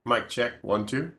Mic check, 1, 2.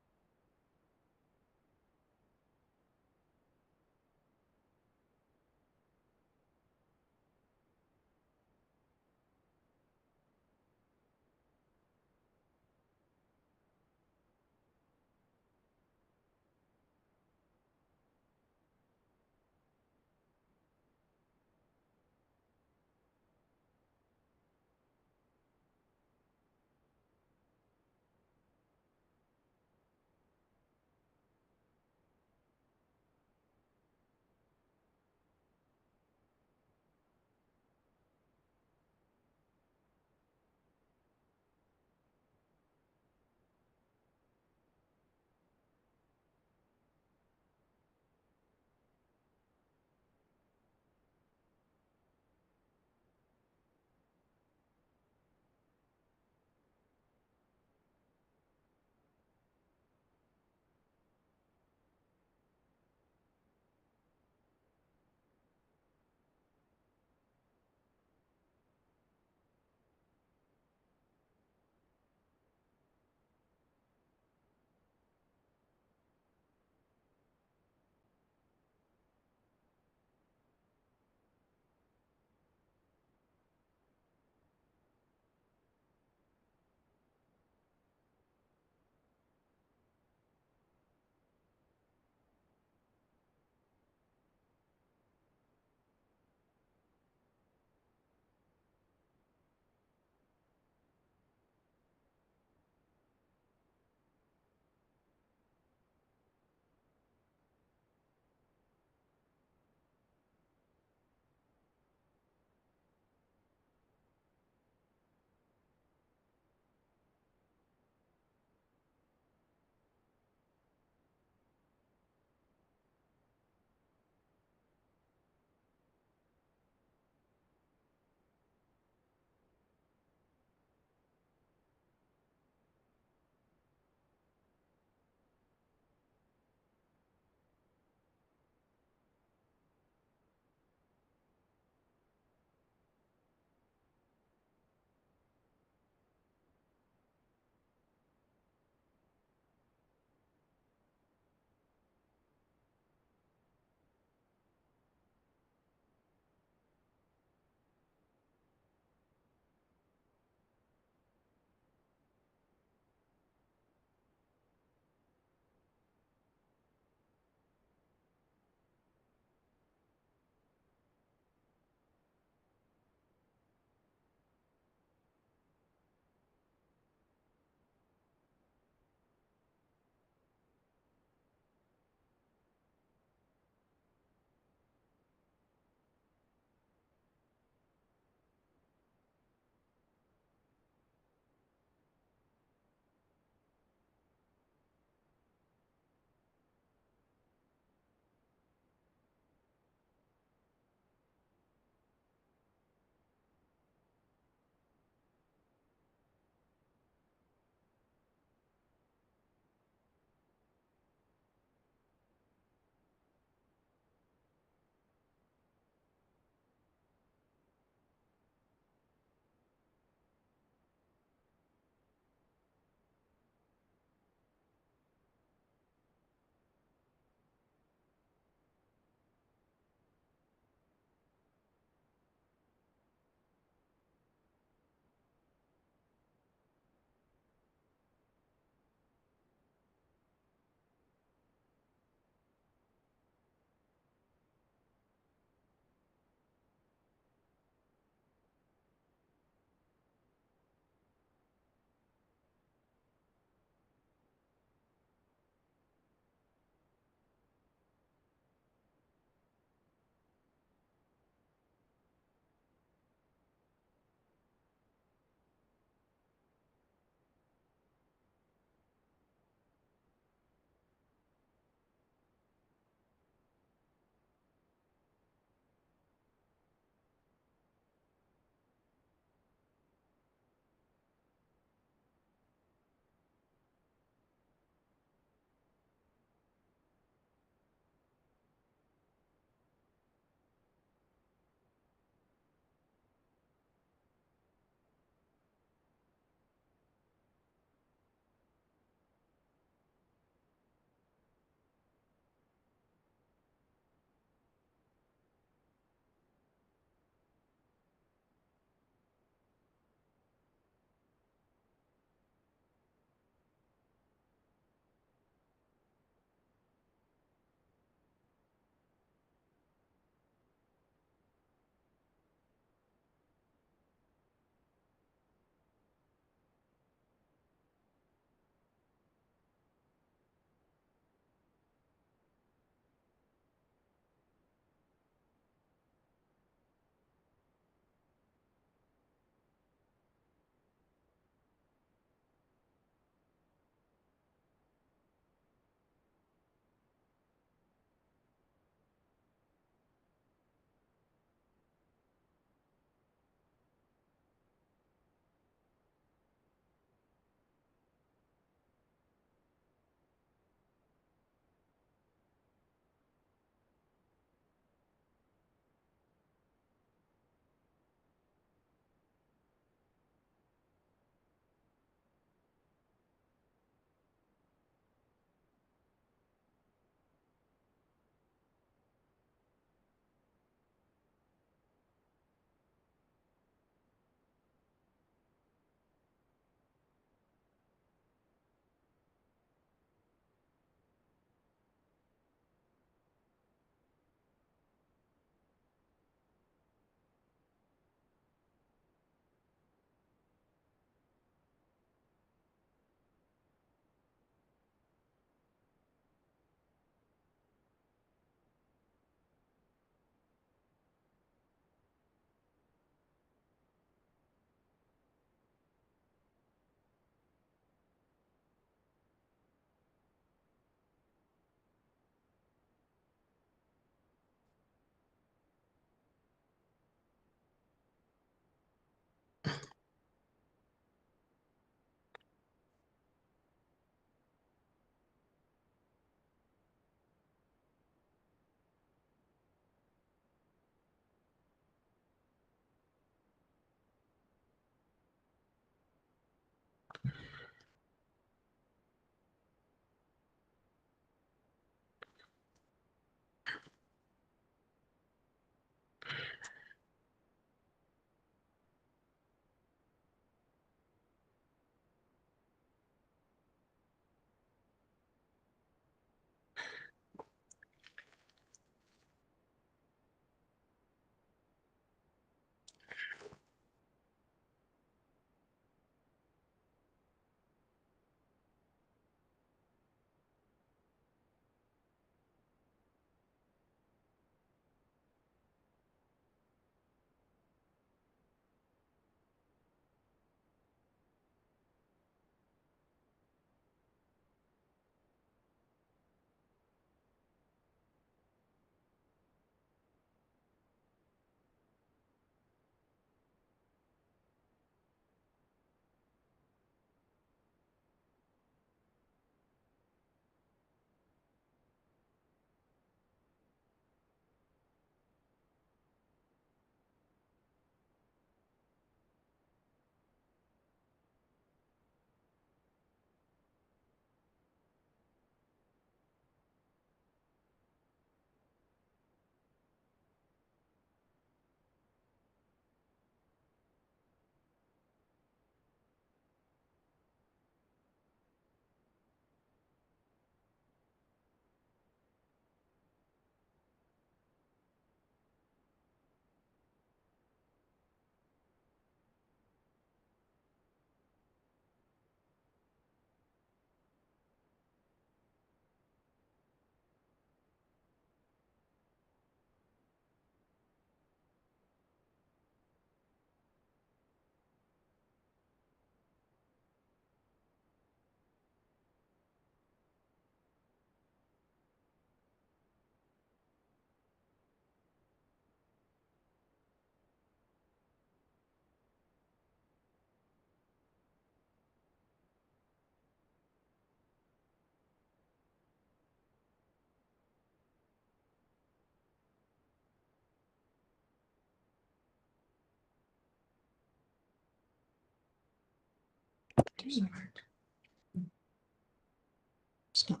Stop.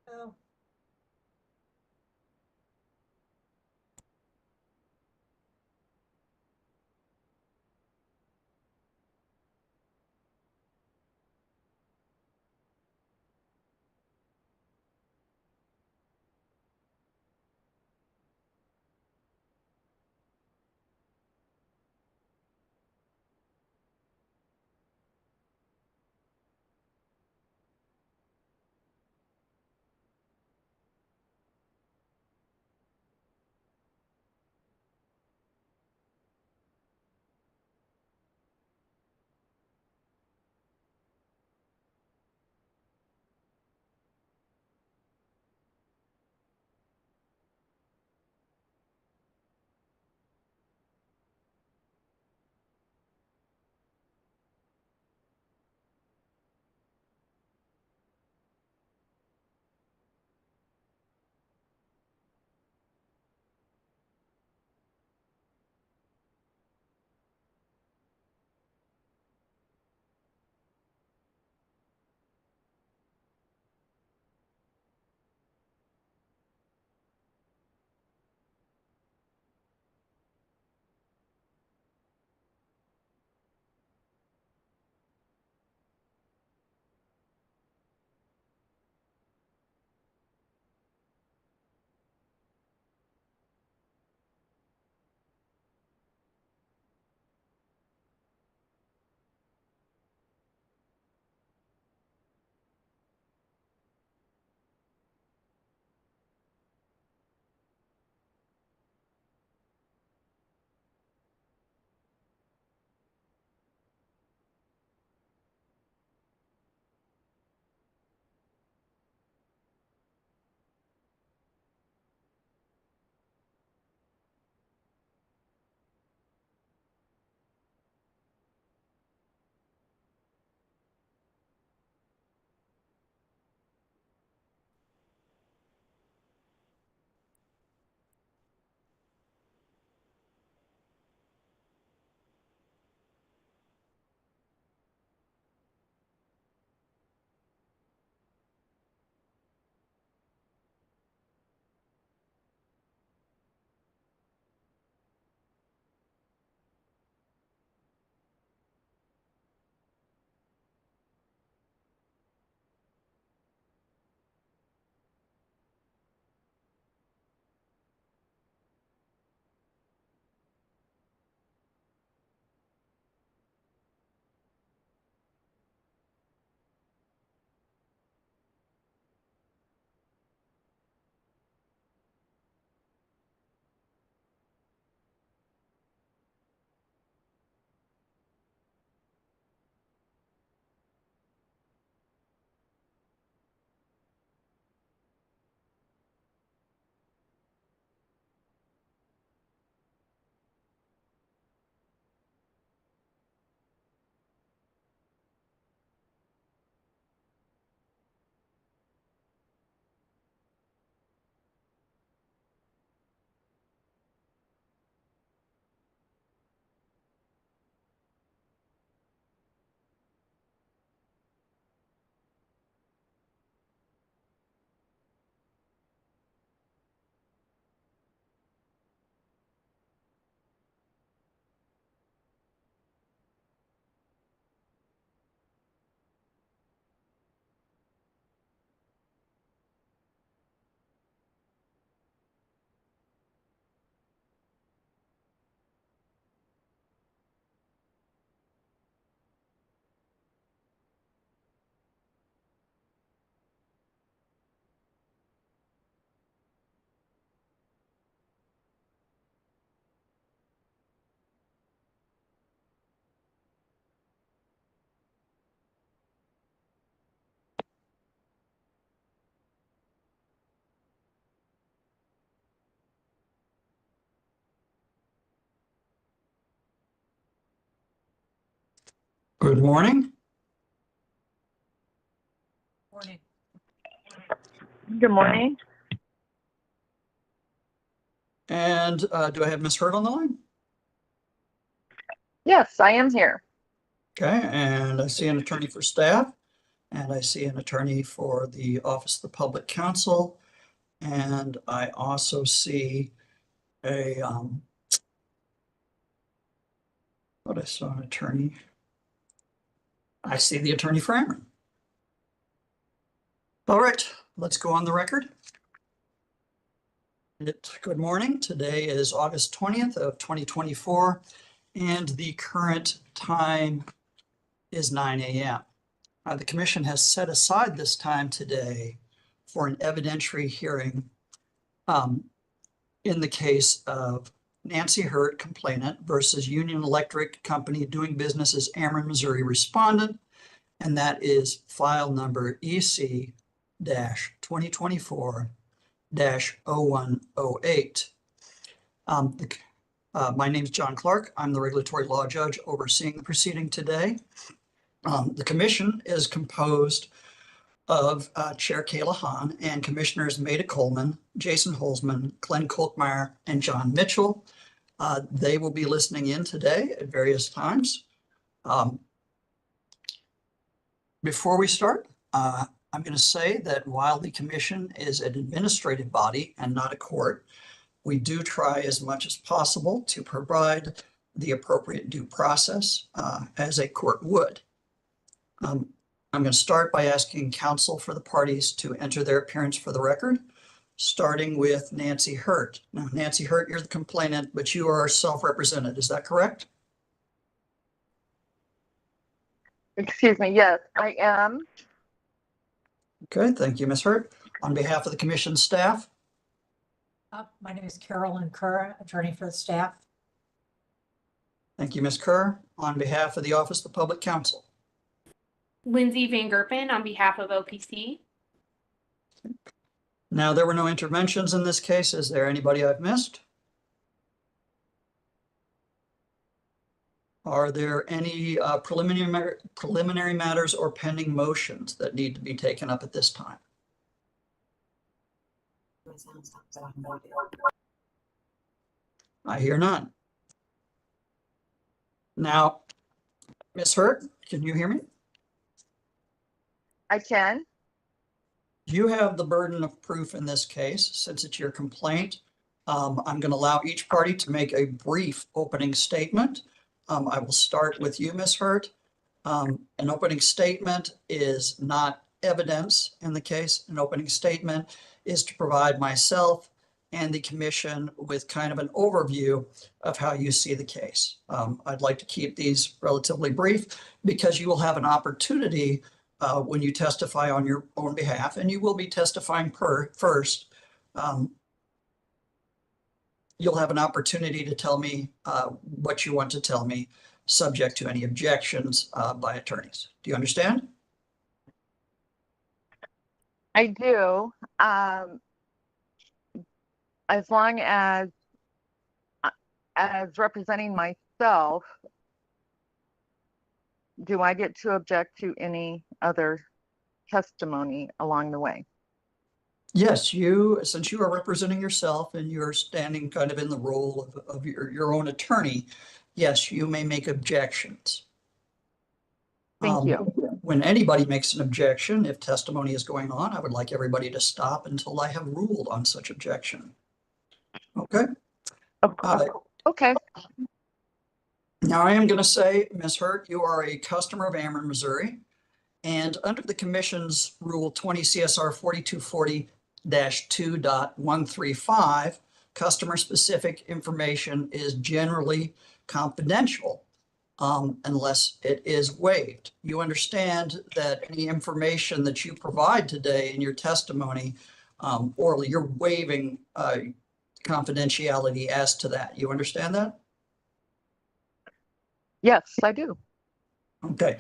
Oh. Good morning. Morning. Good morning. And do I have Ms. Hurd on the line? Yes, I am here. Okay, and I see an attorney for staff, and I see an attorney for the Office of the Public Counsel, and I also see a, what I saw an attorney. I see the attorney for Ameren. All right, let's go on the record. Good morning. Today is August 20th of 2024, and the current time is 9 a.m. The commission has set aside this time today for an evidentiary hearing in the case of Nancy Hurt, complainant, versus Union Electric Company doing business as Ameren, Missouri, respondent, and that is file number EC-2024-0108. My name is John Clark. I'm the regulatory law judge overseeing the proceeding today. The commission is composed of Chair Kayla Hahn and Commissioners Maida Coleman, Jason Holzman, Glenn Kolkmeyer, and John Mitchell. They will be listening in today at various times. Before we start, I'm going to say that while the commission is an administrative body and not a court, we do try as much as possible to provide the appropriate due process as a court would. I'm going to start by asking counsel for the parties to enter their appearance for the record, starting with Nancy Hurt. Now, Nancy Hurt, you're the complainant, but you are self-represented. Is that correct? Excuse me. Yes, I am. Okay, thank you, Ms. Hurt. On behalf of the commission staff. My name is Carolyn Kerr, attorney for the staff. Thank you, Ms. Kerr. On behalf of the Office of the Public Counsel. Lindsay Van Gerpen on behalf of OPC. Now, there were no interventions in this case. Is there anybody I've missed? Are there any preliminary matters or pending motions that need to be taken up at this time? I hear none. Now, Ms. Hurt, can you hear me? I can. You have the burden of proof in this case. Since it's your complaint, I'm going to allow each party to make a brief opening statement. I will start with you, Ms. Hurt. An opening statement is not evidence in the case. An opening statement is to provide myself and the commission with kind of an overview of how you see the case. I'd like to keep these relatively brief because you will have an opportunity when you testify on your own behalf, and you will be testifying first. You'll have an opportunity to tell me what you want to tell me, subject to any objections by attorneys. Do you understand? I do. As long as representing myself, do I get to object to any other testimony along the way? Yes, since you are representing yourself and you're standing kind of in the role of your own attorney, yes, you may make objections. Thank you. When anybody makes an objection, if testimony is going on, I would like everybody to stop until I have ruled on such objection. Okay? Okay. Now I am going to say, Ms. Hurt, you are a customer of Ameren, Missouri, and under the commission's rule 20 CSR 4240-2.135, customer specific information is generally confidential unless it is waived. You understand that any information that you provide today in your testimony orally, you're waiving confidentiality as to that. You understand that? Yes, I do. Okay.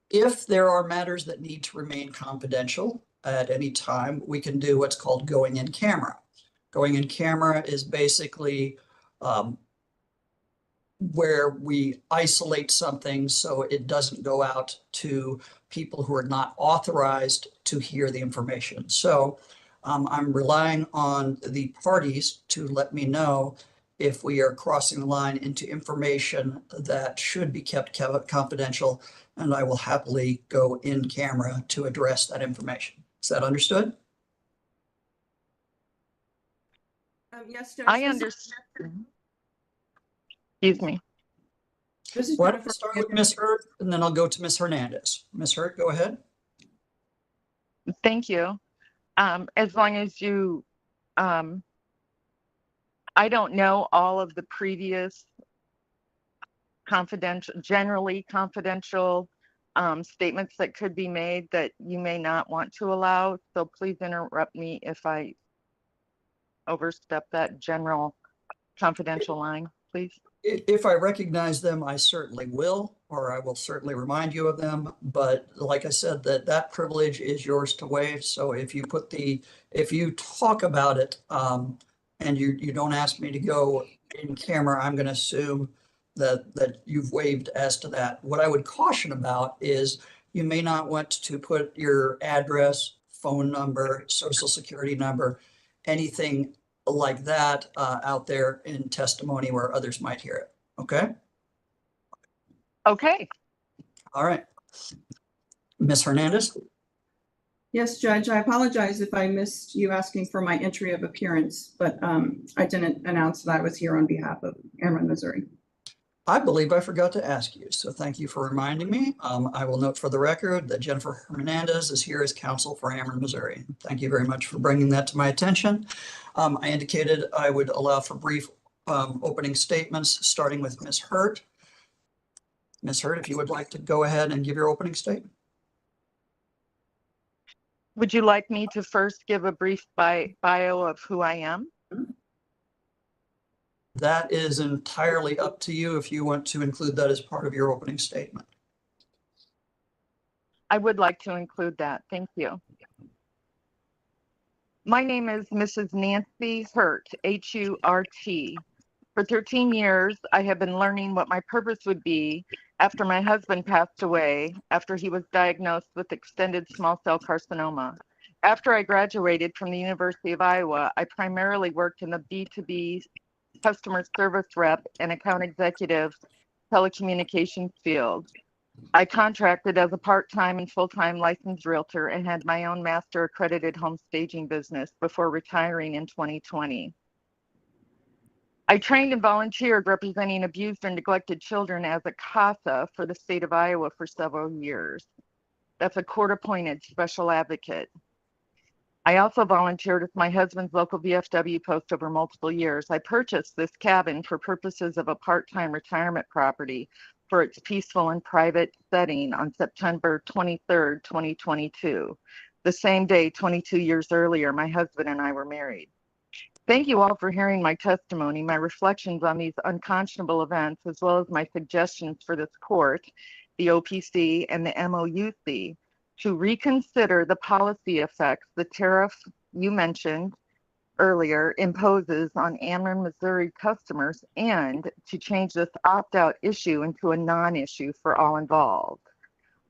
If there are matters that need to remain confidential at any time, we can do what's called going in camera. Going in camera is basically where we isolate something so it doesn't go out to people who are not authorized to hear the information. So I'm relying on the parties to let me know if we are crossing the line into information that should be kept confidential, and I will happily go in camera to address that information. Is that understood? Yes, Judge. I this is- understand. Excuse me. This is Why don't Jennifer. we start with Ms. Hurt, and then I'll go to Ms. Hernandez. Ms. Hurt, go ahead. Thank you. As long as you, I don't know all of the previous confidential, generally confidential statements that could be made that you may not want to allow. So please interrupt me if I overstep that general confidential line, please. If I recognize them, I certainly will, or I will certainly remind you of them. But like I said, that privilege is yours to waive. So if you if you talk about it, and you don't ask me to go in camera, I'm going to assume that you've waived as to that. What I would caution about is you may not want to put your address, phone number, social security number, anything like that out there in testimony where others might hear it. Okay? Okay. All right. Ms. Hernandez? Yes, Judge, I apologize if I missed you asking for my entry of appearance, but I didn't announce that I was here on behalf of Ameren, Missouri. I believe I forgot to ask you, so thank you for reminding me. I will note for the record that Jennifer Hernandez is here as counsel for Ameren, Missouri. Thank you very much for bringing that to my attention. I indicated I would allow for brief opening statements, starting with Ms. Hurt. Ms. Hurt, if you would like to go ahead and give your opening statement. Would you like me to first give a brief bio of who I am? That is entirely up to you if you want to include that as part of your opening statement. I would like to include that. Thank you. My name is Mrs. Nancy Hurt, H-U-R-T. For 13 years, I have been learning what my purpose would be after my husband passed away, after he was diagnosed with extended small cell carcinoma. After I graduated from the University of Iowa, I primarily worked in the B2B customer service rep and account executive telecommunications field. I contracted as a part-time and full-time licensed realtor and had my own master accredited home staging business before retiring in 2020. I trained and volunteered representing abused or neglected children as a CASA for the state of Iowa for several years. That's a court-appointed special advocate. I also volunteered with my husband's local VFW post over multiple years. I purchased this cabin for purposes of a part-time retirement property for its peaceful and private setting on September 23rd, 2022. The same day, 22 years earlier, my husband and I were married. Thank you all for hearing my testimony, my reflections on these unconscionable events, as well as my suggestions for this court, the OPC, and the MOUC to reconsider the policy effects the tariff you mentioned earlier imposes on Ameren, Missouri customers, and to change this opt-out issue into a non-issue for all involved.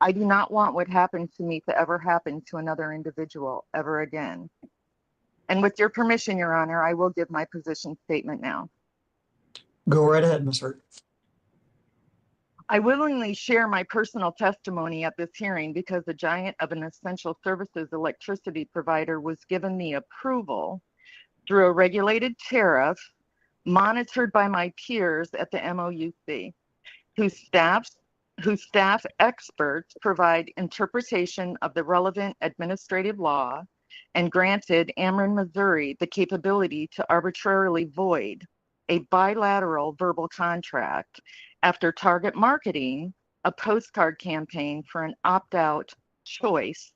I do not want what happened to me to ever happen to another individual ever again. And with your permission, Your Honor, I will give my position statement now. Go right ahead, Ms. Hurt. I willingly share my personal testimony at this hearing because the giant of an essential services electricity provider was given the approval through a regulated tariff monitored by my peers at the MOUC, whose staff experts provide interpretation of the relevant administrative law and granted Ameren, Missouri the capability to arbitrarily void a bilateral verbal contract after target marketing a postcard campaign for an opt-out choice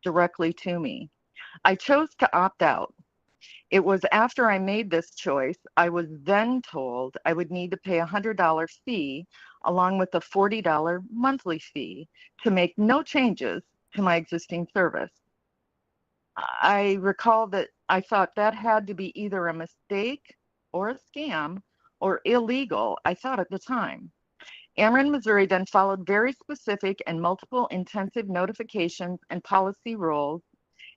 directly to me. I chose to opt out. It was after I made this choice, I was then told I would need to pay a $100 fee along with a $40 monthly fee to make no changes to my existing service. I recall that I thought that had to be either a mistake or a scam, or illegal, I thought at the time. Ameren, Missouri then followed very specific and multiple intensive notifications and policy rules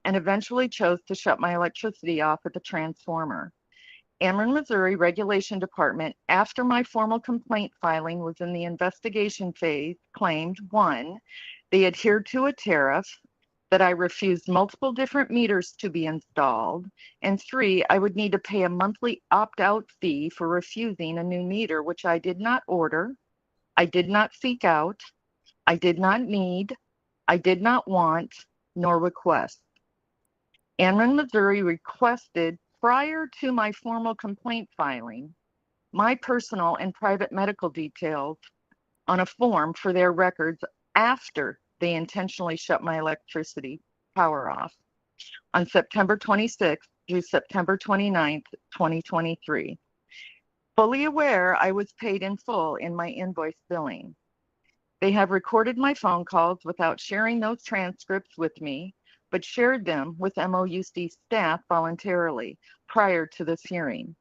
and eventually chose to shut my electricity off at the transformer. Ameren, Missouri Regulation Department, after my formal complaint filing was in the investigation phase, claimed 1, they adhered to a tariff, that I refused multiple different meters to be installed, and 3, I would need to pay a monthly opt-out fee for refusing a new meter, which I did not order, I did not seek out, I did not need, I did not want, nor request. Ameren, Missouri requested, prior to my formal complaint filing, my personal and private medical details on a form for their records after they intentionally shut my electricity power off on September 26th through September 29th, 2023. Fully aware I was paid in full in my invoice billing. They have recorded my phone calls without sharing those transcripts with me, but shared them with MOUC staff voluntarily prior to this hearing.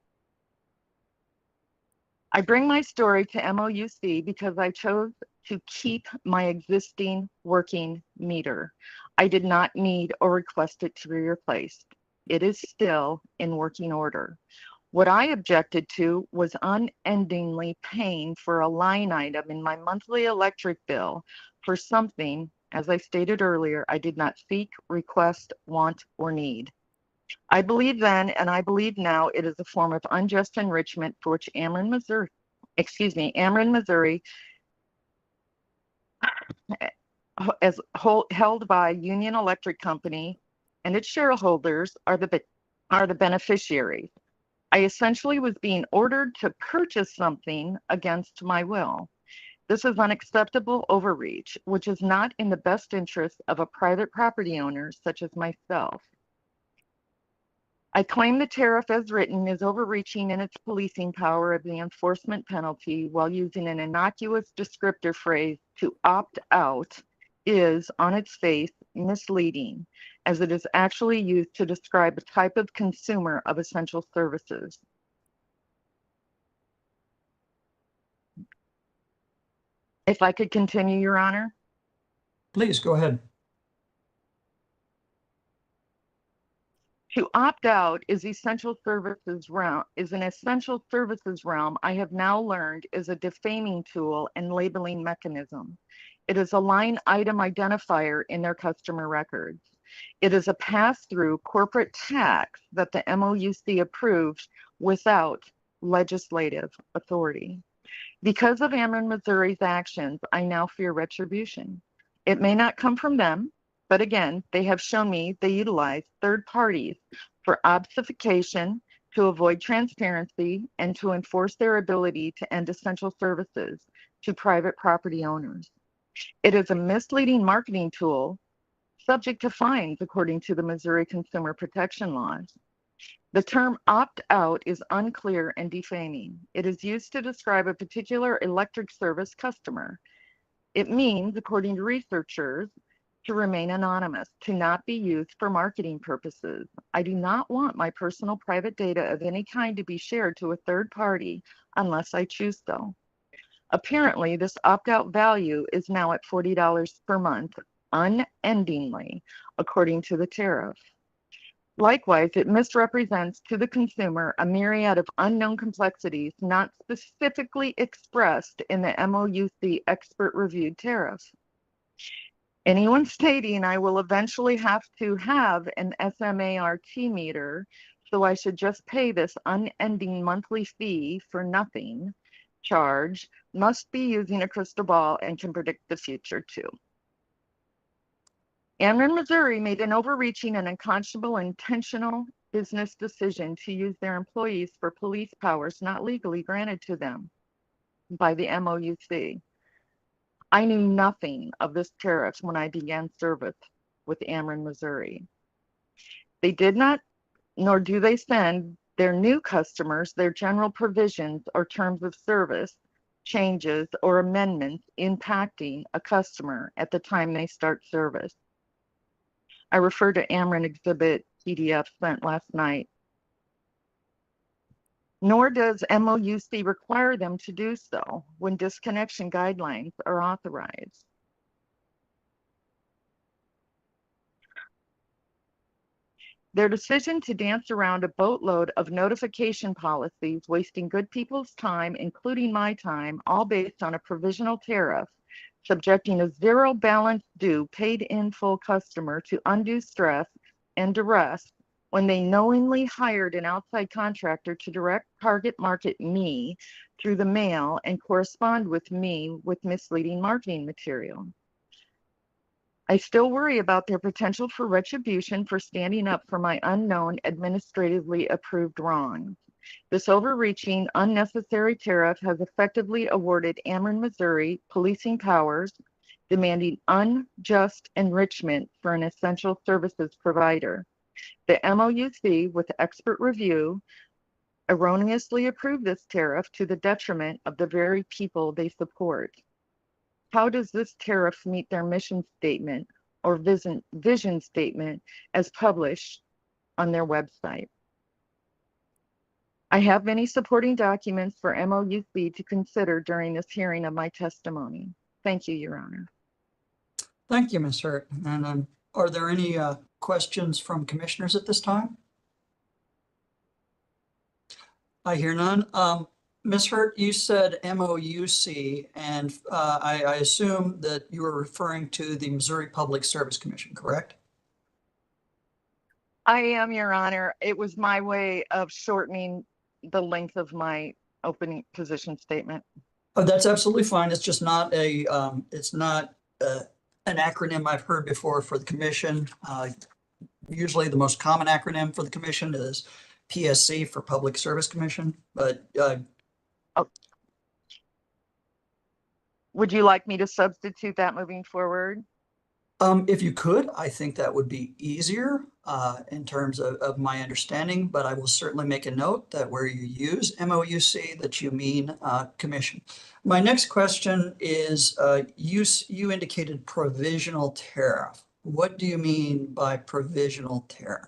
I bring my story to MOUC because I chose to keep my existing working meter. I did not need or request it to be replaced. It is still in working order. What I objected to was unendingly paying for a line item in my monthly electric bill for something, as I stated earlier, I did not seek, request, want, or need. I believe then, and I believe now, it is a form of unjust enrichment for which Ameren, Missouri, as held by Union Electric Company and its shareholders are the beneficiaries. I essentially was being ordered to purchase something against my will. This is unacceptable overreach, which is not in the best interest of a private property owner such as myself. I claim the tariff as written is overreaching in its policing power of the enforcement penalty while using an innocuous descriptor phrase to opt out is, on its face, misleading, as it is actually used to describe a type of consumer of essential services. If I could continue, Your Honor. Please go ahead. To opt out is an essential services realm I have now learned is a defaming tool and labeling mechanism. It is a line item identifier in their customer records. It is a pass-through corporate tax that the MOUC approved without legislative authority. Because of Ameren, Missouri's actions, I now fear retribution. It may not come from them, but again, they have shown me they utilize third parties for obfuscation, to avoid transparency, and to enforce their ability to end essential services to private property owners. It is a misleading marketing tool subject to fines according to the Missouri Consumer Protection laws. The term opt-out is unclear and defaming. It is used to describe a particular electric service customer. It means, according to researchers, to remain anonymous, to not be used for marketing purposes. I do not want my personal private data of any kind to be shared to a third party unless I choose so. Apparently, this opt-out value is now at $40 per month, unendingly, according to the tariff. Likewise, it misrepresents to the consumer a myriad of unknown complexities not specifically expressed in the MOUC expert-reviewed tariff. Anyone stating I will eventually have to have an SMART meter, so I should just pay this unending monthly fee for nothing charge, must be using a crystal ball and can predict the future too. Ameren, Missouri made an overreaching and unconscionable intentional business decision to use their employees for police powers not legally granted to them by the MOUC. I knew nothing of this tariff when I began service with Ameren, Missouri. They did not, nor do they send their new customers their general provisions or terms of service, changes, or amendments impacting a customer at the time they start service. I refer to Ameren Exhibit PDF sent last night. nor does MOUC require them to do so when disconnection guidelines are authorized. Their decision to dance around a boatload of notification policies, wasting good people's time, including my time, all based on a provisional tariff, subjecting a zero balance due paid in full customer to undue stress and duress when they knowingly hired an outside contractor to direct target market me through the mail and correspond with me with misleading marketing material. I still worry about their potential for retribution for standing up for my unknown administratively approved wrongs. This overreaching, unnecessary tariff has effectively awarded Ameren, Missouri policing powers, demanding unjust enrichment for an essential services provider. The MOUC, with expert review, erroneously approved this tariff to the detriment of the very people they support. How does this tariff meet their mission statement or vision statement as published on their website? I have many supporting documents for MOUC to consider during this hearing of my testimony. Thank you, Your Honor. Thank you, Ms. Hurt. And are there any questions from commissioners at this time? I hear none. Ms. Hurt, you said MOUC, and I assume that you were referring to the Missouri Public Service Commission, correct? I am, Your Honor. It was my way of shortening the length of my opening position statement. Oh, that's absolutely fine. It's just not a, it's not an acronym I've heard before for the commission. Usually the most common acronym for the commission is PSC for Public Service Commission, but would you like me to substitute that moving forward? if you could, I think that would be easier in terms of my understanding, but I will certainly make a note that where you use MOUC, that you mean commission. My next question is, you indicated provisional tariff. What do you mean by provisional tariff?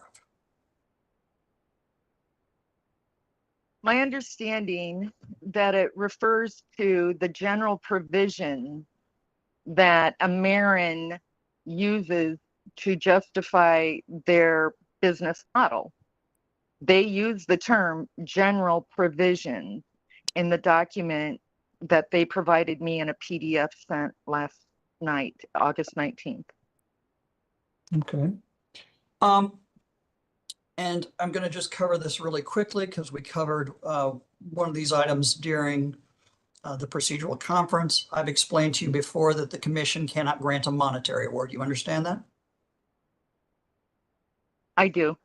My understanding that it refers to the general provision that Ameren uses to justify their business model. They use the term general provisions in the document that they provided me in a PDF sent last night, August 19th. Okay. And I'm going to just cover this really quickly because we covered one of these items during the procedural conference. I've explained to you before that the commission cannot grant a monetary award. You understand that? I do.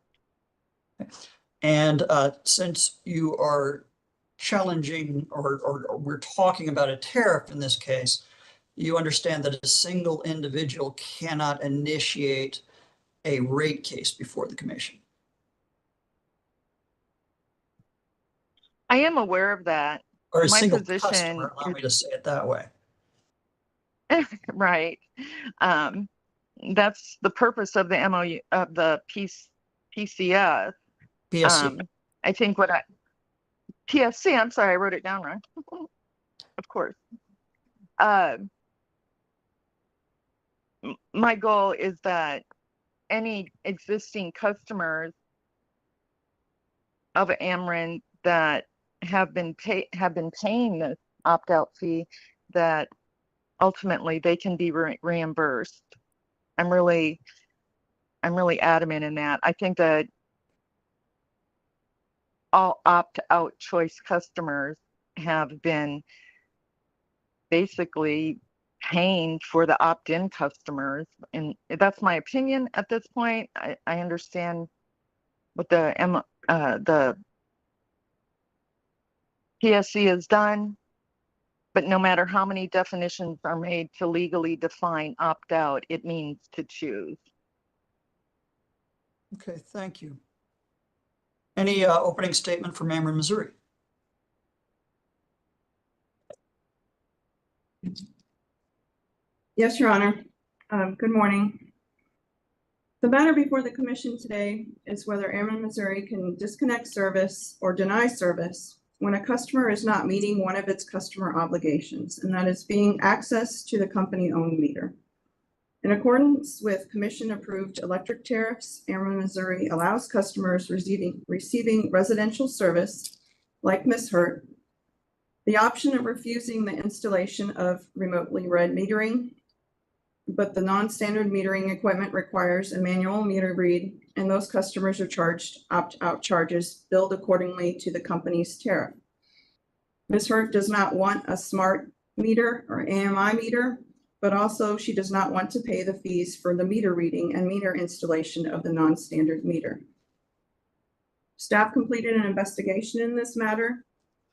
And since you are challenging or we're talking about a tariff in this case, you understand that a single individual cannot initiate a rate case before the commission. I am aware of that. Or a My single position customer, allow me to say it that way. Right. That's the purpose of the MOU of the PCS. PSC. I think what PSC, I'm sorry, I wrote it down wrong. Of course. My goal is that any existing customers of Ameren that have been paying this opt-out fee, that ultimately they can be reimbursed. I'm really adamant in that. I think that all opt-out choice customers have been basically paying for the opt-in customers, and that's my opinion at this point. I understand what the PSC has done, but no matter how many definitions are made to legally define opt-out, it means to choose. Okay, thank you. Any opening statement from Ameren, Missouri? Yes, Your Honor. Good morning. The matter before the commission today is whether Ameren, Missouri can disconnect service or deny service when a customer is not meeting one of its customer obligations, and that is being access to the company-owned meter. In accordance with commission-approved electric tariffs, Ameren, Missouri allows customers receiving residential service, like Ms. Hurt, the option of refusing the installation of remotely read metering, but the non-standard metering equipment requires a manual meter read, and those customers are charged opt-out charges billed accordingly to the company's tariff. Ms. Hurt does not want a smart meter or AMI meter, but also she does not want to pay the fees for the meter reading and meter installation of the non-standard meter. Staff completed an investigation in this matter,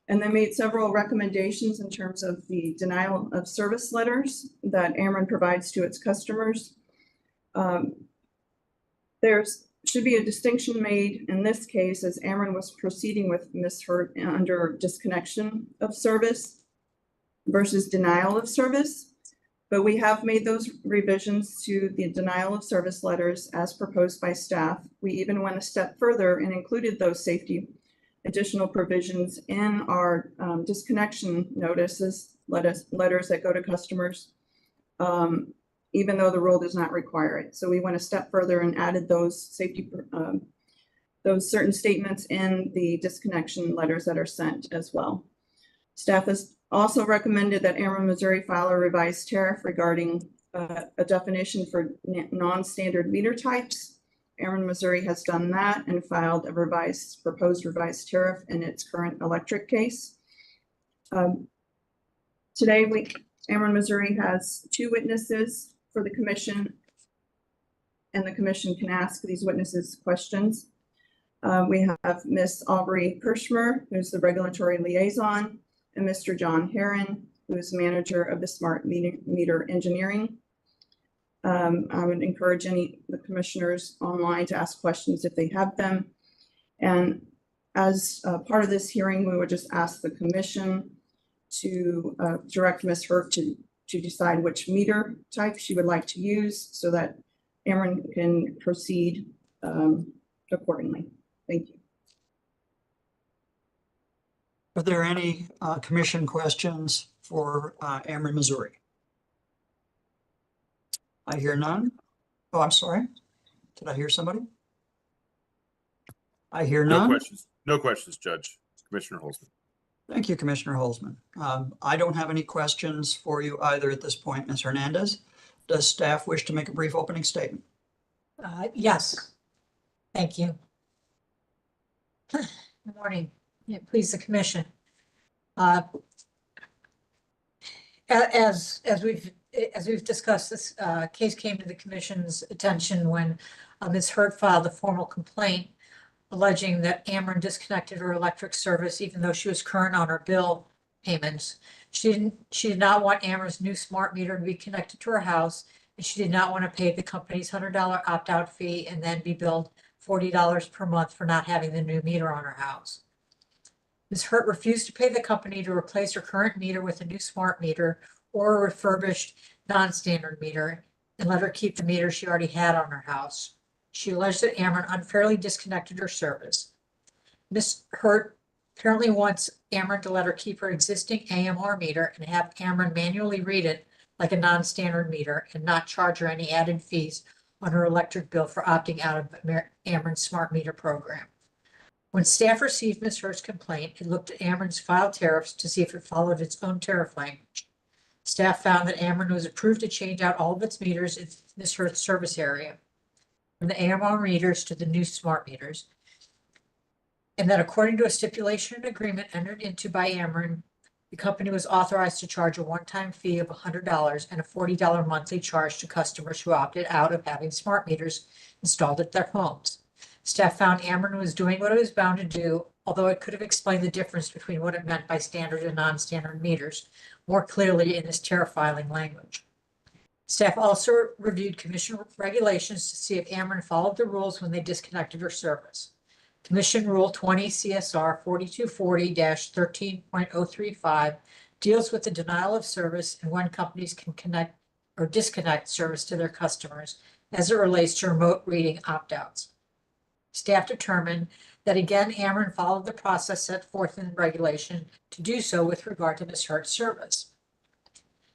and they made several recommendations in terms of the denial of service letters that Ameren provides to its customers. There should be a distinction made in this case, as Ameren was proceeding with Ms. Hurt under disconnection of service versus denial of service. But we have made those revisions to the denial of service letters as proposed by staff. We even went a step further and included those safety additional provisions in our disconnection notices, letters that go to customers, even though the rule does not require it. So we went a step further and added those safety, those certain statements in the disconnection letters that are sent as well. Staff has also recommended that Ameren, Missouri file a revised tariff regarding a definition for non-standard meter types. Ameren, Missouri has done that and filed a proposed revised tariff in its current electric case. Today, Ameren, Missouri has 2 witnesses for the commission, and the commission can ask these witnesses questions. We have Ms. Aubrey Kirschmer, who's the regulatory liaison, and Mr. John Herron, who is manager of the Smart Meter Engineering. I would encourage the commissioners online to ask questions if they have them. And as part of this hearing, we would just ask the commission to direct Ms. Hurt to decide which meter type she would like to use so that Ameren can proceed accordingly. Thank you. Are there any commission questions for Ameren, Missouri? I hear none. Oh, I'm sorry. Did I hear somebody? I hear No none. questions. No questions, Judge. Commissioner Holzman. Thank you, Commissioner Holzman. I don't have any questions for you either at this point, Ms. Hernandez. Does staff wish to make a brief opening statement? Yes. Thank you. Good morning. Yeah, please, the commission. As we've discussed, this case came to the commission's attention when Ms. Hurt filed a formal complaint alleging that Ameren disconnected her electric service even though she was current on her bill payments. She did not want Ameren's new smart meter to be connected to her house, and she did not want to pay the company's $100 opt-out fee and then be billed $40 per month for not having the new meter on her house. Ms. Hurt refused to pay the company to replace her current meter with a new smart meter or a refurbished non-standard meter and let her keep the meter she already had on her house. She alleged that Ameren unfairly disconnected her service. Ms. Hurt apparently wants Ameren to let her keep her existing AMR meter and have Ameren manually read it like a non-standard meter and not charge her any added fees on her electric bill for opting out of Ameren's smart meter program. When staff received Ms. Hurt's complaint, it looked at Ameren's filed tariffs to see if it followed its own tariff language. Staff found that Ameren was approved to change out all of its meters in Ms. Hurt's service area, from the AMR meters to the new smart meters, and that according to a stipulation and agreement entered into by Ameren, the company was authorized to charge a one-time fee of $100 and a $40 monthly charge to customers who opted out of having smart meters installed at their homes. Staff found Ameren was doing what it was bound to do, although it could have explained the difference between what it meant by standard and non-standard meters more clearly in this tariff filing language. Staff also reviewed commission regulations to see if Ameren followed the rules when they disconnected her service. Commission Rule 20 CSR 4240-13.035 deals with the denial of service and when companies can connect or disconnect service to their customers, as it relates to remote reading opt-outs. Staff determined that again, Ameren followed the process set forth in the regulation to do so with regard to Ms. Hurt's service.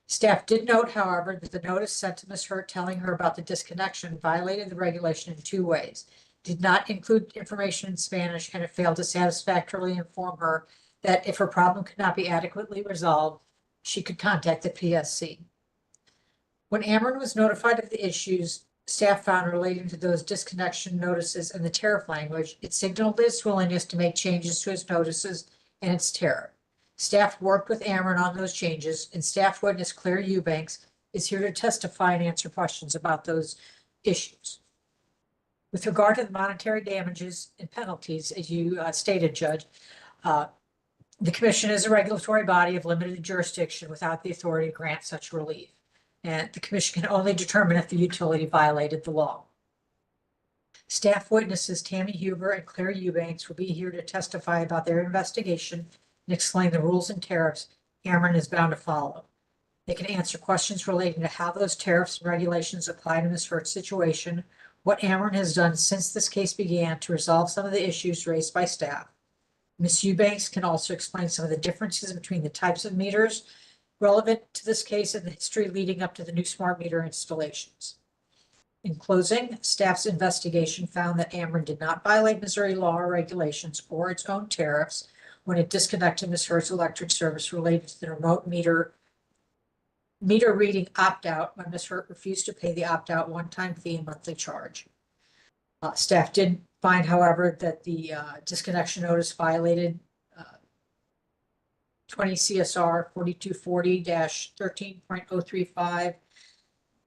Staff did note, however, that the notice sent to Ms. Hurt telling her about the disconnection violated the regulation in 2 ways. Did not include information in Spanish, and it failed to satisfactorily inform her that if her problem could not be adequately resolved, she could contact the PSC. When Ameren was notified of the issues staff found relating to those disconnection notices and the tariff language, it signaled its willingness to make changes to its notices and its tariff. Staff worked with Ameren on those changes, and staff witness Claire Eubanks is here to testify and answer questions about those issues. With regard to the monetary damages and penalties, as you stated, Judge, the commission is a regulatory body of limited jurisdiction without the authority to grant such relief. And the commission can only determine if the utility violated the law. Staff witnesses Tammy Huber and Claire Eubanks will be here to testify about their investigation and explain the rules and tariffs Ameren is bound to follow. They can answer questions relating to how those tariffs and regulations apply to Ms. Hurt's situation, what Ameren has done since this case began to resolve some of the issues raised by staff. Ms. Eubanks can also explain some of the differences between the types of meters relevant to this case and the history leading up to the new smart meter installations. In closing, staff's investigation found that Ameren did not violate Missouri law or regulations or its own tariffs when it disconnected Ms. Hurt's electric service related to the remote meter reading opt-out when Ms. Hurt refused to pay the opt-out one-time fee and monthly charge. Staff did find, however, that the disconnection notice violated 20 CSR 4240-13.035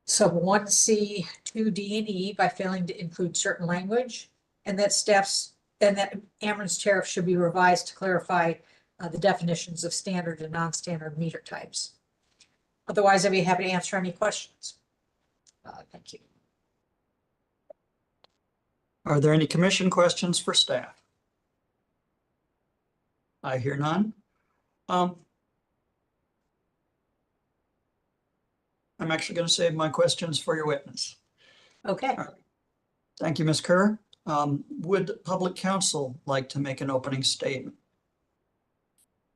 sub 1C 2D and E by failing to include certain language, and that Ameren's tariff should be revised to clarify the definitions of standard and non-standard meter types. Otherwise, I'd be happy to answer any questions. Thank you. Are there any commission questions for staff? I hear none. I'm actually going to save my questions for your witness. Okay. Thank you, Ms. Kerr. Would public counsel like to make an opening statement?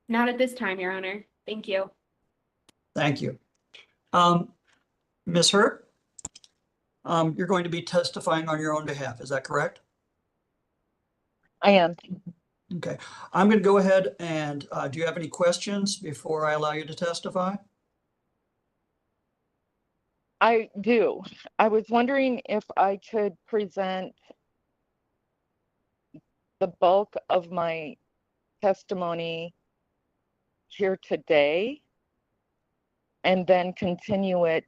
Not at this time, Your Honor. Thank you. Thank you. Ms. Hurt, you're going to be testifying on your own behalf. Is that correct? I am. Okay. I'm going to go ahead and do you have any questions before I allow you to testify? I do. I was wondering if I could present the bulk of my testimony here today and then continue it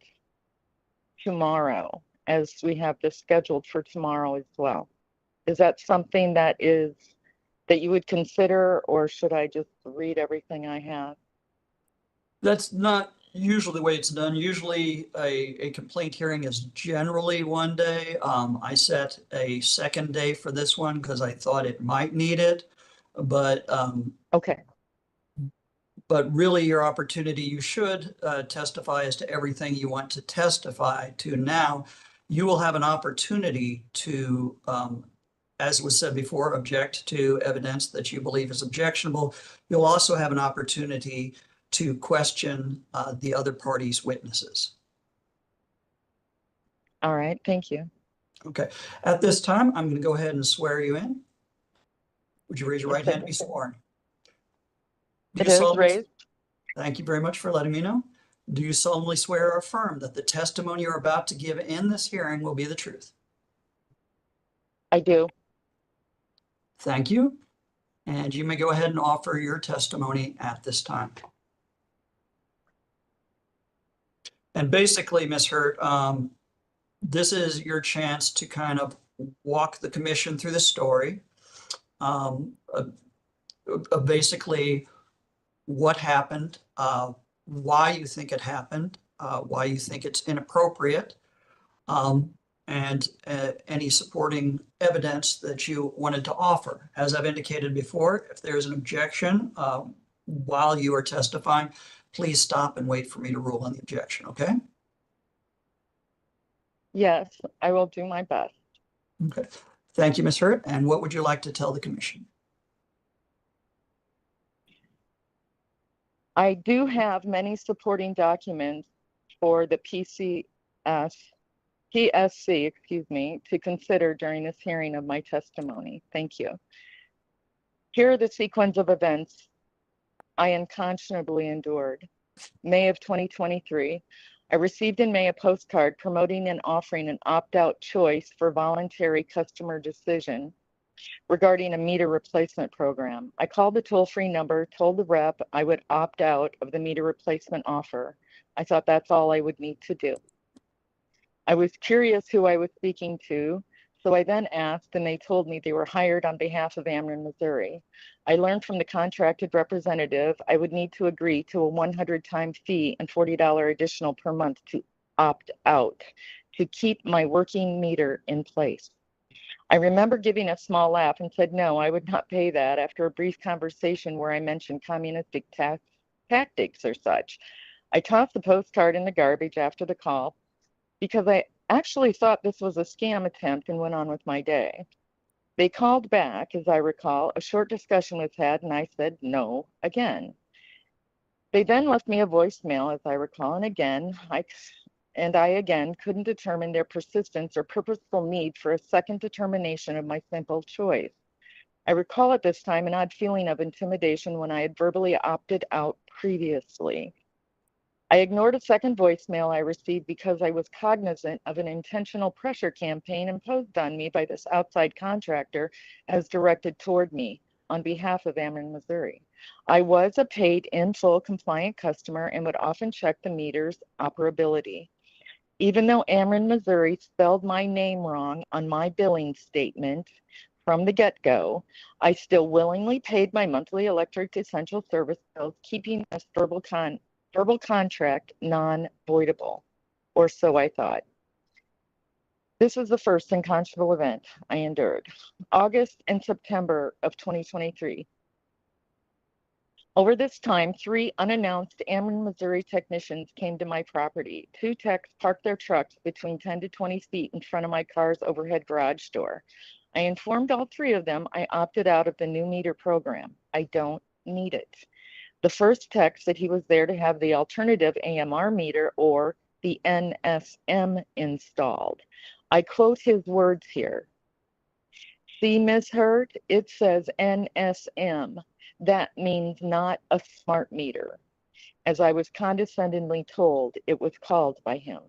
tomorrow, as we have this scheduled for tomorrow as well. Is that something that you would consider, or should I just read everything I have? That's not usually the way it's done. Usually a complaint hearing is generally 1 day. I set a second day for this one because I thought it might need it, but Okay. But really your opportunity, you should testify as to everything you want to testify to. Now, you will have an opportunity to, as was said before, object to evidence that you believe is objectionable. You'll also have an opportunity to question the other party's witnesses. All right. Thank you. Okay. At this time, I'm going to go ahead and swear you in. Would you raise your right hand and be sworn? It is raised. Thank you very much for letting me know. Do you solemnly swear or affirm that the testimony you're about to give in this hearing will be the truth? I do. Thank you. And you may go ahead and offer your testimony at this time. And basically, Ms. Hurt, this is your chance to kind of walk the commission through the story. Basically, what happened, why you think it happened, why you think it's inappropriate, and any supporting evidence that you wanted to offer. As I've indicated before, if there's an objection while you are testifying, please stop and wait for me to rule on the objection, okay? Yes, I will do my best. Okay. Thank you, Ms. Hurt. And what would you like to tell the commission? I do have many supporting documents for the PSC, to consider during this hearing of my testimony. Thank you. Here are the sequence of events I unconscionably endured. May of 2023, I received in May a postcard promoting and offering an opt-out choice for voluntary customer decision regarding a meter replacement program. I called the toll-free number, told the rep I would opt out of the meter replacement offer. I thought that's all I would need to do. I was curious who I was speaking to, so I then asked, and they told me they were hired on behalf of Ameren, Missouri. I learned from the contracted representative I would need to agree to a 100-time fee and $40 additional per month to opt out, to keep my working meter in place. I remember giving a small laugh and said, no, I would not pay that after a brief conversation where I mentioned communistic tactics or such. I tossed the postcard in the garbage after the call because I actually thought this was a scam attempt and went on with my day. They called back, as I recall, a short discussion was had, and I said no again. They then left me a voicemail, as I recall, and I again couldn't determine their persistence or purposeful need for a second determination of my simple choice. I recall at this time an odd feeling of intimidation when I had verbally opted out previously. I ignored a second voicemail I received because I was cognizant of an intentional pressure campaign imposed on me by this outside contractor as directed toward me on behalf of Ameren, Missouri. I was a paid in full compliant customer and would often check the meter's operability. Even though Ameren, Missouri spelled my name wrong on my billing statement from the get-go, I still willingly paid my monthly electric essential service bills, keeping this verbal contract non-voidable, or so I thought. This is the first unconscionable event I endured. August and September of 2023. Over this time, 3 unannounced Ameren, Missouri technicians came to my property. 2 techs parked their trucks between 10 to 20 feet in front of my car's overhead garage door. I informed all 3 of them I opted out of the new meter program. I don't need it. The first tech said he was there to have the alternative AMR meter, or the NSM, installed. I quote his words here. See, Ms. Hurt, it says NSM. That means not a smart meter, as I was condescendingly told it was called by him.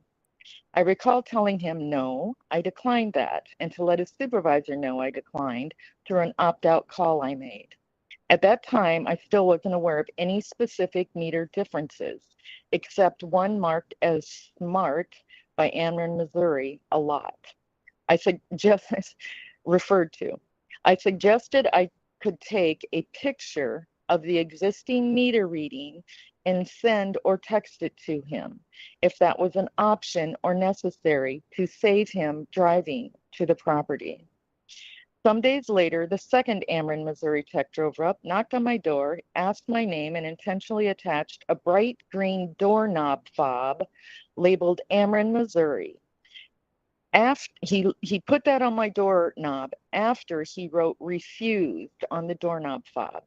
I recall telling him no, I declined that, and to let his supervisor know I declined through an opt-out call I made. At that time, I still wasn't aware of any specific meter differences, except one marked as smart by Ameren, Missouri, a lot. I suggested I could take a picture of the existing meter reading and send or text it to him, if that was an option or necessary to save him driving to the property. Some days later, the second Ameren, Missouri tech drove up, knocked on my door, asked my name, and intentionally attached a bright green doorknob fob labeled Ameren, Missouri. After he put that on my doorknob after he wrote refused on the doorknob fob.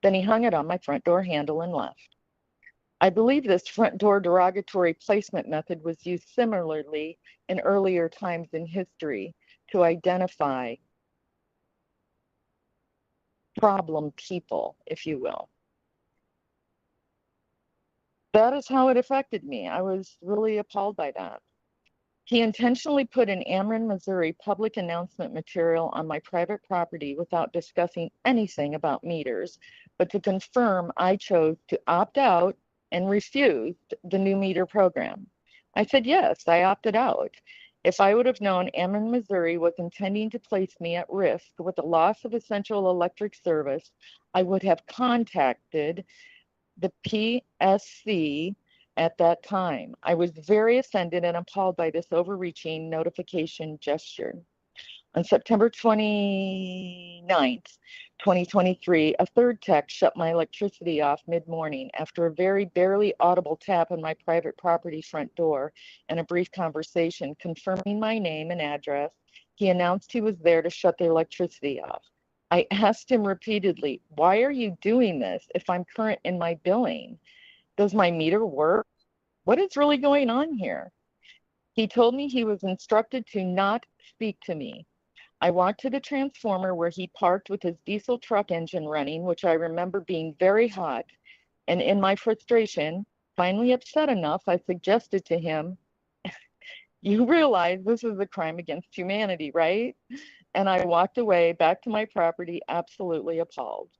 Then he hung it on my front door handle and left. I believe this front door derogatory placement method was used similarly in earlier times in history to identify problem people, if you will. That is how it affected me. I was really appalled by that. He intentionally put an Ameren, Missouri public announcement material on my private property without discussing anything about meters, but to confirm I chose to opt out and refused the new meter program. I said, yes, I opted out. If I would have known Ameren, Missouri was intending to place me at risk with the loss of essential electric service, I would have contacted the PSC at that time. I was very offended and appalled by this overreaching notification gesture. On September 29th 9th, 2023, a third tech shut my electricity off mid-morning after a very barely audible tap on my private property front door and a brief conversation confirming my name and address. He announced he was there to shut the electricity off. I asked him repeatedly, why are you doing this if I'm current in my billing? Does my meter work? What is really going on here? He told me he was instructed to not speak to me. I walked to the transformer where he parked with his diesel truck engine running, which I remember being very hot. And in my frustration, finally upset enough, I suggested to him, you realize this is a crime against humanity, right? And I walked away back to my property absolutely appalled.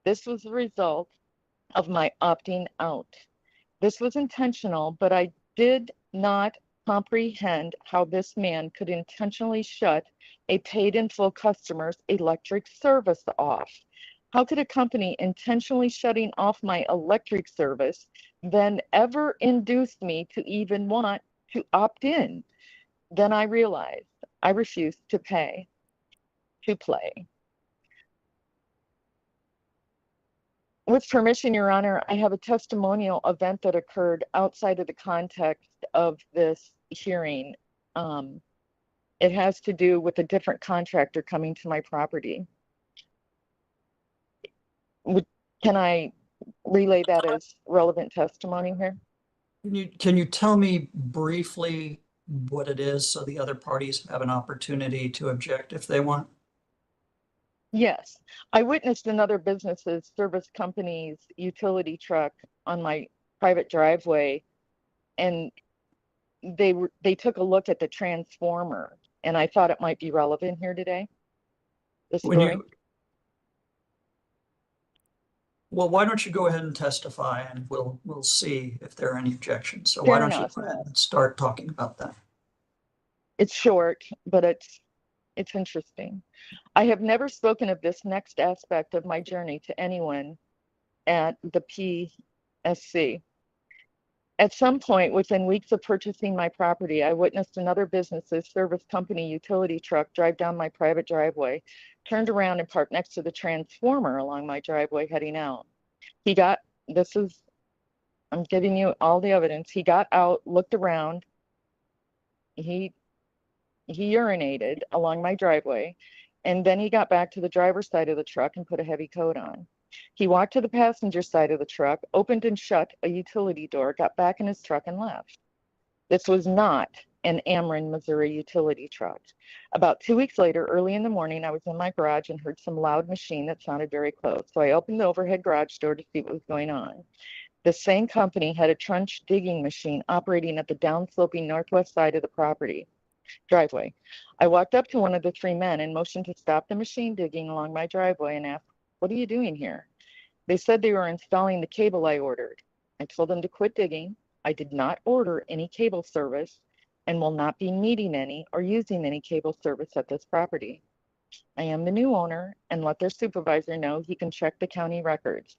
This was the result of my opting out. This was intentional, but I did not comprehend how this man could intentionally shut a paid in full customer's electric service off. How could a company intentionally shutting off my electric service then ever induce me to even want to opt in? Then I realized I refused to pay to play. With permission, Your Honor, I have a testimonial event that occurred outside of the context of this hearing. It has to do with a different contractor coming to my property. Can I relay that as relevant testimony here? Can you tell me briefly what it is so the other parties have an opportunity to object if they want? Yes, I witnessed another business's service company's utility truck on my private driveway, and they took a look at the transformer, and I thought it might be relevant here today. The story. Well, why don't you go ahead and testify and we'll see if there are any objections. So why Fair don't you enough. go ahead and start talking about that? It's short, but it's interesting. I have never spoken of this next aspect of my journey to anyone at the PSC. At some point within weeks of purchasing my property, I witnessed another business's service company utility truck drive down my private driveway, turned around and parked next to the transformer along my driveway heading out. I'm giving you all the evidence. He got out, looked around, he urinated along my driveway, and then he got back to the driver's side of the truck and put a heavy coat on. He walked to the passenger side of the truck, opened and shut a utility door, got back in his truck and left. This was not an Ameren, Missouri utility truck. About 2 weeks later, early in the morning, I was in my garage and heard some loud machine that sounded very close. So I opened the overhead garage door to see what was going on. The same company had a trench digging machine operating at the downsloping northwest side of the property driveway. I walked up to one of the three men and motioned to stop the machine digging along my driveway and asked, what are you doing here? They said they were installing the cable I ordered. I told them to quit digging. I did not order any cable service and will not be needing any or using any cable service at this property. I am the new owner and let their supervisor know he can check the county records.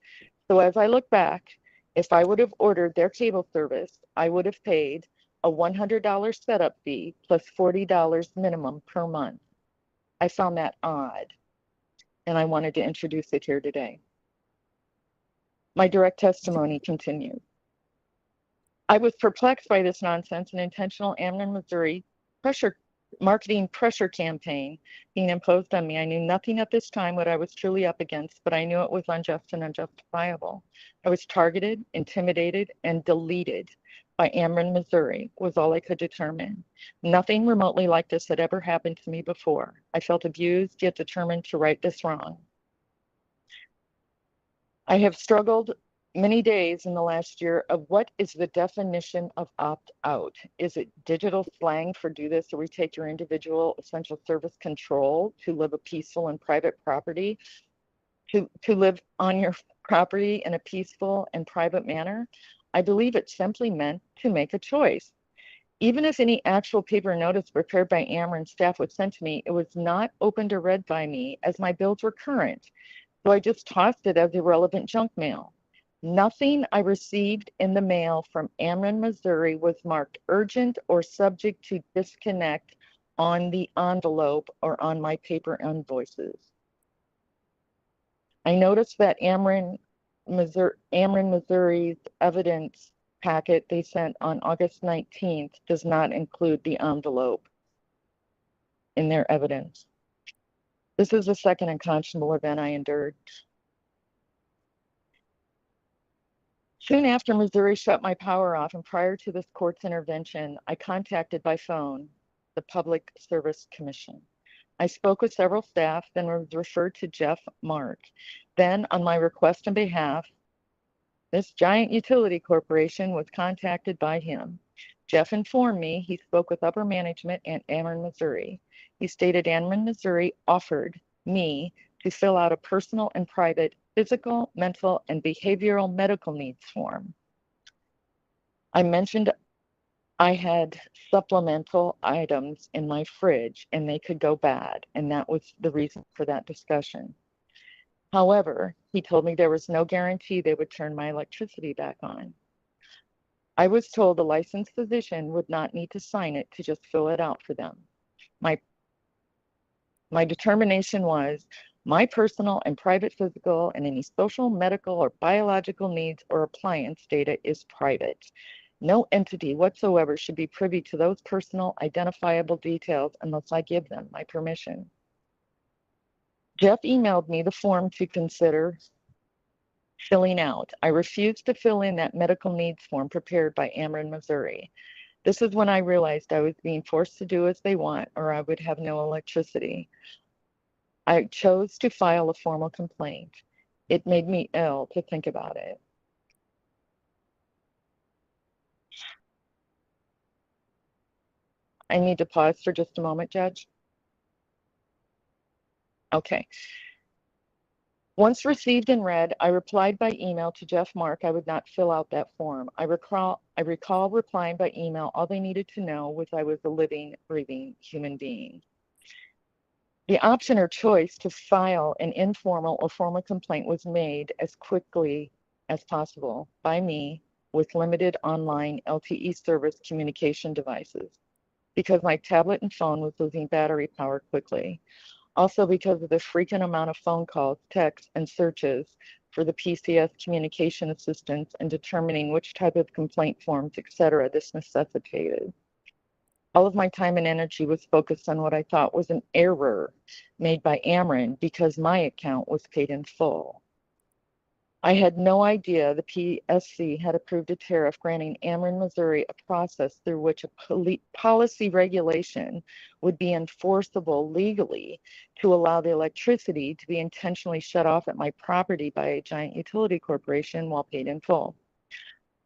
So as I look back, if I would have ordered their cable service, I would have paid a $100 setup fee plus $40 minimum per month. I found that odd, and I wanted to introduce it here today. My direct testimony continues. I was perplexed by this nonsense and intentional Ameren, Missouri marketing pressure campaign being imposed on me. I knew nothing at this time what I was truly up against, but I knew it was unjust and unjustifiable. I was targeted, intimidated, and deleted by Ameren, Missouri was all I could determine. Nothing remotely like this had ever happened to me before. I felt abused, yet determined to right this wrong. I have struggled many days in the last year of what is the definition of opt-out? Is it digital slang for do this or we take your individual essential service control to live a peaceful and private property, to live on your property in a peaceful and private manner? I believe it's simply meant to make a choice. Even if any actual paper notice prepared by Ameren staff was sent to me, it was not opened or read by me as my bills were current. So I just tossed it as irrelevant junk mail. Nothing I received in the mail from Ameren, Missouri was marked urgent or subject to disconnect on the envelope or on my paper invoices. I noticed that Ameren, Missouri's evidence packet they sent on August 19th does not include the envelope in their evidence. This is the second unconscionable event I endured. Soon after Missouri shut my power off and prior to this court's intervention, I contacted by phone the Public Service Commission. I spoke with several staff, then was referred to Jeff Mark. Then, on my request and behalf, this giant utility corporation was contacted by him. Jeff informed me he spoke with upper management at Ameren, Missouri. He stated Ameren, Missouri offered me to fill out a personal and private physical, mental, and behavioral medical needs form. I mentioned I had supplemental items in my fridge and they could go bad, and that was the reason for that discussion. However, he told me there was no guarantee they would turn my electricity back on. I was told the licensed physician would not need to sign it to just fill it out for them. My determination was my personal and private physical and any social, medical, or biological needs or appliance data is private. No entity whatsoever should be privy to those personal identifiable details unless I give them my permission. Jeff emailed me the form to consider filling out. I refused to fill in that medical needs form prepared by Ameren, Missouri. This is when I realized I was being forced to do as they want or I would have no electricity. I chose to file a formal complaint. It made me ill to think about it. I need to pause for just a moment, Judge. Okay. Once received and read, I replied by email to Jeff Mark I would not fill out that form. I recall replying by email, all they needed to know was I was a living, breathing human being. The option or choice to file an informal or formal complaint was made as quickly as possible by me with limited online LTE service communication devices because my tablet and phone was losing battery power quickly. Also because of the frequent amount of phone calls, texts, and searches for the PCS communication assistance and determining which type of complaint forms, etc., this necessitated. All of my time and energy was focused on what I thought was an error made by Ameren because my account was paid in full. I had no idea the PSC had approved a tariff granting Ameren, Missouri a process through which a policy regulation would be enforceable legally to allow the electricity to be intentionally shut off at my property by a giant utility corporation while paid in full.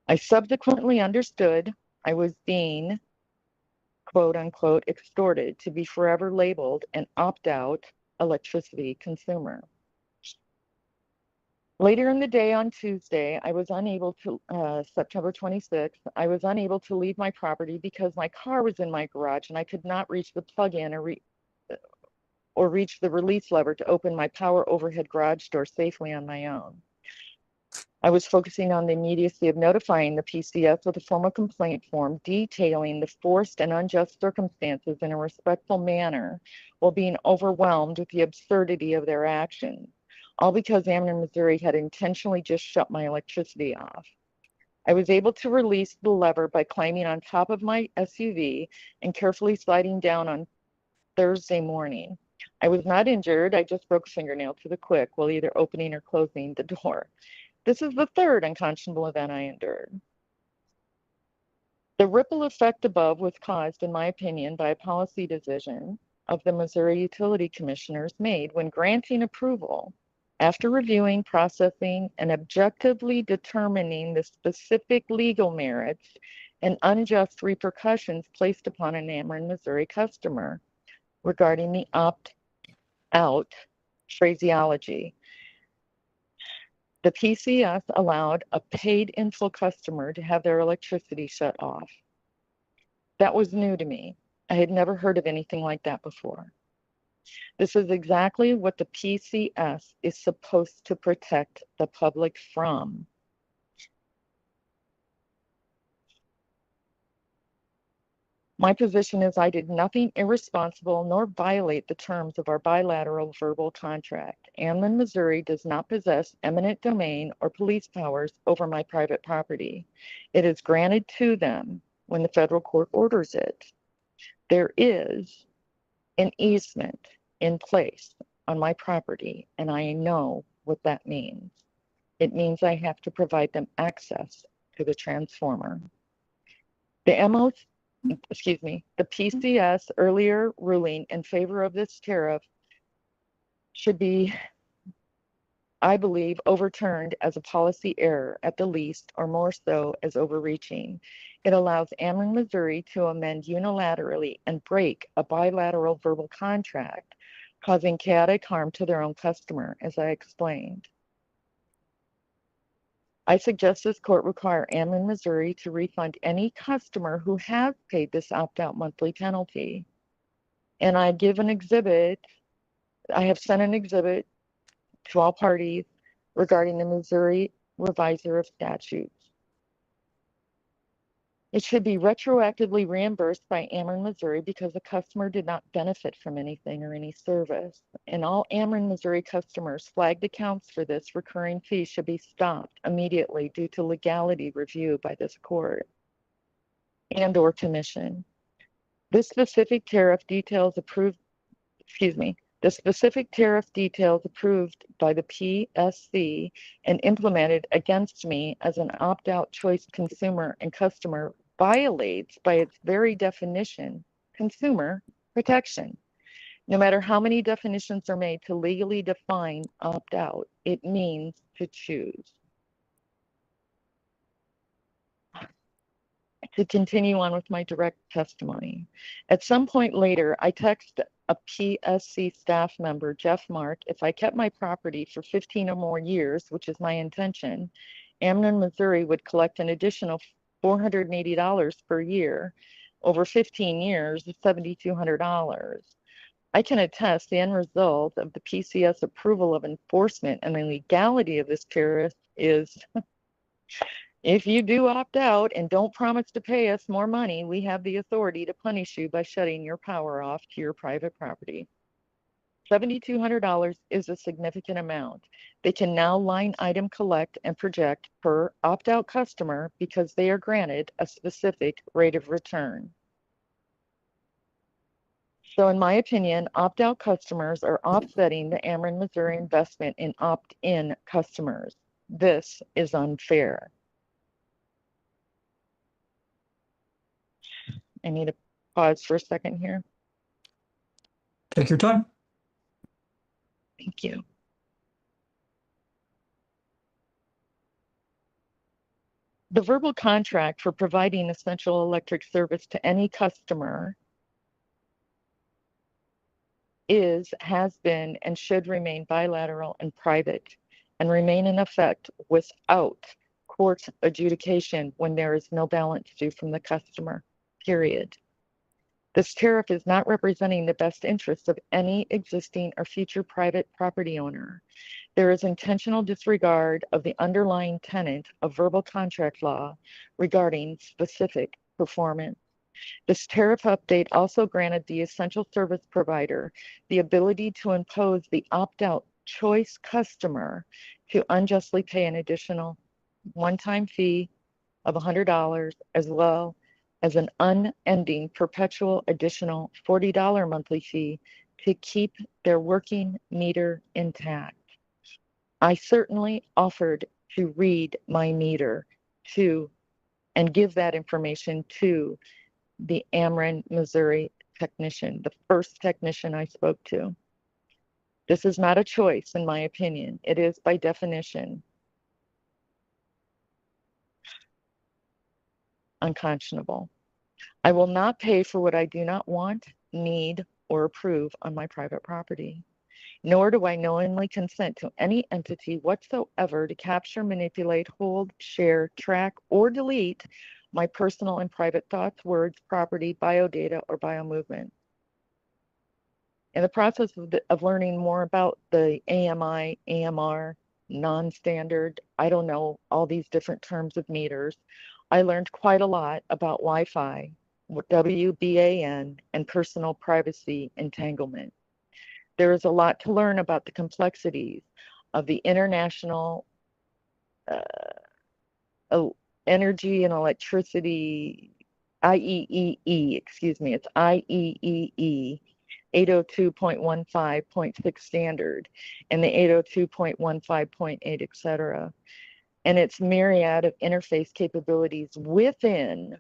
I subsequently understood I was being, quote unquote, extorted to be forever labeled an opt-out electricity consumer. Later in the day on Tuesday, I was unable to, September 26th, I was unable to leave my property because my car was in my garage and I could not reach the plug-in or reach the release lever to open my power overhead garage door safely on my own. I was focusing on the immediacy of notifying the PCS with a formal complaint form detailing the forced and unjust circumstances in a respectful manner while being overwhelmed with the absurdity of their actions. All because Ameren, Missouri had intentionally just shut my electricity off. I was able to release the lever by climbing on top of my SUV and carefully sliding down on Thursday morning. I was not injured. I just broke a fingernail to the quick while either opening or closing the door. This is the third unconscionable event I endured. The ripple effect above was caused, in my opinion, by a policy decision of the Missouri Utility Commissioners made when granting approval after reviewing, processing, and objectively determining the specific legal merits and unjust repercussions placed upon an Ameren, Missouri customer regarding the opt-out phraseology. The PCS allowed a paid in full customer to have their electricity shut off. That was new to me. I had never heard of anything like that before. This is exactly what the PCS is supposed to protect the public from. My position is I did nothing irresponsible nor violate the terms of our bilateral verbal contract. Ameren, Missouri does not possess eminent domain or police powers over my private property. It is granted to them when the federal court orders it. There is an easement in place on my property, and I know what that means. It means I have to provide them access to the transformer. The PCS earlier ruling in favor of this tariff should be, I believe, overturned as a policy error at the least, or more so as overreaching. It allows Ameren, Missouri to amend unilaterally and break a bilateral verbal contract, causing chaotic harm to their own customer, as I explained. I suggest this court require Ameren, Missouri to refund any customer who has paid this opt-out monthly penalty. And I have sent an exhibit to all parties regarding the Missouri Revisor of Statutes. It should be retroactively reimbursed by Ameren, Missouri because the customer did not benefit from anything or any service. And all Ameren, Missouri customers flagged accounts for this recurring fee should be stopped immediately due to legality review by this court and/or commission. The specific tariff details approved by the PSC and implemented against me as an opt-out choice consumer and customer violates by its very definition consumer protection. No matter how many definitions are made to legally define opt-out, it means to choose. To continue on with my direct testimony. At some point later, I texted a PSC staff member, Jeff Mark, if I kept my property for 15 or more years, which is my intention, Ameren, Missouri would collect an additional $480 per year. Over 15 years, $7,200. I can attest the end result of the PCS approval of enforcement and the legality of this tariff is if you do opt out and don't promise to pay us more money, we have the authority to punish you by shutting your power off to your private property. $7,200 is a significant amount. They can now line item collect and project per opt-out customer because they are granted a specific rate of return. So in my opinion, opt-out customers are offsetting the Ameren, Missouri investment in opt-in customers. This is unfair. I need to pause for a second here. Take your time. Thank you. The verbal contract for providing essential electric service to any customer has been, and should remain bilateral and private and remain in effect without court adjudication when there is no balance due from the customer. Period. This tariff is not representing the best interests of any existing or future private property owner. There is intentional disregard of the underlying tenet of verbal contract law regarding specific performance. This tariff update also granted the essential service provider the ability to impose the opt-out choice customer to unjustly pay an additional one-time fee of $100 as well as an unending perpetual additional $40 monthly fee to keep their working meter intact. I certainly offered to read my meter and give that information to the Ameren, Missouri technician, the first technician I spoke to. This is not a choice, in my opinion. It is by definition unconscionable. I will not pay for what I do not want, need, or approve on my private property. Nor do I knowingly consent to any entity whatsoever to capture, manipulate, hold, share, track, or delete my personal and private thoughts, words, property, biodata, or biomovement. In the process of learning more about the AMI, AMR, non-standard, I don't know, all these different terms of meters, I learned quite a lot about Wi-Fi WBAN, and personal privacy entanglement. There is a lot to learn about the complexities of the international energy and electricity, IEEE, excuse me, it's IEEE 802.15.6 standard and the 802.15.8, etc. And its myriad of interface capabilities within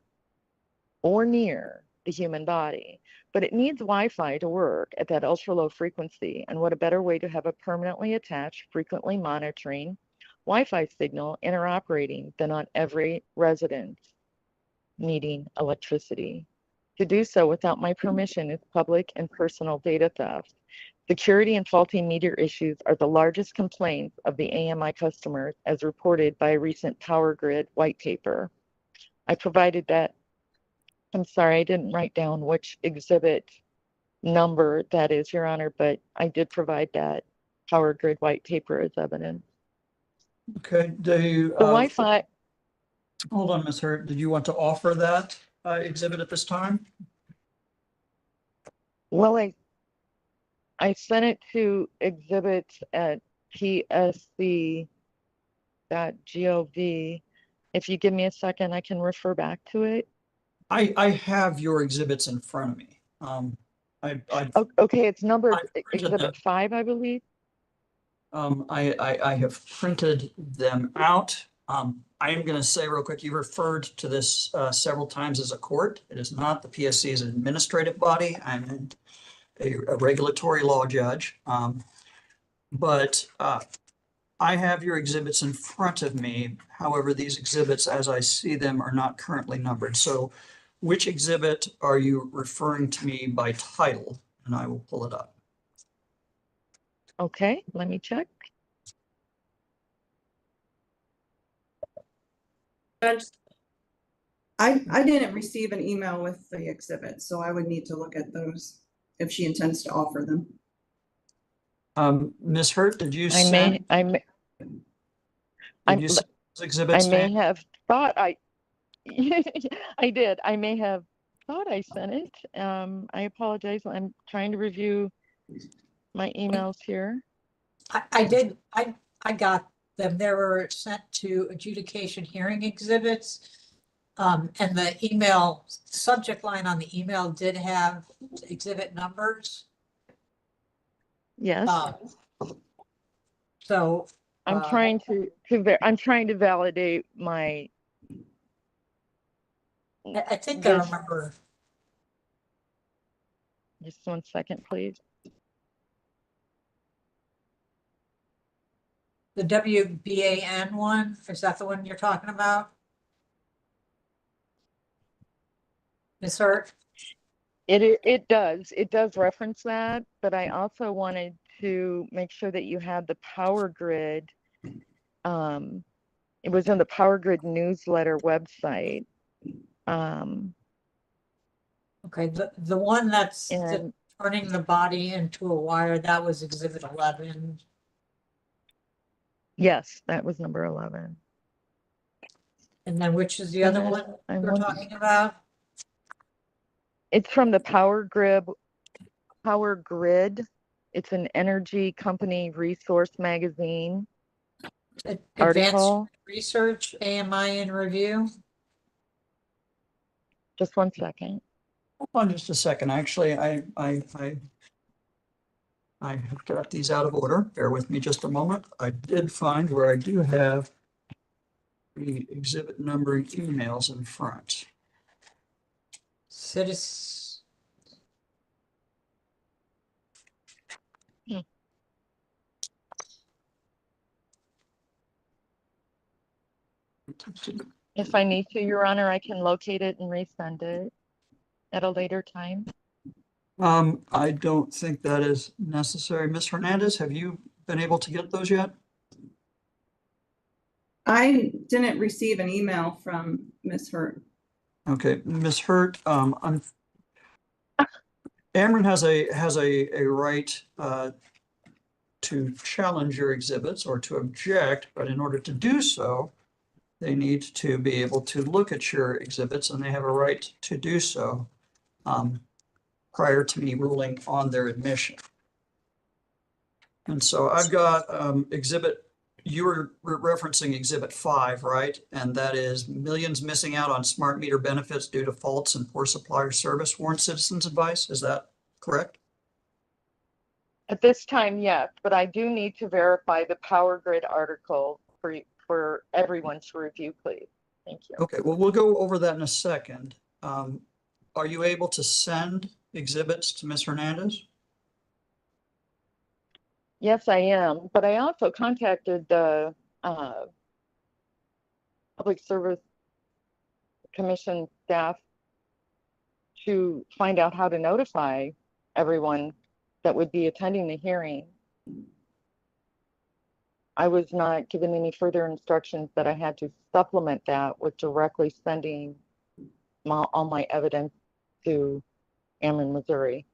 or near the human body. But it needs Wi-Fi to work at that ultra low frequency. And what a better way to have a permanently attached, frequently monitoring Wi-Fi signal interoperating than on every residence needing electricity. To do so without my permission is public and personal data theft. Security and faulty meter issues are the largest complaints of the AMI customers as reported by a recent Power Grid white paper. I provided that. I'm sorry, I didn't write down which exhibit number that is, Your Honor, but I did provide that Power Grid white paper as evidence. Okay, do you, The Wi-Fi, hold on, Ms. Hurt, did you want to offer that exhibit at this time? well, I sent it to exhibits at psc.gov. If you give me a second, I can refer back to it. I have your exhibits in front of me. Okay, it's numbered I printed exhibit them. 5, I believe. I have printed them out. I am going to say real quick, you referred to this several times as a court. It is not. The PSC is an administrative body. I'm a regulatory law judge. But I have your exhibits in front of me. However, these exhibits, as I see them, are not currently numbered. So which exhibit are you referring to me by title? And I will pull it up. Okay, let me check. Judge, I didn't receive an email with the exhibit, so I would need to look at those if she intends to offer them. Ms. Hurt, did you I send, may did you send those I exhibits? may have thought I did. I may have thought I sent it. I apologize. I'm trying to review my emails here. I did, I got them. They were sent to adjudication hearing exhibits. And the email, subject line on the email did have exhibit numbers. Yes. So. I'm trying to validate my. I think I this- remember. Just 1 second, please. The WBAN one, is that the one you're talking about? Ms. Hurt? It does reference that, but I also wanted to make sure that you had the Power Grid. It was in the Power Grid newsletter website. Okay, the one that's And turning the body into a wire, that was exhibit 11. yes, that was number 11. And then which is the And other then one I we're want- talking about? It's from the Power Grid. It's an energy company resource magazine Advanced article. Research, AMI in review. Just 1 second. Hold on just a second. Actually, I have got these out of order. Bear with me just a moment. I did find where I do have the exhibit number emails in front. Citizen. If I need to, Your Honor, I can locate it and resend it at a later time. I don't think that is necessary. Ms. Hernandez, have you been able to get those yet? I didn't receive an email from Ms. Hurt. Okay, Ms. Hurt, Ameren has a right to challenge your exhibits or to object, but in order to do so, they need to be able to look at your exhibits, and they have a right to do so prior to me ruling on their admission. And so I've got exhibit, you were referencing exhibit 5, right? And that is millions missing out on smart meter benefits due to faults and poor supplier service, warned citizens advice. Is that correct? At this time, yes, but I do need to verify the power grid article for everyone to review, please. Thank you. Okay, well, we'll go over that in a second. Are you able to send exhibits to Ms. Hernandez? Yes, I am, but I also contacted the Public Service Commission staff to find out how to notify everyone that would be attending the hearing. I was not given any further instructions that I had to supplement that with directly sending all my evidence to Ameren, Missouri.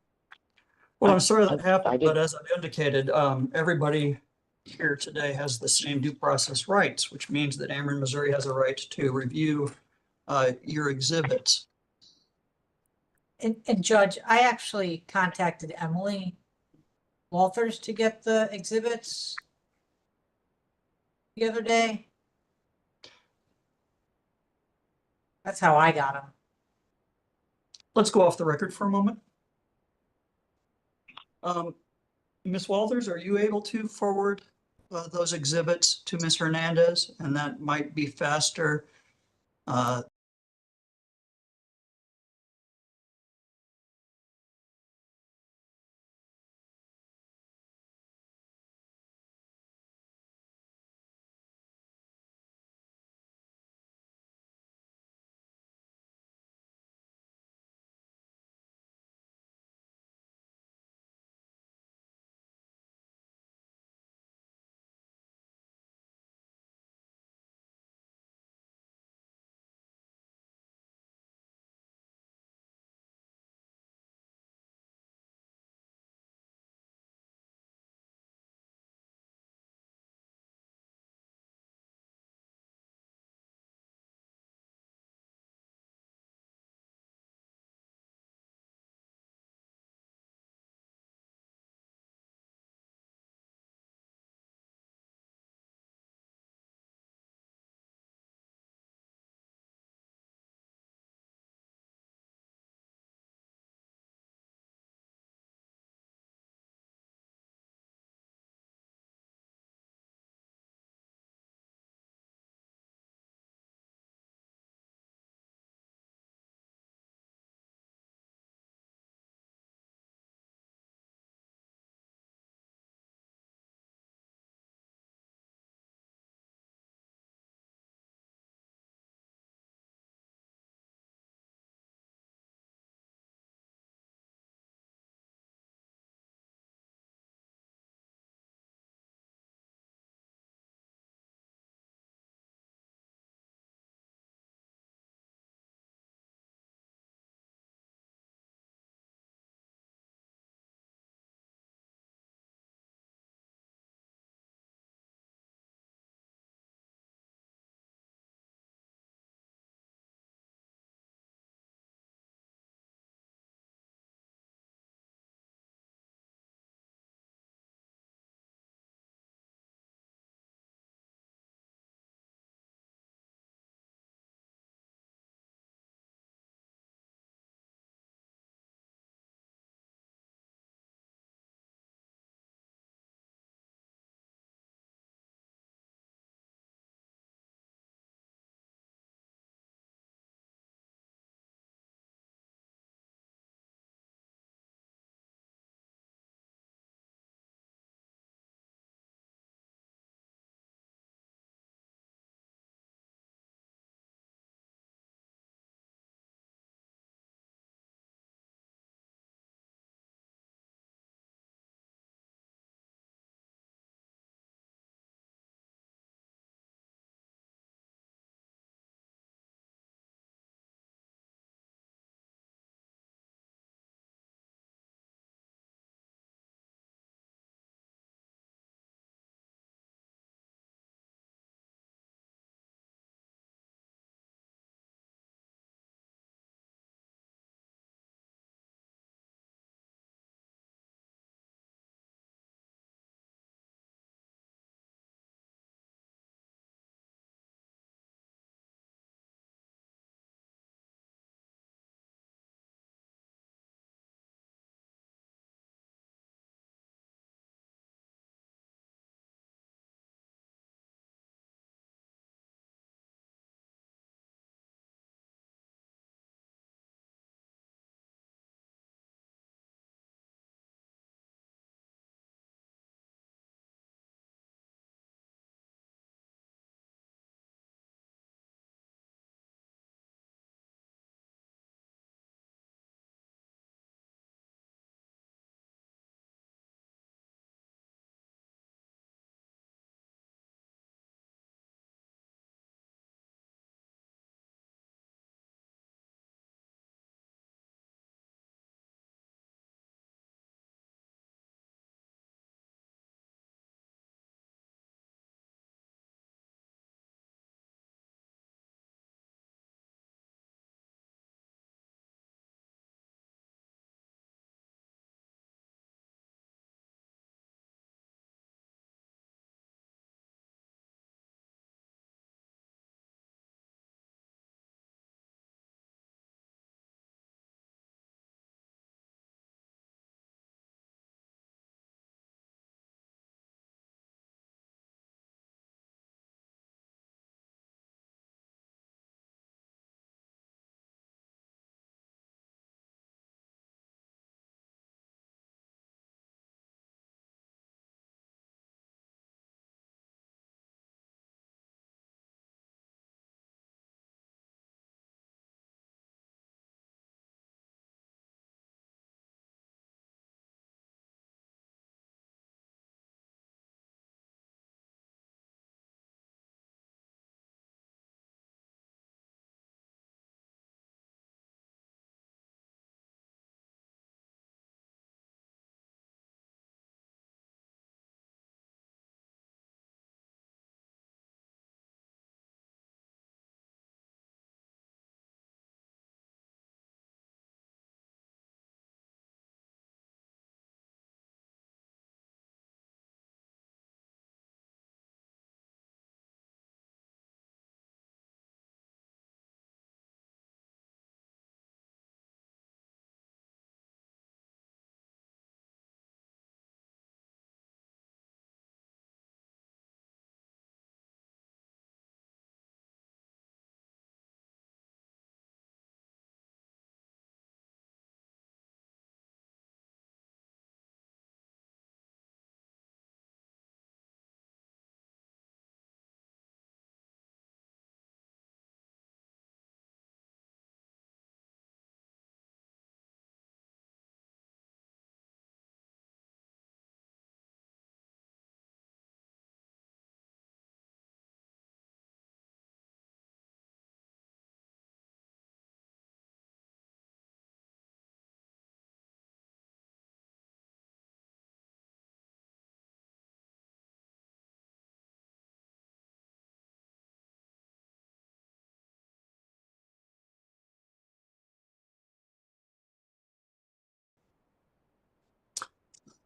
Well, I'm sorry that I happened, but did- as I've indicated, everybody here today has the same due process rights, which means that Ameren, Missouri has a right to review your exhibits. And Judge, I actually contacted Emily Walters to get the exhibits the other day. That's how I got them. Let's go off the record for a moment. Ms. Walters, are you able to forward those exhibits to Ms. Hernandez? And that might be faster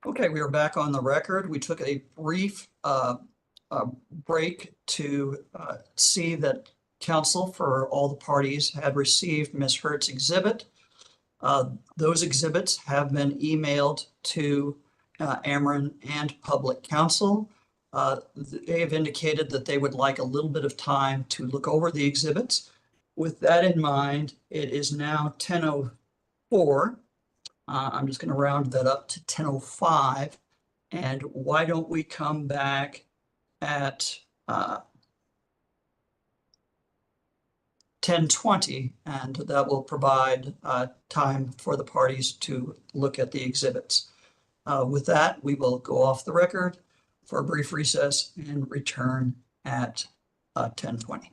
Okay, we are back on the record. We took a brief break to see that counsel for all the parties had received Ms. Hurt's exhibit. Those exhibits have been emailed to Ameren and public counsel. They have indicated that they would like a little bit of time to look over the exhibits. With that in mind, it is now 10:04. I'm just going to round that up to 10:05. And why don't we come back at 10:20, and that will provide time for the parties to look at the exhibits. With that, we will go off the record for a brief recess and return at 10:20.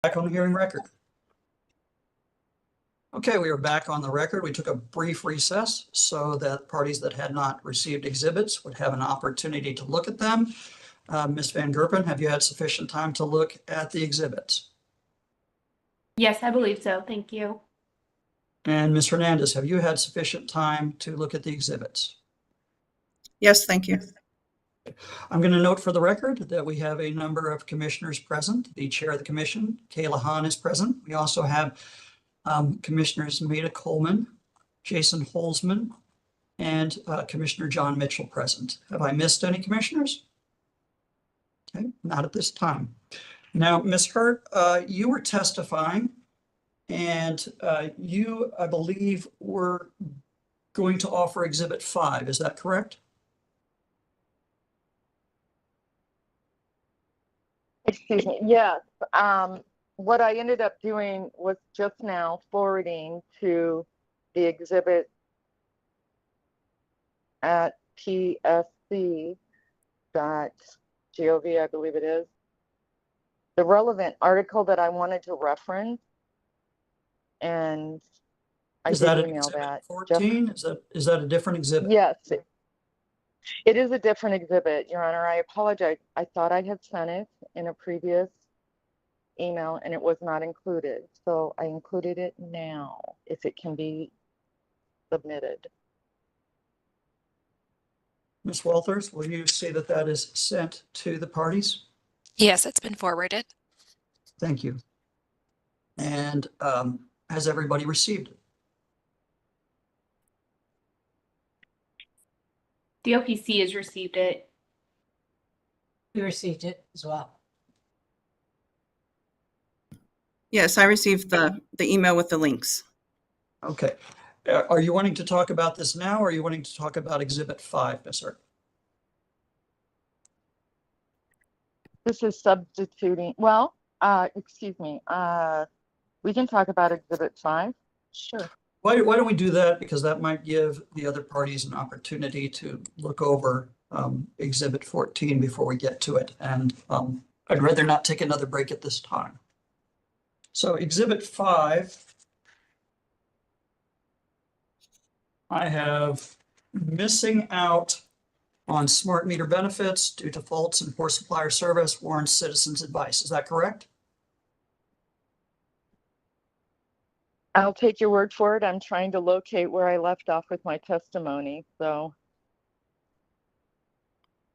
Back on the hearing record. Okay, we are back on the record. We took a brief recess so that parties that had not received exhibits would have an opportunity to look at them. Ms. Van Gerpen, have you had sufficient time to look at the exhibits? Yes, I believe so. Thank you. And Ms. Hernandez, have you had sufficient time to look at the exhibits? Yes, thank you. I'm going to note for the record that we have a number of commissioners present. The chair of the commission, Kayla Hahn, is present. We also have Commissioners Maida Coleman, Jason Holzman, and Commissioner John Mitchell present. Have I missed any commissioners? Okay, not at this time. Now, Ms. Hurt, you were testifying, and you, I believe, were going to offer Exhibit 5. Is that correct? Excuse me. Yes. What I ended up doing was just now forwarding to the exhibit at psc.gov, I believe it is, the relevant article that I wanted to reference. And I Is did that an email Exhibit that. 14? Is that a different exhibit? Yes, it is a different exhibit, Your Honor. I apologize. I thought I had sent it in a previous email and it was not included. So I included it now, if it can be submitted. Ms. Walters, will you say that that is sent to the parties? Yes, it's been forwarded. Thank you. And has everybody received it? The OPC has received it. We received it as well. Yes, I received the email with the links. Okay. Are you wanting to talk about this now, or are you wanting to talk about Exhibit 5, Ms. Hurt? This is substituting, well, excuse me, we can talk about Exhibit 5. Sure. Why don't we do that? Because that might give the other parties an opportunity to look over Exhibit 14 before we get to it. And I'd rather not take another break at this time. So Exhibit 5, I have missing out on smart meter benefits due to faults in poor supplier service warrants citizens' advice. Is that correct? I'll take your word for it. I'm trying to locate where I left off with my testimony. So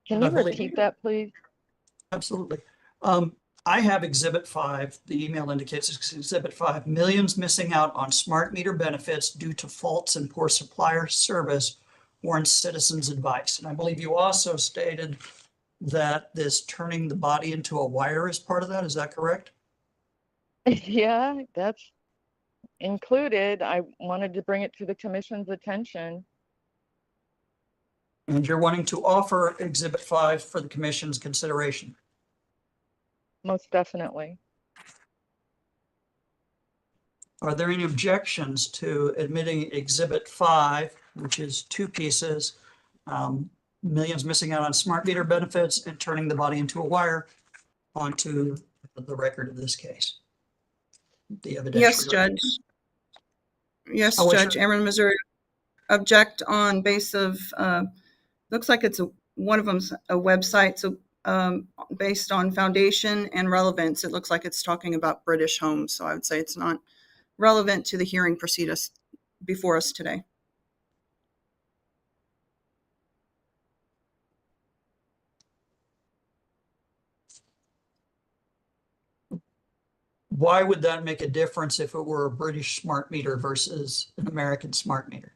can you repeat that, please? Absolutely. I have Exhibit 5. The email indicates it's Exhibit 5. Millions missing out on smart meter benefits due to faults in poor supplier service warrants citizens' advice. And I believe you also stated that this turning the body into a wire is part of that. Is that correct? Yeah, that's included. I wanted to bring it to the commission's attention. And you're wanting to offer Exhibit 5 for the commission's consideration. Most definitely. Are there any objections to admitting Exhibit 5, which is 2 pieces, millions missing out on smart meter benefits and turning the body into a wire, onto the record of this case? The evidentiary. Yes, Judge. Yes, Oh, Judge. sure. Ameren, Missouri. Object on base of, looks like it's one of them's a website. So based on foundation and relevance, it looks like it's talking about British homes. So I would say it's not relevant to the hearing proceedings before us today. Why would that make a difference if it were a British smart meter versus an American smart meter?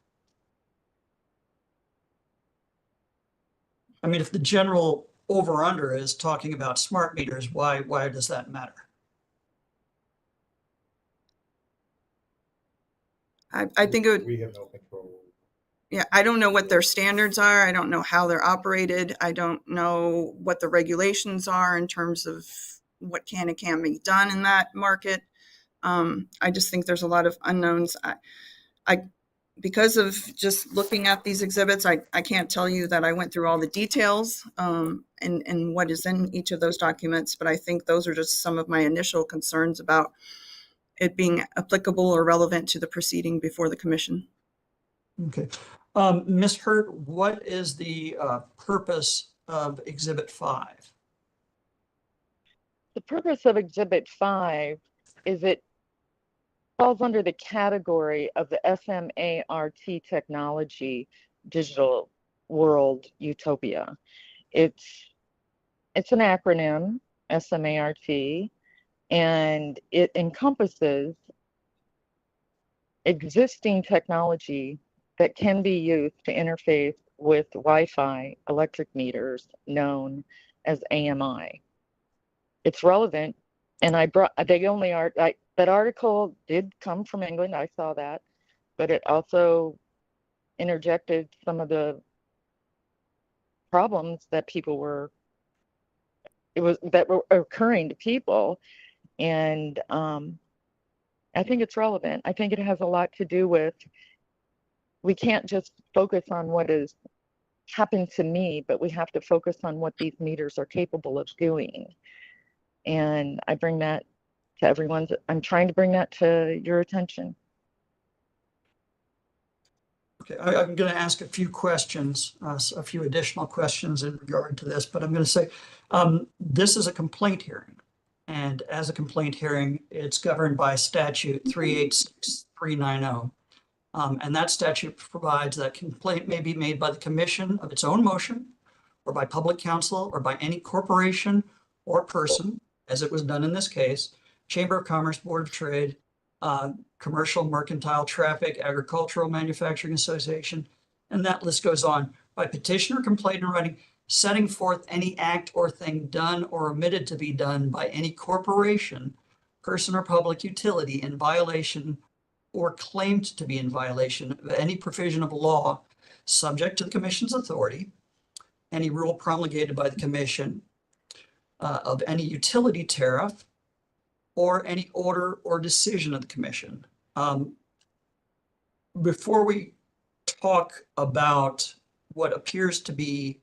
I mean, if the general over-under is talking about smart meters, why does that matter? I think it would. We have no control. Yeah, I don't know what their standards are. I don't know how they're operated. I don't know what the regulations are in terms of what can and can't be done in that market. I just think there's a lot of unknowns. because of just looking at these exhibits, I can't tell you that I went through all the details and what is in each of those documents, but I think those are just some of my initial concerns about it being applicable or relevant to the proceeding before the commission. Okay. Ms. Hurt, what is the purpose of Exhibit 5? The purpose of Exhibit 5 is it falls under the category of the SMART technology digital world utopia. It's an acronym, SMART, and it encompasses existing technology that can be used to interface with Wi-Fi electric meters known as AMI. It's relevant, and that article did come from England, I saw that, but it also interjected some of the problems that were occurring to people, and I think it's relevant. I think it has a lot to do with, we can't just focus on what has happened to me, but we have to focus on what these meters are capable of doing. And I bring that to I'm trying to bring that to your attention. Okay, I'm going to ask a few questions, a few additional questions in regard to this, but I'm going to say this is a complaint hearing. And as a complaint hearing, it's governed by statute 386390. And that statute provides that complaint may be made by the commission of its own motion, or by public counsel, or by any corporation or person, as it was done in this case, Chamber of Commerce, Board of Trade, Commercial, Mercantile, Traffic, Agricultural, Manufacturing Association, and that list goes on, by petition or complaint in writing, setting forth any act or thing done or omitted to be done by any corporation, person, or public utility in violation or claimed to be in violation of any provision of law subject to the commission's authority, any rule promulgated by the commission, of any utility tariff, or any order or decision of the commission. Before we talk about what appears to be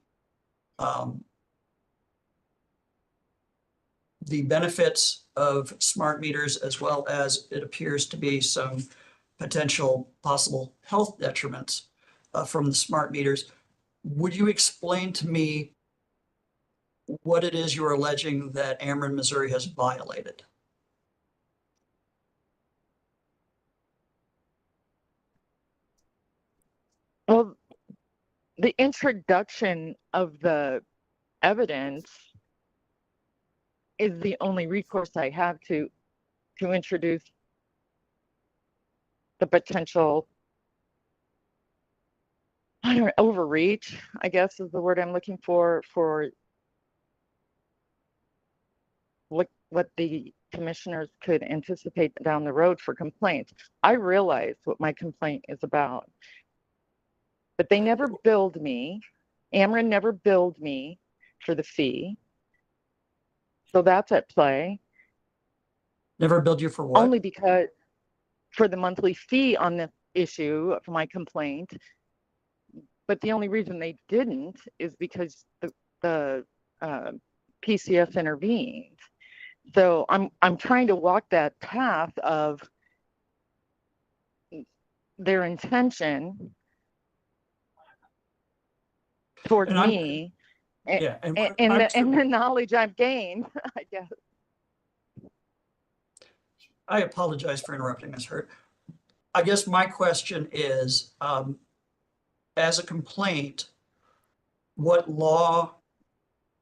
the benefits of smart meters, as well as it appears to be some potential possible health detriments from the smart meters, would you explain to me what it is you're alleging that Ameren, Missouri has violated? Well, the introduction of the evidence is the only recourse I have to introduce the potential, I don't know, overreach, I guess is the word I'm looking for what the commissioners could anticipate down the road for complaints. I realize what my complaint is about, but they never billed me. Ameren never billed me for the fee. So that's at play. Never billed you for what? Only because for the monthly fee on this issue of my complaint. But the only reason they didn't is because the PCS intervened. So I'm trying to walk that path of their intention towards me, and the knowledge I've gained, I guess. I apologize for interrupting, Ms. Hurt. I guess my question is, as a complaint, what law,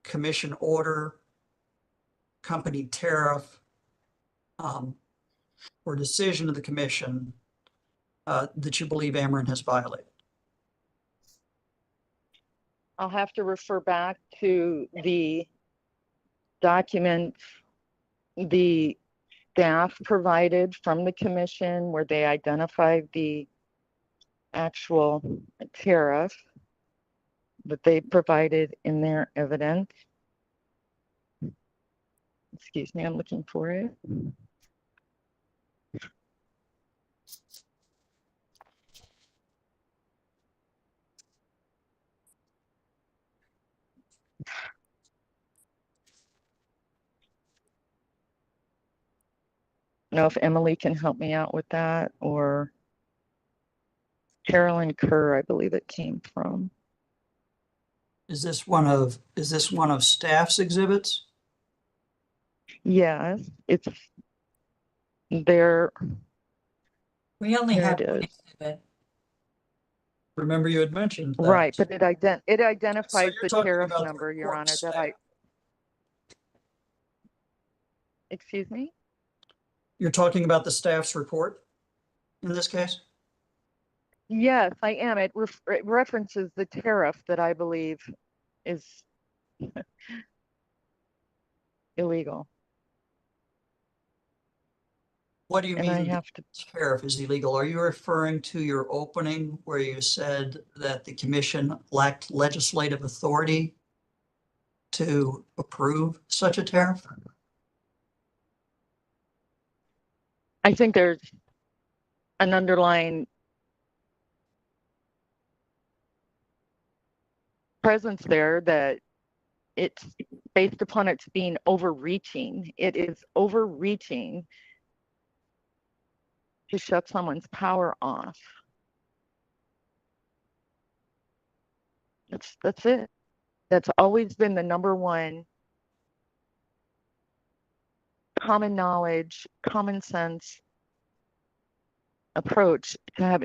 commission order, company tariff, or decision of the commission that you believe Ameren has violated? I'll have to refer back to the documents the staff provided from the commission where they identified the actual tariff that they provided in their evidence. Excuse me, I'm looking for it. know if Emily can help me out with that, or Carolyn Kerr, I believe it came from. Is this one of staff's exhibits? Yes, it's there. We only Here have it one is. exhibit. Remember you had mentioned that. Right, but it So identifies you're the talking tariff about the number, Your report Honor, that staff. I, excuse me? You're talking about the staff's report in this case? Yes, I am. It references the tariff that I believe is illegal. What do you And I mean the have to, tariff is illegal? Are you referring to your opening where you said that the commission lacked legislative authority to approve such a tariff? I think there's an underlying presence there that it's based upon its being overreaching. It is overreaching to shut someone's power off. That's it. That's always been the number one common knowledge, common sense approach to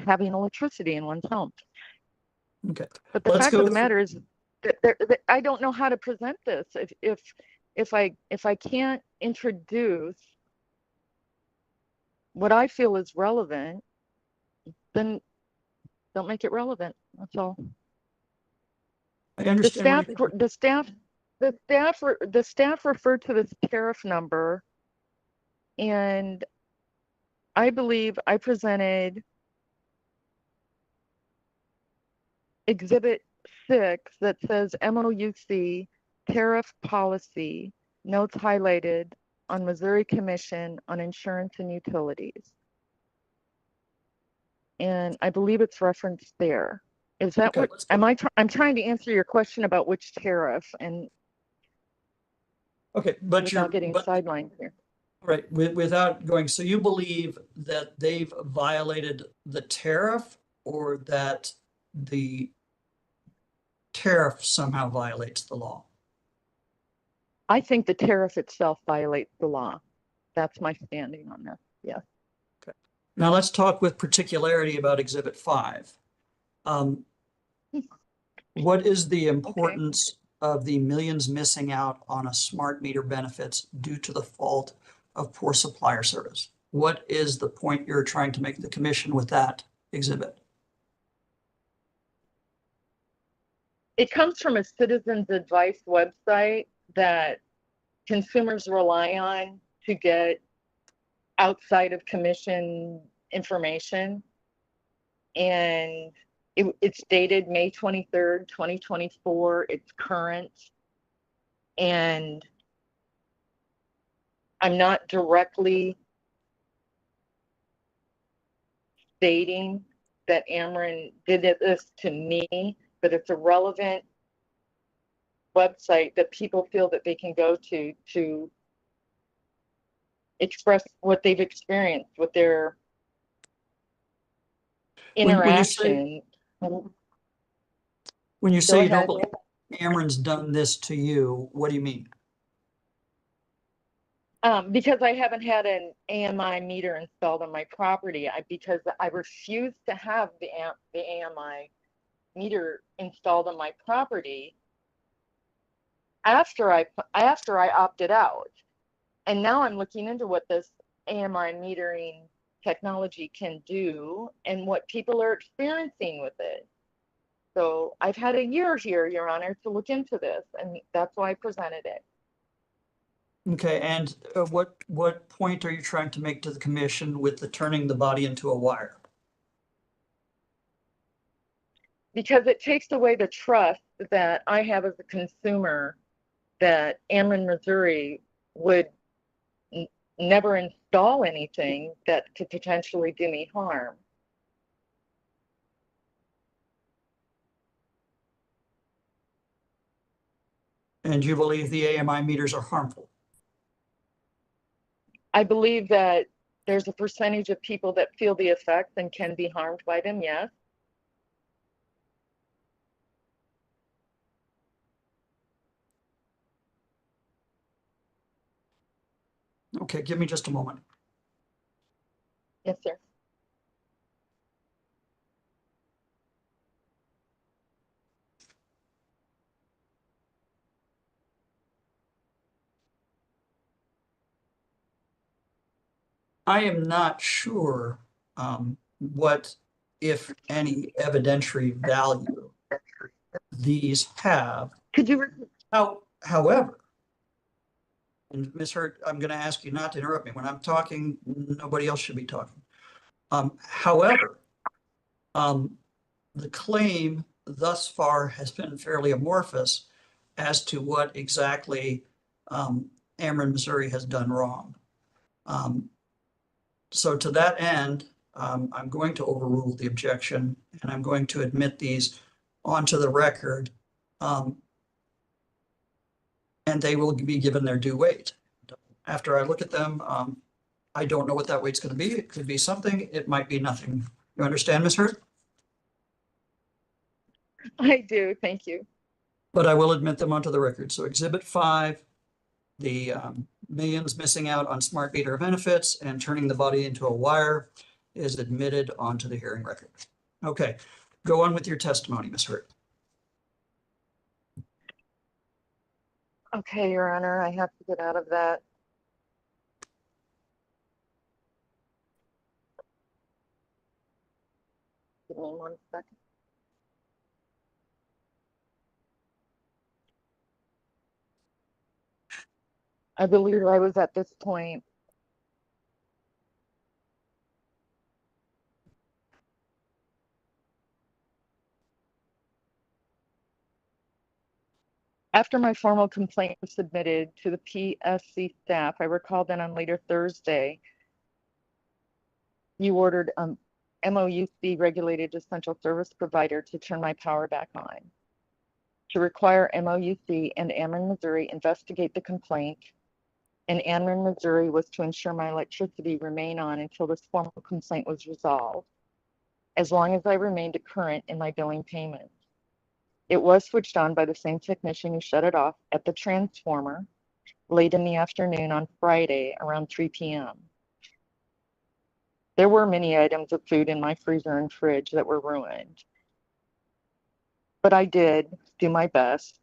having electricity in one's home. Okay. But the Let's fact go of the through- matter is that I don't know how to present this. If I can't introduce what I feel is relevant, then don't make it relevant. That's all. I The understand. staff referred to this tariff number, and I believe I presented Exhibit 6 that says MOUC tariff policy, notes highlighted on Missouri Commission on Insurance and Utilities. And I believe it's referenced there. Is that Okay, what, let's go. I'm trying to answer your question about which tariff and Okay, but without getting sidelined here. right, without going, so you believe that they've violated the tariff or that the tariff somehow violates the law? I think the tariff itself violates the law. That's my standing on this. Yes. Now let's talk with particularity about Exhibit 5. What is the importance of the millions missing out on a smart meter benefits due to the fault of poor supplier service? What is the point you're trying to make the commission with that exhibit? It comes from a citizens advice website that consumers rely on to get outside of commission information. And it's dated May 23rd, 2024. It's current. And I'm not directly stating that Ameren did this to me, but it's a relevant website that people feel that they can go to express what they've experienced with their interaction. When you say Go you don't ahead. believe Ameren's done this to you, what do you mean? Because I haven't had an AMI meter installed on my property, because I refuse to have the AMI meter installed on my property after I opted out. And now I'm looking into what this AMI metering technology can do and what people are experiencing with it. So I've had a year here, Your Honor, to look into this, and that's why I presented it. Okay, and what point are you trying to make to the commission with the turning the body into a wire? Because it takes away the trust that I have as a consumer that Ameren, Missouri would never install anything that could potentially do me harm. And you believe the AMI meters are harmful? I believe that there's a percentage of people that feel the effects and can be harmed by them, yes. Okay, give me just a moment. Yes, sir. I am not sure what, if any, evidentiary value these have. Could you repeat? However, and Ms. Hurt, I'm going to ask you not to interrupt me. When I'm talking, nobody else should be talking. However, the claim thus far has been fairly amorphous as to what exactly Ameren, Missouri has done wrong. So to that end, I'm going to overrule the objection and I'm going to admit these onto the record. And they will be given their due weight. After I look at them, I don't know what that weight's going to be. It could be something, it might be nothing. You understand, Ms. Hurt? I do, thank you. But I will admit them onto the record. So Exhibit 5, the millions missing out on smart meter benefits and turning the body into a wire is admitted onto the hearing record. Okay, go on with your testimony, Ms. Hurt. Okay, Your Honor, I have to get out of that. Give me 1 second. I believe I was at this point. After my formal complaint was submitted to the PSC staff, I recall that on later Thursday, you ordered MOUC regulated essential service provider to turn my power back on. To require MOUC and Ameren, Missouri investigate the complaint, and Ameren, Missouri was to ensure my electricity remain on until this formal complaint was resolved, as long as I remained current in my billing payments. It was switched on by the same technician who shut it off at the transformer late in the afternoon on Friday around 3 p.m. There were many items of food in my freezer and fridge that were ruined, but I did do my best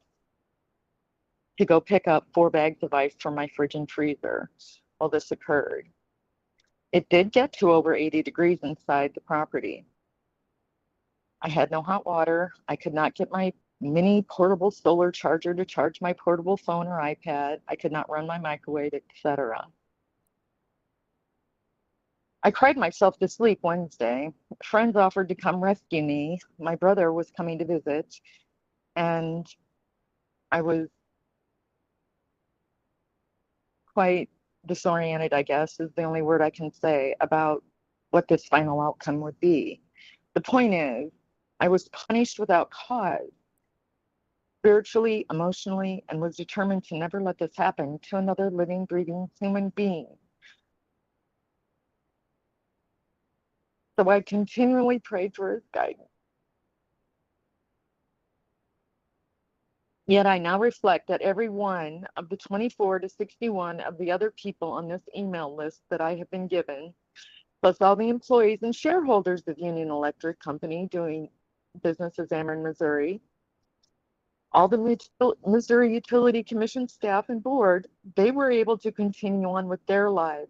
to go pick up 4 bags of ice from my fridge and freezer while this occurred. It did get to over 80 degrees inside the property. I had no hot water. I could not get my mini portable solar charger to charge my portable phone or iPad. I could not run my microwave, etc. I cried myself to sleep Wednesday. Friends offered to come rescue me. My brother was coming to visit, and I was quite disoriented, I guess, is the only word I can say about what this final outcome would be. The point is, I was punished without cause, spiritually, emotionally, and was determined to never let this happen to another living, breathing human being. So I continually prayed for his guidance. Yet I now reflect that every one of the 24 to 61 of the other people on this email list that I have been given, plus all the employees and shareholders of Union Electric Company doing business as Ameren, Missouri, all the Missouri Utility Commission staff and board, they were able to continue on with their lives,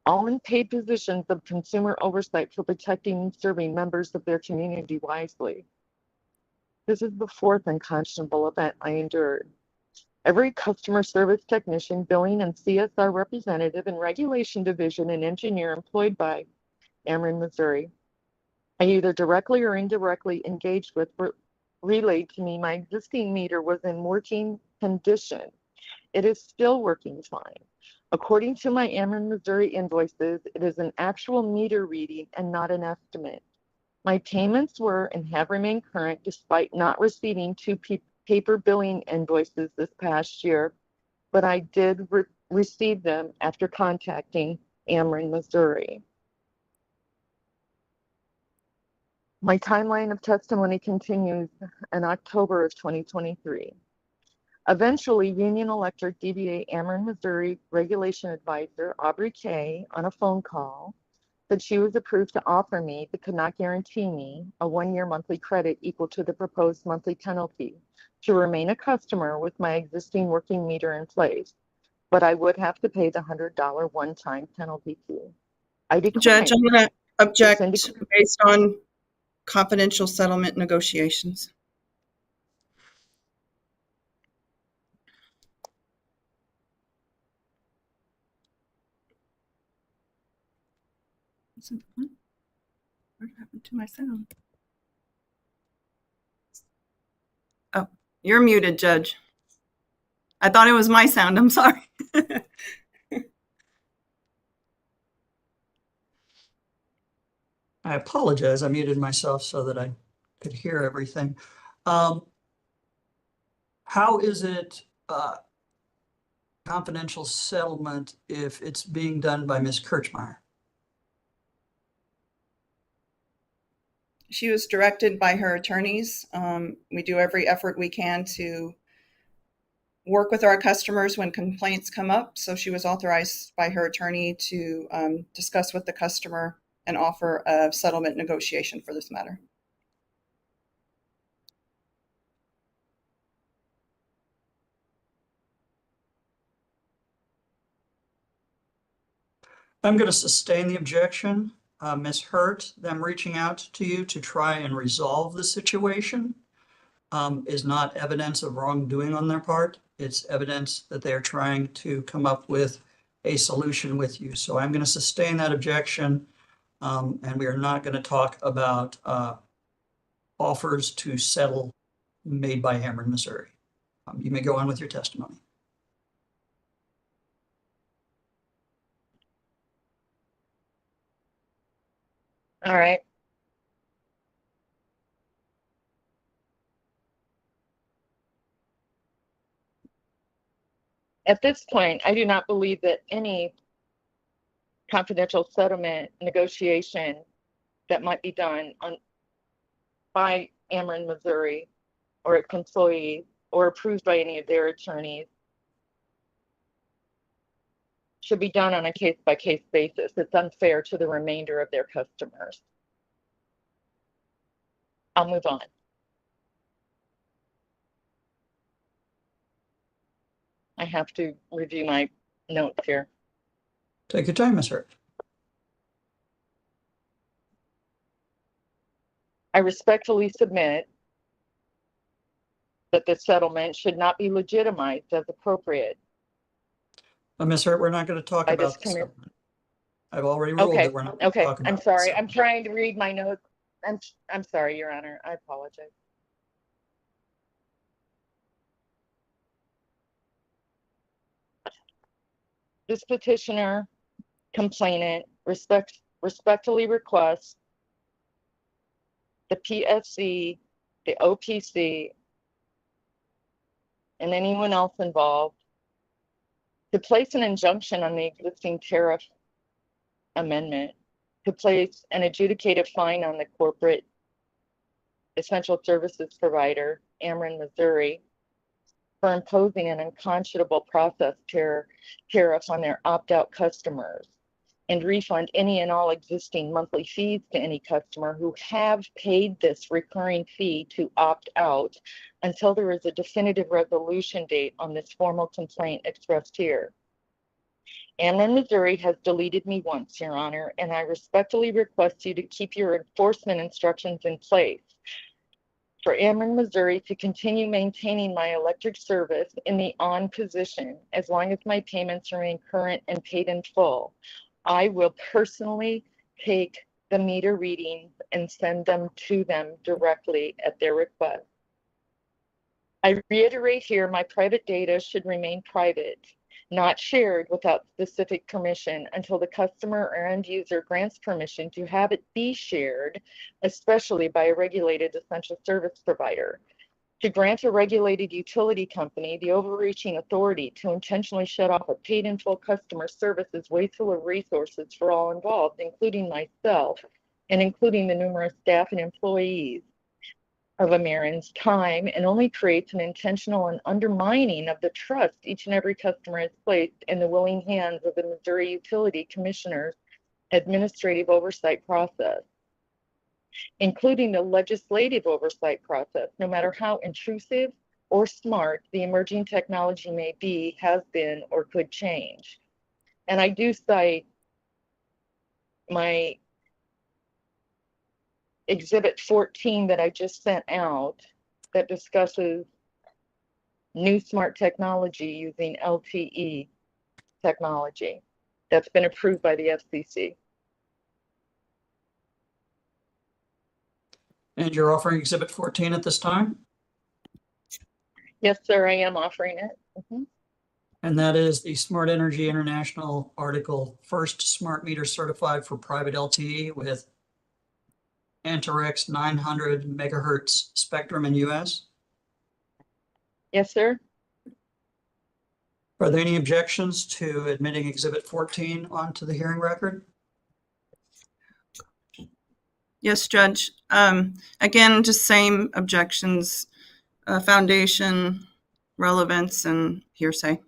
all in paid positions of consumer oversight for protecting and serving members of their community wisely. This is the 4th unconscionable event I endured. Every customer service technician, billing and CSR representative and regulation division and engineer employed by Ameren, Missouri, I either directly or indirectly engaged with relayed to me my existing meter was in working condition. It is still working fine. According to my Ameren, Missouri invoices, it is an actual meter reading and not an estimate. My payments were and have remained current despite not receiving 2 paper billing invoices this past year, but I did received them after contacting Ameren, Missouri. My timeline of testimony continues in October of 2023. Eventually, Union Electric DBA Ameren, Missouri Regulation Advisor Aubrey Kay, on a phone call, said she was approved to offer me but could not guarantee me a 1-year monthly credit equal to the proposed monthly penalty to remain a customer with my existing working meter in place, but I would have to pay the $100 one-time penalty fee. I declined. Judge, I'm going to object This based on confidential settlement negotiations. What happened to my sound? Oh, you're muted, Judge. I thought it was my sound. I'm sorry. I apologize. I muted myself so that I could hear everything. How is it confidential settlement if it's being done by Ms. Kirchmeier? She was directed by her attorneys. We do every effort we can to work with our customers when complaints come up. So she was authorized by her attorney to discuss with the customer and offer a settlement negotiation for this matter. I'm going to sustain the objection. Ms. Hurt, them reaching out to you to try and resolve the situation is not evidence of wrongdoing on their part. It's evidence that they are trying to come up with a solution with you. So I'm going to sustain that objection, and we are not going to talk about offers to settle made by Ameren, Missouri. You may go on with your testimony. All right. At this point, I do not believe that any confidential settlement negotiation that might be done by Ameren, Missouri, or its employees, or approved by any of their attorneys should be done on a case-by-case basis. It's unfair to the remainder of their customers. I'll move on. I have to review my notes here. Take your time, Ms. Hurt. I respectfully submit that the settlement should not be legitimized as appropriate. Ms. Hurt, we're not going to talk I about just this. came I've already ruled Okay, that we're not going to okay, talk about I'm this. sorry. I'm trying to read my notes. I'm sorry, Your Honor. I apologize. This petitioner, complainant, respectfully requests the PSC, the OPC, and anyone else involved to place an injunction on the existing tariff amendment, to place an adjudicated fine on the corporate essential services provider, Ameren, Missouri, for imposing an unconscionable process tariff on their opt-out customers, and refund any and all existing monthly fees to any customer who have paid this recurring fee to opt out until there is a definitive resolution date on this formal complaint expressed here. Ameren, Missouri has deleted me once, Your Honor, and I respectfully request you to keep your enforcement instructions in place for Ameren, Missouri to continue maintaining my electric service in the on position as long as my payments remain current and paid in full. I will personally take the meter readings and send them to them directly at their request. I reiterate here, my private data should remain private, not shared without specific permission until the customer or end user grants permission to have it be shared, especially by a regulated essential service provider. to grant a regulated utility company the overreaching authority to intentionally shut off a paid in full customer service is wasteful of resources for all involved, including myself and including the numerous staff and employees of Ameren's time, and only creates an intentional and undermining of the trust each and every customer has placed in the willing hands of the Missouri Utility Commissioner's administrative oversight process, including the legislative oversight process, no matter how intrusive or smart the emerging technology may be, has been, or could change. And I do cite my Exhibit 14 that I just sent out that discusses new smart technology using LTE technology that's been approved by the FCC. And you're offering Exhibit 14 at this time? Yes, sir, I am offering it. And that is the Smart Energy International article, first smart meter certified for private LTE with Anterix 900 megahertz spectrum in US. Yes, sir. Are there any objections to admitting Exhibit 14 onto the hearing record? Yes, Judge. Again, just same objections, foundation, relevance, and hearsay.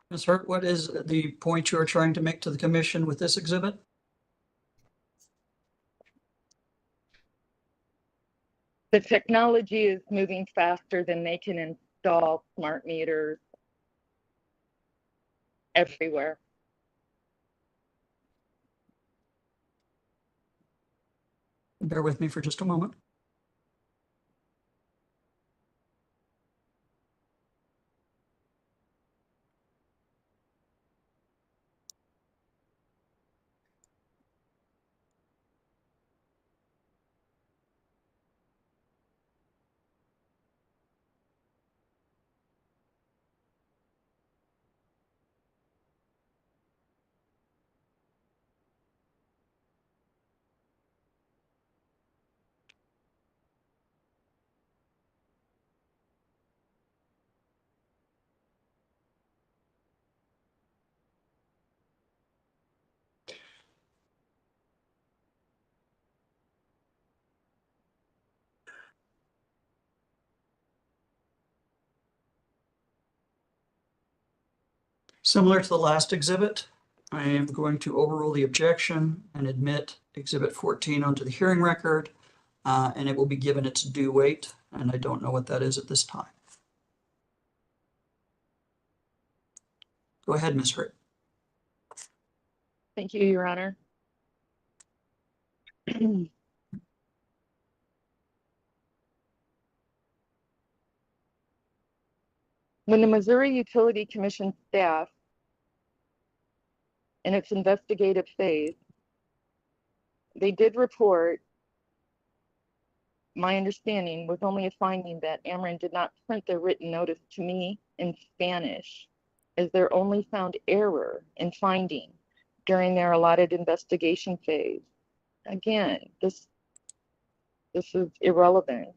Ms. Hurt, what is the point you are trying to make to the commission with this exhibit? The technology is moving faster than they can install smart meters everywhere. Bear with me for just a moment. Similar to the last exhibit, I am going to overrule the objection and admit Exhibit 14 onto the hearing record, and it will be given its due weight, and I don't know what that is at this time. Go ahead, Ms. Hurt. Thank you, Your Honor. When the Missouri Utility Commission staff in its investigative phase, they did report, my understanding was only a finding that Ameren did not print their written notice to me in Spanish as their only found error in finding during their allotted investigation phase. Again, this is irrelevant.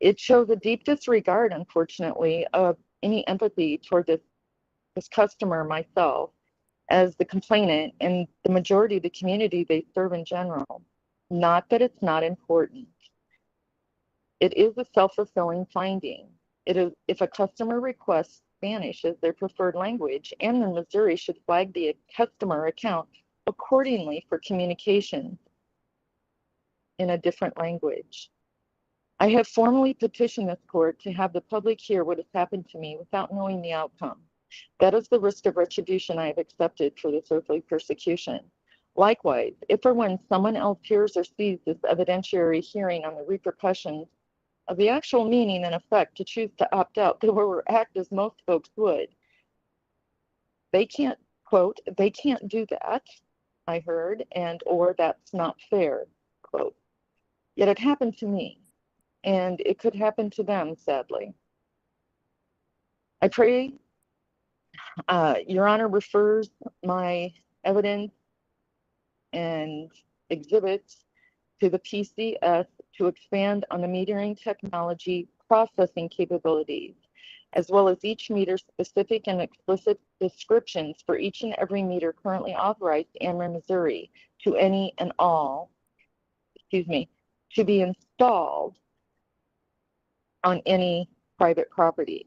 It shows a deep disregard, unfortunately, of any empathy toward this customer, myself, as the complainant, and the majority of the community they serve in general. Not that it's not important. It is a self-fulfilling finding. It is, if a customer requests Spanish as their preferred language, Ameren Missouri should flag the customer account accordingly for communication in a different language. I have formally petitioned this court to have the public hear what has happened to me without knowing the outcome. That is the risk of retribution I have accepted for this earthly persecution. Likewise, if or when someone else hears or sees this evidentiary hearing on the repercussions of the actual meaning and effect to choose to opt out, they will act as most folks would. They can't, quote, they can't do that, I heard, and or that's not fair, quote. Yet it happened to me, and it could happen to them, sadly. I pray Your Honor refers my evidence and exhibits to the PCS to expand on the metering technology processing capabilities, as well as each meter specific and explicit descriptions for each and every meter currently authorized in Ameren, Missouri to any and all, to be installed on any private property.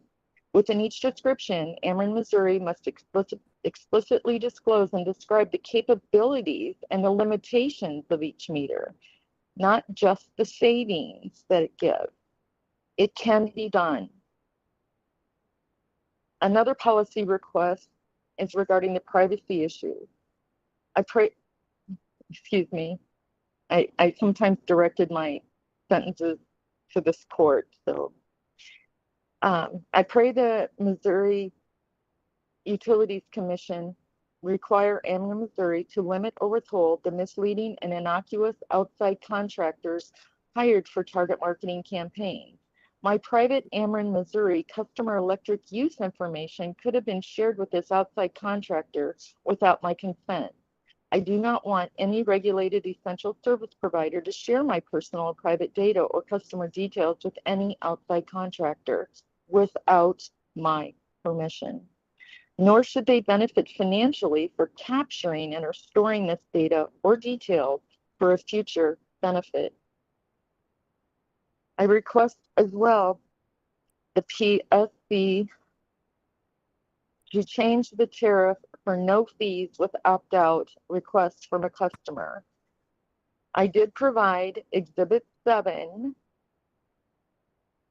Within each description, Ameren, Missouri must explicitly disclose and describe the capabilities and the limitations of each meter, not just the savings that it gives. It can be done. Another policy request is regarding the privacy issue. I sometimes directed my sentences to this court, so I pray the Missouri Utilities Commission require Ameren, Missouri to limit or withhold the misleading and innocuous outside contractors hired for target marketing campaigns. My private Ameren, Missouri customer electric use information could have been shared with this outside contractor without my consent. I do not want any regulated essential service provider to share my personal or private data or customer details with any outside contractor without my permission. Nor should they benefit financially for capturing and or storing this data or details for a future benefit. I request as well the PSC to change the tariff for no fees with opt-out requests from a customer. I did provide Exhibit 7,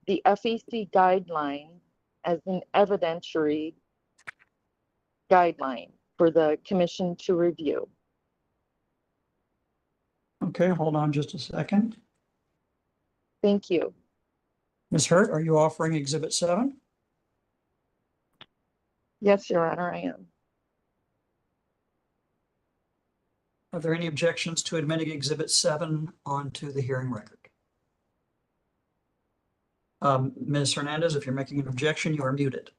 the FEC guideline, as an evidentiary guideline for the commission to review. Okay, hold on just a second. Thank you. Ms. Hurt, are you offering Exhibit 7? Yes, Your Honor, I am. Are there any objections to admitting Exhibit 7 onto the hearing record? Ms. Hernandez, if you're making an objection, you are muted.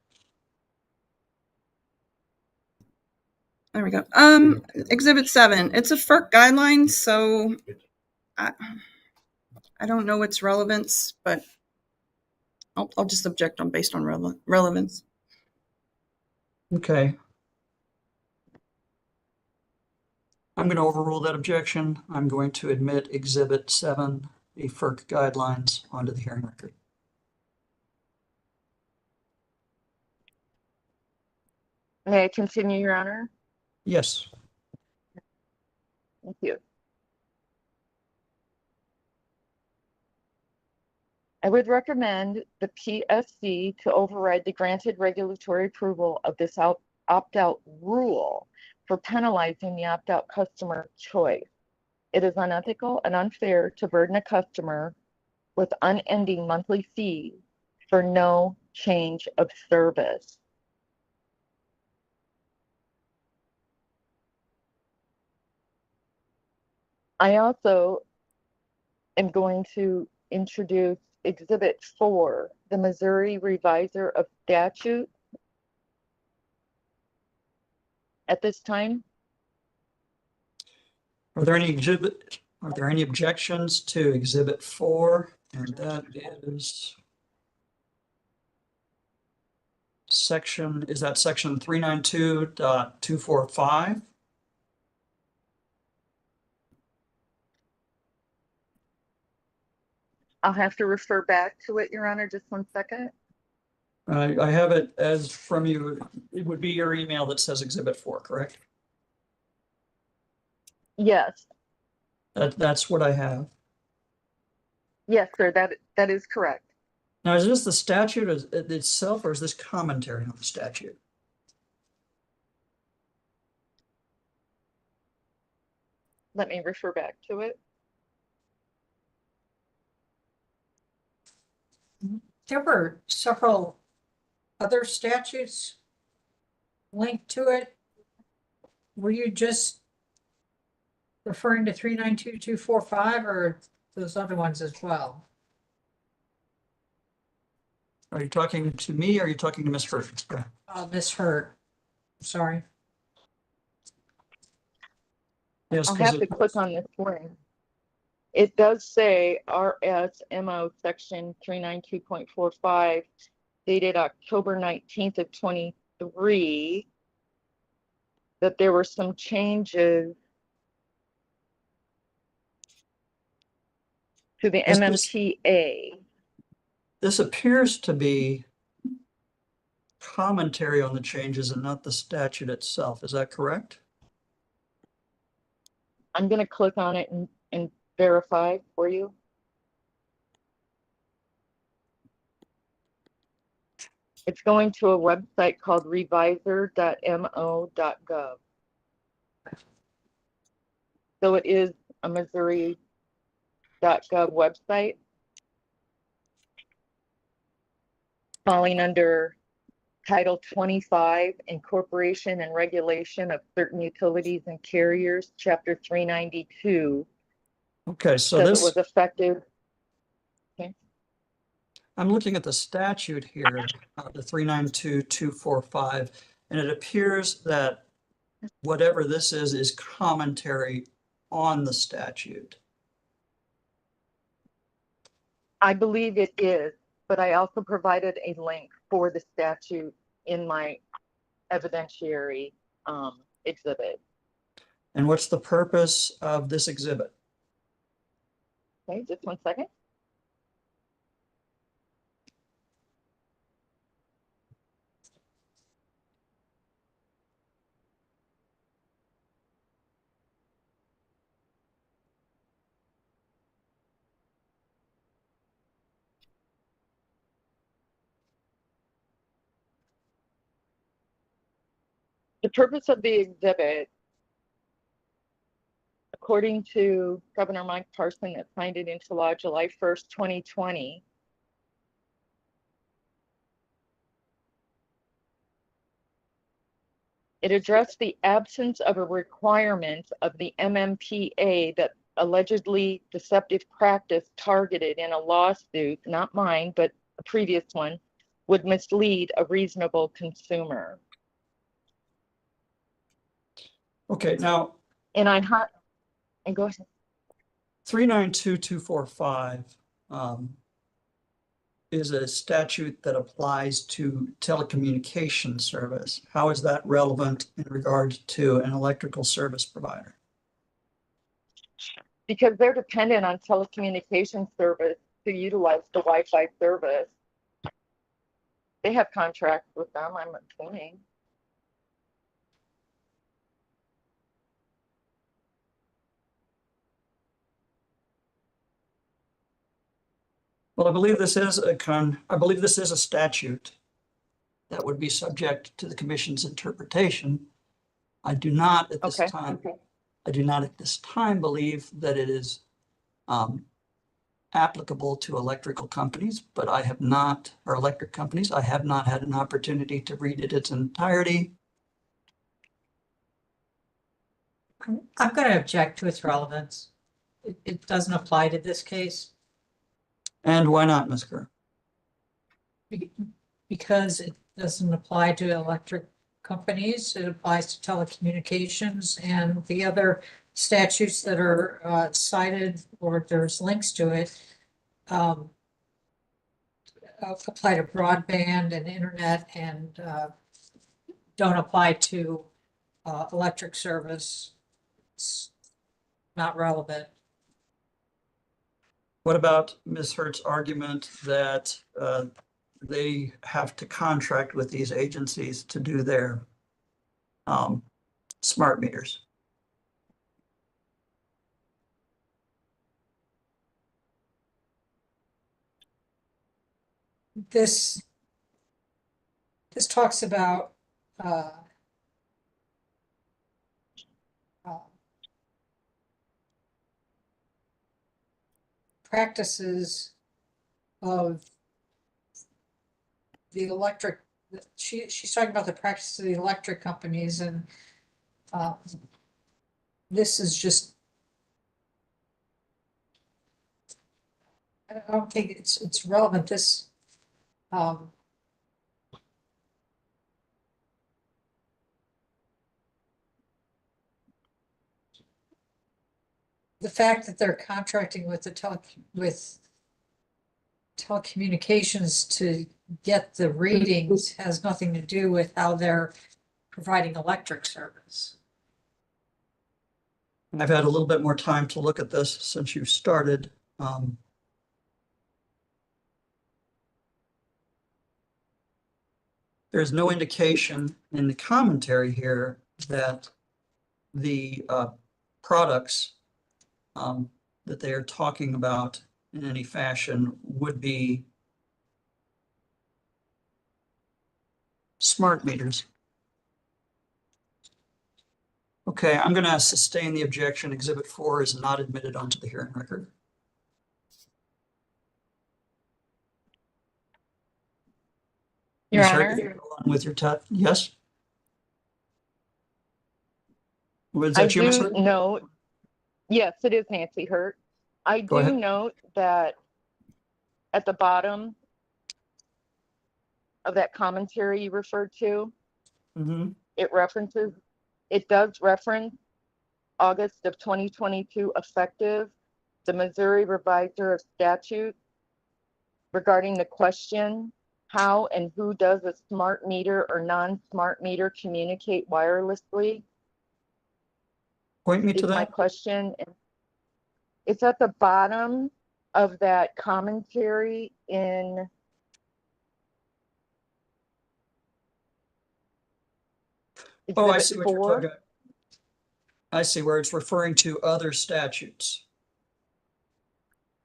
There we go. Exhibit 7, it's a FERC guideline, so I don't know its relevance, but I'll just object on based on relevance. Okay. I'm going to overrule that objection. I'm going to admit Exhibit 7, the FERC guidelines, onto the hearing record. May I continue, Your Honor? Yes. Thank you. I would recommend the PSC to override the granted regulatory approval of this opt-out rule for penalizing the opt-out customer choice. It is unethical and unfair to burden a customer with unending monthly fees for no change of service. I also am going to introduce Exhibit 4, the Missouri Revisor of Statute. At this time, Are there any objections to Exhibit 4? And that is section 392.245? I'll have to refer back to it, Your Honor, just 1 second. I have it as from you. It would be your email that says Exhibit 4, correct? Yes, That's what I have. yes, sir, that is correct. Now, is this the statute itself, or is this commentary on the statute? Let me refer back to it. There were several other statutes linked to it. Were you just referring to 392.245 or those other ones as well? Are you talking to me, or are you talking to Ms. Hurt? Ms. Hurt, sorry. Yes, I'll because have to click on this link. It does say RSMO section 392.45 dated October 19th of 23 that there were some changes to the This- MMPA. This appears to be commentary on the changes and not the statute itself. Is that correct? I'm going to click on it and verify for you. It's going to a website called revisor.mo.gov. So it is a Missouri.gov website falling under Title 25, Incorporation and Regulation of Certain Utilities and Carriers, Chapter 392. Okay, so Says this, it was effective. I'm looking at the statute here, the 392.245, and it appears that whatever this is commentary on the statute. I believe it is, but I also provided a link for the statute in my evidentiary exhibit. And what's the purpose of this exhibit? Okay, just one second. The purpose of the exhibit, according to Governor Mike Parson that signed it into law July 1st, 2020, it addressed the absence of a requirement of the MMPA that allegedly deceptive practice targeted in a lawsuit, not mine, but a previous one, would mislead a reasonable consumer. Okay, now And and go ahead. 392.245 is a statute that applies to telecommunication service. How is that relevant in regard to an electrical service provider? Because they're dependent on telecommunication service to utilize the Wi-Fi service. They have contracts with them, I'm assuming. Well, I believe this is a statute that would be subject to the commission's interpretation. I do not at this time, I do not at this time believe that it is applicable to electrical companies, but I have not, or electric companies, I have not had an opportunity to read it its entirety. I'm going to object to its relevance. It doesn't apply to this case And why not, Ms. Kerr? because it doesn't apply to electric companies. It applies to telecommunications and the other statutes that are cited or there's links to it. Apply to broadband and internet and don't apply to electric service. It's not relevant. What about Ms. Hurt's argument that they have to contract with these agencies to do their smart meters? This talks about practices of the electric, she's talking about the practice of the electric companies and this is just, I don't think it's relevant. This the fact that they're contracting with with telecommunications to get the readings has nothing to do with how they're providing electric service. I've had a little bit more time to look at this since you started. There's no indication in the commentary here that the products that they are talking about in any fashion would be smart meters. Okay, I'm going to sustain the objection. Exhibit 4 is not admitted onto the hearing record. Your Ms. Hurd, Honor, if you go on with your yes? Was I that you, Ms. do Hurd? note, yes, it is Nancy Hurt. I Go do ahead. note that at the bottom of that commentary you referred to, Mm-hmm. it does reference August of 2022 effective, the Missouri Revisor of Statutes regarding the question, how and who does a smart meter or non-smart meter communicate wirelessly? Point me to Is my that. question. It's at the bottom of that commentary in Oh, I Exhibit see what you're 4. talking about. I see where it's referring to other statutes.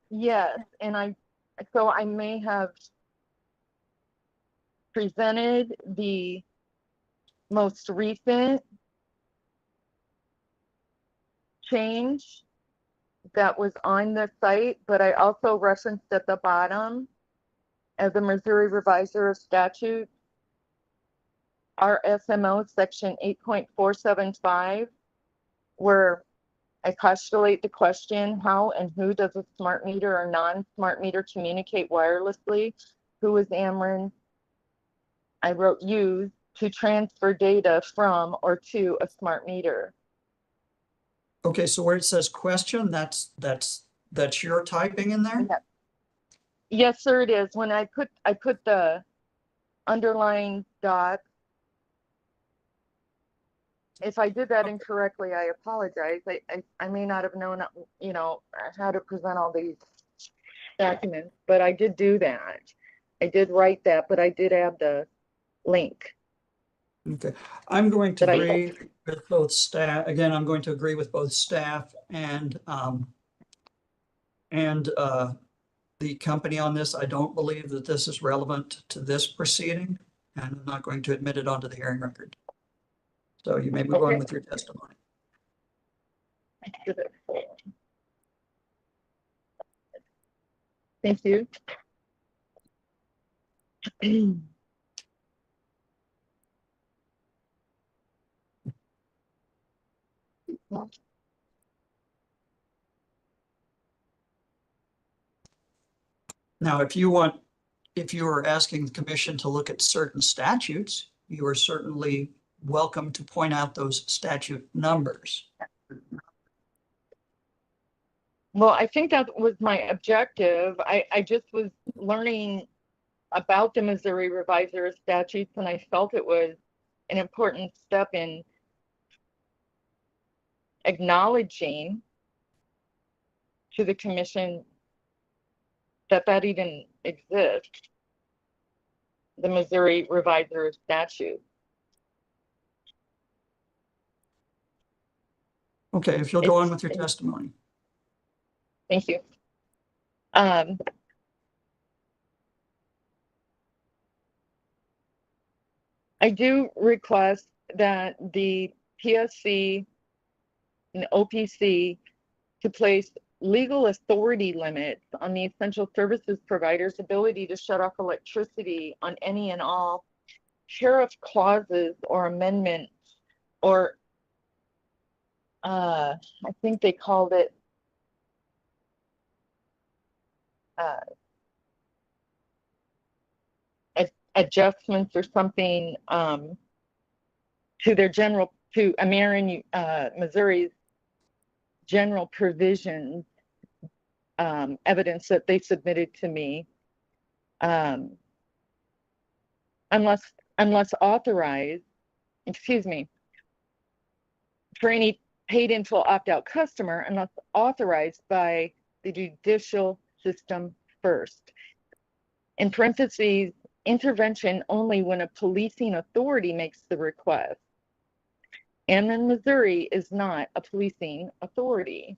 Yes, and I may have presented the most recent change that was on the site, but I also referenced at the bottom as the Missouri Revisor of Statutes, RSMO section 8.475, where I postulate the question, how and who does a smart meter or non-smart meter communicate wirelessly? Who is Ameren? I wrote use to transfer data from or to a smart meter. Okay, so where it says question, that's your typing in there? Yes, sir, it is. When I put the underlined dot. If I did that incorrectly, I apologize. I may not have known, how to present all these documents, but I did do that. I did write that, but I did add the link. Okay, I'm going to That I- agree with both staff. Again, I'm going to agree with both staff and the company on this. I don't believe that this is relevant to this proceeding, and I'm not going to admit it onto the hearing record. So you may move on Okay. with your testimony. Thank you. Now, if you are asking the commission to look at certain statutes, you are certainly welcome to point out those statute numbers. Well, I think that was my objective. I just was learning about the Missouri Revisor of Statutes, and I felt it was an important step in acknowledging to the commission that even exists, the Missouri Revisor of Statutes. Okay, if you'll go on with your testimony. Thank you. I do request that the PSC and OPC to place legal authority limits on the essential services provider's ability to shut off electricity on any and all tariff clauses or amendments, or I think they called it adjustments or something to Ameren, Missouri's general provisions evidence that they submitted to me, unless authorized, excuse me, for any paid in full opt-out customer, unless authorized by the judicial system first. In parentheses, intervention only when a policing authority makes the request. Ameren, Missouri is not a policing authority.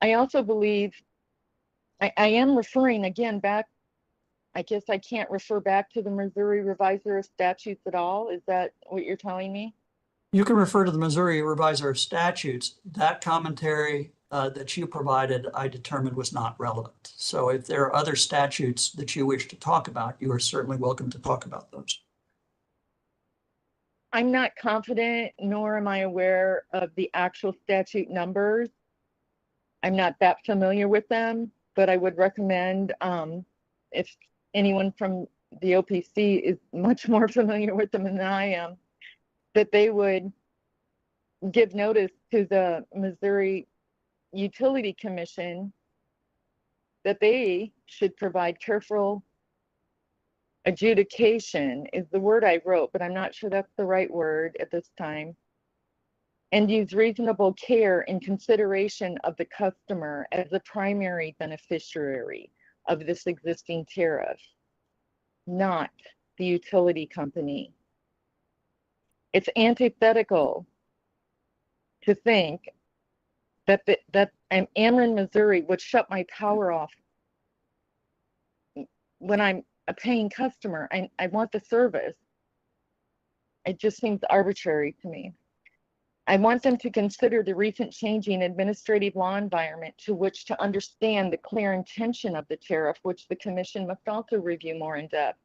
I also believe, I am referring again back, I guess I can't refer back to the Missouri Revisor of Statutes at all. Is that what you're telling me? You can refer to the Missouri Revisor of Statutes. That commentary that you provided, I determined was not relevant. So if there are other statutes that you wish to talk about, you are certainly welcome to talk about those. I'm not confident, nor am I aware of the actual statute numbers. I'm not that familiar with them, but I would recommend, if anyone from the OPC is much more familiar with them than I am, that they would give notice to the Missouri Utility Commission that they should provide careful adjudication, is the word I wrote, but I'm not sure that's the right word at this time, and use reasonable care in consideration of the customer as the primary beneficiary of this existing tariff, not the utility company. It's antithetical to think that Ameren, Missouri would shut my power off when I'm a paying customer. I want the service. It just seems arbitrary to me. I want them to consider the recent changing administrative law environment to which to understand the clear intention of the tariff, which the commission must also review more in depth.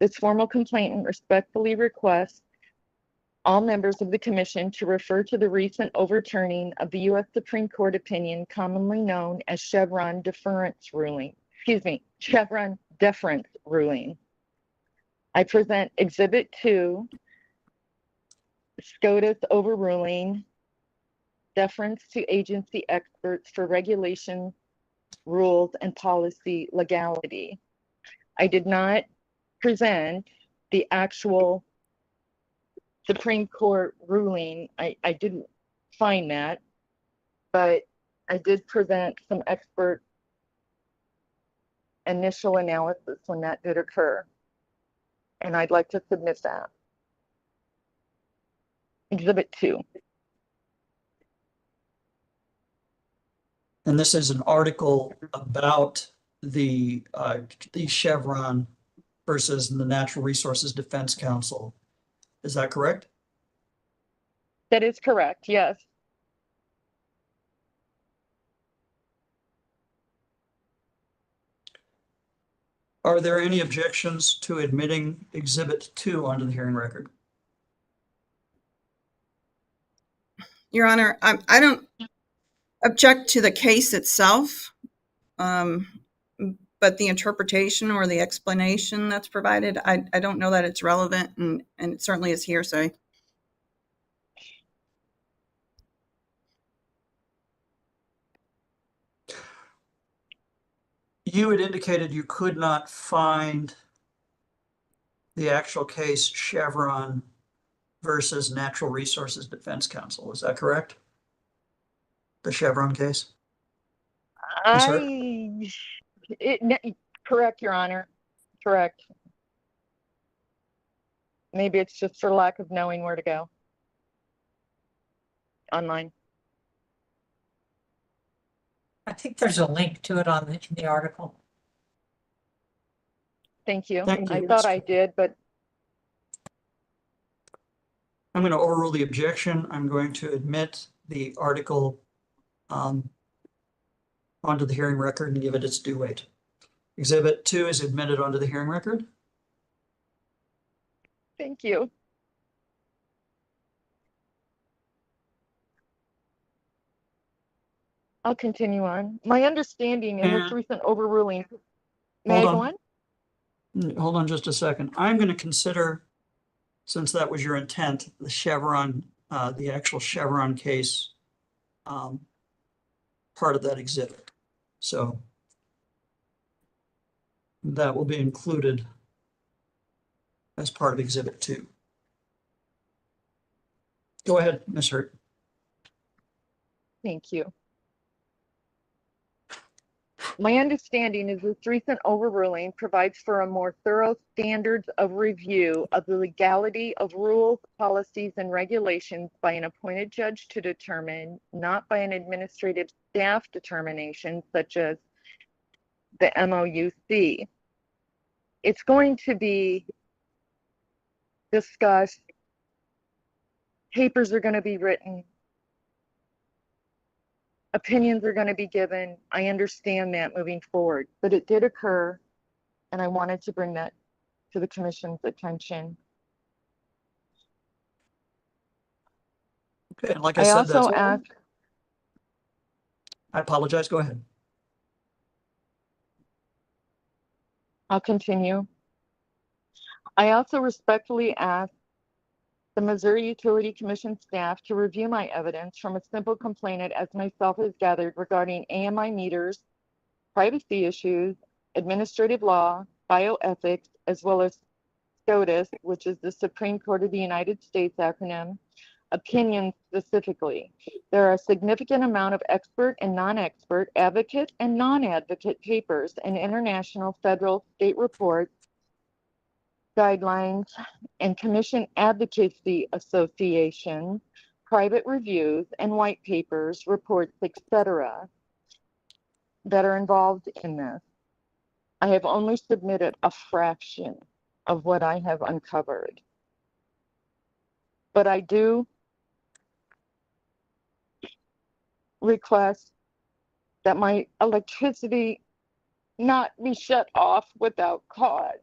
This formal complainant respectfully requests all members of the commission to refer to the recent overturning of the U.S. Supreme Court opinion commonly known as Chevron deference ruling. Chevron deference ruling. I present Exhibit 2, SCOTUS overruling, deference to agency experts for regulation, rules, and policy legality. I did not present the actual Supreme Court ruling. I didn't find that, but I did present some expert initial analysis when that did occur, and I'd like to submit that. Exhibit 2. And this is an article about the Chevron versus the Natural Resources Defense Council. Is that correct? That is correct, yes. Are there any objections to admitting Exhibit 2 onto the hearing record? Your Honor, I don't object to the case itself, but the interpretation or the explanation that's provided, I don't know that it's relevant, and it certainly is hearsay. You had indicated you could not find the actual case Chevron versus Natural Resources Defense Council. Is that correct? The Chevron case? Correct, Your Honor. Correct. Maybe it's just for lack of knowing where to go online. I think there's a link to it in the article. Thank you. Thank you. I thought I did, but I'm going to overrule the objection. I'm going to admit the article onto the hearing record and give it its due weight. Exhibit 2 is admitted onto the hearing record. thank you. I'll continue on. My understanding in this recent overruling. May I go on? Hold on just a second. I'm going to consider, since that was your intent, the Chevron the actual Chevron case part of that exhibit. So that will be included as part of Exhibit 2. Go ahead, Ms. Hurt. Thank you. My understanding is this recent overruling provides for a more thorough standards of review of the legality of rules, policies, and regulations by an appointed judge to determine, not by an administrative staff determination, such as the MOUC. It's going to be discussed, papers are going to be written, opinions are going to be given. I understand that moving forward, but it did occur, and I wanted to bring that to the commission's attention. Okay, and like I I said, also asked, I apologize. Go ahead. I'll continue. I also respectfully ask the Missouri Utility Commission staff to review my evidence from a simple complainant as myself has gathered regarding AMI meters, privacy issues, administrative law, bioethics, as well as SCOTUS, which is the Supreme Court of the United States acronym, opinions specifically. There are a significant amount of expert and non-expert, advocate and non-advocate papers and international, federal, state reports, guidelines, and commission advocacy associations, private reviews, and white papers, reports, etc., that are involved in this. I have only submitted a fraction of what I have uncovered. But I do request that my electricity not be shut off without cause.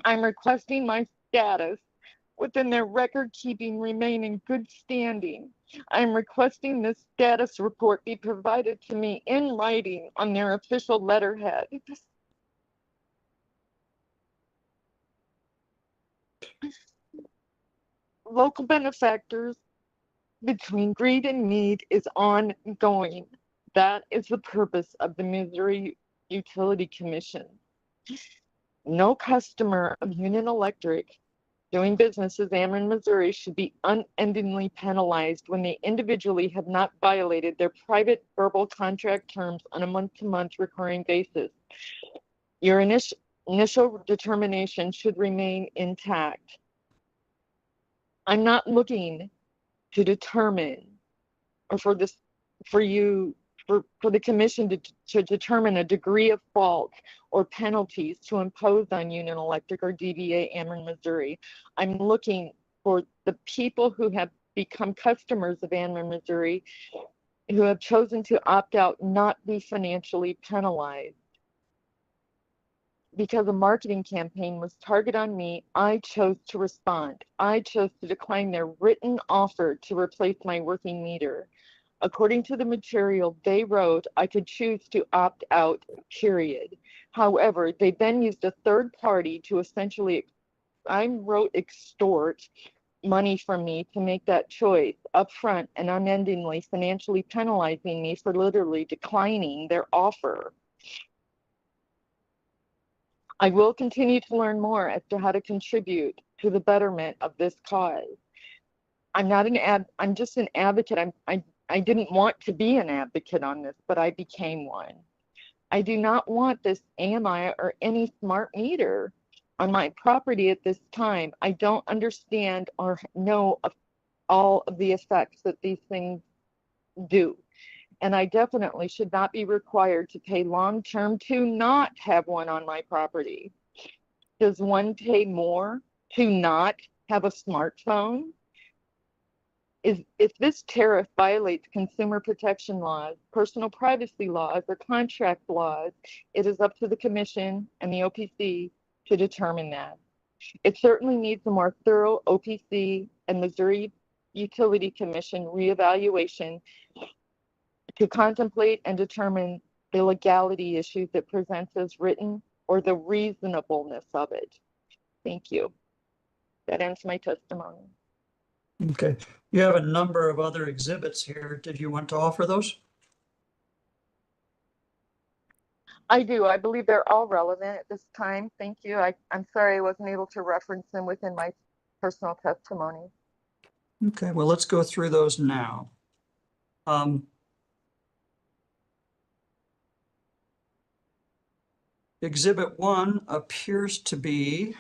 I'm requesting my status within their record keeping remain in good standing. I'm requesting this status report be provided to me in writing on their official letterhead. Local benefactors between greed and need is ongoing. That is the purpose of the Missouri Utility Commission. No customer of Union Electric doing business as Ameren, Missouri should be unendingly penalized when they individually have not violated their private verbal contract terms on a month-to-month recurring basis. Your initial determination should remain intact. I'm not looking to determine, or for the commission to determine a degree of fault or penalties to impose on Union Electric or DBA Ameren, Missouri. I'm looking for the people who have become customers of Ameren, Missouri, who have chosen to opt out, not be financially penalized. Because a marketing campaign was targeted on me, I chose to respond. I chose to decline their written offer to replace my working meter. According to the material they wrote, I could choose to opt out, period. However, they then used a third party to essentially, extort money from me to make that choice upfront and unendingly financially penalizing me for literally declining their offer. I will continue to learn more as to how to contribute to the betterment of this cause. I'm just an advocate. I didn't want to be an advocate on this, but I became one. I do not want this AMI or any smart meter on my property at this time. I don't understand or know of all of the effects that these things do. And I definitely should not be required to pay long-term to not have one on my property. Does one pay more to not have a smartphone? If this tariff violates consumer protection laws, personal privacy laws, or contract laws, it is up to the commission and the OPC to determine that. It certainly needs a more thorough OPC and Missouri Utility Commission reevaluation to contemplate and determine the legality issues it presents as written or the reasonableness of it. Thank you. That ends my testimony. Okay, you have a number of other exhibits here. Did you want to offer those? I do. I believe they're all relevant at this time. Thank you. I'm sorry I wasn't able to reference them within my personal testimony. Okay, well, let's go through those now. Exhibit 1 appears to be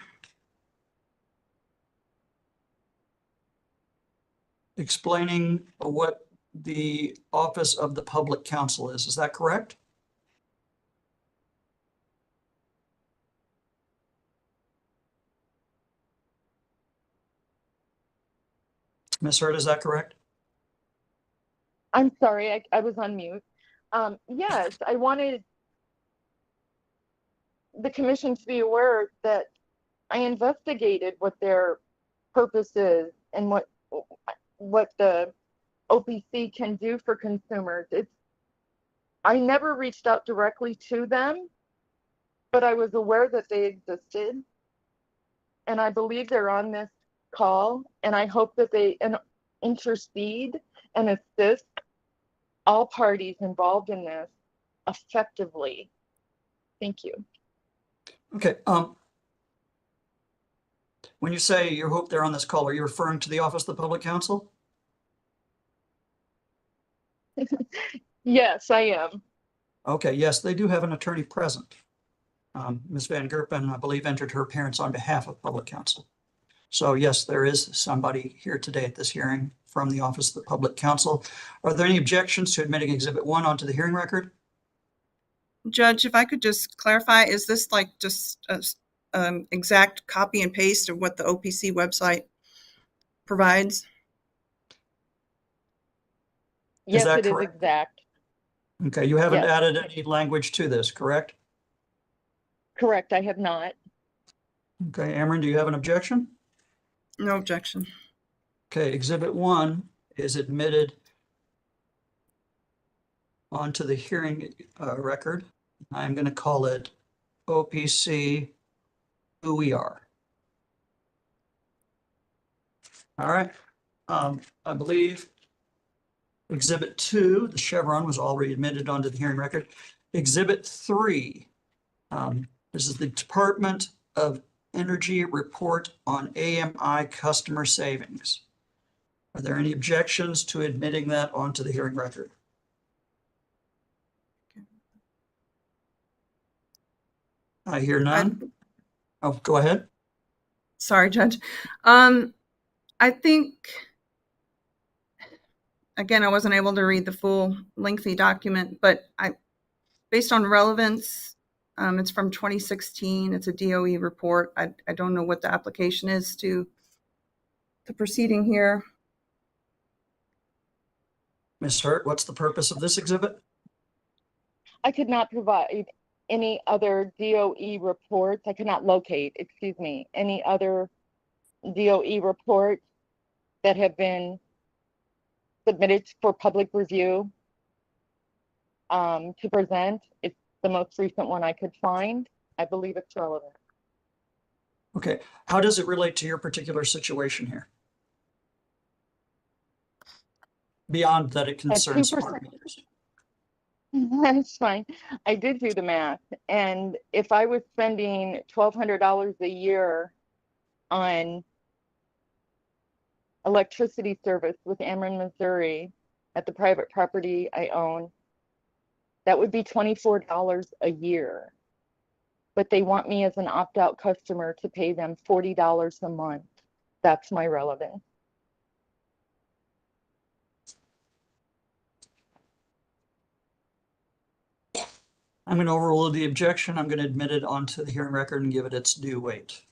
explaining what the Office of the Public Counsel is. Is that correct? Ms. Hurd, is that correct? I'm sorry, I was on mute. Yes, I wanted the commission to be aware that I investigated what their purpose is and what the OPC can do for consumers. I never reached out directly to them, but I was aware that they existed. And I believe they're on this call, and I hope that they intercede and assist all parties involved in this effectively. Thank you. Okay, when you say you hope they're on this call, are you referring to the Office of the Public Counsel? Yes, I am. Okay, yes, they do have an attorney present. Ms. Van Gerpen, I believe, entered her appearance on behalf of Public Counsel. So yes, there is somebody here today at this hearing from the Office of the Public Counsel. Are there any objections to admitting Exhibit 1 onto the hearing record? Judge, if I could just clarify, is this like just a exact copy and paste of what the OPC website provides? Yes, that it is correct? exact. Okay, you haven't Yes. added any language to this, correct? Correct, I have not. Okay, Ameren, do you have an objection? No objection. Okay, Exhibit 1 is admitted onto the hearing record. I'm going to call it OPC Who We Are. All right, I believe Exhibit 2, the Chevron, was already admitted onto the hearing record. Exhibit 3, this is the Department of Energy report on AMI customer savings. Are there any objections to admitting that onto the hearing record? I hear none. Oh, go ahead. Sorry, Judge. I think, again, I wasn't able to read the full lengthy document, but based on relevance, it's from 2016. It's a DOE report. I don't know what the application is to the proceeding here. Ms. Hurt, what's the purpose of this exhibit? I could not provide any other DOE reports. I could not locate, excuse me, any other DOE reports that have been submitted for public review to present. It's the most recent one I could find. I believe it's relevant. Okay, how does it relate to your particular situation here? Beyond that it concerns smart meters. That's fine. I did do the math. And if I was spending $1,200 a year on electricity service with Ameren, Missouri at the private property I own, that would be $24 a year. But they want me as an opt-out customer to pay them $40 a month. That's my relevance. I'm going to overrule the objection. I'm going to admit it onto the hearing record and give it its due weight.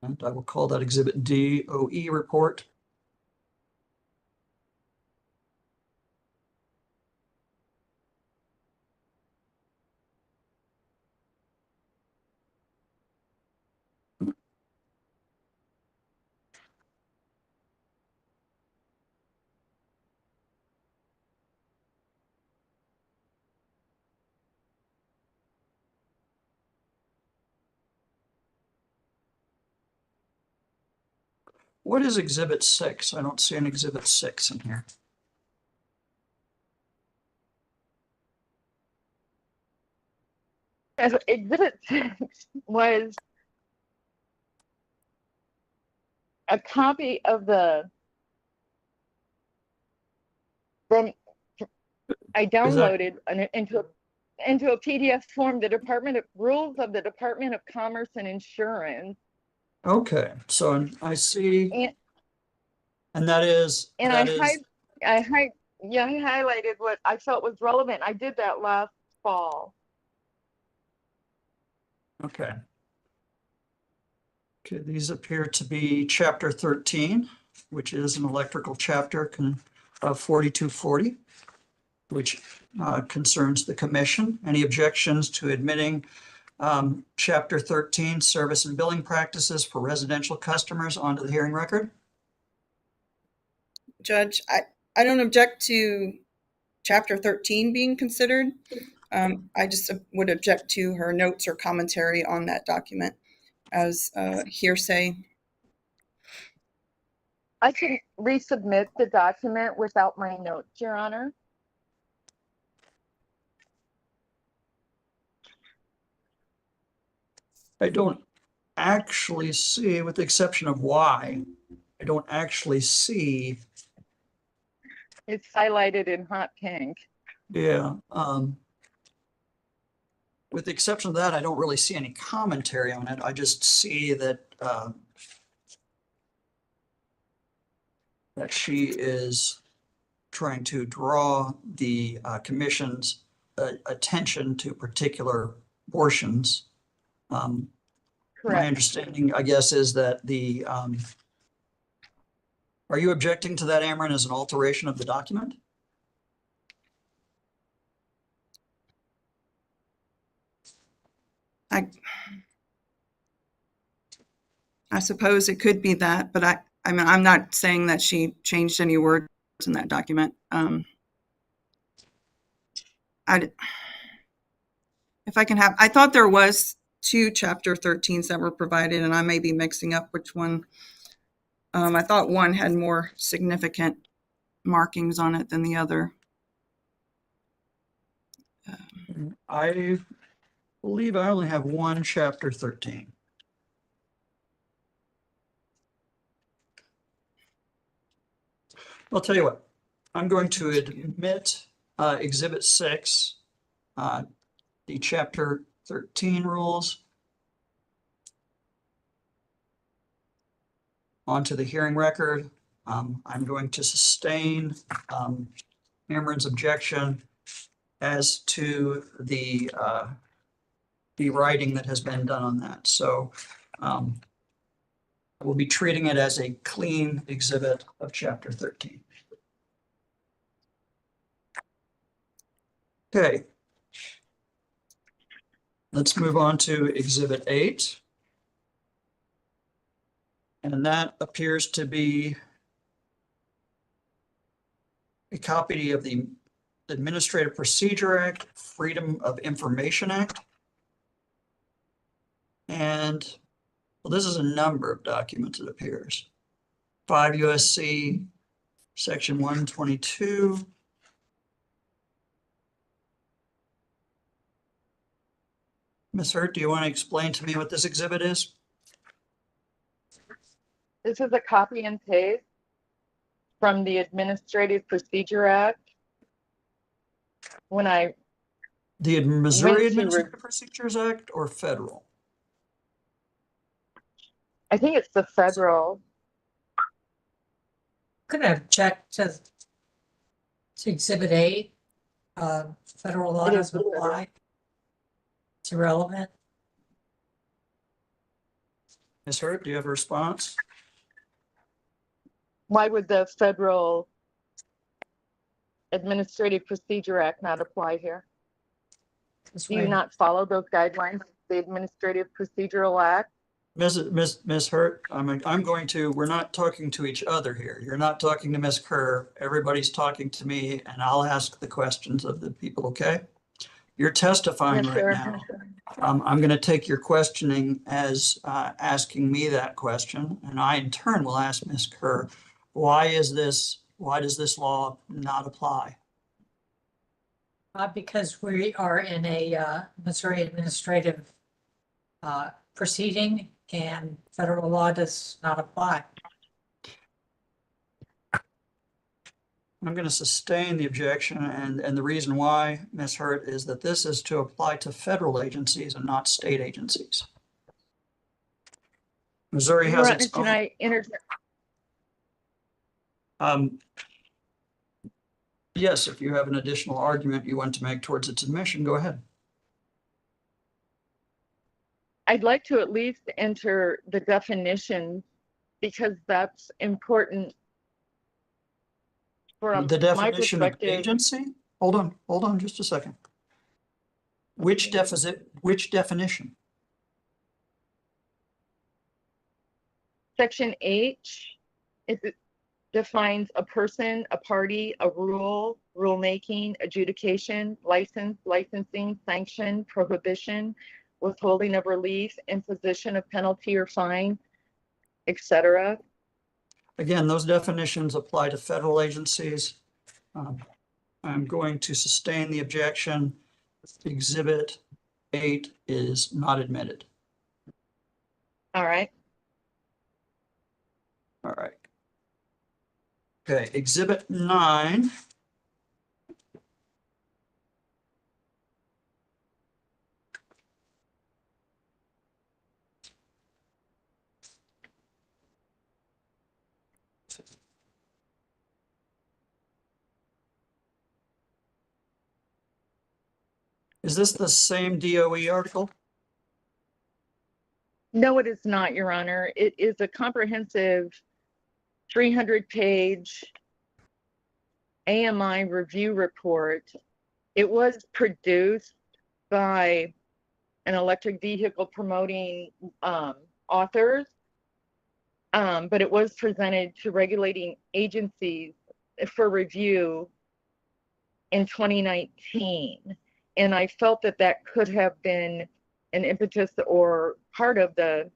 And I will call that Exhibit DOE report. What is Exhibit 6? I don't see an Exhibit 6 in here. As Exhibit 6 was a copy of from I downloaded into a PDF form, rules of the Department of Commerce and Insurance. Okay, so I see, and that is, And that I is, highlighted what I felt was relevant. I did that last fall. okay. Okay, these appear to be Chapter 13, which is an electrical chapter of 4240, which concerns the commission. Any objections to admitting Chapter 13, service and billing practices for residential customers onto the hearing record? Judge, I don't object to Chapter 13 being considered. I just would object to her notes or commentary on that document as hearsay. I can resubmit the document without my notes, Your Honor. I don't actually see, with the exception of Y, I don't actually see, It's highlighted in hot pink. yeah. With the exception of that, I don't really see any commentary on it. I just see that that she is trying to draw the commission's attention to particular portions. My Correct. understanding, I guess, is that are you objecting to that, Ameren, as an alteration of the document? I suppose it could be that, but I mean, I'm not saying that she changed any words in that document. If I can have, I thought there was 2 Chapter 13s that were provided, and I may be mixing up which one. I thought one had more significant markings on it than the other. I believe I only have one Chapter 13. I'll tell you what, I'm going to admit Exhibit 6, the Chapter 13 rules onto the hearing record. I'm going to sustain Ameren's objection as to the writing that has been done on that. So we'll be treating it as a clean exhibit of Chapter 13. Okay. Let's move on to Exhibit 8. And that appears to be a copy of the Administrative Procedure Act, Freedom of Information Act. And, well, this is a number of documents, it appears. 5 U.S.C. Section 122. Ms. Hurt, do you want to explain to me what this exhibit is? This is a copy and paste from the Administrative Procedure Act. When I The Missouri went to Administrative Procedures Act or federal? I think it's the federal. Could I object to Exhibit 8? Federal law It is doesn't apply. It's irrelevant. Ms. Hurt, do you have a response? Why would the federal Administrative Procedure Act not apply here? This Do you way. not follow those guidelines, the Administrative Procedural Act? Ms. Hurt, we're not talking to each other here. You're not talking to Ms. Kerr. Everybody's talking to me, and I'll ask the questions of the people, okay? You're testifying Yes, right sir. now. I'm going to take your questioning as asking me that question, and I in turn will ask Ms. Kerr, why does this law not apply? Because we are in a Missouri administrative proceeding and federal law does not apply. I'm going to sustain the objection, and the reason why, Ms. Hurt, is that this is to apply to federal agencies and not state agencies. Missouri Your has Honor, its can own. I interject? Yes, if you have an additional argument you want to make towards its admission, go ahead. I'd like to at least enter the definition because that's important from The my definition of perspective. agency? Hold on just a second. Which definition? Section H, it defines a person, a party, a rule, rulemaking, adjudication, license, licensing, sanction, prohibition, withholding of relief, imposition of penalty or fine, etc. Again, those definitions apply to federal agencies. I'm going to sustain the objection. Exhibit 8 is not admitted. All right. All right. Okay, Exhibit 9. Is this the same DOE article? No, it is not, Your Honor. It is a comprehensive 300-page AMI review report. It was produced by an electric vehicle promoting authors, but it was presented to regulating agencies for review in 2019. And I felt that that could have been an impetus or part of the,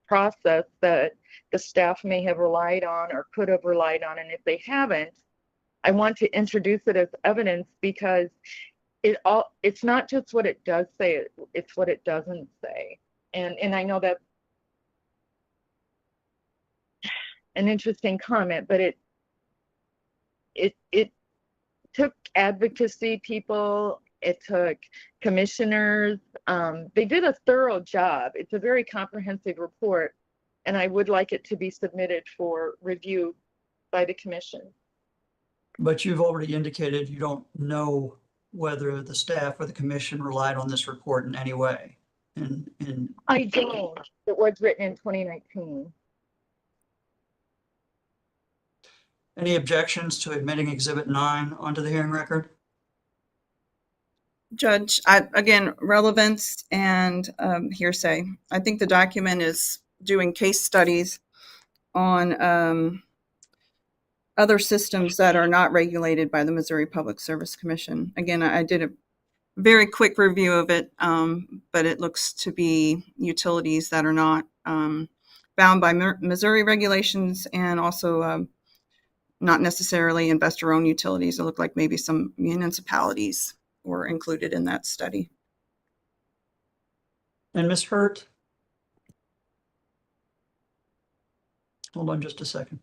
process that the staff may have relied on or could have relied on. And if they haven't, I want to introduce it as evidence because it's not just what it does say, it's what it doesn't say. And I know that's an interesting comment, but it took advocacy people, it took commissioners. They did a thorough job. It's a very comprehensive report, and I would like it to be submitted for review by the commission. But you've already indicated you don't know whether the staff or the commission relied on this report in any way. I don't. It was written in 2019. Any objections to admitting Exhibit 9 onto the hearing record? Judge, again, relevance and hearsay. I think the document is doing case studies on other systems that are not regulated by the Missouri Public Service Commission. Again, I did a very quick review of it, but it looks to be utilities that are not bound by Missouri regulations and also not necessarily investor-owned utilities. It looked like maybe some municipalities were included in that study. And Ms. Hurt? Hold on just a second.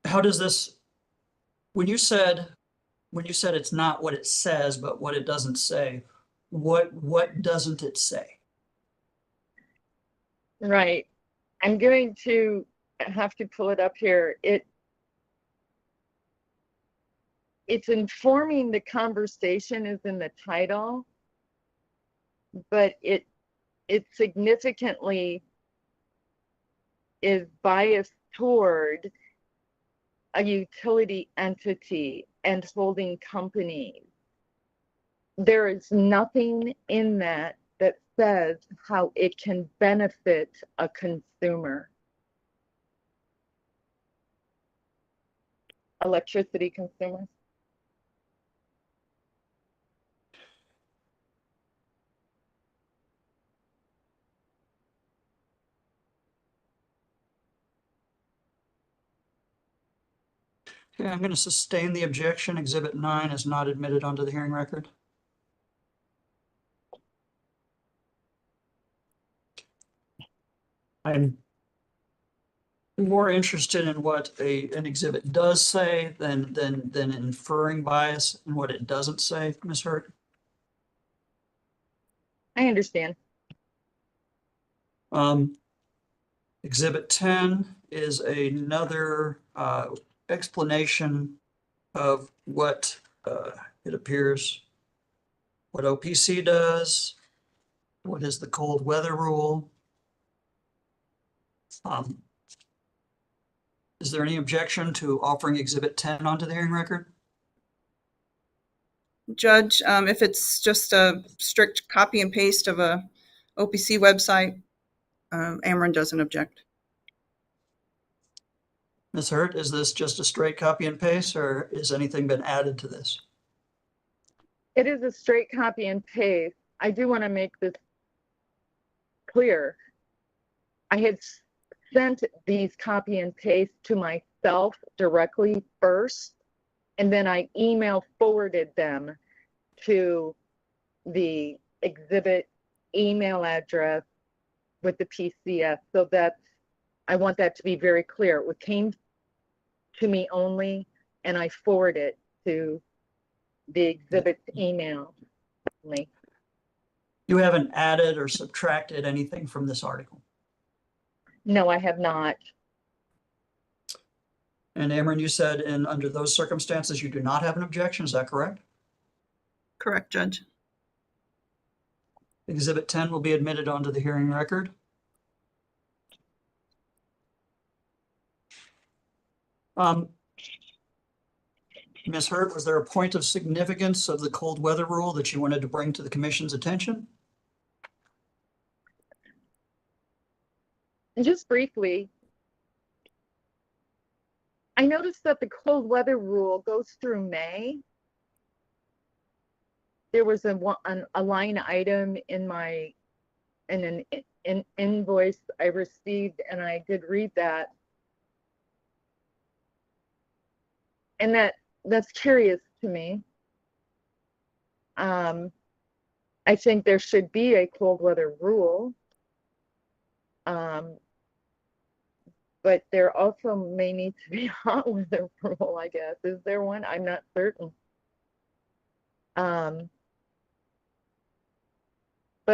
How does this, when you said it's not what it says, but what it doesn't say, what doesn't it say? Right. I'm going to have to pull it up here. It's informing the conversation is in the title, but it significantly is biased toward a utility entity and holding companies. There is nothing in that says how it can benefit a consumer. Electricity consumers. Okay, I'm going to sustain the objection. Exhibit 9 is not admitted onto the hearing record. I'm more interested in what an exhibit does say than inferring bias and what it doesn't say, Ms. Hurt. I understand. Exhibit 10 is another explanation of what it appears, what OPC does, what is the cold weather rule. Is there any objection to offering Exhibit 10 onto the hearing record? Judge, if it's just a strict copy and paste of a OPC website, Ameren doesn't object. Ms. Hurt, is this just a straight copy and paste, or is anything been added to this? It is a straight copy and paste. I do want to make this clear. I had sent these copy and paste to myself directly first, and then I email forwarded them to the exhibit email address with the PCS. So that I want that to be very clear. It came to me only, and I forward it to the exhibit's email only. You haven't added or subtracted anything from this article. No, I have not. And Ameren, you said under those circumstances, you do not have an objection. Is that correct? Correct, Judge. Exhibit 10 will be admitted onto the hearing record. Ms. Hurt, was there a point of significance of the cold weather rule that you wanted to bring to the commission's attention? And just briefly, I noticed that the cold weather rule goes through May. There was a line item in an invoice I received, and I did read that. And that's curious to me. I think there should be a cold weather rule. But there also may need to be a hot weather rule, I guess. Is there one? I'm not certain. But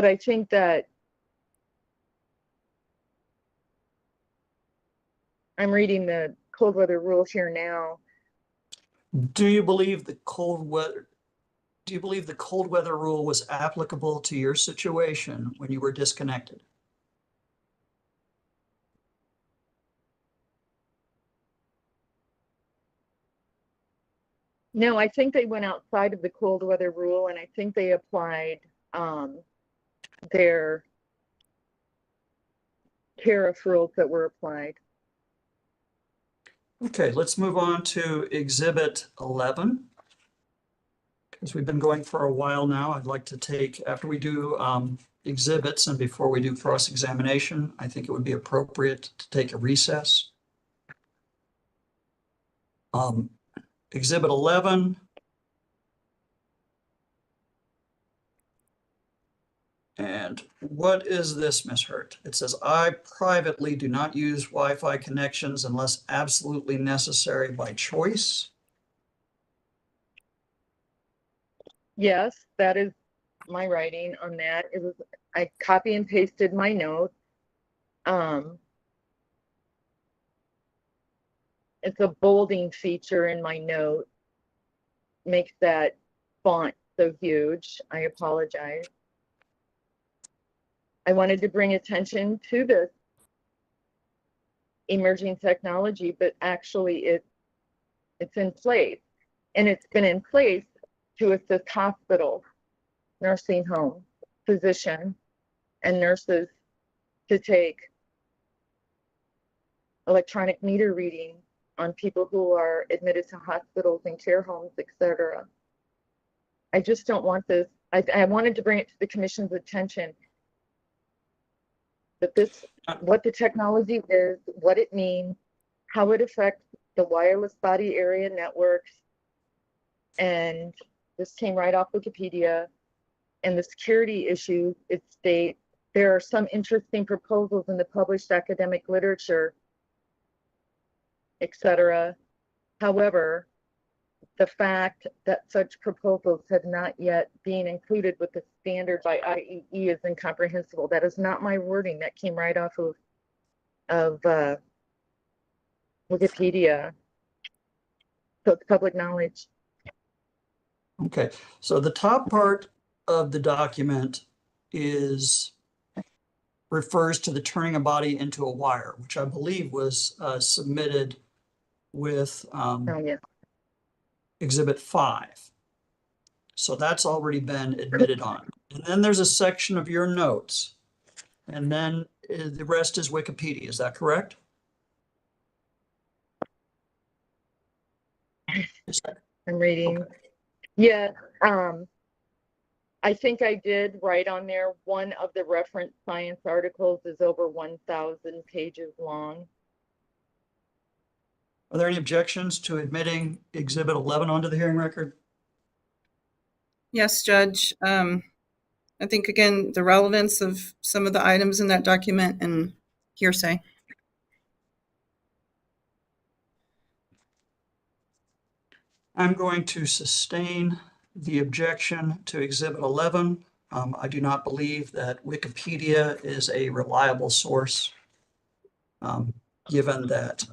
I think that I'm reading the cold weather rules here now. Do you believe the cold weather rule was applicable to your situation when you were disconnected? No, I think they went outside of the cold weather rule, and I think they applied their tariff rules that were applied. Okay, let's move on to Exhibit 11. Because we've been going for a while now, I'd like to take, after we do exhibits and before we do cross-examination, I think it would be appropriate to take a recess. Exhibit 11. And what is this, Ms. Hurt? It says, I privately do not use Wi-Fi connections unless absolutely necessary by choice. Yes, that is my writing on that. It was, I copy and pasted my note. It's a bolding feature in my note. Makes that font so huge. I apologize. I wanted to bring attention to this emerging technology, but actually it's in place. And it's been in place to assist hospitals, nursing homes, physicians, and nurses to take electronic meter reading on people who are admitted to hospitals and care homes, etc. I just don't want this. I wanted to bring it to the commission's attention that this, what the technology is, what it means, how it affects the wireless body area networks, and this came right off Wikipedia, and the security issues it states. There are some interesting proposals in the published academic literature, etc. However, the fact that such proposals have not yet been included with the standard by IEE is incomprehensible. That is not my wording. That came right off of Wikipedia. So it's public knowledge. Okay, so the top part of the document refers to the turning a body into a wire, which I believe was submitted with Oh, yeah. Exhibit 5. So that's already been admitted on. And then there's a section of your notes. And then the rest is Wikipedia. Is that correct? I'm reading. Okay. Yeah. I think I did write on there, one of the reference science articles is over 1,000 pages long. Are there any objections to admitting Exhibit 11 onto the hearing record? Yes, Judge. I think, again, the relevance of some of the items in that document and hearsay. I'm going to sustain the objection to Exhibit 11. I do not believe that Wikipedia is a reliable source, given that,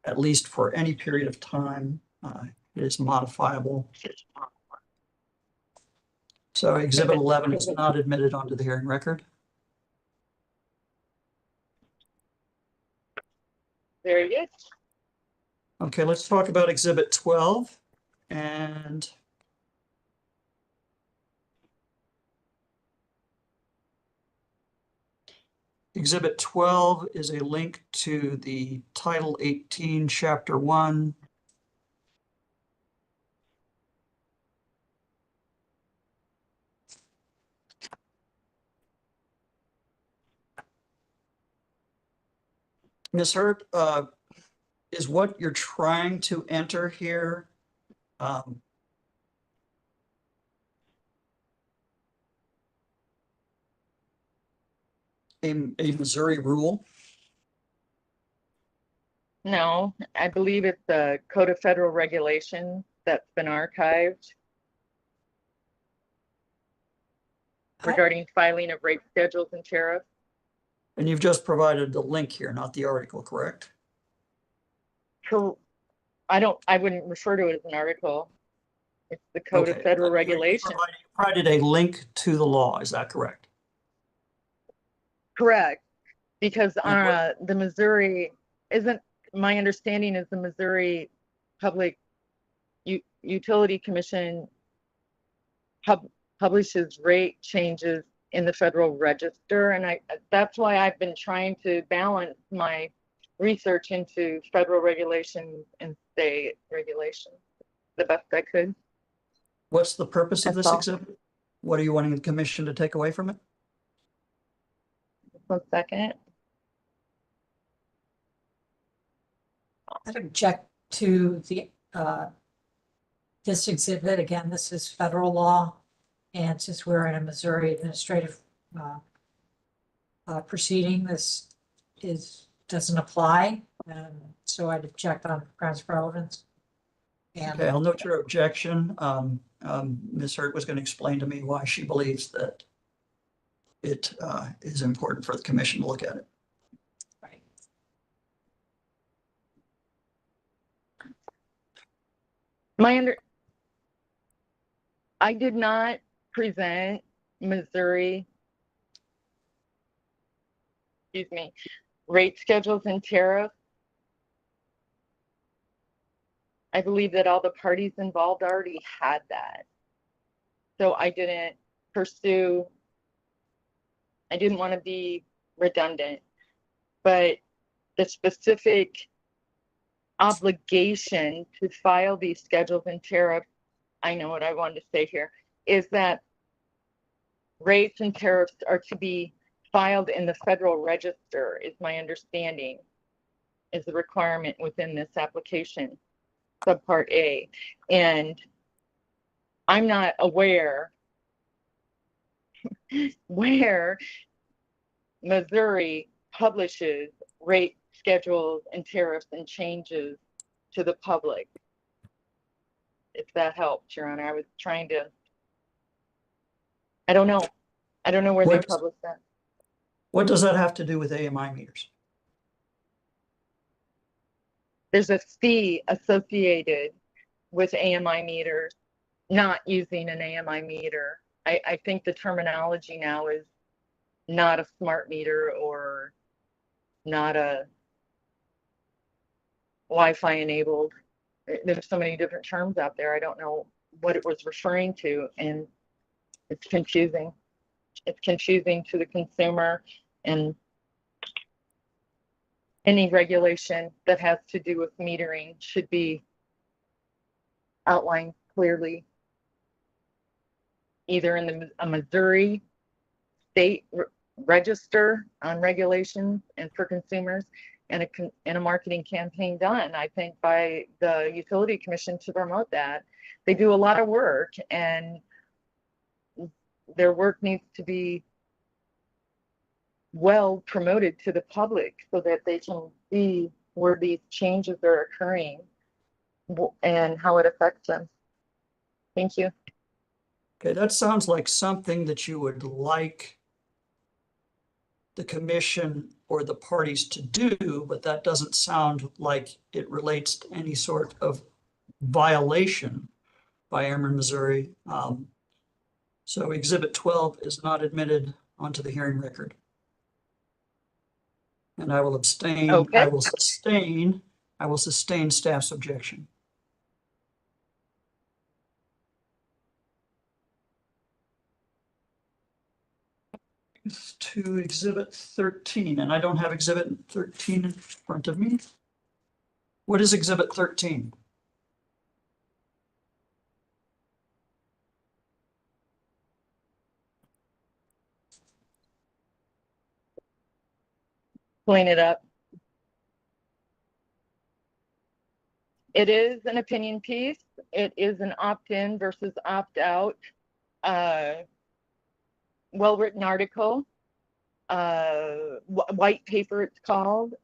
at least for any period of time, it is modifiable. So Exhibit 11 is not admitted onto the hearing record. Very good. Okay, let's talk about Exhibit 12. And Exhibit 12 is a link to the Title 18, Chapter 1. Ms. Hurt, is what you're trying to enter here a Missouri rule? No, I believe it's the Code of Federal Regulations that's been archived regarding filing of rate schedules and tariffs. And you've just provided the link here, not the article, correct? I wouldn't refer to it as an article. It's the Code of Okay. Federal You Regulations. provided a link to the law, is that correct? Correct, because And the Missouri isn't, my understanding is the Missouri Public Utility Commission publishes rate changes in the Federal Register, and that's why I've been trying to balance my research into federal regulations and state regulations the best I could. What's the purpose of That's this all. exhibit? What are you wanting the commission to take away from it? 1 second. I'd object to this exhibit. Again, this is federal law. And since we're in a Missouri administrative proceeding, this doesn't apply. So I'd object on grounds of relevance. And Okay, I'll note your objection. Ms. Hurt was going to explain to me why she believes that it is important for the commission to look at it. right. I did not present Missouri, rate schedules and tariffs. I believe that all the parties involved already had that. So I didn't pursue I didn't want to be redundant, but the specific obligation to file these schedules and tariffs, I know what I wanted to say here, is that rates and tariffs are to be filed in the Federal Register, is my understanding, is the requirement within this application, subpart A. And I'm not aware where Missouri publishes rate schedules and tariffs and changes to the public. If that helps, Your Honor, I was trying to, I don't know. I don't know where they What- publish that. What does that have to do with AMI meters? There's a fee associated with AMI meters, not using an AMI meter. I think the terminology now is not a smart meter or not a Wi-Fi enabled. There's so many different terms out there. I don't know what it was referring to, and it's confusing. It's confusing to the consumer, and any regulation that has to do with metering should be outlined clearly, either in a Missouri state register on regulations and for consumers, and a marketing campaign done, I think, by the Utility Commission to promote that. They do a lot of work, and their work needs to be well promoted to the public so that they can see where these changes are occurring and how it affects them. Thank you. Okay, that sounds like something that you would like the commission or the parties to do, but that doesn't sound like it relates to any sort of violation by Ameren, Missouri. So Exhibit 12 is not admitted onto the hearing record. And I will abstain. Okay. I will sustain staff's objection. To Exhibit 13, and I don't have Exhibit 13 in front of me. What is Exhibit 13? Clean it up. It is an opinion piece. It is an opt-in versus opt-out, well-written article, white paper it's called,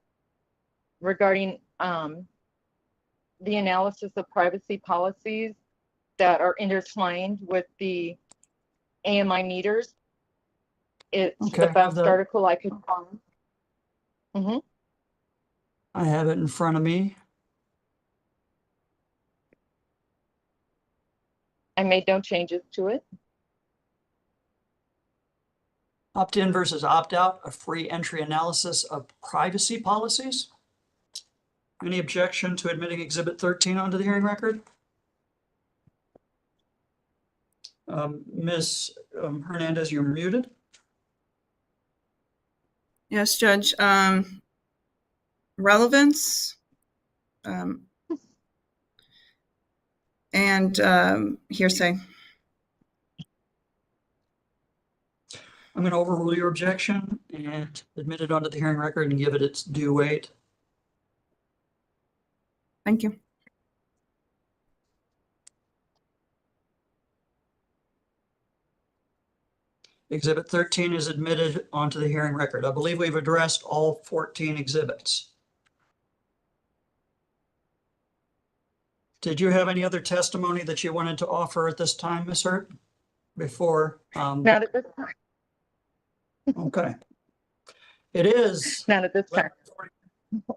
regarding the analysis of privacy policies that are intertwined with the AMI meters. It's Okay, the best article I could find. I have it in front of me. I made no changes to it. Opt-in versus opt-out, a free entry analysis of privacy policies. Any objection to admitting Exhibit 13 onto the hearing record? Ms. Hernandez, you're muted. Yes, Judge. Relevance and hearsay. I'm going to overrule your objection and admit it onto the hearing record and give it its due weight. Thank you. Exhibit 13 is admitted onto the hearing record. I believe we've addressed all 14 exhibits. Did you have any other testimony that you wanted to offer at this time, Ms. Hurt? Before, Not at this time. okay. It is. Not at this time.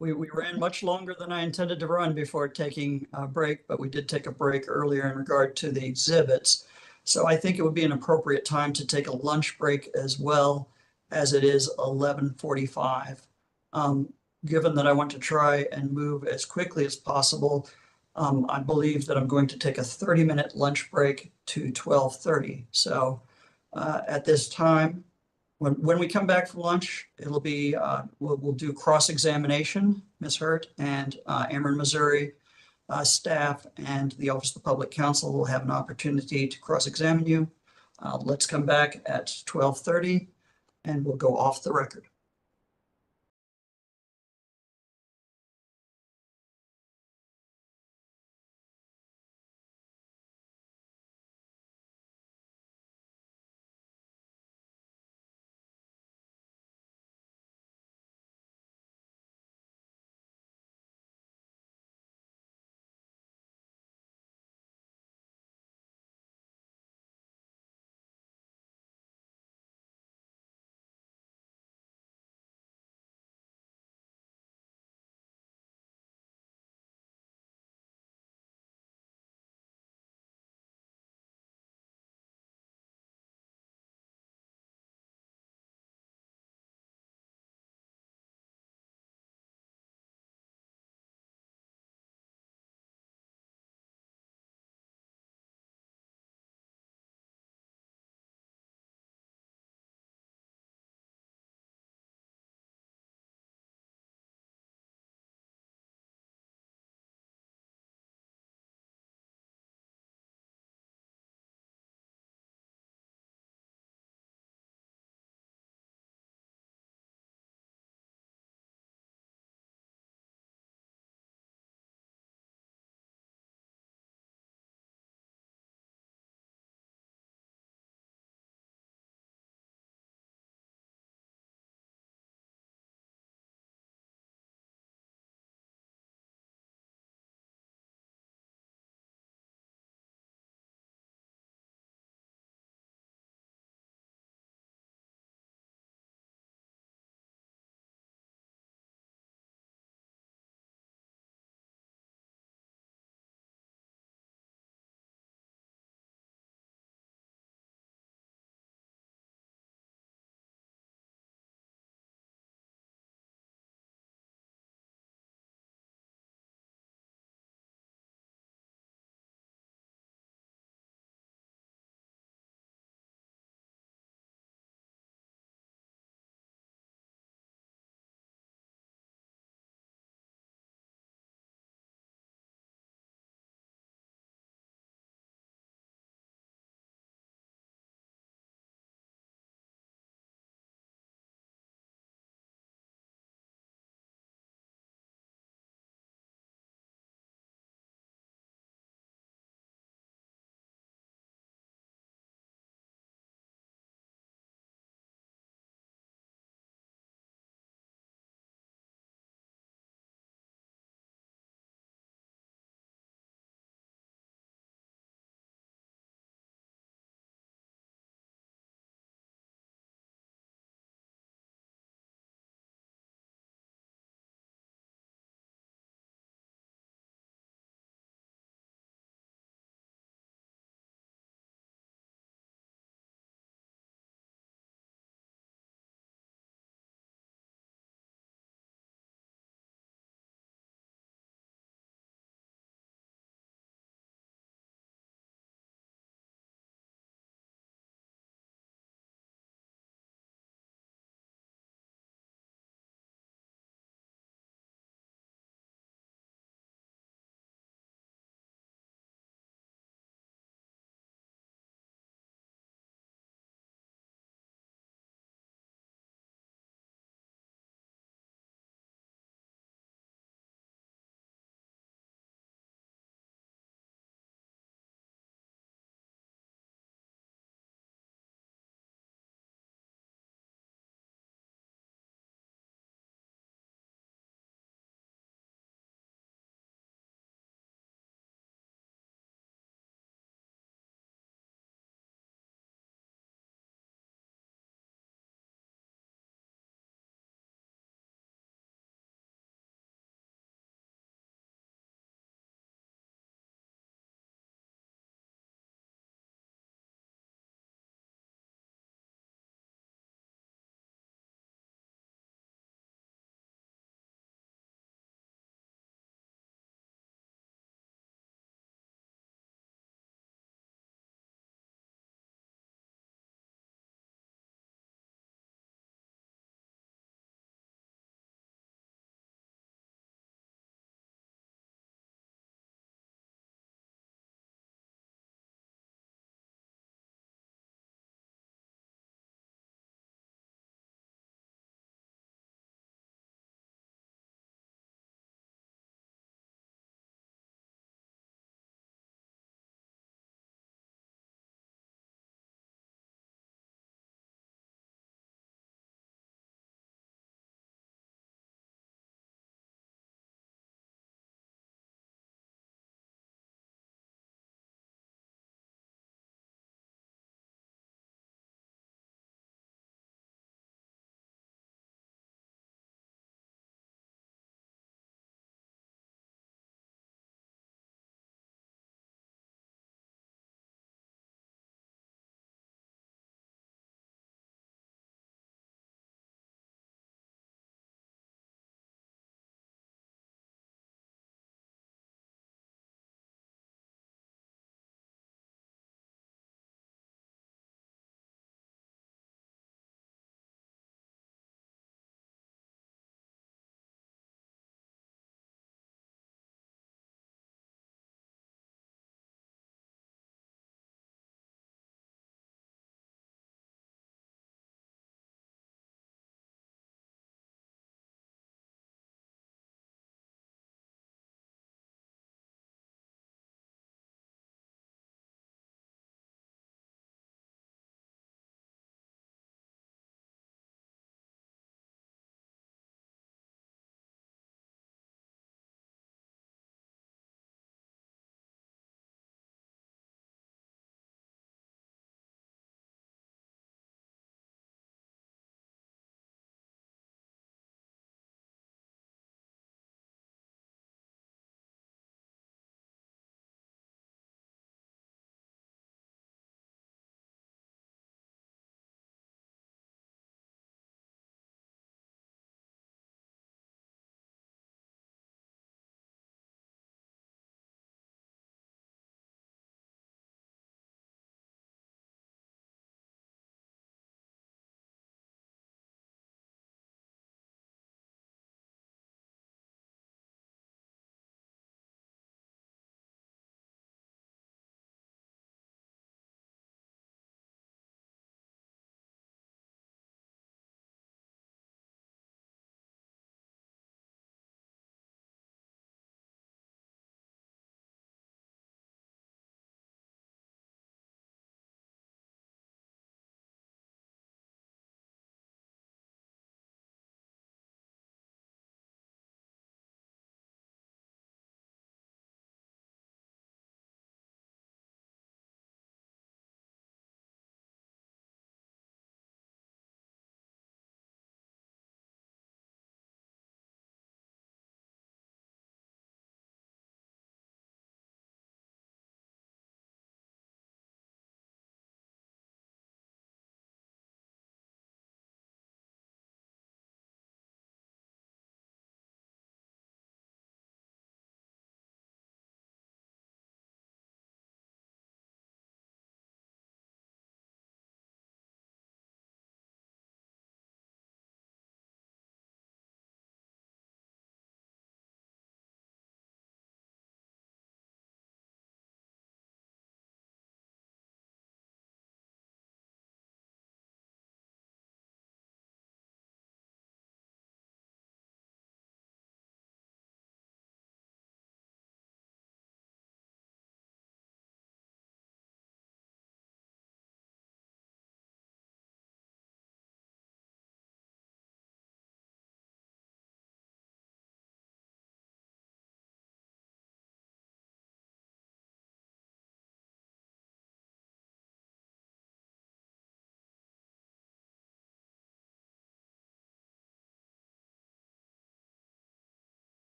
We ran much longer than I intended to run before taking a break, but we did take a break earlier in regard to the exhibits. So I think it would be an appropriate time to take a lunch break as well, as it is 11:45. Given that I want to try and move as quickly as possible, I believe that I'm going to take a 30-minute lunch break to 12:30. So at this time, When we come back from lunch, it'll be, we'll do cross-examination, Ms. Hurt, and Ameren, Missouri staff and the Office of the Public Counsel will have an opportunity to cross-examine you. Let's come back at 12:30 and we'll go off the record.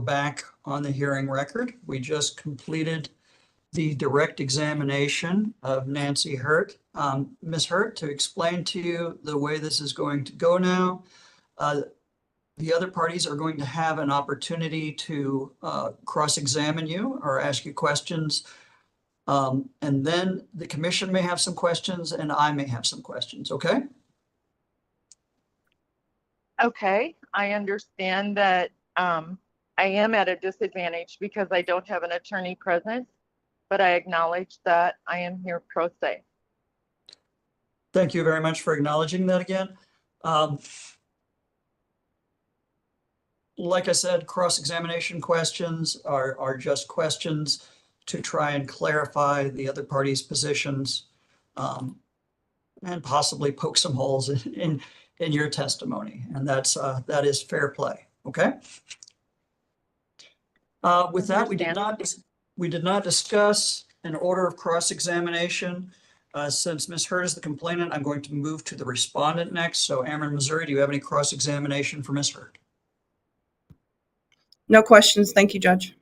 back on the hearing record. We just completed the direct examination of Nancy Hurt. Ms. Hurt, to explain to you the way this is going to go now, the other parties are going to have an opportunity to cross-examine you or ask you questions. And then the commission may have some questions and I may have some questions, okay? Okay, I understand that I am at a disadvantage because I don't have an attorney present, but I acknowledge that I am here pro se. Thank you very much for acknowledging that again. Like I said, cross-examination questions are just questions to try and clarify the other party's positions, and possibly poke some holes in your testimony. And that is fair play, okay? With that, we did not discuss an order of cross-examination. Since Ms. Hurt is the complainant, I'm going to move to the respondent next. So Ameren, Missouri, do you have any cross-examination for Ms. Hurt? No questions. Thank you, Judge.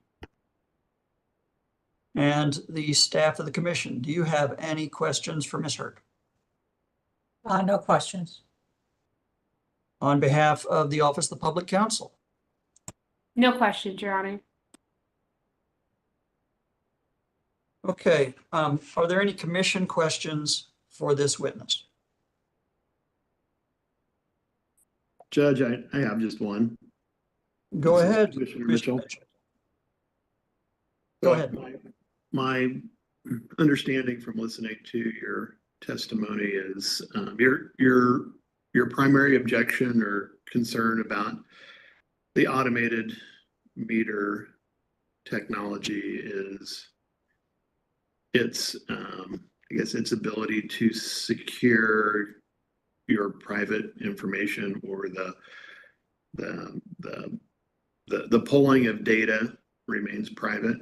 And the staff of the commission, do you have any questions for Ms. Hurt? No questions. On behalf of the Office of the Public Counsel? No questions, Your Honor. Okay, are there any commission questions for this witness? Judge, I have just one. Go This is ahead, Commissioner Mr. Mitchell. Go ahead. My understanding from listening to your testimony is your primary objection or concern about the automated meter technology is its, I guess, its ability to secure your private information or the pulling of data remains private.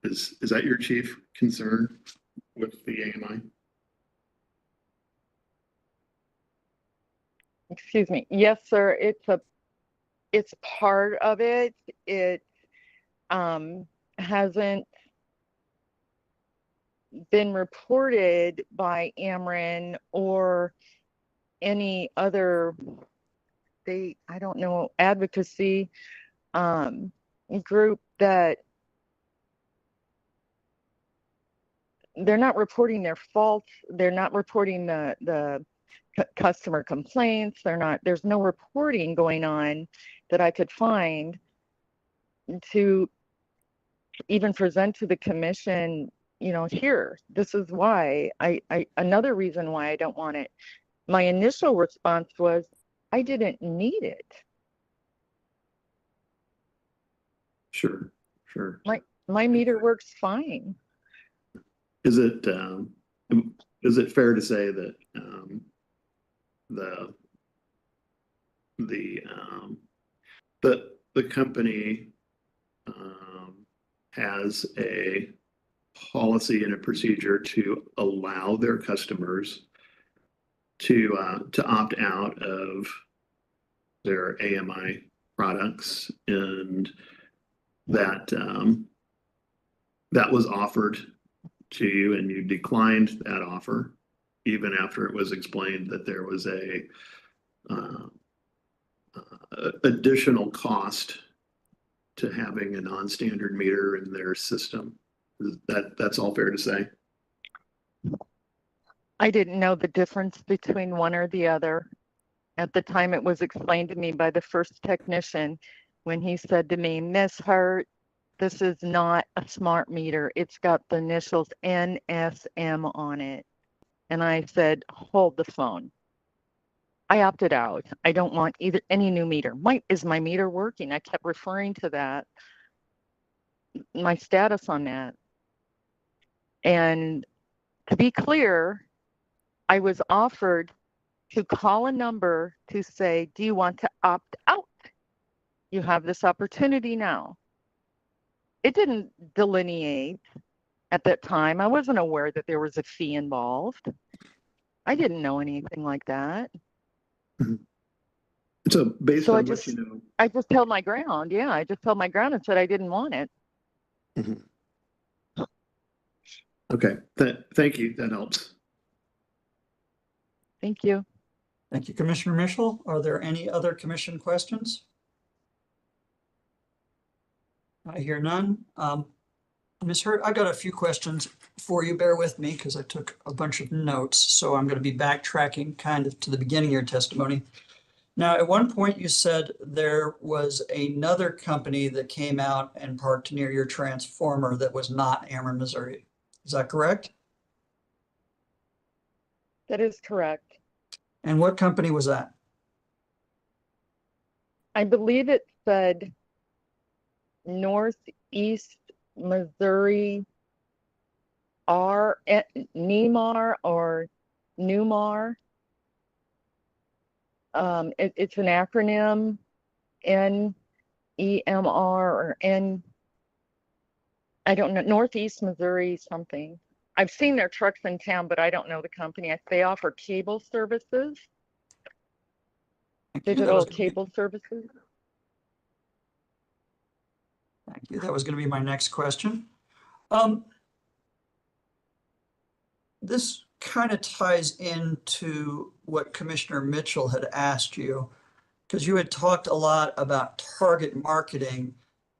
Is that your chief concern with the AMI? Excuse me. Yes, sir. It's part of it. It hasn't been reported by Ameren or any other state, I don't know, advocacy group that they're not reporting their faults. They're not reporting the customer complaints. There's no reporting going on that I could find to even present to the commission, here, this is why another reason why I don't want it. My initial response was, I didn't need it. Sure. My meter works fine. Is it fair to say that the company has a policy and a procedure to allow their customers to opt out of their AMI products, and that was offered to you and you declined that offer even after it was explained that there was a additional cost to having a non-standard meter in their system? That's all fair to say? I didn't know the difference between one or the other. At the time it was explained to me by the first technician when he said to me, Miss Hurt, this is not a smart meter. It's got the initials NSM on it. And I said, hold the phone. I opted out. I don't want any new meter. Is my meter working? I kept referring to that, my status on that. And to be clear, I was offered to call a number to say, do you want to opt out? You have this opportunity now. It didn't delineate at that time. I wasn't aware that there was a fee involved. I didn't know anything like that. So based So I on what just- you know, I just held my ground. Yeah, I just held my ground and said I didn't want it. okay, thank you, that helps. Thank you. Thank you, Commissioner Mitchell. Are there any other commission questions? I hear none. Ms. Hurt, I've got a few questions for you. Bear with me because I took a bunch of notes. So I'm going to be backtracking kind of to the beginning of your testimony. Now, at one point you said there was another company that came out and parked near your transformer that was not Ameren, Missouri. Is that correct? That is correct. And what company was that? I believe it said Northeast Missouri NEMAR or NUMAR. It's an acronym, NEMR or I don't know, Northeast Missouri something. I've seen their trucks in town, but I don't know the company. They offer cable services, Thank you. That digital was gonna be- cable services. Thank you. That was going to be my next question. This kind of ties into what Commissioner Mitchell had asked you, because you had talked a lot about target marketing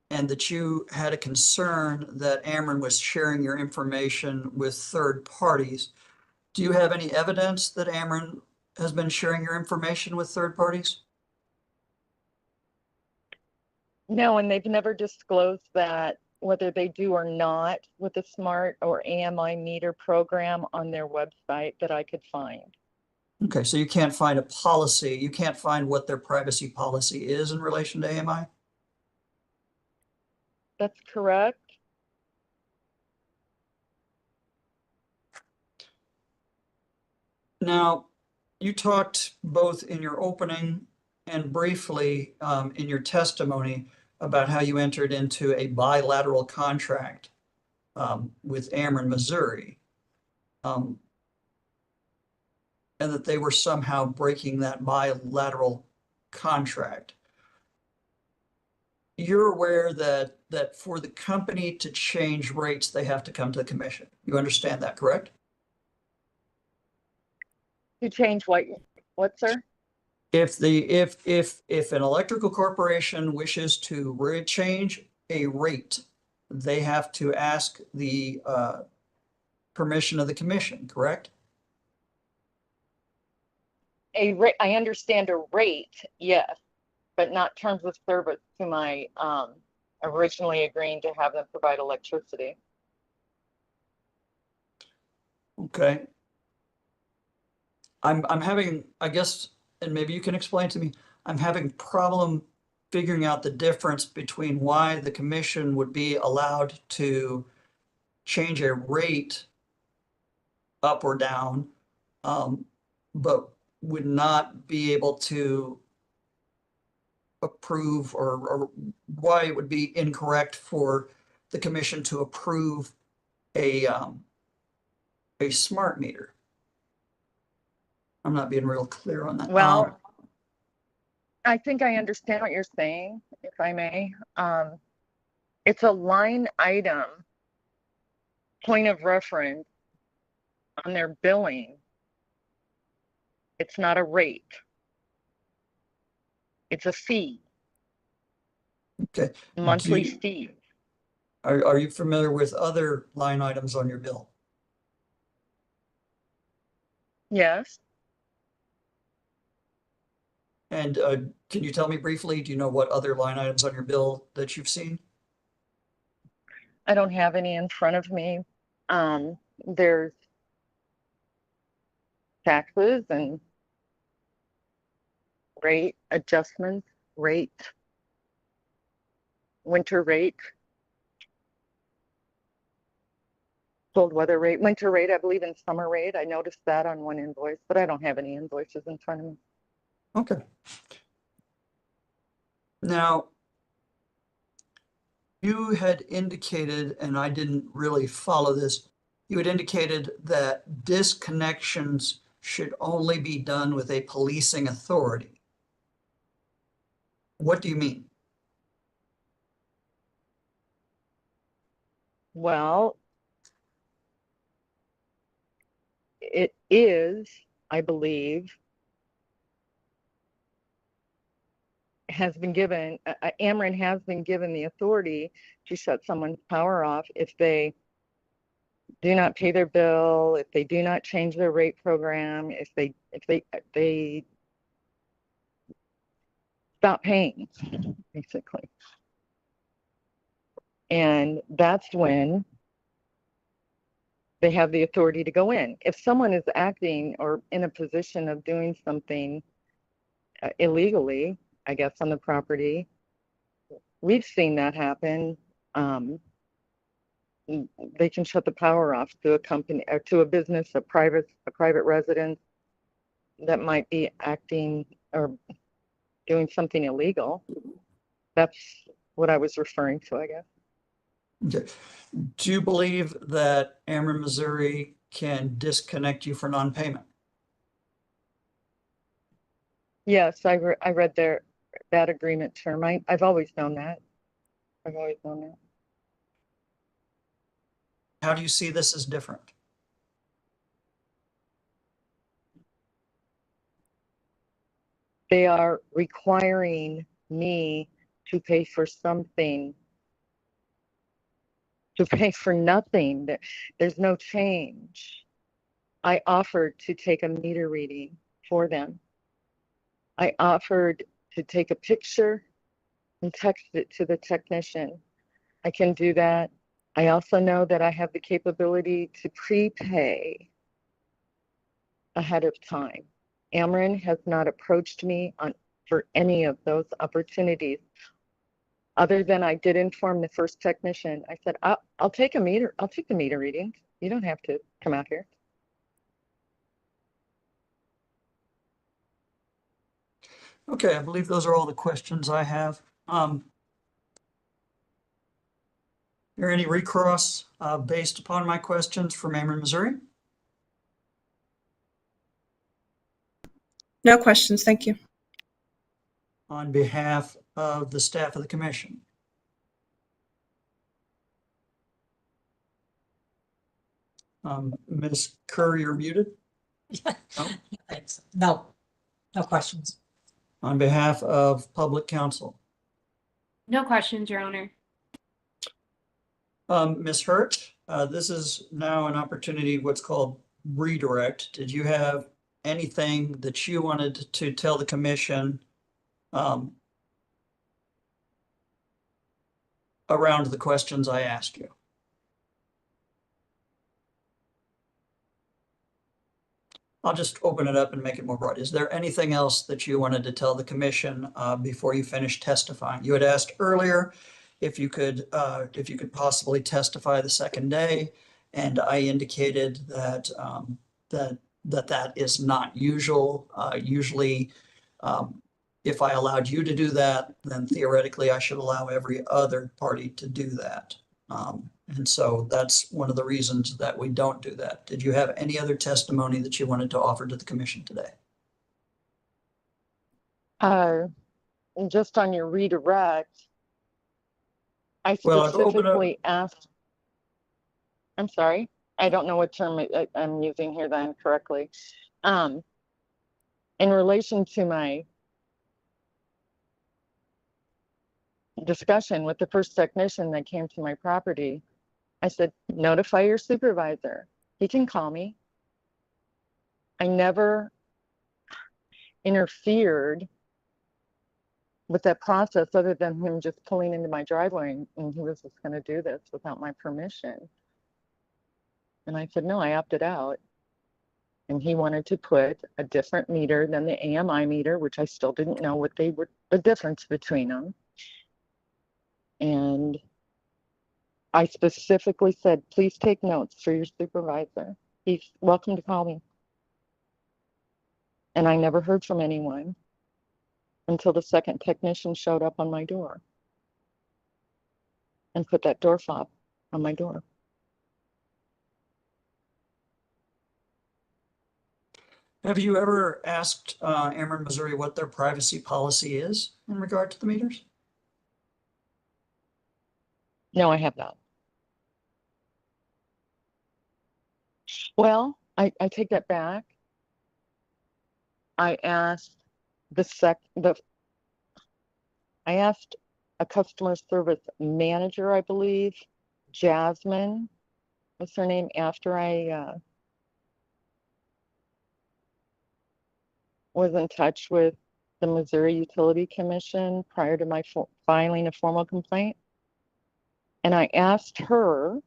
and that you had a concern that Ameren was sharing your information with third parties. Do you have any evidence that Ameren has been sharing your information with third parties? No, and they've never disclosed that, whether they do or not, with the smart or AMI meter program on their website that I could find. Okay, so you can't find a policy, you can't find what their privacy policy is in relation to AMI? That's correct. Now, you talked both in your opening and briefly in your testimony about how you entered into a bilateral contract with Ameren, Missouri, and that they were somehow breaking that bilateral contract. You're aware that for the company to change rates, they have to come to the commission. You understand that, correct? To change what, sir? If an electrical corporation wishes to change a rate, they have to ask the permission of the commission, correct? I understand a rate, yes, but not terms of service to my originally agreeing to have them provide electricity. Okay. I'm having, I guess, and maybe you can explain to me, I'm having problem figuring out the difference between why the commission would be allowed to change a rate up or down, but would not be able to approve, or why it would be incorrect for the commission to approve a smart meter. I'm not being real clear on that. Well, I think I understand what you're saying, if I may. It's a line item point of reference on their billing. It's not a rate. It's a fee. Okay. Monthly fee. Are you familiar with other line items on your bill? Yes. And can you tell me briefly, do you know what other line items on your bill that you've seen? I don't have any in front of me. There's taxes and rate adjustments, winter rate, cold weather rate, winter rate, I believe, in summer rate. I noticed that on one invoice, but I don't have any invoices in front of me. Okay. Now, you had indicated, and I didn't really follow this, you had indicated that disconnections should only be done with a policing authority. What do you mean? Well, it is, I believe, has been given, Ameren has been given the authority to shut someone's power off if they do not pay their bill, if they do not change their rate program, if they stop paying, basically. And that's when they have the authority to go in. If someone is acting or in a position of doing something illegally, I guess, on the property, we've seen that happen. They can shut the power off to a company or to a business, a private residence that might be acting or doing something illegal. That's what I was referring to, I guess. Okay. Do you believe that Ameren, Missouri can disconnect you for non-payment? Yes, I read that agreement term. I've always known that. I've always known that. How do you see this as different? They are requiring me to pay for something, to pay for nothing. There's no change. I offered to take a meter reading for them. I offered to take a picture and text it to the technician. I can do that. I also know that I have the capability to prepay ahead of time. Ameren has not approached me for any of those opportunities. Other than I did inform the first technician. I said, I'll take the meter reading. You don't have to come out here. Okay, I believe those are all the questions I have. Are any recross based upon my questions from Ameren, Missouri? No questions, thank you. On behalf of the staff of the commission? Ms. Kerr, you're muted. No? Thanks. No, no questions. On behalf of public counsel? No questions, Your Honor. Ms. Hurt, this is now an opportunity, what's called redirect. Did you have anything that you wanted to tell the commission around the questions I asked you? I'll just open it up and make it more broad. Is there anything else that you wanted to tell the commission before you finish testifying? You had asked earlier if you could possibly testify the second day, and I indicated that that is not usual. Usually, if I allowed you to do that, then theoretically I should allow every other party to do that. And so that's one of the reasons that we don't do that. Did you have any other testimony that you wanted to offer to the commission today? Just on your redirect, I Well, I've opened up- specifically asked, I'm sorry, I don't know what term I'm using here then correctly. In relation to my discussion with the first technician that came to my property, I said, notify your supervisor. He can call me. I never interfered with that process other than him just pulling into my driveway and he was just going to do this without my permission. And I said, no, I opted out. And he wanted to put a different meter than the AMI meter, which I still didn't know what they were, the difference between them. And I specifically said, please take notes for your supervisor. He's welcome to call me. And I never heard from anyone until the second technician showed up on my door and put that door fob on my door. Have you ever asked Ameren, Missouri, what their privacy policy is in regard to the meters? No, I have not. Well, I take that back. I asked I asked a customer service manager, I believe, Jasmine, what's her name, after I was in touch with the Missouri Utility Commission prior to my filing a formal complaint. And I asked her,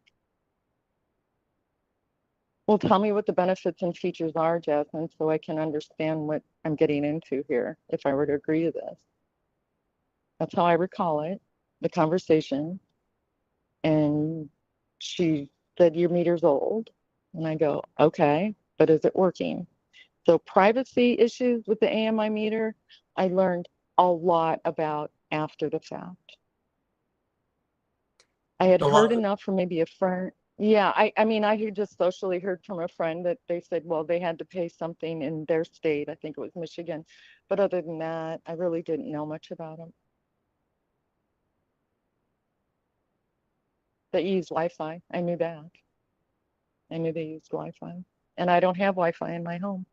well, tell me what the benefits and features are, Jasmine, so I can understand what I'm getting into here if I were to agree to this. That's how I recall it, the conversation. And she said, your meter's old. And I go, okay, but is it working? So privacy issues with the AMI meter, I learned a lot about after the fact. I had A lot heard of- enough from maybe a friend. Yeah, I mean, I had just socially heard from a friend that they said, well, they had to pay something in their state. I think it was Michigan. But other than that, I really didn't know much about them. They use Wi-Fi. I knew that. I knew they used Wi-Fi. And I don't have Wi-Fi in my home.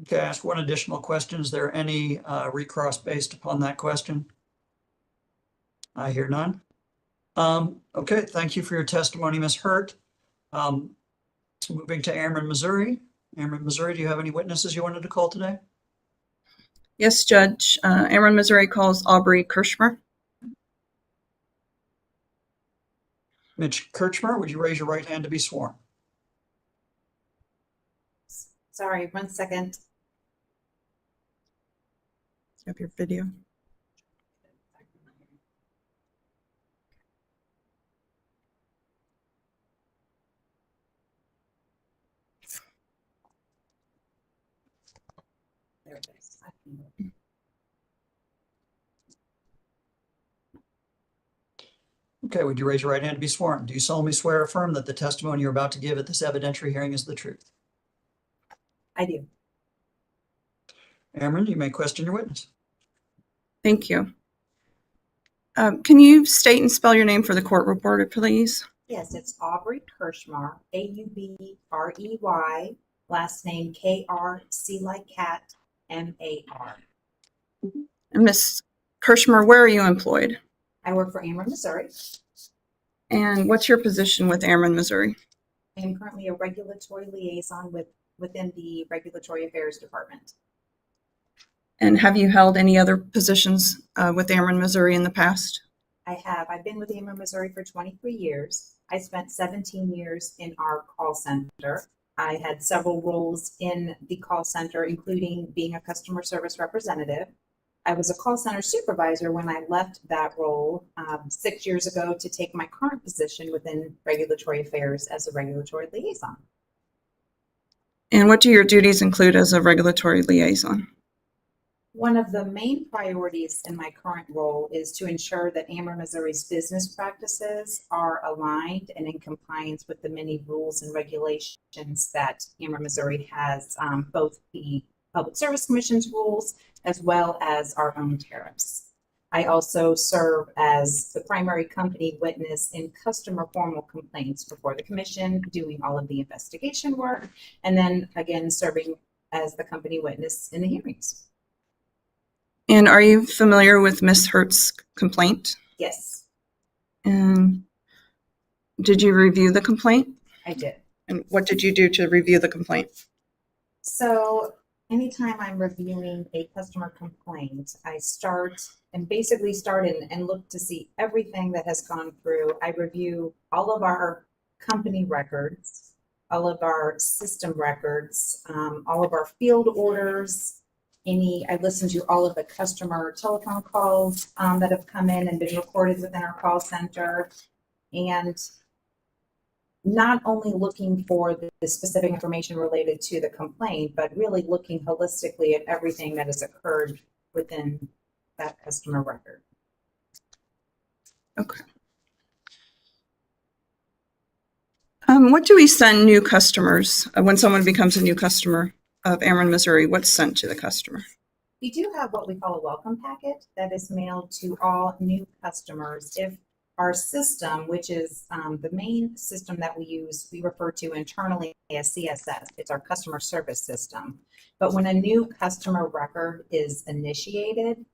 Okay, ask one additional question. Is there any recross based upon that question? I hear none. Okay, thank you for your testimony, Ms. Hurt. Moving to Ameren, Missouri. Ameren, Missouri, do you have any witnesses you wanted to call today? Yes, Judge. Ameren, Missouri calls Aubrey Kirschmer. Mitch Kirchmer, would you raise your right hand to be sworn? Sorry, 1 second. You have your video. There it is. Okay, would you raise your right hand to be sworn? Do you solemnly swear or affirm that the testimony you're about to give at this evidentiary hearing is the truth? I do. Ameren, you may question your witness. Thank you. Can you state and spell your name for the court reporter, please? Yes, it's Aubrey Kirschmar, Aubrey, last name KRC like cat, MAR. And Ms. Kirschmer, where are you employed? I work for Ameren, Missouri. And what's your position with Ameren, Missouri? I am currently a regulatory liaison within the Regulatory Affairs Department. And have you held any other positions with Ameren, Missouri in the past? I have. I've been with Ameren, Missouri for 23 years. I spent 17 years in our call center. I had several roles in the call center, including being a customer service representative. I was a call center supervisor when I left that role 6 years ago to take my current position within regulatory affairs as a regulatory liaison. And what do your duties include as a regulatory liaison? One of the main priorities in my current role is to ensure that Ameren, Missouri's business practices are aligned and in compliance with the many rules and regulations that Ameren, Missouri has, both the Public Service Commission's rules as well as our own tariffs. I also serve as the primary company witness in customer formal complaints before the commission, doing all of the investigation work, and then again serving as the company witness in the hearings. And are you familiar with Ms. Hurt's complaint? Yes, And did you review the complaint? I did. And what did you do to review the complaint? So anytime I'm reviewing a customer complaint, I start and look to see everything that has gone through. I review all of our company records, all of our system records, all of our field orders. I listen to all of the customer telephone calls that have come in and been recorded within our call center. And not only looking for the specific information related to the complaint, but really looking holistically at everything that has occurred within that customer record. Okay. What do we send new customers when someone becomes a new customer of Ameren, Missouri? What's sent to the customer? We do have what we call a welcome packet that is mailed to all new customers. If our system, which is the main system that we use, we refer to internally as CSS. It's our customer service system. But when a new customer record is initiated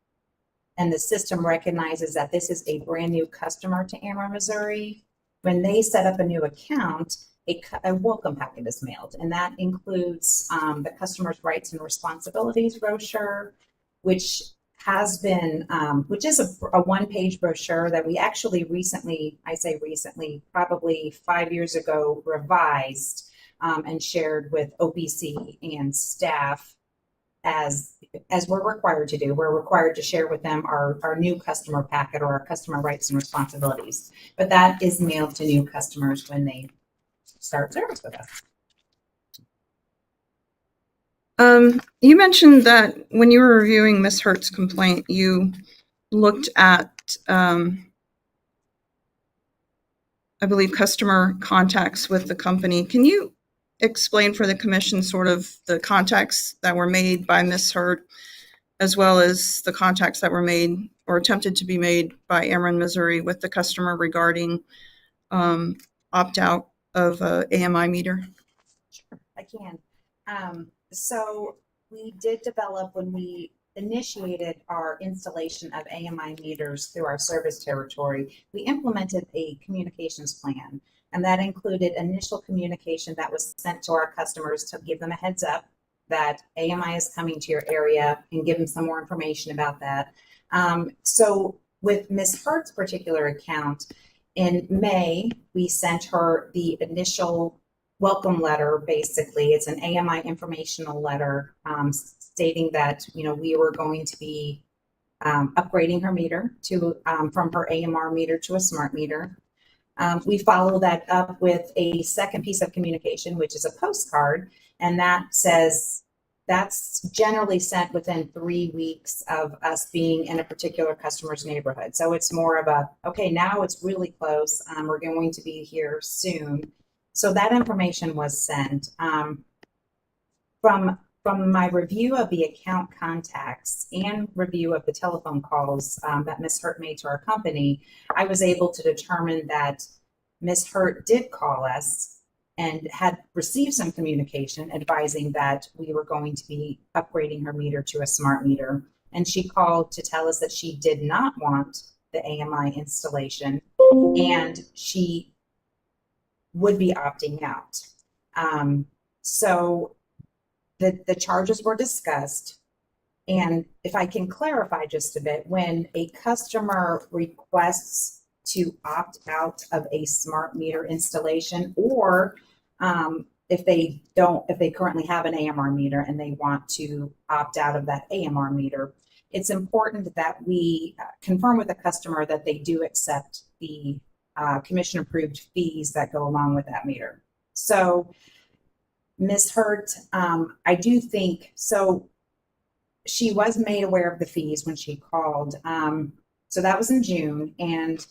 and the system recognizes that this is a brand new customer to Ameren, Missouri, when they set up a new account, a welcome packet is mailed, and that includes the customer's rights and responsibilities brochure, which has been, which is a one-page brochure that we actually recently, I say recently, probably 5 years ago, revised and shared with OPC and staff as we're required to do. We're required to share with them our new customer packet or our customer rights and responsibilities. But that is mailed to new customers when they start service with us. You mentioned that when you were reviewing Ms. Hurt's complaint, you looked at, I believe, customer contacts with the company. Can you explain for the commission sort of the contacts that were made by Ms. Hurt, as well as the contacts that were made or attempted to be made by Ameren, Missouri with the customer regarding opt-out of AMI meter? Sure, I can. So we did develop, when we initiated our installation of AMI meters through our service territory, we implemented a communications plan. And that included initial communication that was sent to our customers to give them a heads up that AMI is coming to your area and give them some more information about that. So with Ms. Hurt's particular account, in May, we sent her the initial welcome letter. Basically, it's an AMI informational letter stating that, you know, we were going to be upgrading her meter to from her AMR meter to a smart meter. We follow that up with a second piece of communication, which is a postcard, and that says that's generally sent within 3 weeks of us being in a particular customer's neighborhood. So it's more of a, okay, now it's really close. We're going to be here soon. So that information was sent. From my review of the account contacts and review of the telephone calls that Ms. Hurt made to our company, I was able to determine that Ms. Hurt did call us and had received some communication advising that we were going to be upgrading her meter to a smart meter. And she called to tell us that she did not want the AMI installation and she would be opting out. So the charges were discussed. And if I can clarify just a bit, when a customer requests to opt out of a smart meter installation, or if they currently have an AMR meter and they want to opt out of that AMR meter, it's important that we confirm with the customer that they do accept the commission approved fees that go along with that meter. So Ms. Hurt, I do think, so she was made aware of the fees when she called. So that was in June. And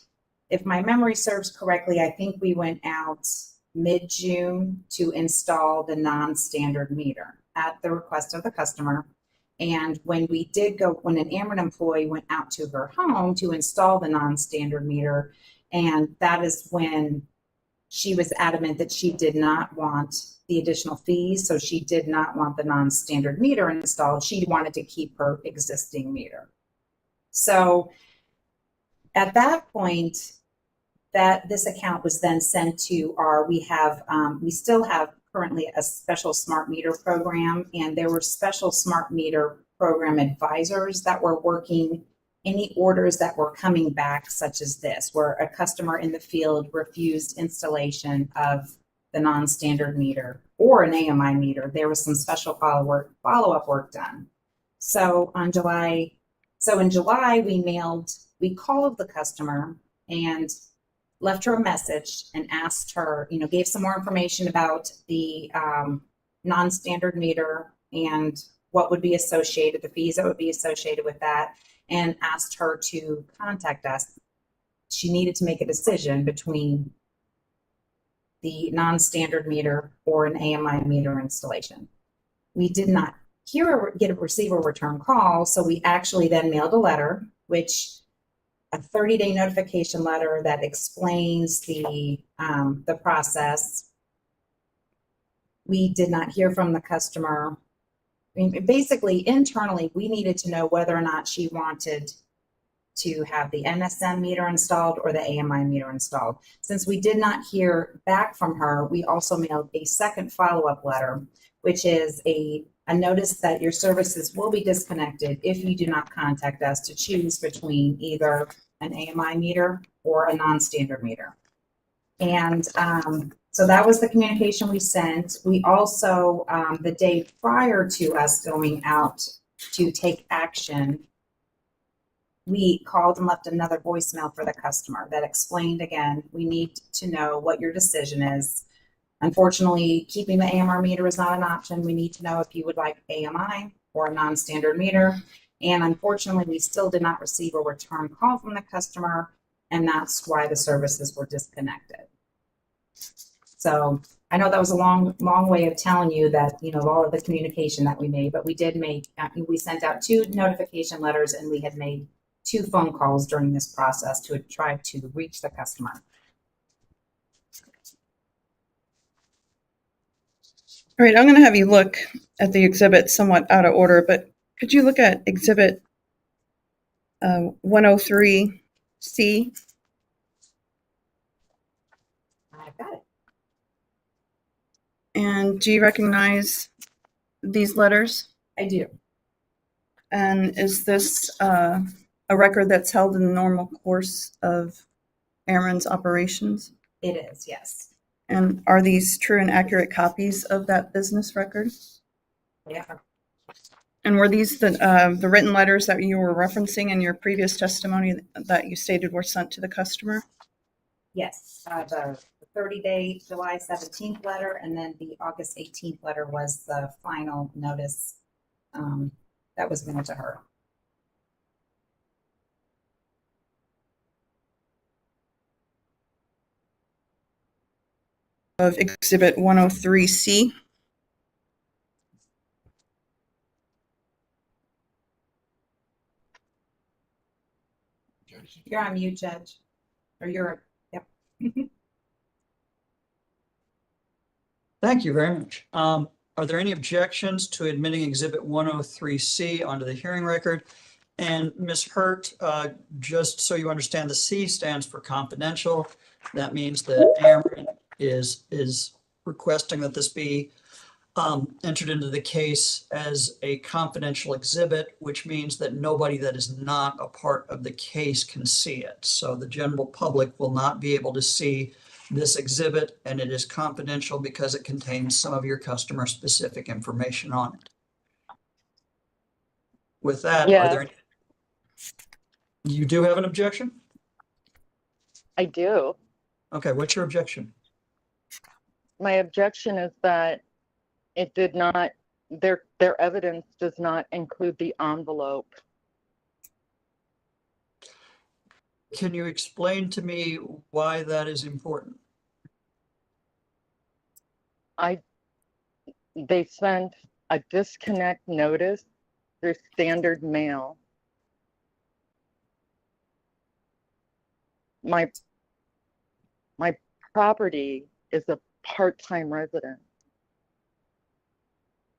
if my memory serves correctly, I think we went out mid-June to install the non-standard meter at the request of the customer. And when we did go, when an Ameren employee went out to her home to install the non-standard meter, and that is when she was adamant that she did not want the additional fees. So she did not want the non-standard meter installed. She wanted to keep her existing meter. So at that point, that this account was then sent to our, we still have currently a special smart meter program, and there were special smart meter program advisors that were working any orders that were coming back, such as this, where a customer in the field refused installation of the non-standard meter or an AMI meter. There was some special follow-up work done. So in July, we called the customer and left her a message and asked her, gave some more information about the non-standard meter and what would be associated, the fees that would be associated with that, and asked her to contact us. She needed to make a decision between the non-standard meter or an AMI meter installation. We did not receive a return call, so we actually then mailed a letter, which a 30-day notification letter that explains the process. We did not hear from the customer. I mean, basically, internally, we needed to know whether or not she wanted to have the NSM meter installed or the AMI meter installed. Since we did not hear back from her, we also mailed a second follow-up letter, which is a notice that your services will be disconnected if you do not contact us to choose between either an AMI meter or a non-standard meter. And so that was the communication we sent. We also, the day prior to us going out to take action, we called and left another voicemail for the customer that explained again, we need to know what your decision is. Unfortunately, keeping the AMR meter is not an option. We need to know if you would like AMI or a non-standard meter. And unfortunately, we still did not receive a return call from the customer, and that's why the services were disconnected. So I know that was a long way of telling you that, you know, all of the communication that we made, but we did make, we sent out 2 notification letters, and we had made 2 phone calls during this process to try to reach the customer. All right, I'm going to have you look at the exhibit somewhat out of order, but could you look at exhibit 103C? I've got it. And do you recognize these letters? I do. And is this a record that's held in the normal course of Ameren's operations? It is, yes. And are these true and accurate copies of that business record? Yeah. And were these the written letters that you were referencing in your previous testimony that you stated were sent to the customer? Yes, the 30-day July 17th letter, and then the August 18th letter was the final notice that was mailed to her. Of exhibit 103C. You're on mute, Judge. Or you're, yep. Thank you very much. Are there any objections to admitting exhibit 103C onto the hearing record? And Ms. Hurt, just so you understand, the C stands for confidential. That means that Ameren is requesting that this be entered into the case as a confidential exhibit, which means that nobody that is not a part of the case can see it. So the general public will not be able to see this exhibit, and it is confidential because it contains some of your customer specific information on it. With that, Yeah. are there any? You do have an objection? I do. Okay, what's your objection? My objection is that it did not, their evidence does not include the envelope. Can you explain to me why that is important? They sent a disconnect notice through standard mail. My property is a part-time residence.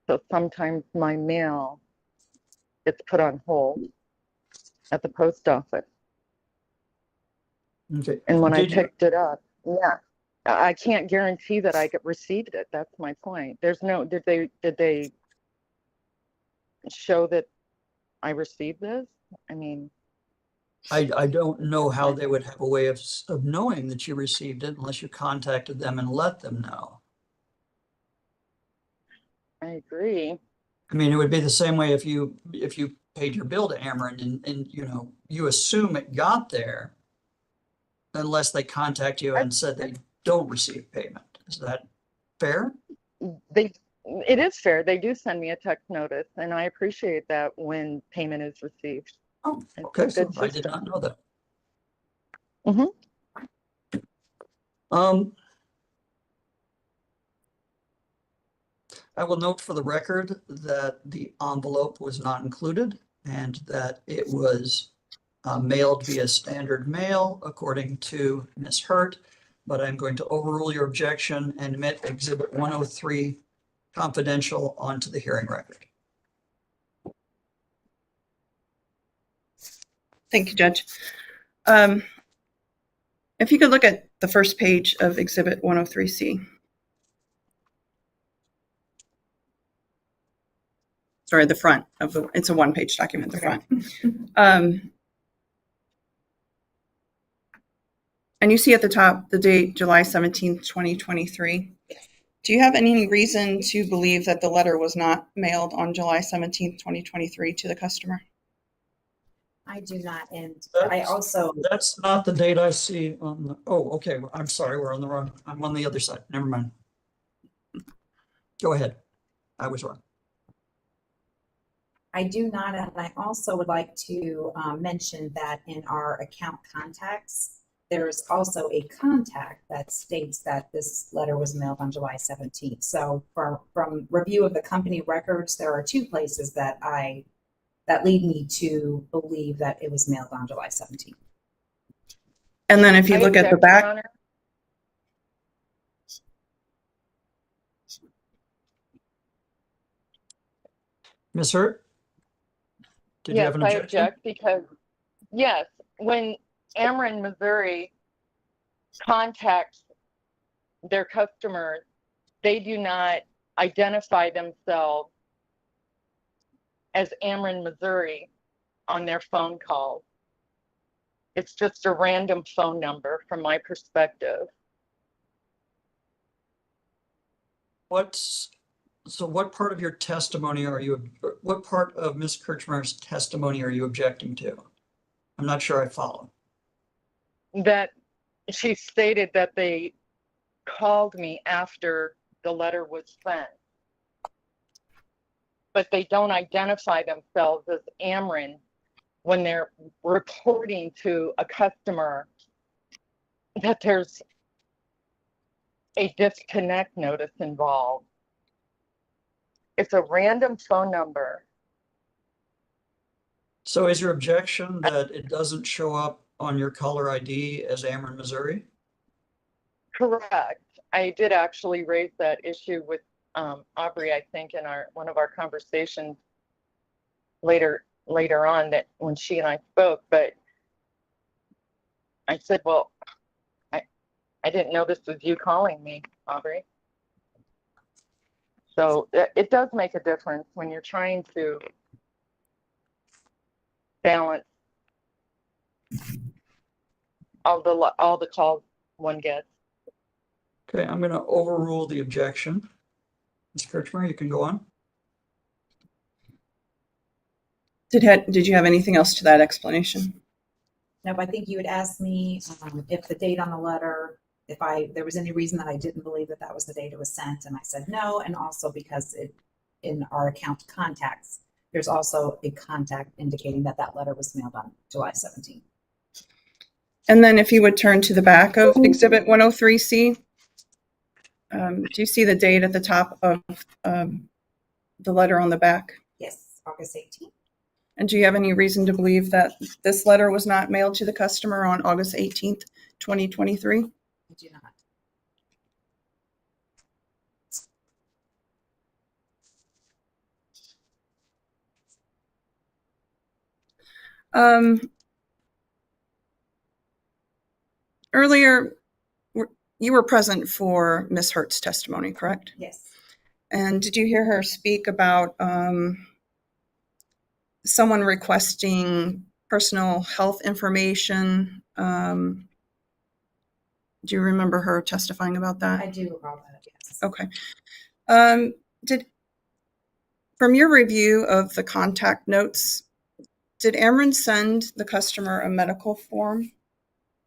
So sometimes my mail gets put on hold at the post office. Okay. And when I Did you- picked it up, yeah, I can't guarantee that I received it. That's my point. There's no, did they show that I received this? I mean, I don't know how they would have a way of knowing that you received it unless you contacted them and let them know. I agree. I mean, it would be the same way if you paid your bill to Ameren and you know, you assume it got there unless they contact you and said they don't receive payment. Is that fair? It is fair. They do send me a text notice, and I appreciate that when payment is received. Oh, It's a okay, so good I did system. not know that. Mhm. I will note for the record that the envelope was not included and that it was mailed via standard mail according to Ms. Hurt, but I'm going to overrule your objection and admit Exhibit 103 confidential onto the hearing record. Thank you, Judge. If you could look at the first page of Exhibit 103C. Sorry, the front of it's a one-page document, the front. And you see at the top the date, July 17th, 2023. Do you have any reason to believe that the letter was not mailed on July 17th, 2023 to the customer? I do not, and That's not the date I see on the, oh, okay, I'm sorry, we're on the wrong, I'm on the other side, never mind. Go ahead, I was wrong. I do not, and I also would like to mention that in our account contacts, there's also a contact that states that this letter was mailed on July 17th. So from review of the company records, there are two places that lead me to believe that it was mailed on July 17th. And then if you look at the back. Ms. Hurt? Did you have an I objection? object because, yes, when Ameren, Missouri contacts their customers, they do not identify themselves as Ameren, Missouri on their phone calls. It's just a random phone number from my perspective. So what part of your testimony what part of Ms. Kirchner's testimony are you objecting to? I'm not sure I follow. That she stated that they called me after the letter was sent, but they don't identify themselves as Ameren when they're reporting to a customer that there's a disconnect notice involved. It's a random phone number. So is your objection that it doesn't show up on your caller ID as Ameren, Missouri? Correct. I did actually raise that issue with Aubrey, I think, in one of our conversations later on, that when she and I spoke, but I said, well, I didn't know this was you calling me, Aubrey. So it does make a difference when you're trying to balance all the calls one gets. Okay, I'm going to overrule the objection. Ms. Kirchner, you can go on. Did you have anything else to that explanation? No, but I think you had asked me if the date on the letter, if there was any reason that I didn't believe that that was the date it was sent, and I said no, and also because in our account contacts, there's also a contact indicating that that letter was mailed on July 17th. And then if you would turn to the back of Exhibit 103C, do you see the date at the top of the letter on the back? Yes, August 18th. And do you have any reason to believe that this letter was not mailed to the customer on August 18th, 2023? I do not. Earlier, you were present for Ms. Hurt's testimony, correct? Yes. And did you hear her speak about someone requesting personal health information? Do you remember her testifying about that? I do recall that, yes. Okay. From your review of the contact notes, did Ameren send the customer a medical form?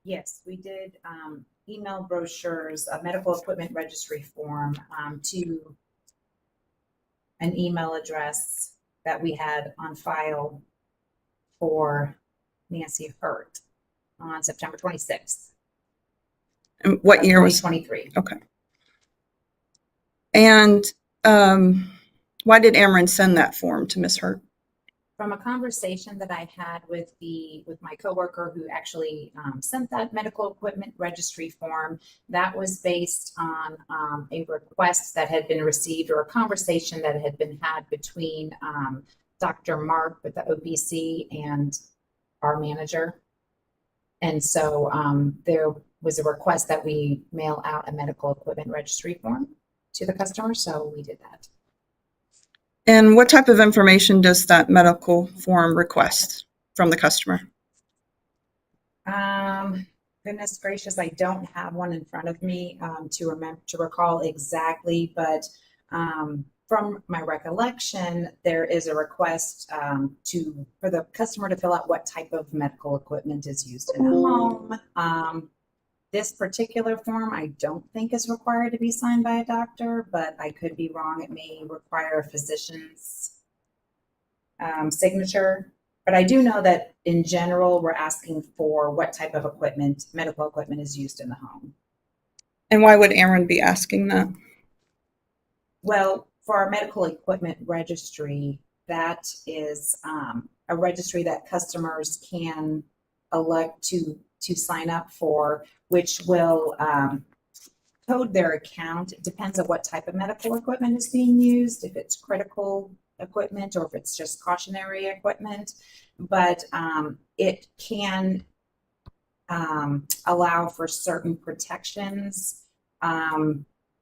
Yes, we did email brochures, a medical equipment registry form to an email address that we had on file for Nancy Hurt on September 26th. And what year was 2023? Okay. And why did Ameren send that form to Ms. Hurt? From a conversation that I had with my coworker who actually sent that medical equipment registry form, that was based on a request that had been received or a conversation that had been had between Dr. Mark with the OBC and our manager. And so there was a request that we mail out a medical equipment registry form to the customer, so we did that. And what type of information does that medical form request from the customer? Goodness gracious, I don't have one in front of me to recall exactly, but from my recollection, there is a request for the customer to fill out what type of medical equipment is used in the home. This particular form, I don't think is required to be signed by a doctor, but I could be wrong. It may require a physician's signature. But I do know that in general, we're asking for what type of equipment, medical equipment is used in the home. And why would Ameren be asking that? Well, for our medical equipment registry, that is a registry that customers can elect to sign up for, which will code their account. It depends on what type of medical equipment is being used, if it's critical equipment or if it's just cautionary equipment. But it can allow for certain protections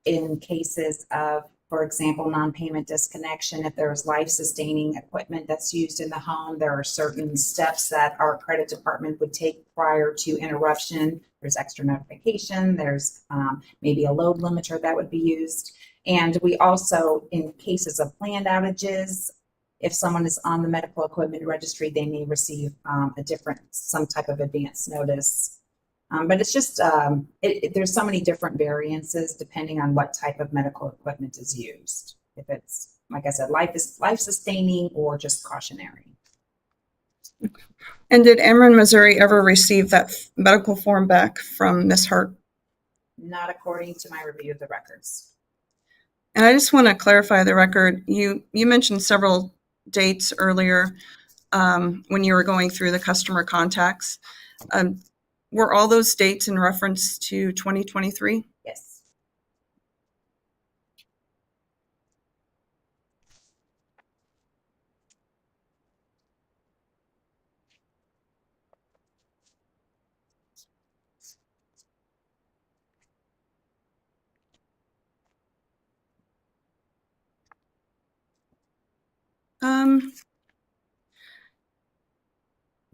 in cases of, for example, non-payment disconnection. If there's life-sustaining equipment that's used in the home, there are certain steps that our credit department would take prior to interruption. There's extra notification. There's maybe a load limiter that would be used. And we also, in cases of planned outages, if someone is on the medical equipment registry, they may receive some type of advance notice. But it's just, there's so many different variances depending on what type of medical equipment is used. If it's, like I said, life-sustaining or just cautionary. And did Ameren, Missouri ever receive that medical form back from Ms. Hart? Not according to my review of the records. And I just want to clarify the record. You mentioned several dates earlier when you were going through the customer contacts. Were all those dates in reference to 2023? Yes.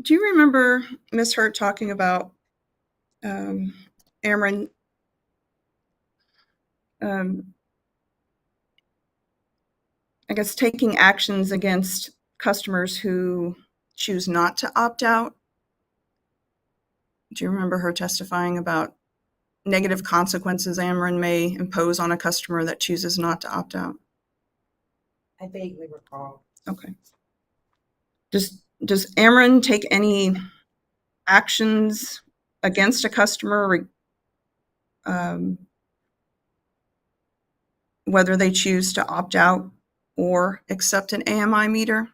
Do you remember Ms. Hurt talking about Ameren I guess taking actions against customers who choose not to opt out? Do you remember her testifying about negative consequences Ameren may impose on a customer that chooses not to opt out? I vaguely recall. Okay. Does Ameren take any actions against a customer, whether they choose to opt out or accept an AMI meter?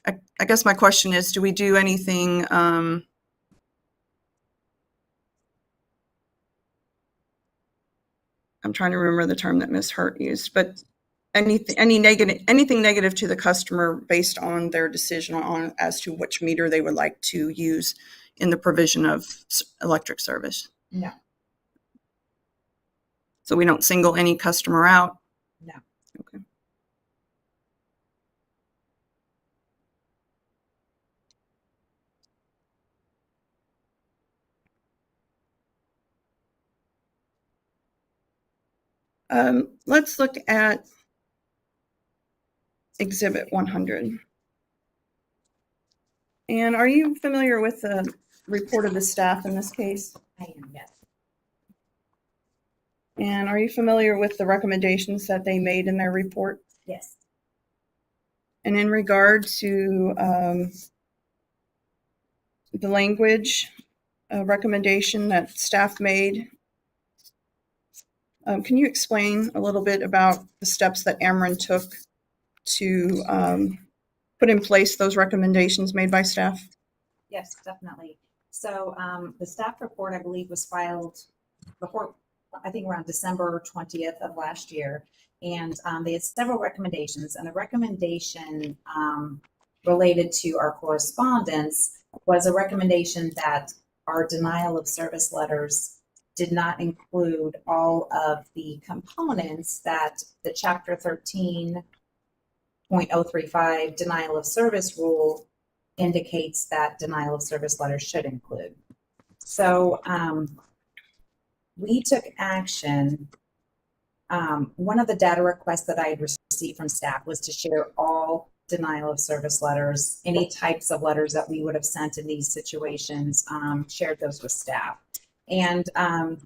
I guess my question is, do we do anything I'm trying to remember the term that Ms. Hurt used, but anything negative to the customer based on their decision on as to which meter they would like to use in the provision of electric service? No. So we don't single any customer out? No. Okay. Let's look at Exhibit 100. And are you familiar with the report of the staff in this case? I am, yes. And are you familiar with the recommendations that they made in their report? Yes. And in regard to the language recommendation that staff made Can you explain a little bit about the steps that Ameren took to put in place those recommendations made by staff? Yes, definitely. So the staff report, I believe, was filed before, I think around December 20th of last year. And they had several recommendations, and the recommendation related to our correspondence was a recommendation that our denial of service letters did not include all of the components that the Chapter 13.035 denial of service rule indicates that denial of service letters should include. So we took action. One of the data requests that I had received from staff was to share all denial of service letters, any types of letters that we would have sent in these situations, shared those with staff. And I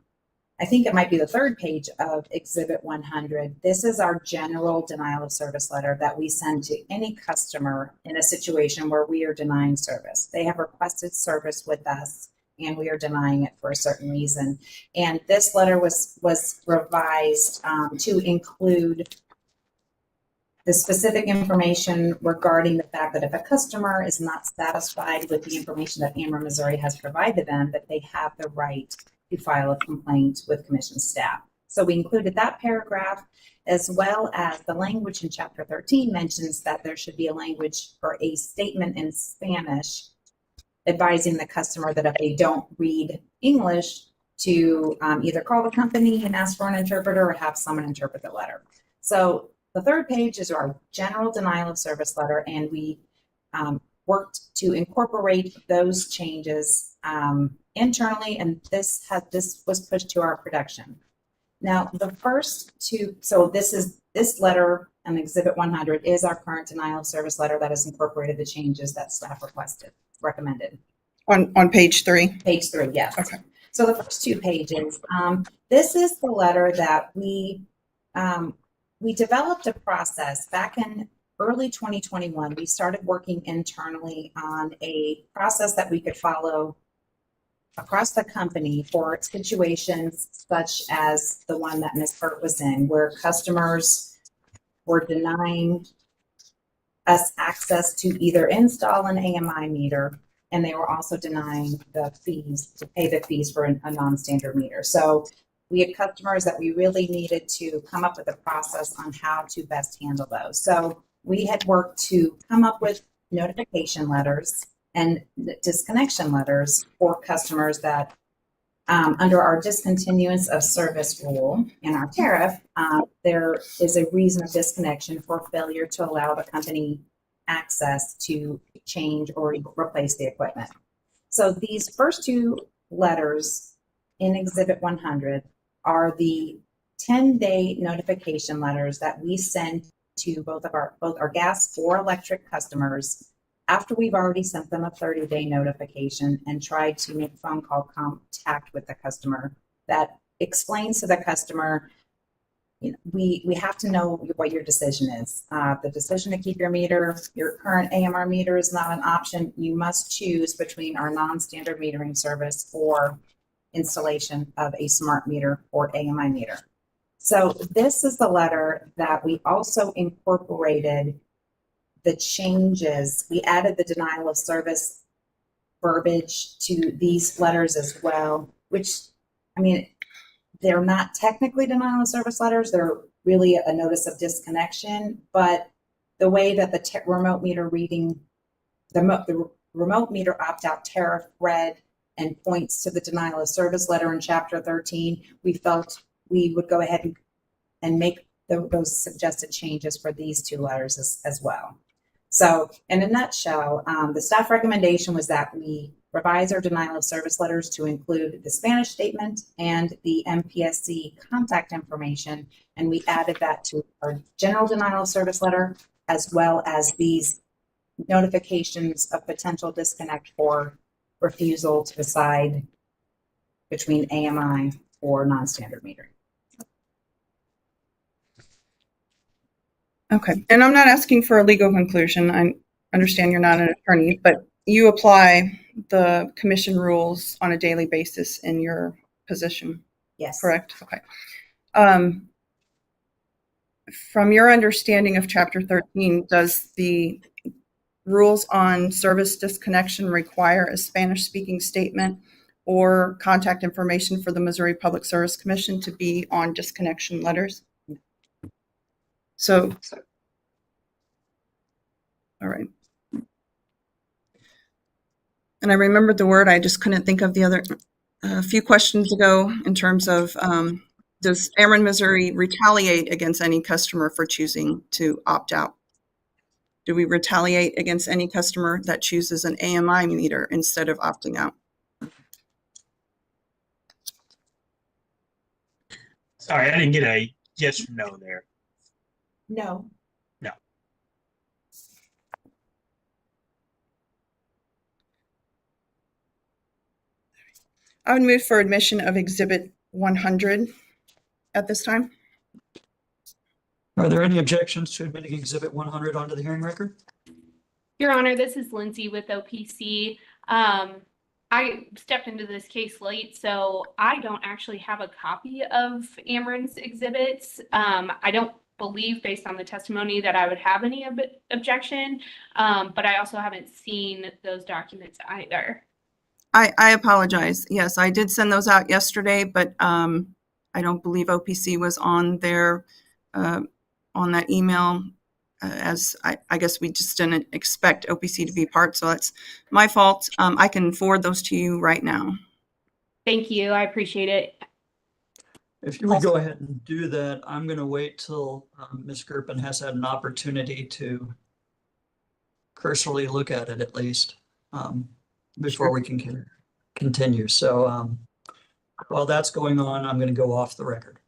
think it might be the third page of Exhibit 100. This is our general denial of service letter that we send to any customer in a situation where we are denying service. They have requested service with us and we are denying it for a certain reason. And this letter was revised to include the specific information regarding the fact that if a customer is not satisfied with the information that Ameren, Missouri has provided them, that they have the right to file a complaint with commission staff. So we included that paragraph, as well as the language in Chapter 13 mentions that there should be a language or a statement in Spanish advising the customer that if they don't read English, to either call the company and ask for an interpreter or have someone interpret the letter. So the third page is our general denial of service letter, and we worked to incorporate those changes internally, and this was pushed to our production. Now, the first two, so this letter and Exhibit 100 is our current denial of service letter that has incorporated the changes that staff recommended. On page 3? Page 3, yes. Okay. So the first 2 pages, this is the letter that we developed a process back in early 2021. We started working internally on a process that we could follow across the company for situations such as the one that Ms. Hurt was in, where customers were denying us access to either install an AMI meter, and they were also denying the fees to pay the fees for a non-standard meter. So we had customers that we really needed to come up with a process on how to best handle those. So we had worked to come up with notification letters and disconnection letters for customers that under our discontinuance of service rule in our tariff, there is a reason of disconnection for failure to allow the company access to change or replace the equipment. So these first 2 letters in Exhibit 100 are the 10-day notification letters that we send to both our gas or electric customers after we've already sent them a 30-day notification and tried to make phone call contact with the customer that explains to the customer, you know, we have to know what your decision is. The decision to keep your meter, your current AMR meter is not an option. You must choose between our non-standard metering service or installation of a smart meter or AMI meter. So this is the letter that we also incorporated the changes. We added the denial of service verbiage to these letters as well, which, I mean, they're not technically denial of service letters. They're really a notice of disconnection, but the way that the remote meter reading, the remote meter opt-out tariff read and points to the denial of service letter in Chapter 13, we felt we would go ahead and make those suggested changes for these 2 letters as well. So in a nutshell, the staff recommendation was that we revise our denial of service letters to include the Spanish statement and the MPSC contact information, and we added that to our general denial of service letter, as well as these notifications of potential disconnect for refusal to decide between AMI or non-standard metering. Okay. And I'm not asking for a legal conclusion. I understand you're not an attorney, but you apply the commission rules on a daily basis in your position. Yes. Correct? Okay. From your understanding of Chapter 13, does the rules on service disconnection require a Spanish-speaking statement or contact information for the Missouri Public Service Commission to be on disconnection letters? So, all right. And I remembered the word, I just couldn't think of the other, a few questions ago in terms of, does Ameren, Missouri retaliate against any customer for choosing to opt out? Do we retaliate against any customer that chooses an AMI meter instead of opting out? Sorry, I didn't get a yes or no there. No. No. I would move for admission of Exhibit 100 at this time. Are there any objections to admitting Exhibit 100 onto the hearing record? Your Honor, this is Lindsay with OPC. I stepped into this case late, so I don't actually have a copy of Ameren's exhibits. I don't believe, based on the testimony, that I would have any objection, but I also haven't seen those documents either. I apologize. Yes, I did send those out yesterday, but I don't believe OPC was on there on that email, as I guess we just didn't expect OPC to be part, so that's my fault. I can forward those to you right now. Thank you. I appreciate it. If you would go ahead and do that, I'm going to wait till Ms. Gerpen has had an opportunity to cursorily look at it at least before we can continue. So while that's going on, I'm going to go off the record.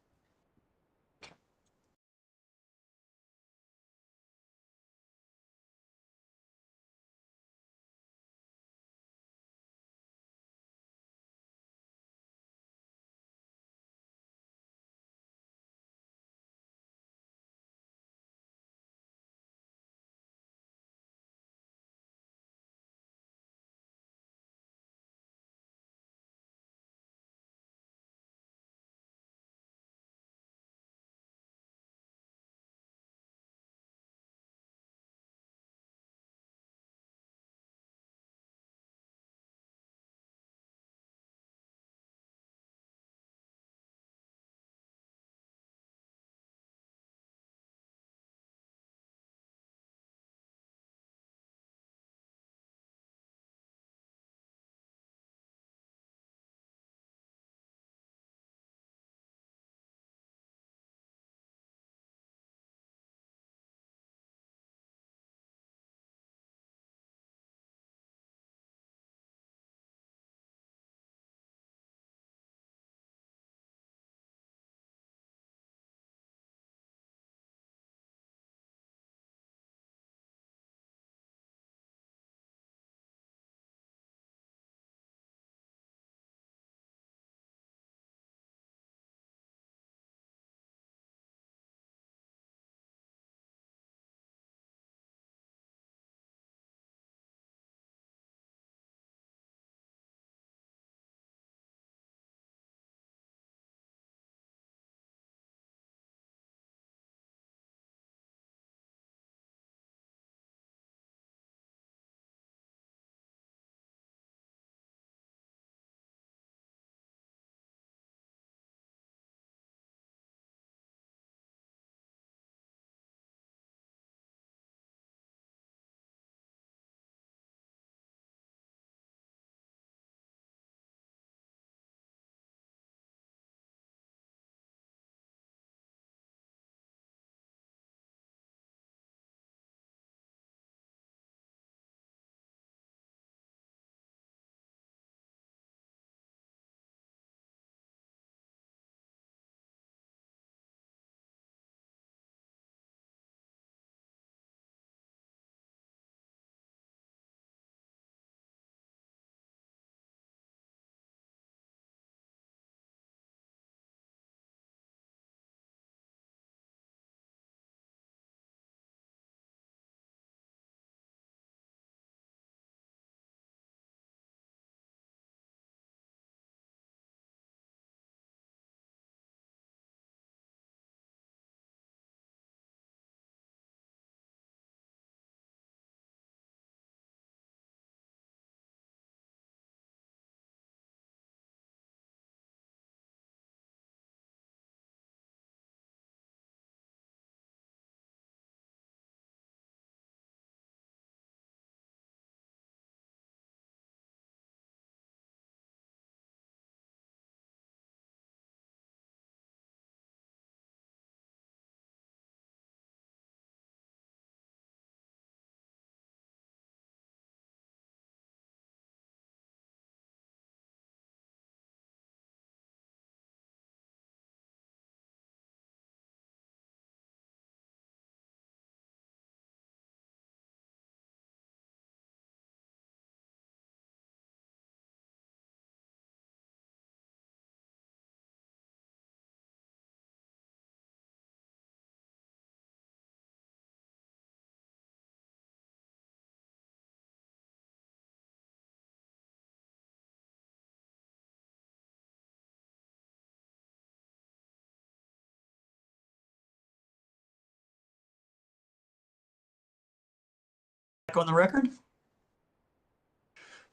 on the record?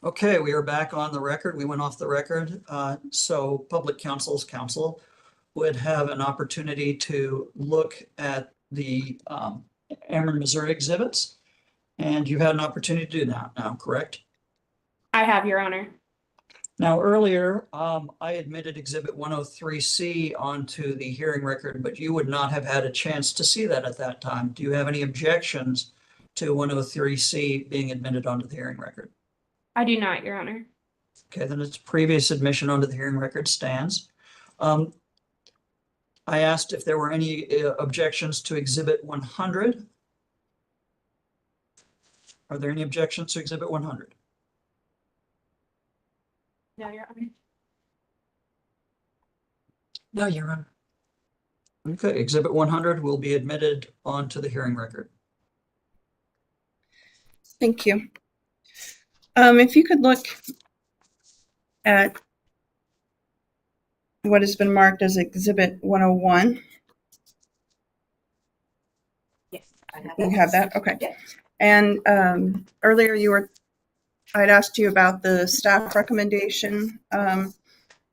Okay, we are back on the record. We went off the record. So Public Counsel's counsel would have an opportunity to look at the Ameren, Missouri exhibits. And you had an opportunity to do that now, correct? I have, Your Honor. Now, earlier, I admitted Exhibit 103C onto the hearing record, but you would not have had a chance to see that at that time. Do you have any objections to 103C being admitted onto the hearing record? I do not, Your Honor. Okay, then its previous admission onto the hearing record stands. I asked if there were any objections to Exhibit 100. Are there any objections to Exhibit 100? No, Your Honor. No, Your Honor. Okay, Exhibit 100 will be admitted onto the hearing record. Thank you. If you could look at what has been marked as Exhibit 101. Yes, I have You have that? Okay. Yeah. And earlier I'd asked you about the staff recommendation, and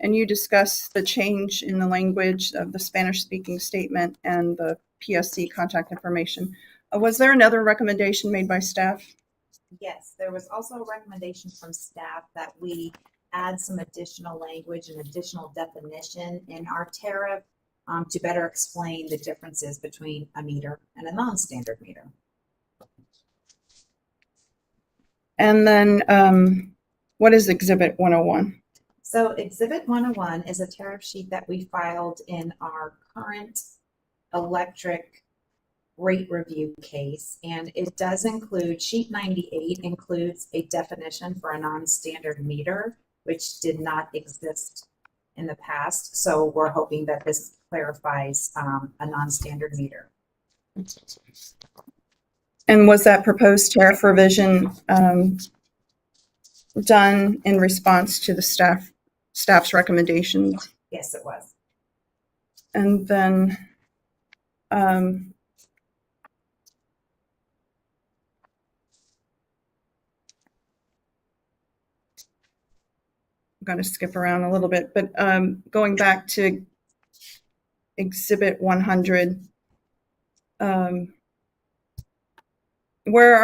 you discussed the change in the language of the Spanish-speaking statement and the PSC contact information. Was there another recommendation made by staff? Yes, there was also a recommendation from staff that we add some additional language and additional definition in our tariff to better explain the differences between a meter and a non-standard meter. And then what is Exhibit 101? So Exhibit 101 is a tariff sheet that we filed in our current electric rate review case, and it does include, sheet 98 includes a definition for a non-standard meter, which did not exist in the past. So we're hoping that this clarifies a non-standard meter. And was that proposed tariff revision done in response to the staff's recommendations? Yes, it was. And then I'm going to skip around a little bit, but going back to Exhibit 100, where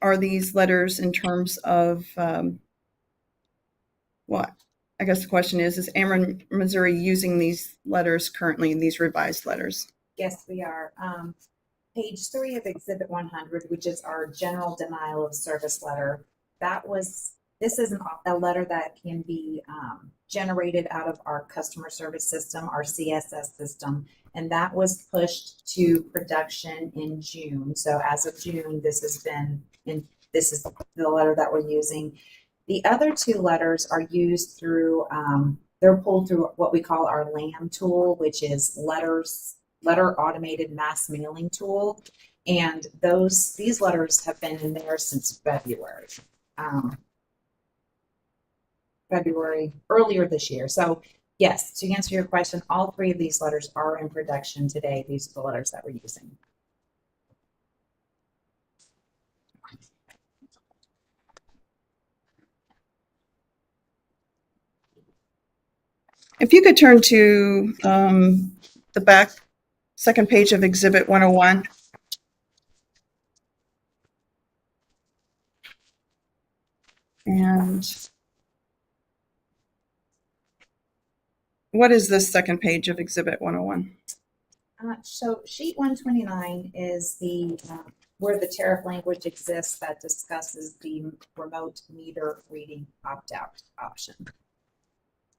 are these letters in terms of what? I guess the question is Ameren, Missouri using these letters currently, these revised letters? Yes, we are. Page 3 of Exhibit 100, which is our general denial of service letter. This is a letter that can be generated out of our customer service system, our CSS system, and that was pushed to production in June. So as of June, this is the letter that we're using. The other two letters are used through, they're pulled through what we call our LAM tool, which is letter automated mass mailing tool. And these letters have been in there since February. Earlier this year. So yes, to answer your question, all three of these letters are in production today. These are the letters that we're using. If you could turn to the back second page of Exhibit 101. And what is this second page of Exhibit 101? So sheet 129 is the where the tariff language exists that discusses the remote meter reading opt-out option.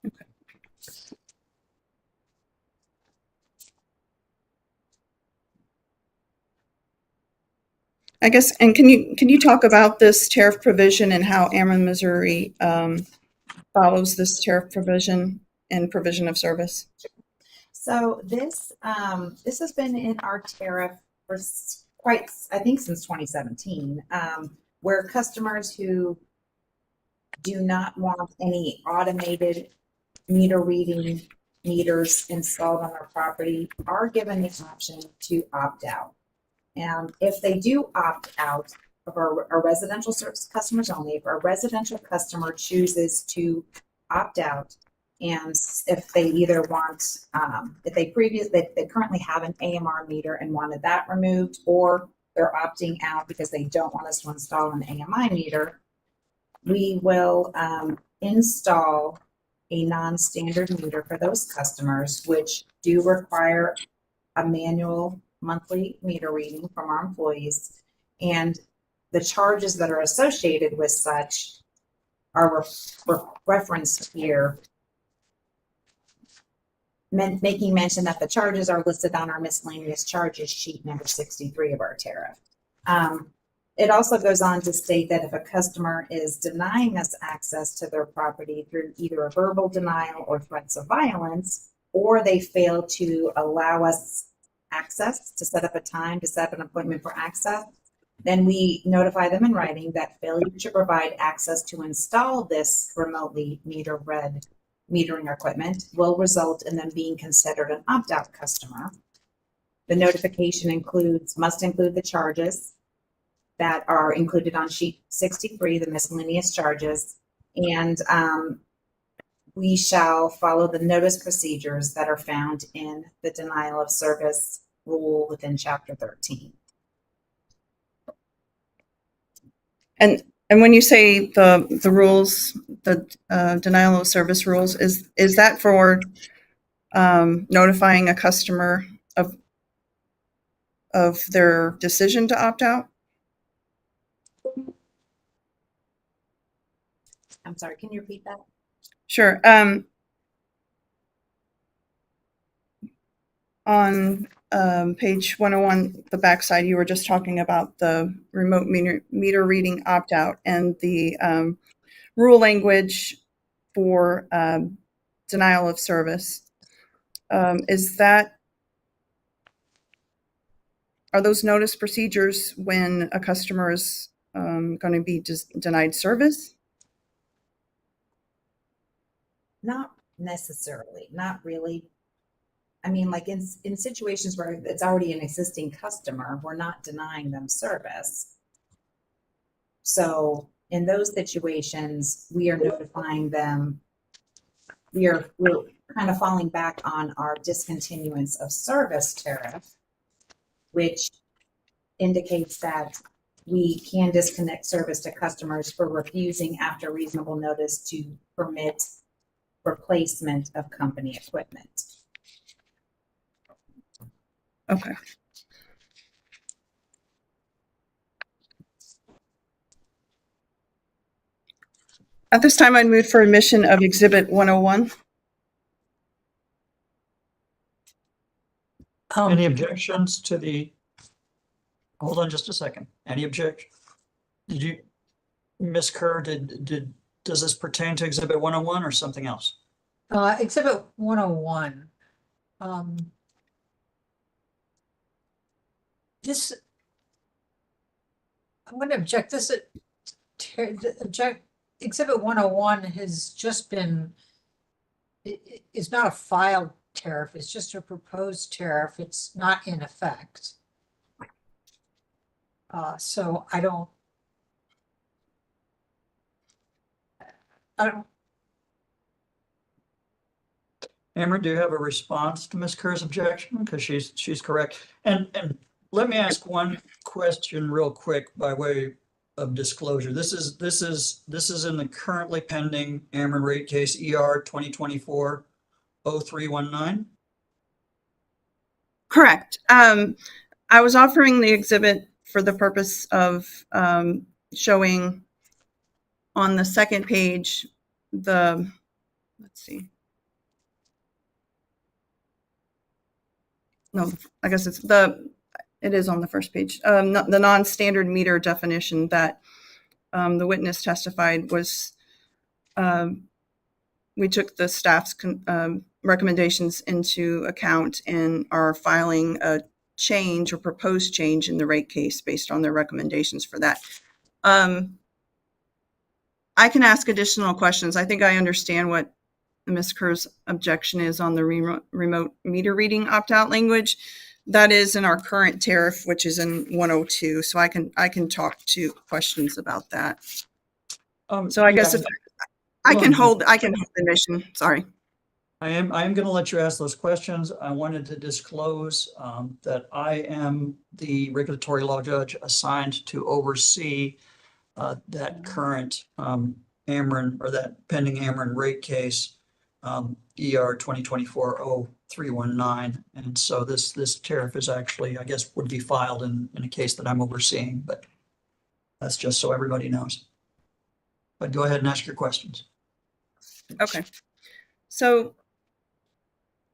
Okay. I guess, and can you talk about this tariff provision and how Ameren, Missouri follows this tariff provision and provision of service? So this has been in our tariff for I think since 2017, where customers who do not want any automated meter reading meters installed on their property are given the option to opt out. If they do opt out of our residential service customers only, if our residential customer chooses to opt out, and if they either want, if they currently have an AMR meter and wanted that removed, or they're opting out because they don't want us to install an AMI meter, we will install a non-standard meter for those customers, which do require a manual monthly meter reading from our employees. And the charges that are associated with such are referenced here, making mention that the charges are listed on our miscellaneous charges sheet number 63 of our tariff. It also goes on to state that if a customer is denying us access to their property through either a verbal denial or threats of violence, or they fail to allow us access to set up a time to set up an appointment for access, then we notify them in writing that failure to provide access to install this remotely meter-read metering equipment will result in them being considered an opt-out customer. The notification must include the charges that are included on sheet 63, the miscellaneous charges, and we shall follow the notice procedures that are found in the denial of service rule within chapter 13. And when you say the rules, the denial of service rules, is that for notifying a customer of their decision to opt out? I'm sorry, can you repeat that? Sure. On page 101, the backside, you were just talking about the remote meter reading opt-out and the rule language for denial of service. Are those notice procedures when a customer is going to be denied service? Not necessarily, not really. I mean, like in situations where it's already an existing customer, we're not denying them service. So in those situations, we are notifying them. We're kind of falling back on our discontinuance of service tariff, which indicates that we can disconnect service to customers for refusing after reasonable notice to permit replacement of company equipment. Okay. At this time, I'd move for admission of Exhibit 101. Any objections to the, hold on just a second. Any objection? Did you, Ms. Kerr, does this pertain to Exhibit 101 or something else? Exhibit 101. This, I'm going to object. This Exhibit 101 has just been, is not a filed tariff. It's just a proposed tariff. It's not in effect. So I don't. Ameren, do you have a response to Ms. Kerr's objection? Because she's correct. And let me ask one question real quick by way of disclosure. This is in the currently pending Ameren rate case ER 2024-0319. Correct. I was offering the exhibit for the purpose of showing on the second page let's see. No, I guess it is on the first page. The non-standard meter definition that the witness testified was, we took the staff's recommendations into account and are filing a change or proposed change in the rate case based on their recommendations for that. I can ask additional questions. I think I understand what Ms. Kerr's objection is on the remote meter reading opt-out language. That is in our current tariff, which is in 102. So I can talk to questions about that. So I guess if I Go can on. hold the mission. Sorry. I am going to let you ask those questions. I wanted to disclose that I am the regulatory law judge assigned to oversee that current Ameren, or that pending Ameren rate case, ER 2024-0319. And so this tariff is actually, I guess, would be filed in a case that I'm overseeing, but that's just so everybody knows. But go ahead and ask your questions. Okay. So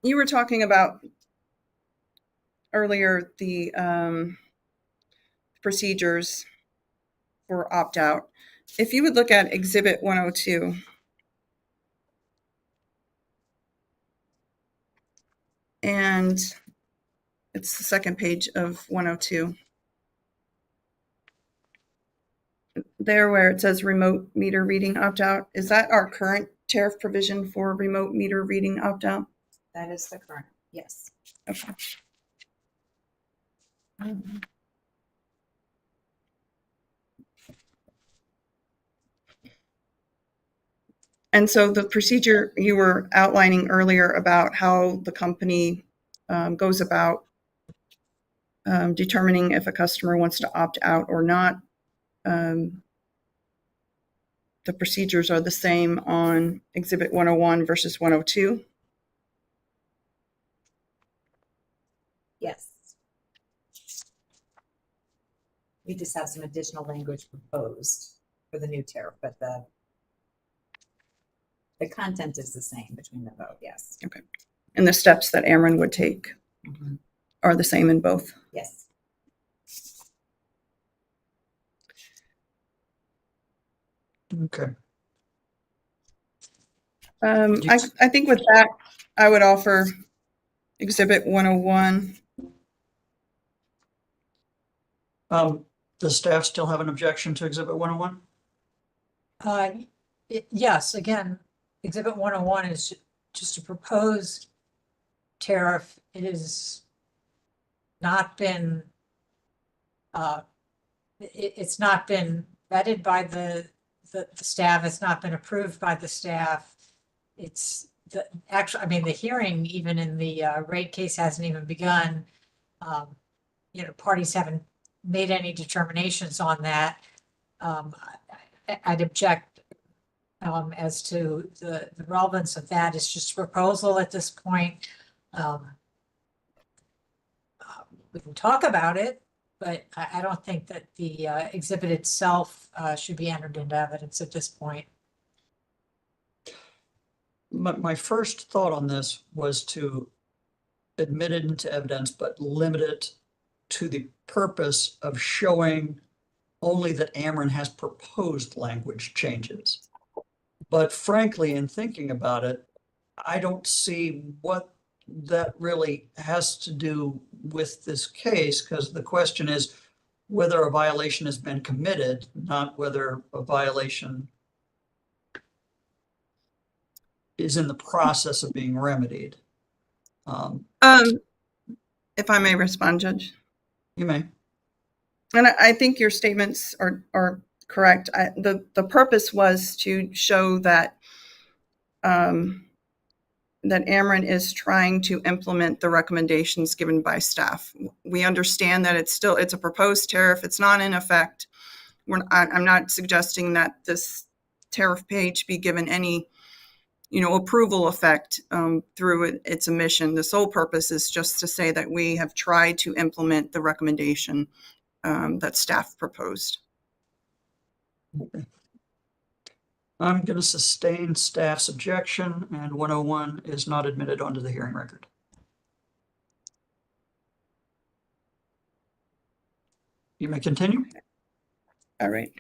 you were talking about earlier the procedures for opt-out. If you would look at Exhibit 102, and it's the second page of 102. There where it says remote meter reading opt-out, is that our current tariff provision for remote meter reading opt-out? That is the current, yes. Okay. And so the procedure you were outlining earlier about how the company goes about determining if a customer wants to opt out or not, the procedures are the same on Exhibit 101 versus 102. Yes. We just have some additional language proposed for the new tariff, but the content is the same between the both, yes. Okay. And the steps that Ameren would take are the same in both. Yes. Okay. I think with that, I would offer Exhibit 101. Does staff still have an objection to Exhibit 101? Yes, again, Exhibit 101 is just a proposed tariff. It has not been, it's not been vetted by the staff. It's not been approved by the staff. It's actually, I mean, the hearing even in the rate case hasn't even begun. Parties haven't made any determinations on that. I'd object as to the relevance of that. It's just a proposal at this point. We can talk about it, but I don't think that the exhibit itself should be entered into evidence at this point. My first thought on this was to admit it into evidence, but limit it to the purpose of showing only that Ameren has proposed language changes. But frankly, in thinking about it, I don't see what that really has to do with this case, because the question is whether a violation has been committed, not whether a violation is in the process of being remedied. If I may respond, Judge. You may. And I think your statements are correct. The purpose was to show that that Ameren is trying to implement the recommendations given by staff. We understand that it's a proposed tariff. It's not in effect. I'm not suggesting that this tariff page be given any, approval effect through its emission. The sole purpose is just to say that we have tried to implement the recommendation that staff proposed. Okay. I'm going to sustain staff's objection, and 101 is not admitted onto the hearing record. You may continue. All right.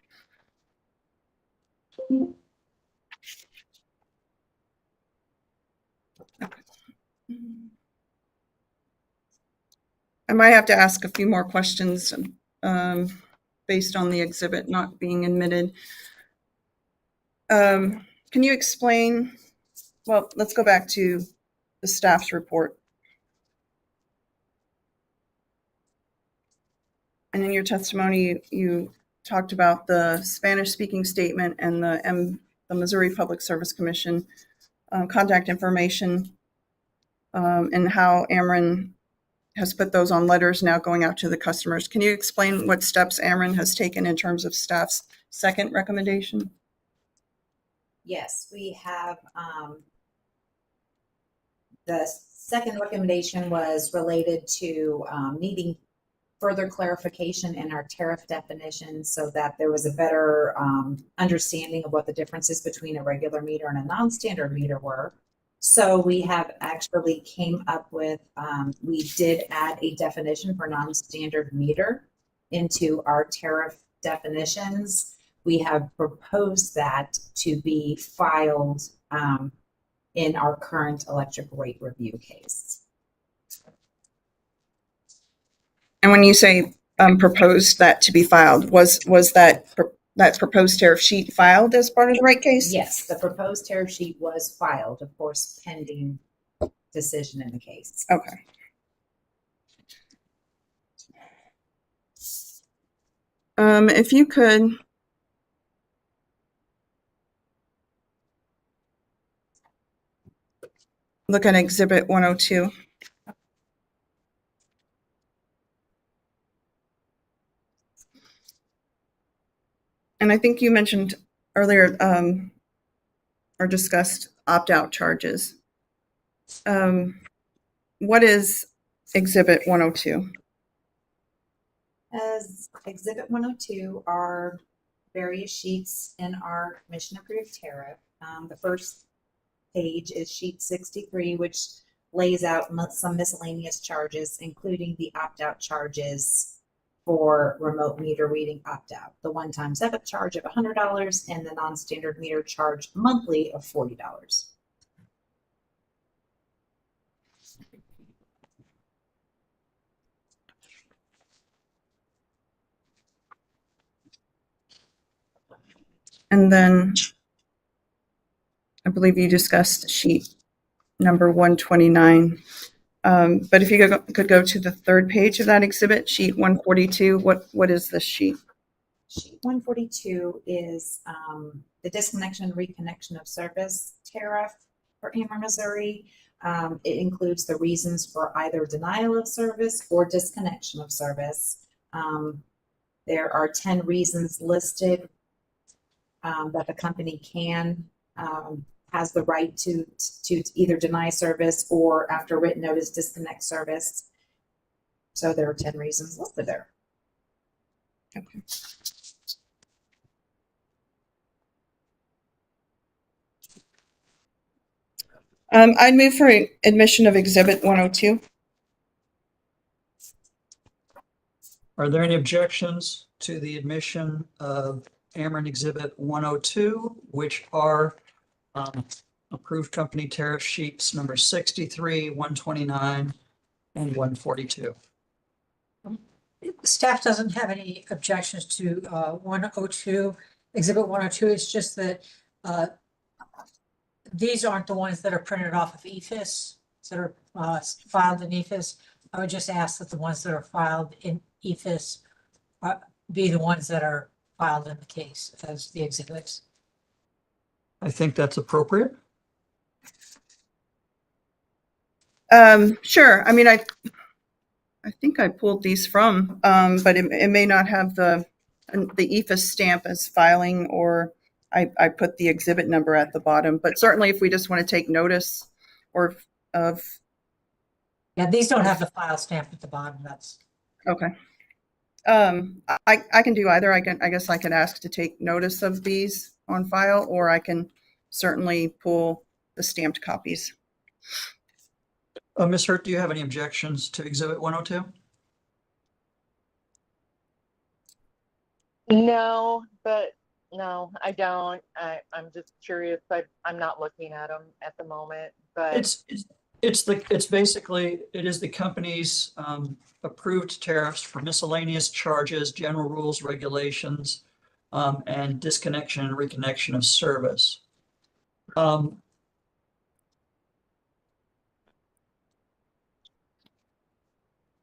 I might have to ask a few more questions based on the exhibit not being admitted. Can you explain? Well, let's go back to the staff's report. And in your testimony, you talked about the Spanish-speaking statement and the Missouri Public Service Commission contact information, and how Ameren has put those on letters now going out to the customers. Can you explain what steps Ameren has taken in terms of staff's second recommendation? Yes, we have, the second recommendation was related to needing further clarification in our tariff definition so that there was a better understanding of what the differences between a regular meter and a non-standard meter were. So we have actually came up with, we did add a definition for non-standard meter into our tariff definitions. We have proposed that to be filed in our current electric rate review case. And when you say proposed that to be filed, was that proposed tariff sheet filed as part of the rate case? Yes, the proposed tariff sheet was filed, of course, pending decision in the case. Okay. If you could look at Exhibit 102. And I think you mentioned earlier or discussed opt-out charges. What is Exhibit 102? As Exhibit 102 are various sheets in our commission approved tariff. The first page is sheet 63, which lays out some miscellaneous charges, including the opt-out charges for remote meter reading opt-out, the one-time setup charge of $100 and the non-standard meter charge monthly of $40. And then I believe you discussed sheet number 129. But if you could go to the third page of that exhibit, sheet 142, what is this sheet? Sheet 142 is the disconnection and reconnection of service tariff for Ameren, Missouri. It includes the reasons for either denial of service or disconnection of service. There are 10 reasons listed that the company has the right to either deny service or after written notice disconnect service. So there are 10 reasons listed there. Okay. I'd move for admission of Exhibit 102. Are there any objections to the admission of Ameren Exhibit 102, which are approved company tariff sheets number 63, 129, and 142? Staff doesn't have any objections to 102, Exhibit 102. It's just that these aren't the ones that are printed off of EFIS, that are filed in EFIS. I would just ask that the ones that are filed in EFIS be the ones that are filed in the case as the exhibits. I think that's appropriate. Sure. I mean, I think I pulled these from, but it may not have the EFIS stamp as filing, or I put the exhibit number at the bottom. But certainly, if we just want to take notice or of. Yeah, these don't have the file stamp at the bottom. That's Okay. I can do either. I guess I can ask to take notice of these on file, or I can certainly pull the stamped copies. Ms. Hurt, do you have any objections to Exhibit 102? No, but no, I don't. I'm just curious. I'm not looking at them at the moment, but It's basically, it is the company's approved tariffs for miscellaneous charges, general rules, regulations, and disconnection and reconnection of service. I'm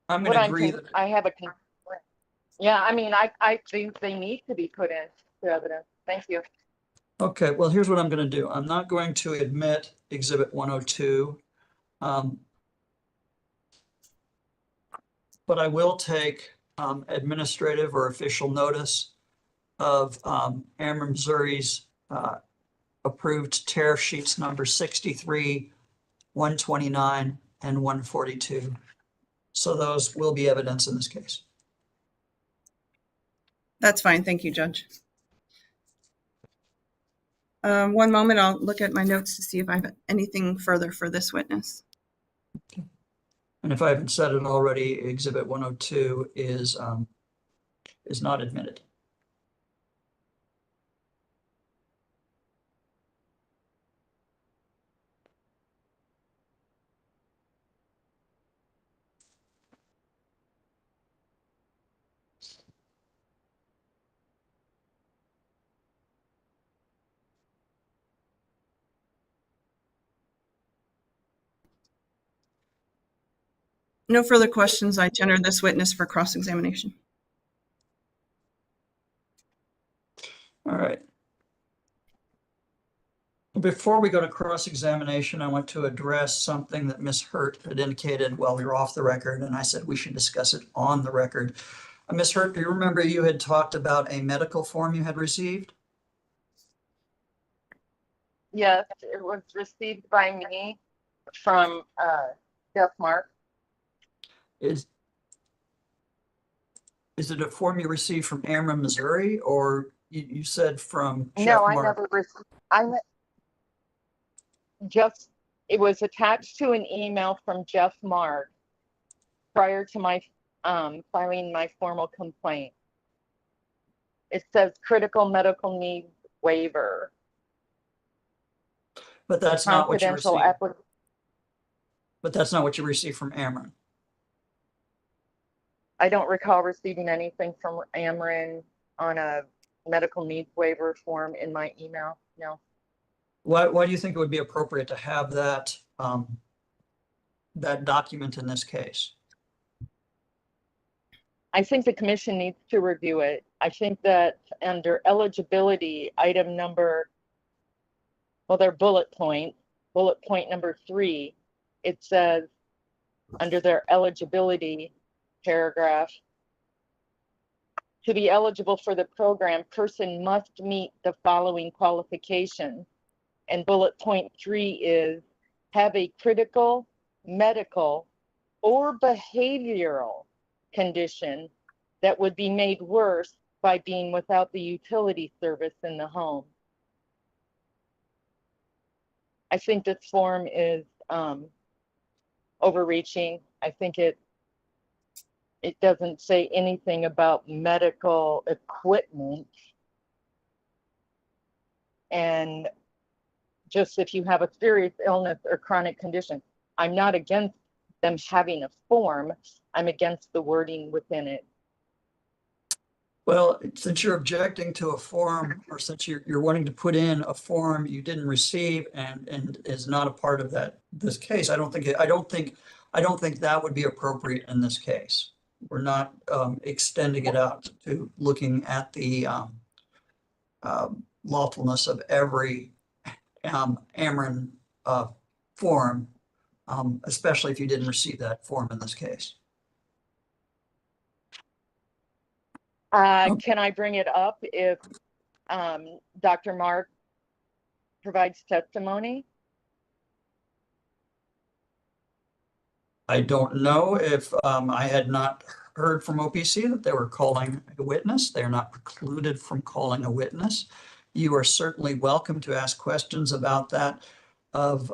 going to agree that I have a Yeah, I mean, I think they need to be put into evidence. Thank you. Okay, well, here's what I'm going to do. I'm not going to admit Exhibit 102. But I will take administrative or official notice of Ameren, Missouri's approved tariff sheets number 63, 129, and 142. So those will be evidence in this case. That's fine. Thank you, Judge. One moment, I'll look at my notes to see if I have anything further for this witness. And if I haven't said it already, Exhibit 102 is not admitted. No further questions. I tender this witness for cross-examination. All right. Before we go to cross-examination, I want to address something that Ms. Hurt had indicated while we were off the record, and I said we should discuss it on the record. Ms. Hurt, do you remember you had talked about a medical form you had received? Yes, it was received by me from Jeff Mark. Is it a form you received from Ameren, Missouri, or you said from Jeff No, I Mark? never received. It was attached to an email from Jeff Mark prior to my filing my formal complaint. It says critical medical needs waiver. But that's not what you Confidential received. application. But that's not what you received from Ameren. I don't recall receiving anything from Ameren on a medical needs waiver form in my email. No. Why do you think it would be appropriate to have that that document in this case? I think the commission needs to review it. I think that under eligibility, item number, well, they're bullet point number 3, it says under their eligibility paragraph, to be eligible for the program, person must meet the following qualifications. And bullet point 3 is have a critical, medical, or behavioral condition that would be made worse by being without the utility service in the home. I think this form is overreaching. I think it doesn't say anything about medical equipment. And just if you have a serious illness or chronic condition, I'm not against them having a form. I'm against the wording within it. Well, since you're objecting to a form, or since you're wanting to put in a form you didn't receive and is not a part of this case, I don't think that would be appropriate in this case. We're not extending it out to looking at the lawfulness of every Ameren form, especially if you didn't receive that form in this case. Can I bring it up if Dr. Mark provides testimony? I don't know if I had not heard from OPC that they were calling a witness. They're not precluded from calling a witness. You are certainly welcome to ask questions about that of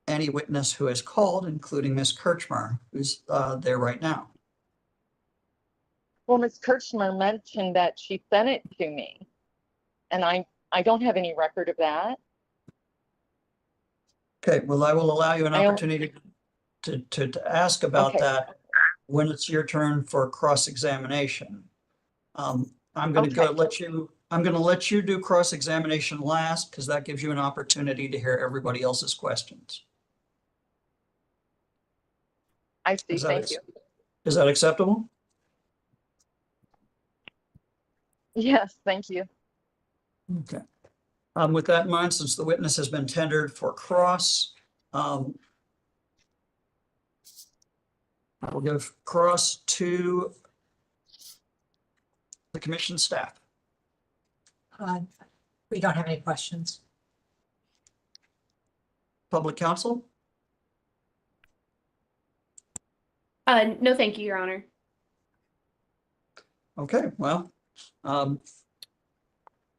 any witness who has called, including Ms. Kirchmar, who's there right now. Well, Ms. Kirchner mentioned that she sent it to me, and I don't have any record of that. Okay, well, I will allow you an opportunity to ask about that when it's your turn for cross-examination. I'm going to let you do cross-examination last because that gives you an opportunity to hear everybody else's questions. I see. Thank you. Is that acceptable? Yes, thank you. Okay. With that in mind, since the witness has been tendered for cross, I will give cross to the commission staff. We don't have any questions. Public counsel? No, thank you, Your Honor. Okay, well,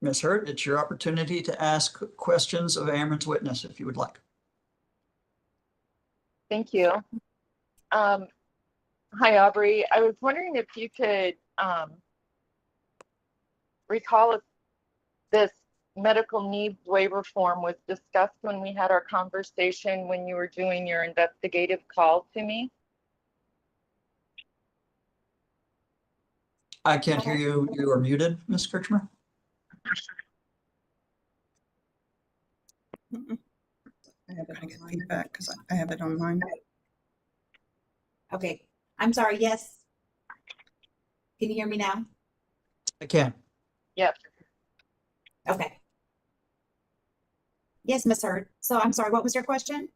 Ms. Hurt, it's your opportunity to ask questions of Ameren's witness if you would like. Thank you. Hi, Aubrey. I was wondering if you could recall if this medical needs waiver form was discussed when we had our conversation when you were doing your investigative call to me. I can't hear you. You are muted, Ms. Kirchner. I have it get feedback because I have it online. Okay, I'm sorry, yes. Can you hear me now? I can. Yep. Okay. Yes, Ms. Hurd. So I'm sorry, what was your question?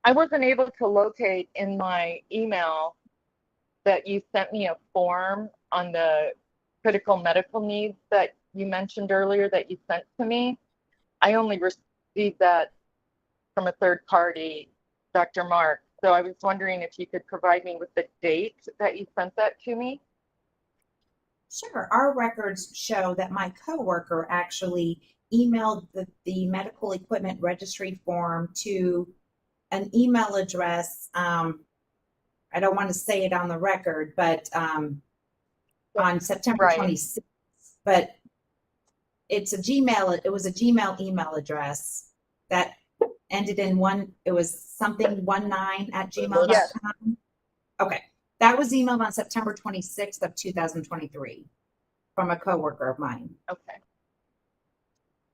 I wasn't able to locate in my email that you sent me a form on the critical medical needs that you mentioned earlier that you sent to me. I only received that from a third party, Dr. Mark. So I was wondering if you could provide me with the date that you sent that to me. Sure. Our records show that my coworker actually emailed the medical equipment registry form to an email address. I don't want to say it on the record, but on September 26th, but it's a Gmail. It was a Gmail email address that ended in it was something 19@gmail.com. Yes. Okay. That was emailed on September 26th of 2023 from a coworker of mine. Okay.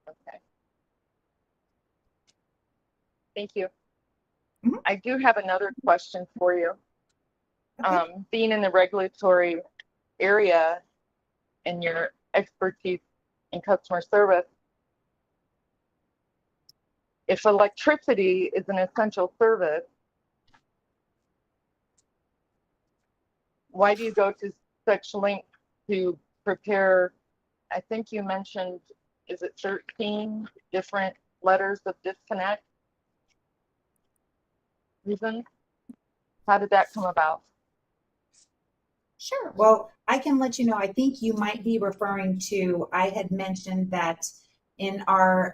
Okay. Thank you. Mm-hmm. I do have another question for you. Okay. Being in the regulatory area and your expertise in customer service, if electricity is an essential service, why do you go to such length to prepare? I think you mentioned, is it 13 different letters of disconnect reasons? How did that come about? Sure. Well, I can let you know. I think you might be referring to, I had mentioned that in our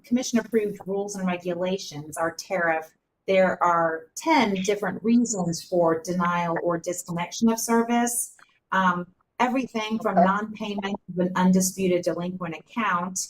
commission approved rules and regulations, our tariff, there are 10 different reasons for denial or disconnection of service. Everything from non-payment of an undisputed delinquent account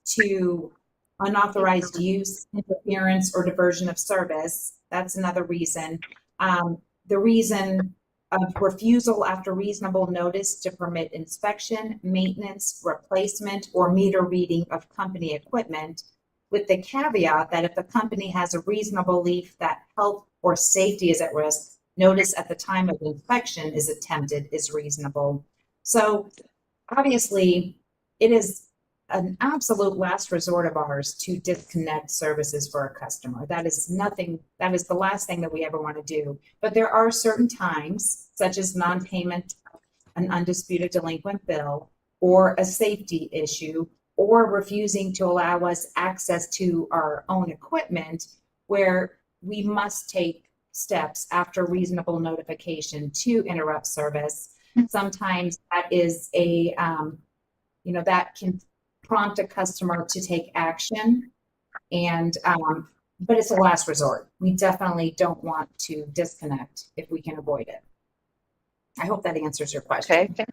to unauthorized use, interference, or diversion of service. That's another reason. The reason of refusal after reasonable notice to permit inspection, maintenance, replacement, or meter reading of company equipment, with the caveat that if the company has a reasonable belief that health or safety is at risk, notice at the time of inspection is attempted is reasonable. So obviously, it is an absolute last resort of ours to disconnect services for a customer. That is the last thing that we ever want to do. But there are certain times, such as non-payment, an undisputed delinquent bill, or a safety issue, or refusing to allow us access to our own equipment, where we must take steps after reasonable notification to interrupt service. Sometimes that is that can prompt a customer to take action, and but it's a last resort. We definitely don't want to disconnect if we can avoid it. I hope that answers your question. Okay.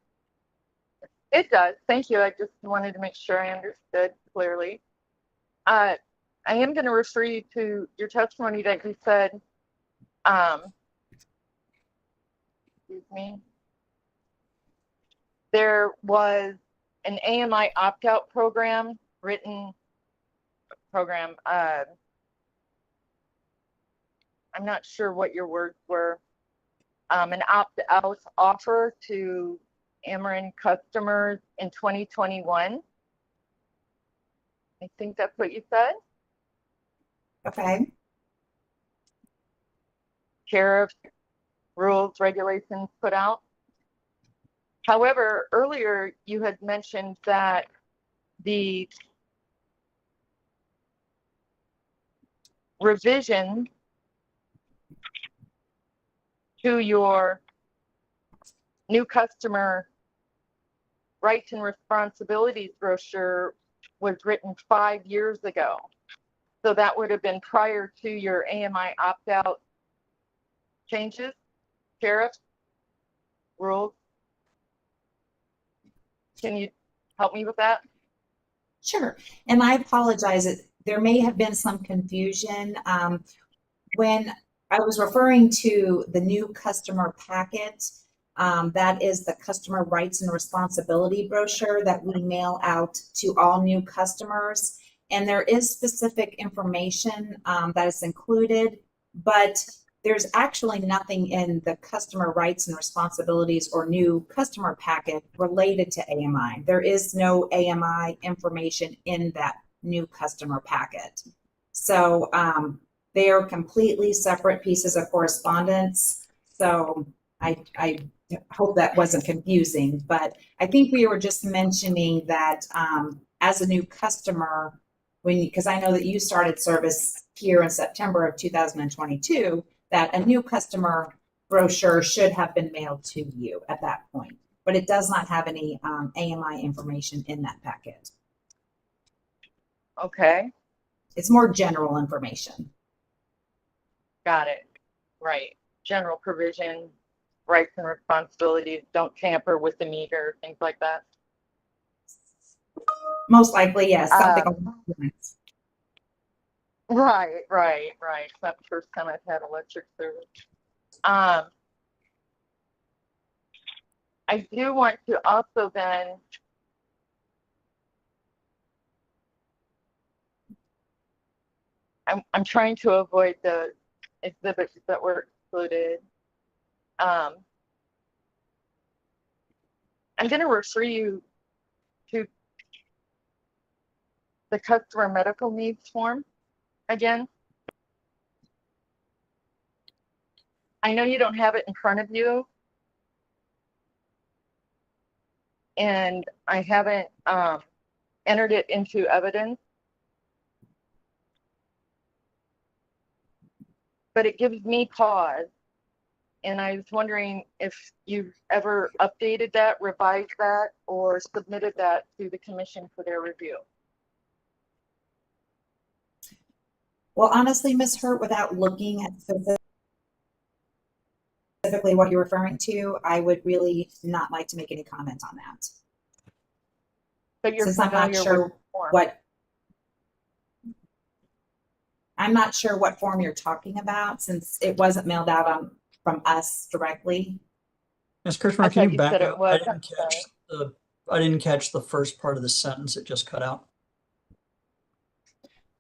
It does. Thank you. I just wanted to make sure I understood clearly. I am going to refer you to your testimony that you said, excuse me, there was an AMI opt-out program, written program. I'm not sure what your words were. An opt-out offer to Ameren customers in 2021. I think that's what you said. Okay. Tariffs, rules, regulations put out. However, earlier you had mentioned that the revision to your new customer rights and responsibilities brochure was written 5 years ago. So that would have been prior to your AMI opt-out changes, tariffs, rules. Can you help me with that? Sure. And I apologize. There may have been some confusion. When I was referring to the new customer packet, that is the customer rights and responsibility brochure that we mail out to all new customers. And there is specific information that is included, but there's actually nothing in the customer rights and responsibilities or new customer packet related to AMI. There is no AMI information in that new customer packet. So they are completely separate pieces of correspondence. So I hope that wasn't confusing, but I think we were just mentioning that as a new customer, because I know that you started service here in September of 2022, that a new customer brochure should have been mailed to you at that point, but it does not have any AMI information in that packet. Okay, It's more general information. got it. Right. General provision, rights and responsibilities, don't tamper with the meter, things like that. Most likely, yes, something along those lines. Right. It's not the first time I've had electric service. I do want to also then I'm trying to avoid the exhibits that were excluded. I'm going to refer you to the customer medical needs form again. I know you don't have it in front of you, and I haven't entered it into evidence, but it gives me pause. And I was wondering if you've ever updated that, revised that, or submitted that to the commission for their review. Well, honestly, Ms. Hurt, without looking at specifically what you're referring to, I would really not like to make any comment on that. But you're Since I'm not familiar sure with the form. I'm not sure what form you're talking about, since it wasn't mailed out from us directly. Ms. I Kirchner, can thought you you back said it up? was. I didn't catch the first part of the sentence. It just cut out.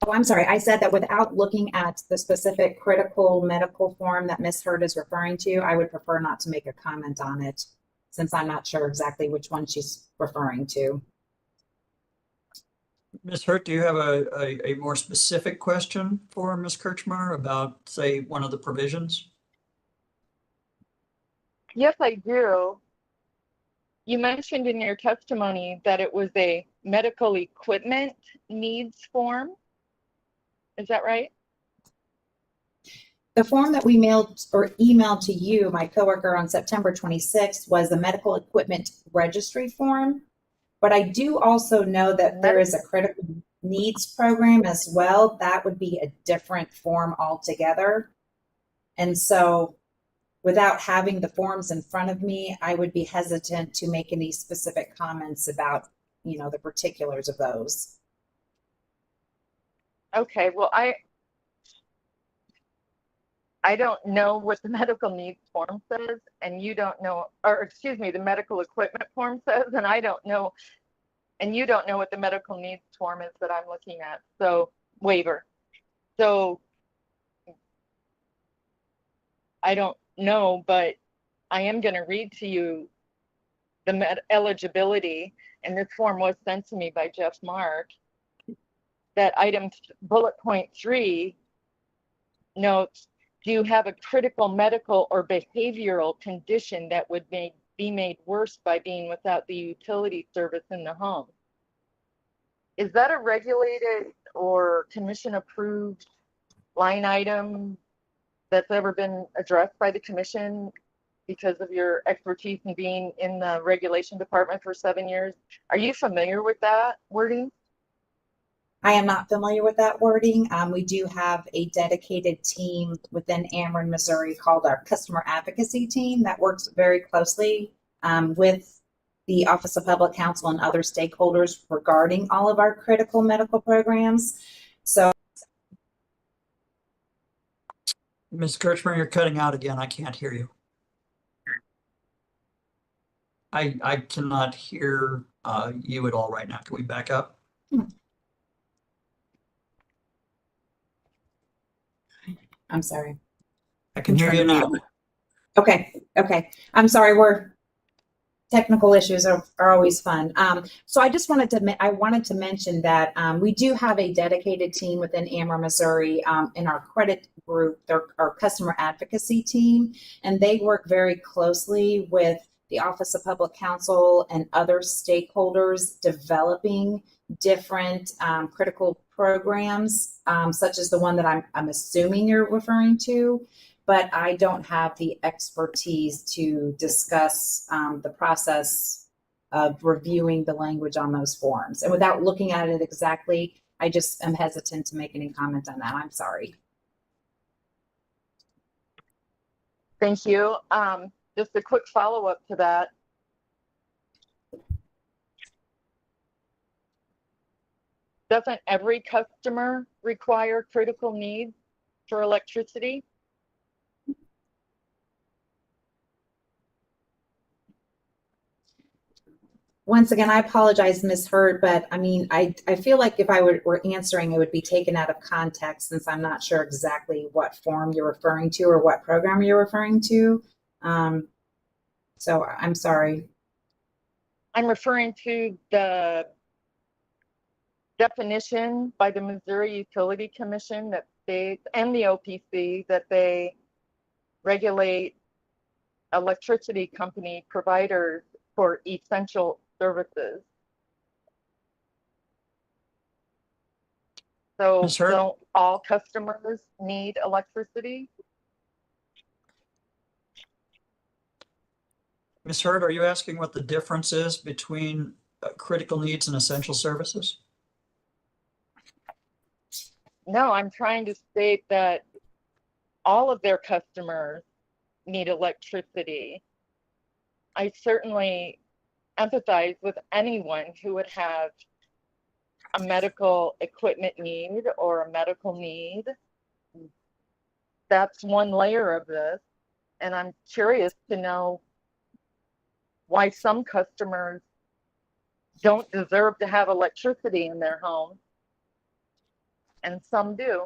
Oh, I'm sorry. I said that without looking at the specific critical medical form that Ms. Hurt is referring to, I would prefer not to make a comment on it, since I'm not sure exactly which one she's referring to. Ms. Hurt, do you have a more specific question for Ms. Kirchner about, say, one of the provisions? Yes, I do. You mentioned in your testimony that it was a medical equipment needs form. Is that right? The form that we mailed or emailed to you, my coworker, on September 26th was the medical equipment registry form. But I do also know that there is a critical needs program as well. That would be a different form altogether. And so without having the forms in front of me, I would be hesitant to make any specific comments about, the particulars of those. Okay, well, I don't know what the medical needs form says, and you don't know, or excuse me, the medical equipment form says, and I don't know, and you don't know what the medical needs form is that I'm looking at. So, waiver. So, I don't know, but I am going to read to you the eligibility, and this form was sent to me by Jeff Mark, that item bullet point 3 notes, do you have a critical medical or behavioral condition that would be made worse by being without the utility service in the home? Is that a regulated or commission approved line item that's ever been addressed by the commission because of your expertise in being in the regulation department for 7 years? Are you familiar with that wording? I am not familiar with that wording. We do have a dedicated team within Ameren, Missouri called our customer advocacy team that works very closely with the Office of Public Counsel and other stakeholders regarding all of our critical medical programs. So, Ms. Kirchner, you're cutting out again. I can't hear you. I cannot hear you at all right now. Can we back up? I'm sorry. I can hear you now. Okay. I'm sorry. Technical issues are always fun. So I just wanted to mention that we do have a dedicated team within Ameren, Missouri, in our credit group, our customer advocacy team, and they work very closely with the Office of Public Counsel and other stakeholders developing different critical programs, such as the one that I'm assuming you're referring to. But I don't have the expertise to discuss the process of reviewing the language on those forms. And without looking at it exactly, I just am hesitant to make any comment on that. I'm sorry. Thank you. Just a quick follow-up to that. Doesn't every customer require critical needs for electricity? Once again, I apologize, Ms. Hurd, but I mean, I feel like if I were answering, it would be taken out of context since I'm not sure exactly what form you're referring to or what program you're referring to. So I'm sorry. I'm referring to the definition by the Missouri Utility Commission that states, and the OPC, that they regulate electricity company providers for essential services. So Ms. Hurd? don't all customers need electricity? Ms. Hurd, are you asking what the difference is between critical needs and essential services? No, I'm trying to state that all of their customers need electricity. I certainly empathize with anyone who would have a medical equipment need or a medical need. That's one layer of this. And I'm curious to know why some customers don't deserve to have electricity in their home and some do.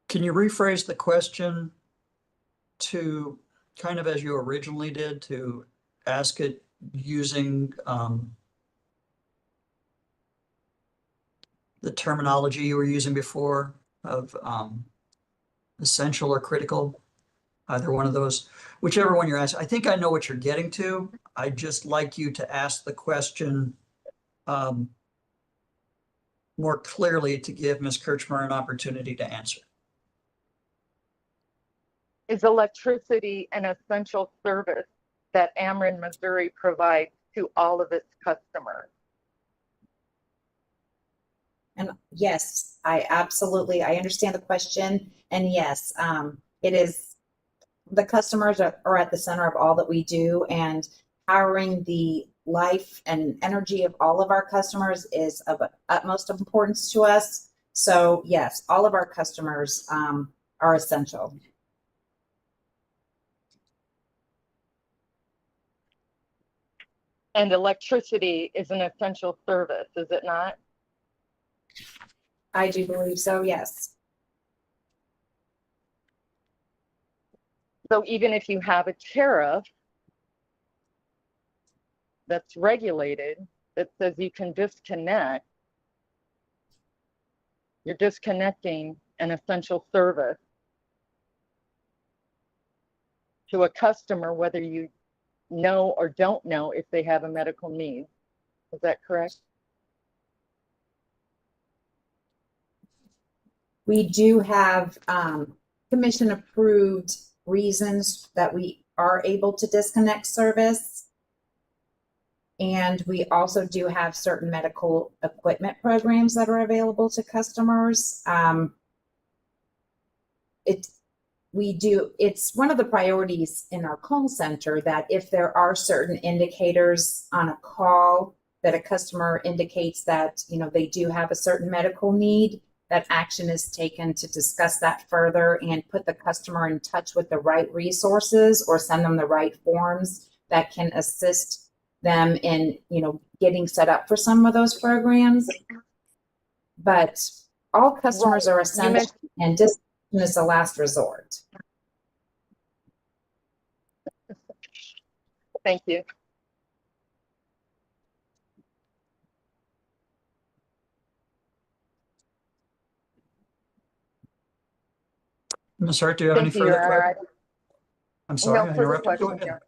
Can you rephrase the question to kind of as you originally did, to ask it using the terminology you were using before of essential or critical, either one of those, whichever one you're asking. I think I know what you're getting to. I'd just like you to ask the question more clearly to give Ms. Kirchner an opportunity to answer. Is electricity an essential service that Ameren, Missouri provides to all of its customers? And yes, I understand the question. And yes, it is, the customers are at the center of all that we do, and powering the life and energy of all of our customers is of utmost importance to us. So yes, all of our customers are essential. And electricity is an essential service, is it not? I do believe so, yes. So even if you have a tariff that's regulated, that says you can disconnect, you're disconnecting an essential service to a customer, whether you know or don't know if they have a medical need. Is that correct? We do have commission approved reasons that we are able to disconnect service. And we also do have certain medical equipment programs that are available to customers. It's one of the priorities in our call center that if there are certain indicators on a call that a customer indicates that, you know, they do have a certain medical need, that action is taken to discuss that further and put the customer in touch with the right resources or send them the right forms that can assist them in, you know, getting set up for some of those programs. But all customers are essential, and disconnect is a last resort. Thank you. Ms. Hurt, do you have any Thank you, further Your Honor. questions? I'm sorry, I No further interrupted. Go questions, ahead. Your Honor.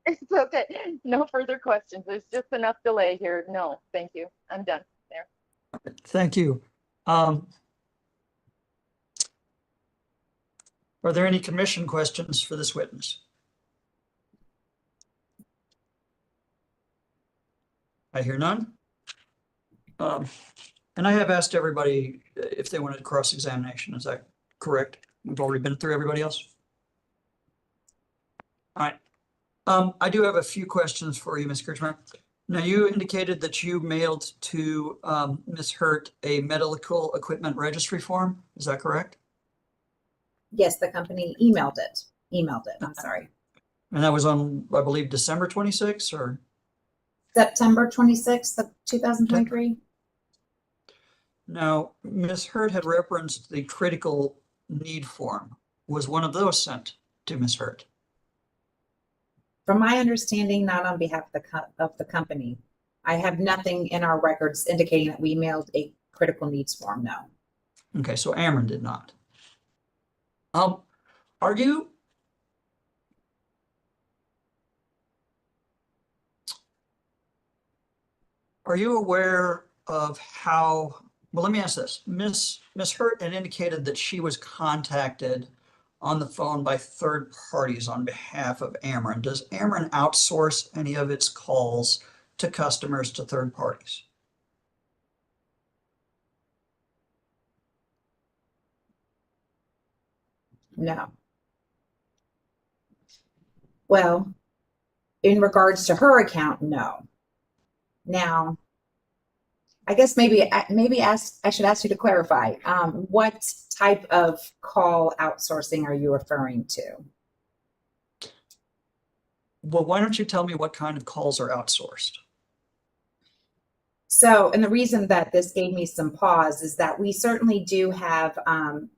It's okay. No further questions. There's just enough delay here. No, thank you. I'm done there. Thank you. Are there any commission questions for this witness? I hear none. And I have asked everybody if they wanted cross-examination. Is that correct? We've already been through everybody else? All right. I do have a few questions for you, Ms. Kirchner. Now, you indicated that you mailed to Ms. Hurt a medical equipment registry form. Is that correct? Yes, the company emailed it. I'm sorry. And that was on, I believe, December 26th or? September 26th of 2023. Now, Ms. Hurt had referenced the critical need form. Was one of those sent to Ms. Hurt? From my understanding, not on behalf of the company. I have nothing in our records indicating that we mailed a critical needs form, no. Okay, so Ameren did not. Are you aware of how, well, let me ask this. Ms. Hurt had indicated that she was contacted on the phone by third parties on behalf of Ameren. Does Ameren outsource any of its calls to customers to third parties? No. Well, in regards to her account, no. Now, I guess I should ask you to clarify. What type of call outsourcing are you referring to? Well, why don't you tell me what kind of calls are outsourced? So, and the reason that this gave me some pause is that we certainly do have,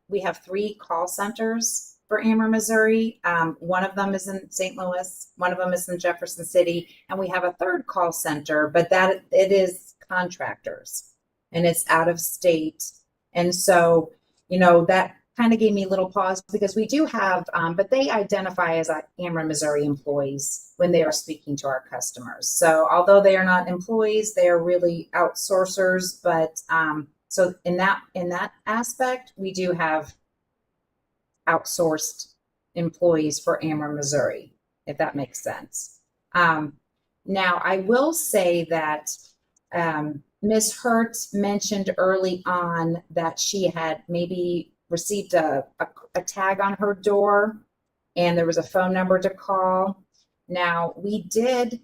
we have 3 call centers for Ameren, Missouri. One of them is in St. Louis, one of them is in Jefferson City, and we have a third call center, but that it is contractors and it's out of state. And so, you know, that kind of gave me a little pause because we do have, but they identify as Ameren, Missouri employees when they are speaking to our customers. So although they are not employees, they are really outsourcers. But so in that aspect, we do have outsourced employees for Ameren, Missouri, if that makes sense. Now, I will say that Ms. Hurt mentioned early on that she had maybe received a tag on her door and there was a phone number to call. Now, we did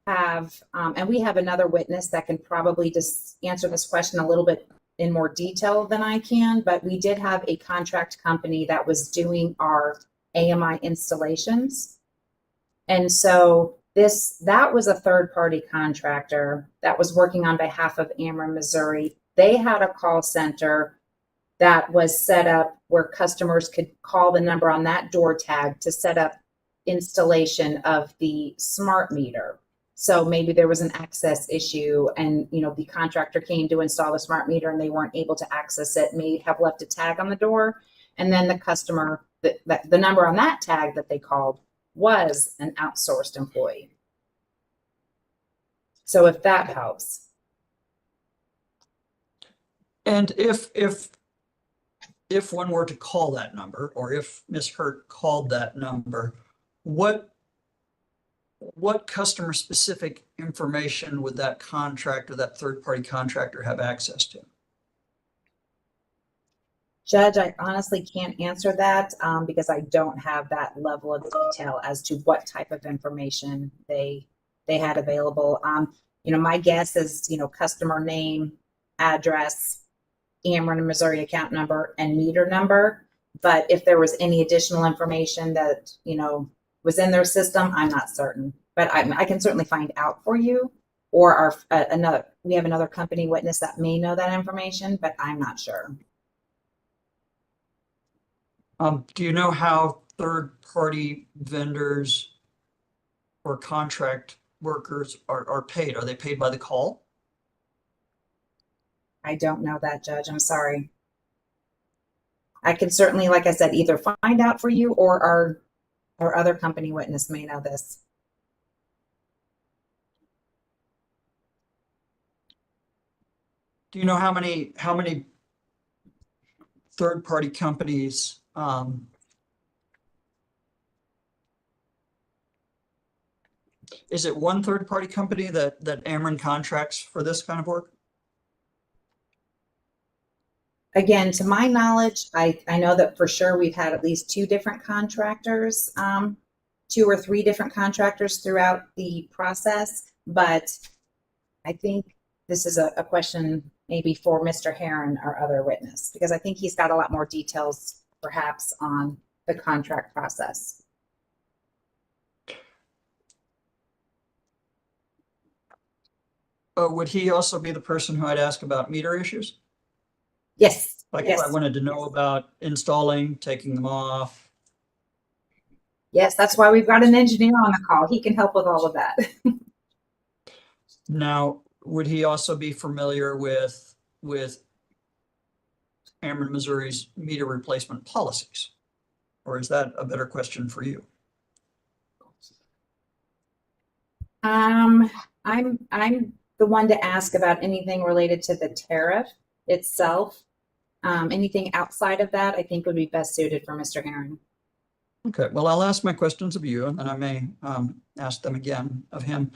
have, and we have another witness that can probably just answer this question a little bit in more detail than I can, but we did have a contract company that was doing our AMI installations. And so that was a third-party contractor that was working on behalf of Ameren, Missouri. They had a call center that was set up where customers could call the number on that door tag to set up installation of the smart meter. So maybe there was an access issue and, you know, the contractor came to install the smart meter and they weren't able to access it, may have left a tag on the door. And then the customer, the number on that tag that they called was an outsourced employee. So if that helps. And if one were to call that number, or if Ms. Hurt called that number, what customer specific information would that contractor, that third party contractor, have access to? Judge, I honestly can't answer that because I don't have that level of detail as to what type of information they had available. You know, my guess is, you know, customer name, address, Ameren, Missouri account number, and meter number. But if there was any additional information that, you know, was in their system, I'm not certain. But I can certainly find out for you. Or we have another company witness that may know that information, but I'm not sure. Do you know how third-party vendors or contract workers are paid? Are they paid by the call? I don't know that, Judge. I'm sorry. I can certainly, like I said, either find out for you or our other company witness may know this. Do you know how many third-party companies is it one third-party company that Ameren contracts for this kind of work? Again, to my knowledge, I know that for sure we've had at least two different contractors, 2 or 3 different contractors throughout the process. But I think this is a question maybe for Mr. Herron, our other witness, because I think he's got a lot more details perhaps on the contract process. Would he also be the person who I'd ask about meter issues? Yes. Like yes. if I wanted to know about installing, taking them off? Yes, that's why we've got an engineer on the call. He can help with all of that. Now, would he also be familiar with Ameren, Missouri's meter replacement policies? Or is that a better question for you? I'm the one to ask about anything related to the tariff itself. Anything outside of that, I think would be best suited for Mr. Herron. Okay, well, I'll ask my questions of you and then I may ask them again of him.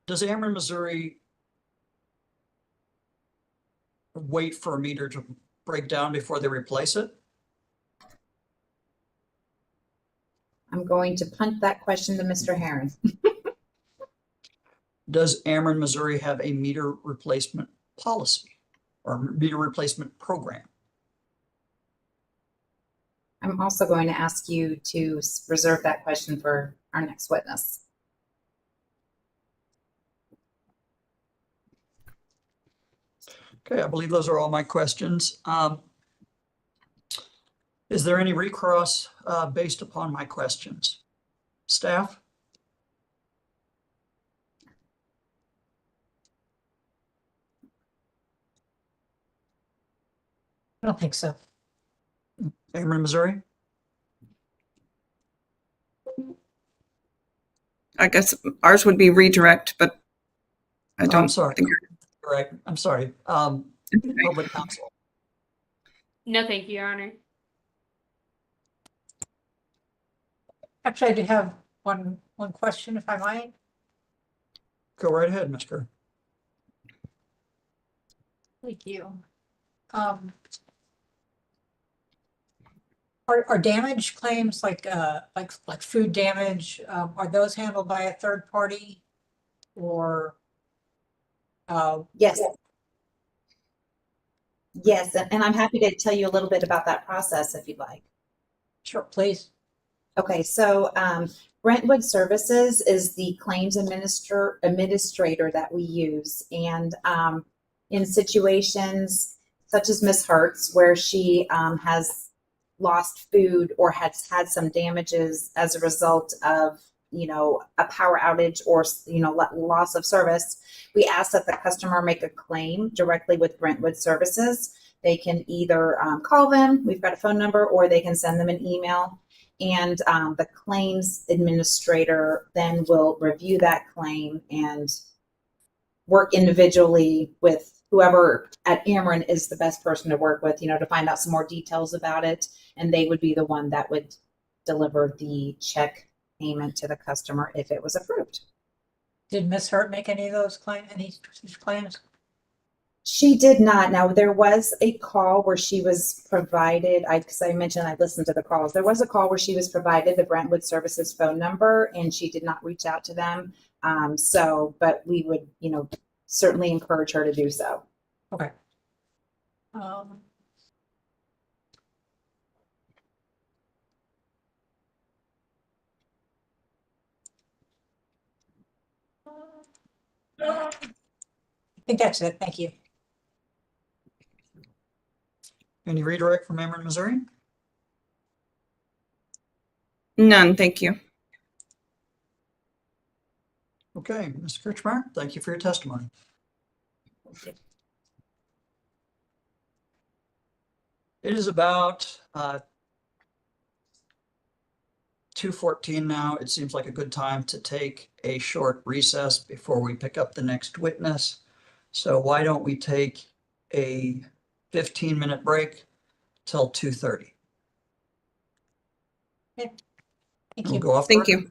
Does Ameren, Missouri wait for a meter to break down before they replace it? I'm going to punt that question to Mr. Herron. Does Ameren, Missouri have a meter replacement policy or meter replacement program? I'm also going to ask you to reserve that question for our next witness. Okay, I believe those are all my questions. Is there any recross based upon my questions? Staff? I don't think so. Ameren, Missouri? I guess ours would be redirect, but I don't I'm sorry. think Correct. I'm sorry. Public counsel. No, thank you, Your Honor. Actually, I do have one question, if I might. Go right ahead, Ms. Kerr. Thank you. Are damage claims like food damage, are those handled by a third party or? Yes. Yes, and I'm happy to tell you a little bit about that process if you'd like. Sure, please. Okay, so Brentwood Services is the claims administrator that we use, and in situations such as Miss Hertz, where she has lost food or has had some damages as a result of, a power outage or, loss of service, we ask that the customer make a claim directly with Brentwood Services. They can either call them, we've got a phone number, or they can send them an email. And the claims administrator then will review that claim and work individually with whoever at Ameren is the best person to work with, to find out some more details about it. And they would be the one that would deliver the check payment to the customer if it was approved. Did Miss Hurt make any of those claims? She did not. Now, there was a call where she was provided, because I mentioned I listened to the calls. There was a call where she was provided the Brentwood Services phone number, and she did not reach out to them. But we would, certainly encourage her to do so. Okay. I think that's it. Thank you. Any redirect from Ameren, Missouri? None, thank you. Okay, Mr. Kirchmeyer, thank you for your testimony. It is about 2:14 now. It seems like a good time to take a short recess before we pick up the next witness. So why don't we take a 15-minute break till 2:30? Thank We'll you. go off. Thank you.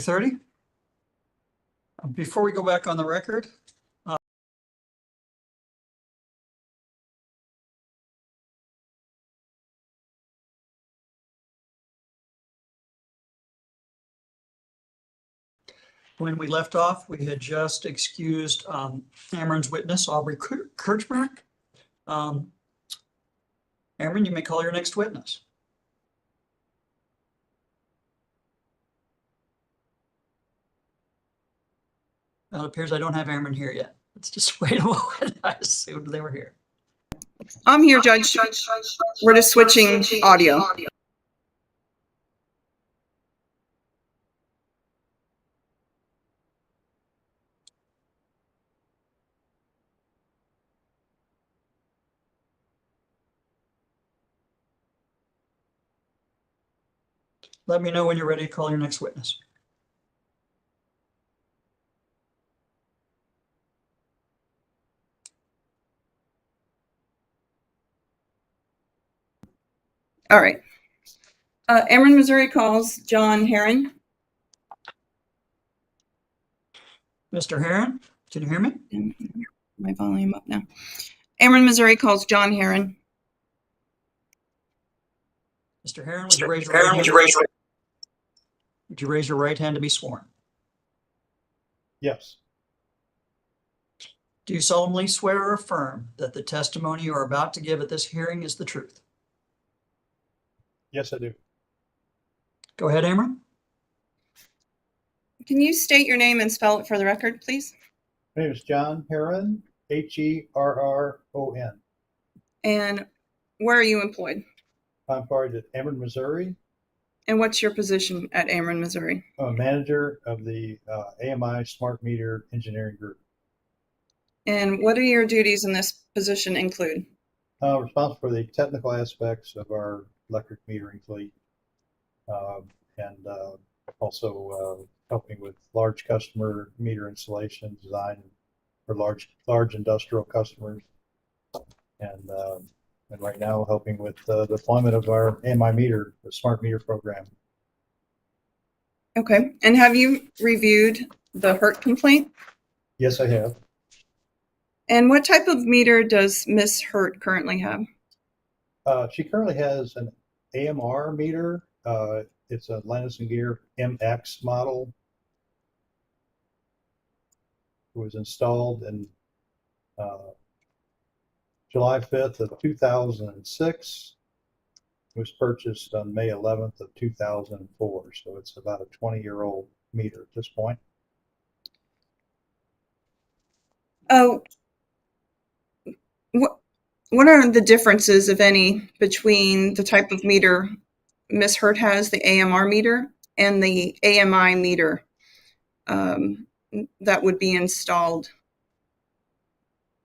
30. Before we go back on the record, when we left off, we had just excused Ameren's witness, Aubrey Kirchberg. Ameren, you may call your next witness. Well, it appears I don't have Ameren here yet. Let's just wait a moment. I assumed they were here. I'm here, Judge. We're just switching audio. Let me know when you're ready to call your next witness. All right. Ameren, Missouri calls John Herron. Mr. Herron, can you hear me? My volume up now. Ameren, Missouri calls John Herron. Mr. Herron, would you raise your right hand? Would you raise your right hand to be sworn? Yes. Do you solemnly swear or affirm that the testimony you are about to give at this hearing is the truth? Yes, I do. Go ahead, Ameren. Can you state your name and spell it for the record, please? My name is John Herron, Herron. And where are you employed? I'm employed at Ameren, Missouri. And what's your position at Ameren, Missouri? I'm a manager of the AMI Smart Meter Engineering Group. And what are your duties in this position include? Responsible for the technical aspects of our electric metering fleet, and also helping with large customer meter installation design for large industrial customers, and right now helping with the deployment of our AMI meter, the smart meter program. Okay. And have you reviewed the HURT complaint? Yes, I have. And what type of meter does Miss HURT currently have? She currently has an AMR meter. It's a Landis & Gyr MX model. It was installed in July 5th of 2006. It was purchased on May 11th of 2004. So it's about a 20-year-old meter at this point. What are the differences, if any, between the type of meter Miss HURT has, the AMR meter, and the AMI meter that would be installed?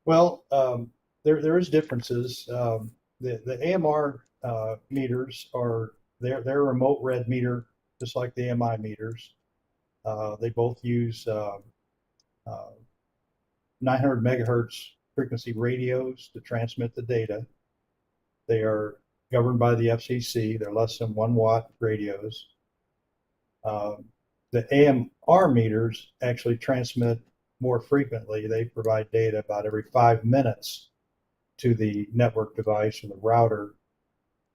Well, there is differences. The AMR meters are they're a remote read meter, just like the AMI meters. They both use 900 megahertz frequency radios to transmit the data. They are governed by the FCC. They're less than 1 watt radios. The AMR meters actually transmit more frequently. They provide data about every 5 minutes to the network device and the router,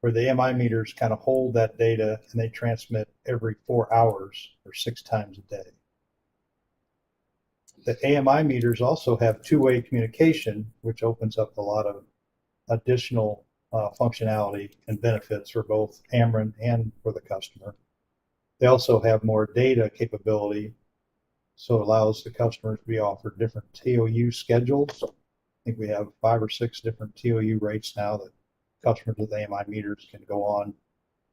where the AMI meters kind of hold that data and they transmit every 4 hours or 6 times a day. The AMI meters also have two-way communication, which opens up a lot of additional functionality and benefits for both Ameren and for the customer. They also have more data capability, so it allows the customers to be offered different TOU schedules. I think we have 5 or 6 different TOU rates now that customers with AMI meters can go on,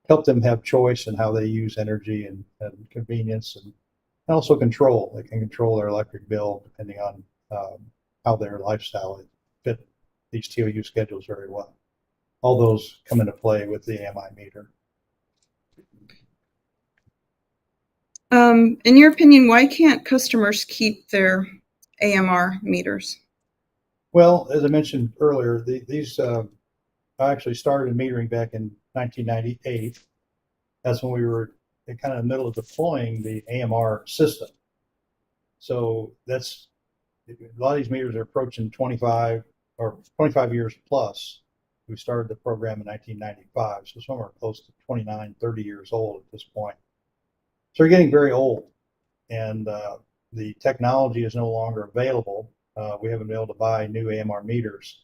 help them have choice in how they use energy and convenience, and also control. They can control their electric bill depending on how their lifestyle fit these TOU schedules very well. All those come into play with the AMI meter. In your opinion, why can't customers keep their AMR meters? Well, as I mentioned earlier, these I actually started metering back in 1998. That's when we were kind of in the middle of deploying the AMR system. So that's, a lot of these meters are approaching 25 years plus. We started the program in 1995, so some are close to 29, 30 years old at this point. So they're getting very old, and the technology is no longer available. We haven't been able to buy new AMR meters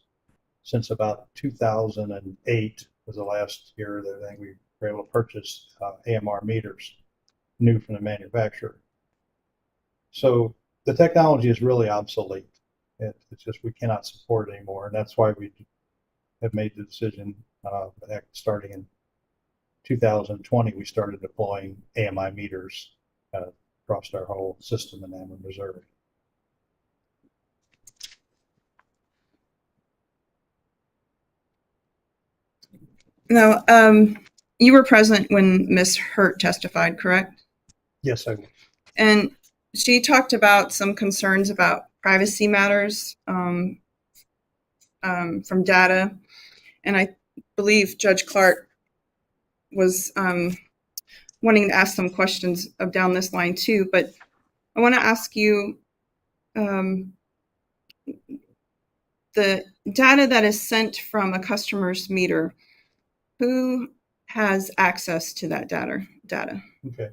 since about 2008 was the last year that I think we were able to purchase AMR meters new from the manufacturer. So the technology is really obsolete. It's just we cannot support it anymore, and that's why we have made the decision starting in 2020. We started deploying AMI meters across our whole system in Ameren, Missouri. Now, you were present when Ms. Hurt testified, correct? Yes, I will. And she talked about some concerns about privacy matters from data. And I believe Judge Clark was wanting to ask some questions down this line too. But I want to ask you, the data that is sent from a customer's meter, who has access to that data? Okay.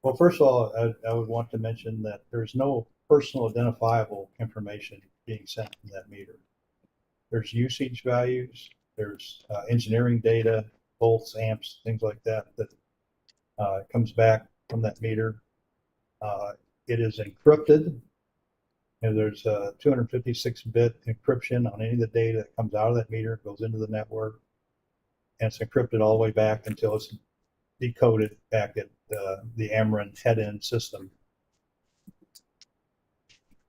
Well, first of all, I would want to mention that there's no personal identifiable information being sent from that meter. There's usage values, there's engineering data, volts, amps, things like that comes back from that meter. It is encrypted. And there's a 256-bit encryption on any of the data that comes out of that meter, goes into the network, and it's encrypted all the way back until it's decoded back at the Ameren head-end system.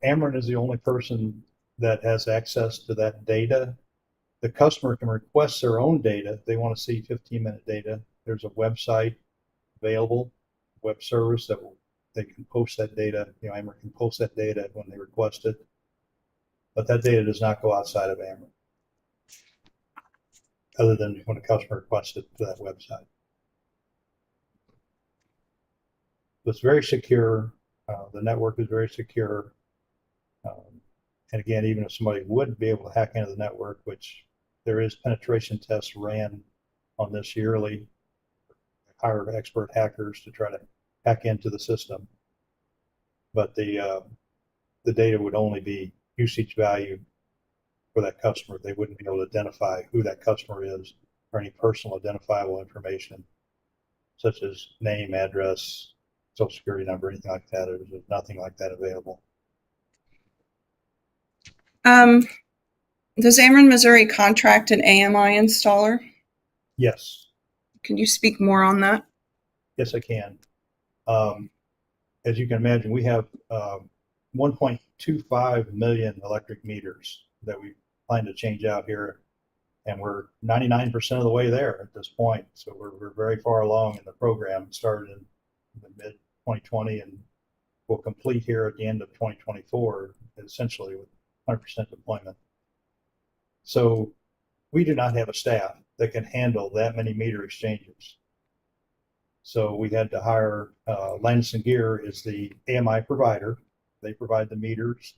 Ameren is the only person that has access to that data. The customer can request their own data. If they want to see 15-minute data, there's a website available, web service that they can post that data. Ameren can post that data when they request it, but that data does not go outside of Ameren, other than when a customer requests it to that website. It's very secure. The network is very secure. And again, even if somebody would be able to hack into the network, which there is penetration tests ran on this yearly, hire expert hackers to try to hack into the system. But the data would only be usage value for that customer. They wouldn't be able to identify who that customer is or any personal identifiable information, such as name, address, social security number, anything like that. There's nothing like that available. Does Ameren, Missouri contract an AMI installer? Yes. Can you speak more on that? Yes, I can. As you can imagine, we have 1.25 million electric meters that we plan to change out here, and we're 99% of the way there at this point. So we're very far along in the program. It started in the mid-2020 and will complete here at the end of 2024, essentially with 100% deployment. So we do not have a staff that can handle that many meter exchanges. So we had to hire Landis & Gear is the AMI provider. They provide the meters.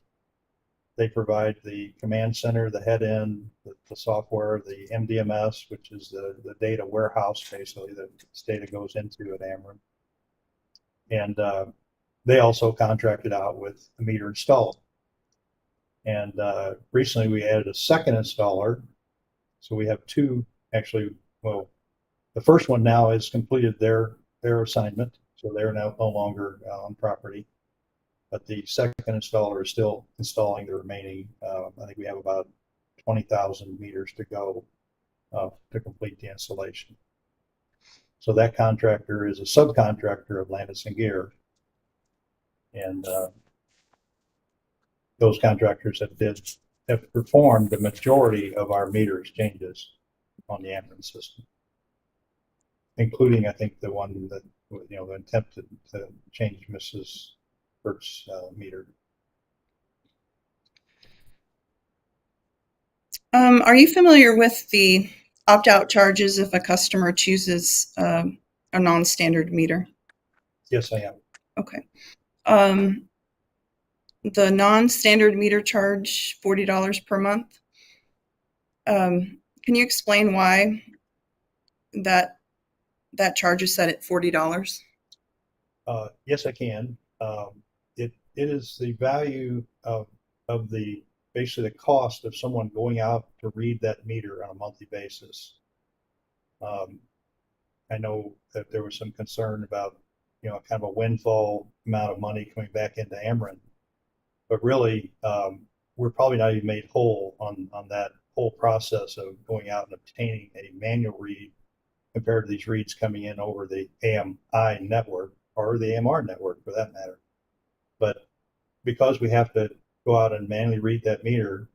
They provide the command center, the head end, the software, the MDMS, which is the data warehouse, basically, that this data goes into at Ameren. And they also contracted out with the meter installer. And recently we added a second installer. So we have two, actually, well, the first one now has completed their assignment. So they're now no longer on property. But the second installer is still installing the remaining, I think we have about 20,000 meters to go to complete the installation. So that contractor is a subcontractor of Landis & Gear. And those contractors have performed the majority of our meter exchanges on the Ameren system, including, I think, the one that, attempted to change Mrs. Hurt's meter. Are you familiar with the opt-out charges if a customer chooses a non-standard meter? Yes, I am. Okay. The non-standard meter charge, $40 per month. Can you explain why that charge is set at $40? Yes, I can. It is the value of the basically the cost of someone going out to read that meter on a monthly basis. I know that there was some concern about, kind of a windfall amount of money coming back into Ameren, but really, we're probably not even made whole on that whole process of going out and obtaining a manual read compared to these reads coming in over the AMI network or the AMR network for that matter. But because we have to go out and manually read that meter,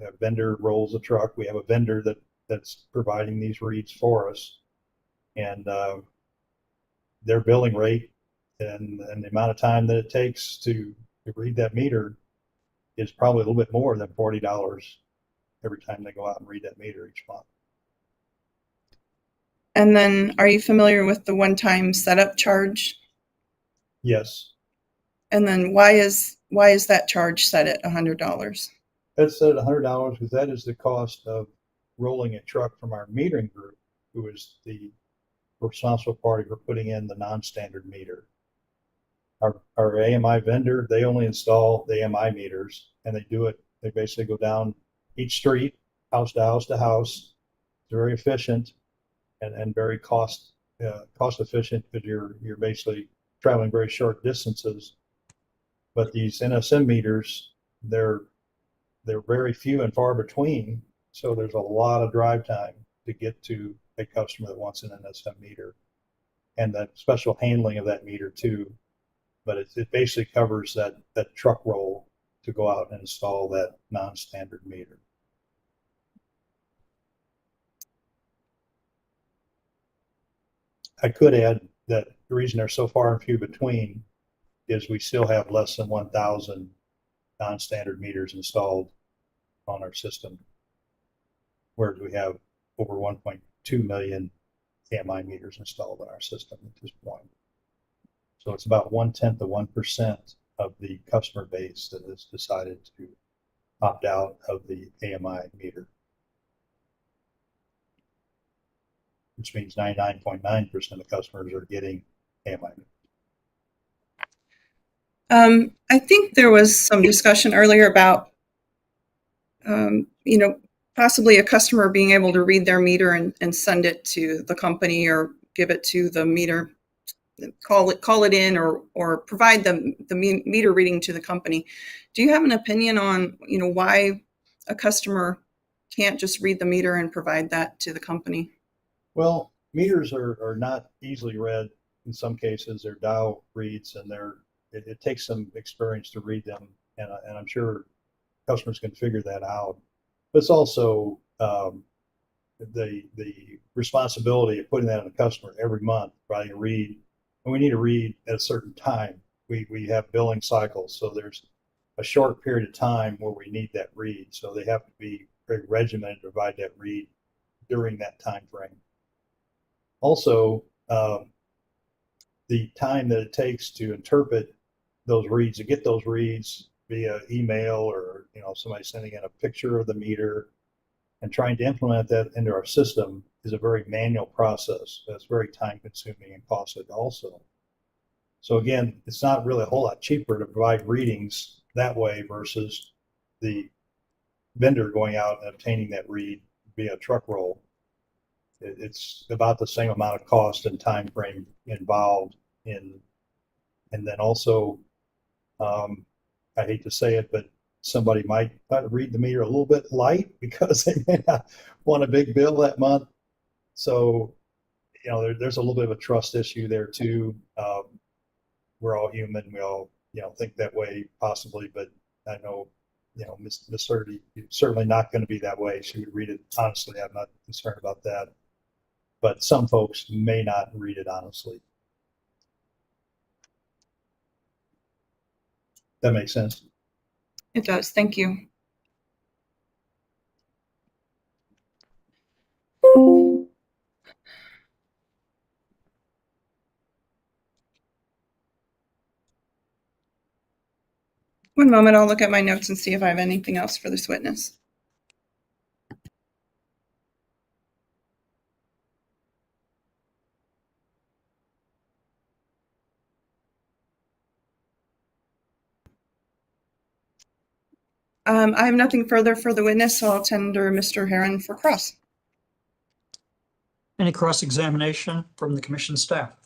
a vendor rolls a truck. We have a vendor that's providing these reads for us, and their billing rate and the amount of time that it takes to read that meter is probably a little bit more than $40 every time they go out and read that meter each month. And then are you familiar with the one-time setup charge? Yes. And then why is that charge set at $100? That's at $100 because that is the cost of rolling a truck from our metering group, who is the responsible party for putting in the non-standard meter. Our AMI vendor, they only install the AMI meters, and they basically go down each street, house to house to house. It's very efficient and very cost efficient because you're basically traveling very short distances. But these NSM meters, they're very few and far between, so there's a lot of drive time to get to a customer that wants an NSM meter, and that special handling of that meter too. But it basically covers that truck roll to go out and install that non-standard meter. I could add that the reason they're so far and few between is we still have less than 1,000 non-standard meters installed on our system, whereas we have over 1.2 million AMI meters installed on our system at this point. So it's about 1/10 of 1% of the customer base that has decided to opt out of the AMI meter, which means 99.9% of customers are getting AMI meters. I think there was some discussion earlier about, possibly a customer being able to read their meter and send it to the company or give it to the meter, call it in or provide the meter reading to the company. Do you have an opinion on, why a customer can't just read the meter and provide that to the company? Well, meters are not easily read. In some cases, they're dial reads, and it takes some experience to read them, and I'm sure customers can figure that out. But it's also the responsibility of putting that on the customer every month, providing a read, and we need to read at a certain time. We have billing cycles, so there's a short period of time where we need that read, so they have to be very regimented to provide that read during that time frame. Also, the time that it takes to interpret those reads, to get those reads via email or somebody sending in a picture of the meter and trying to implement that into our system is a very manual process. That's very time consuming and costly also. So again, it's not really a whole lot cheaper to provide readings that way versus the vendor going out and obtaining that read via truck roll. It's about the same amount of cost and time frame involved in, and then also, I hate to say it, but somebody might read the meter a little bit light because they may not want a big bill that month. So, there's a little bit of a trust issue there too. We're all human. We all, think that way possibly, but I know, Ms. Surdy, certainly not going to be that way. She would read it honestly. I'm not concerned about that. But some folks may not read it honestly. That makes sense. It does. Thank you. One moment, I'll look at my notes and see if I have anything else for this witness. I have nothing further for the witness, so I'll tender Mr. Herron for cross. Any cross-examination from the commission staff?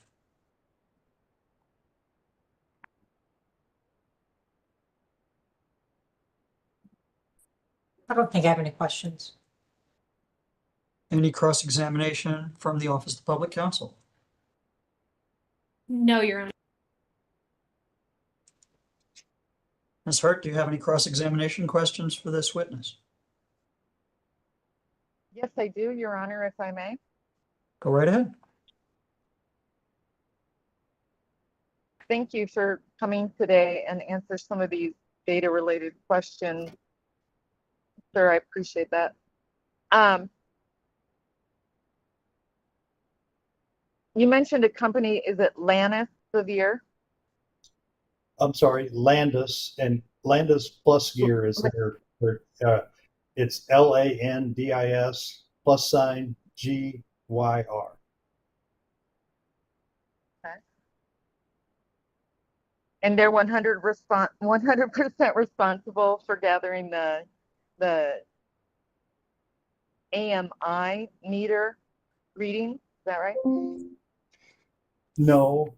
I don't think I have any questions. Any cross-examination from the Office of Public Counsel? No, Your Honor. Ms. Hurt, do you have any cross-examination questions for this witness? Yes, I do, Your Honor, if I may. Go right ahead. Thank you for coming today and answer some of these data-related questions. Sir, I appreciate that. You mentioned a company, is it Lannis Severe? I'm sorry, Landis, and Landis plus gear is their it's LANDIS +GYR. Okay. And they're 100% responsible for gathering the AMI meter reading. Is that right? No,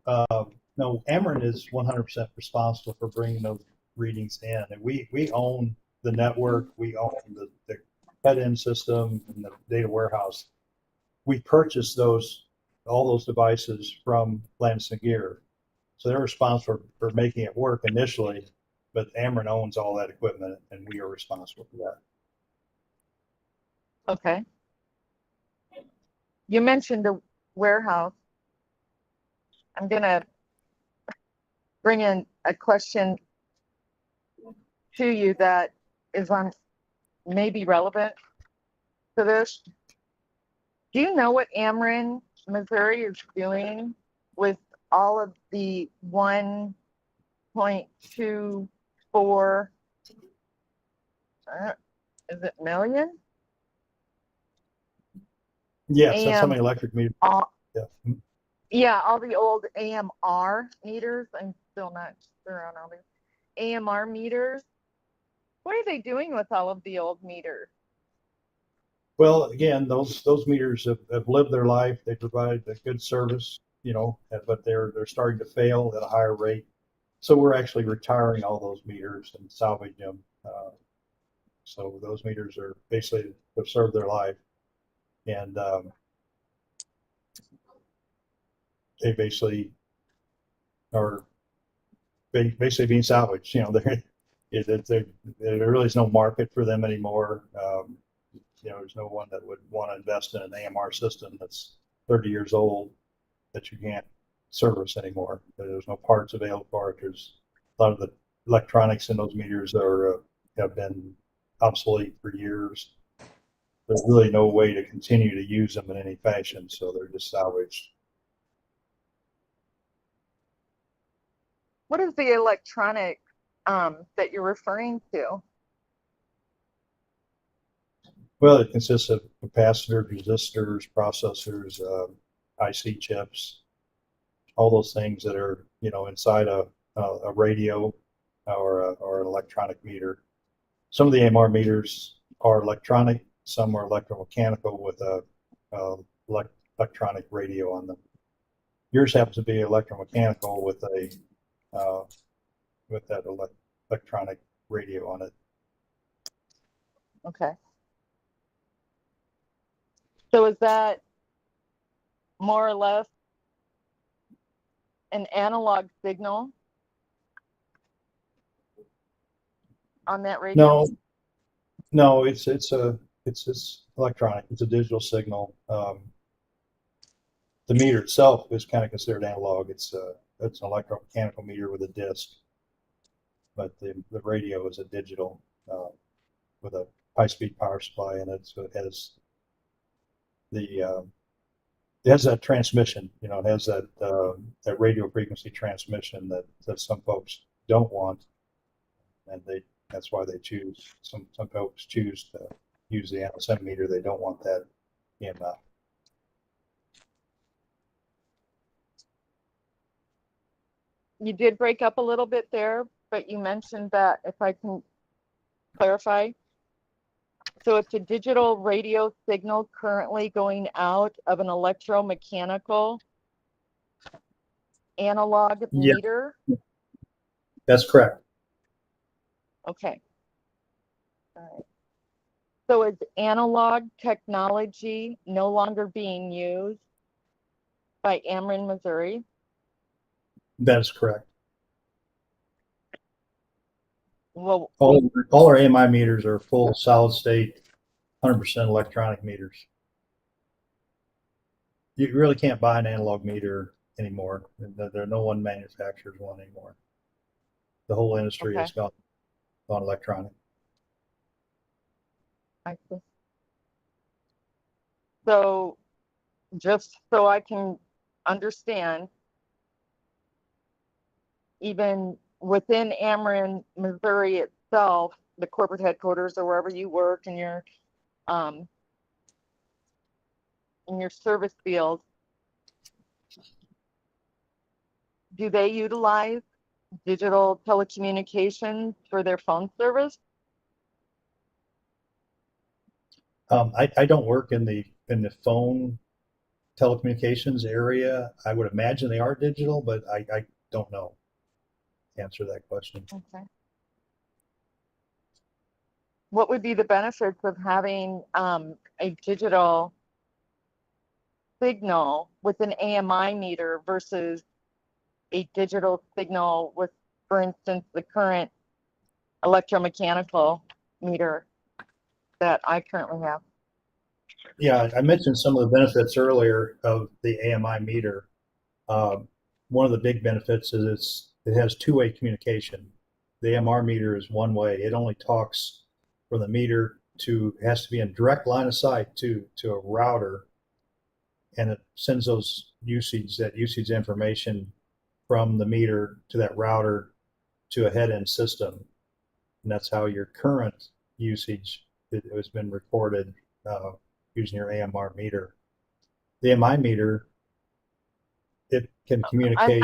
no, Ameren is 100% responsible for bringing those readings in, and we own the network, we own the head-end system and the data warehouse. We purchased all those devices from Landis & Gear, so they're responsible for making it work initially, but Ameren owns all that equipment, and we are responsible for that. Okay. You mentioned the warehouse. I'm gonna bring in a question to you that is maybe relevant to this. Do you know what Ameren, Missouri is doing with all of the 1.24, is it million? Yes, that's how many electric meters. Yeah. Yeah, all the old AMR meters. I'm still not sure on all these AMR meters. What are they doing with all of the old meters? Well, again, those meters have lived their life. They provide a good service, but they're starting to fail at a higher rate. So we're actually retiring all those meters and salvaging them. So those meters are basically have served their life, and they basically are basically being salvaged. There really is no market for them anymore. There's no one that would want to invest in an AMR system that's 30 years old that you can't service anymore. There's no parts available for it. There's a lot of the electronics in those meters have been obsolete for years. There's really no way to continue to use them in any fashion, so they're just salvaged. What is the electronic that you're referring to? Well, it consists of capacitors, resistors, processors, IC chips, all those things that are, inside a radio or an electronic meter. Some of the AMR meters are electronic, some are electromechanical with a electronic radio on them. Yours happens to be electromechanical with that electronic radio on it. Okay. So is that more or less an analog signal on that radio? No, it's electronic. It's a digital signal. The meter itself is kind of considered analog. It's an electromechanical meter with a disc, but the radio is a digital with a high-speed power supply in it. So it has that transmission. It has that radio frequency transmission that some folks don't want. And that's why they choose, some folks choose to use the NSM meter. They don't want that EMF. You did break up a little bit there, but you mentioned that, if I can clarify. So it's a digital radio signal currently going out of an electromechanical analog Yeah. meter? That's correct. Okay. All right. So is analog technology no longer being used by Ameren, Missouri? That is correct. Well, All our AMI meters are full solid state, 100% electronic meters. You really can't buy an analog meter anymore. No one manufactures one anymore. The whole industry has gone electronic. I see. So just so I can understand, even within Ameren, Missouri itself, the corporate headquarters or wherever you work in your service field, do they utilize digital telecommunications for their phone service? I don't work in the phone telecommunications area. I would imagine they are digital, but I don't know. Answer that question. Okay. What would be the benefits of having a digital signal with an AMI meter versus a digital signal with, for instance, the current electromechanical meter that I currently have? Yeah, I mentioned some of the benefits earlier of the AMI meter. One of the big benefits is it has two-way communication. The AMR meter is one way. It only talks from the meter to, it has to be in direct line of sight to a router, and it sends that usage information from the meter to that router to a head-end system. And that's how your current usage has been recorded using your AMR meter. The AMI meter, it can communicate.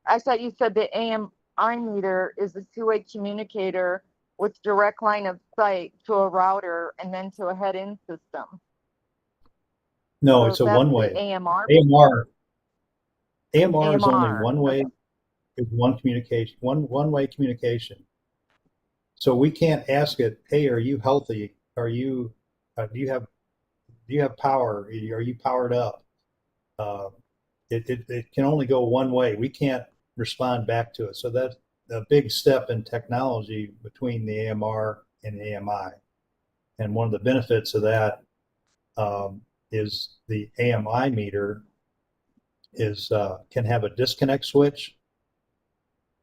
I thought you said the AMI meter is a two-way communicator with direct line of sight to a router and then to a head-in system. No, So it's a that's one-way. the AMR is only one way. Okay. It's one communication, one-way communication. So we can't ask it, hey, are you healthy? Are you, do you have power? Are you powered up? It can only go one way. We can't respond back to it. So that's a big step in technology between the AMR and the AMI. And one of the benefits of that is the AMI meter can have a disconnect switch.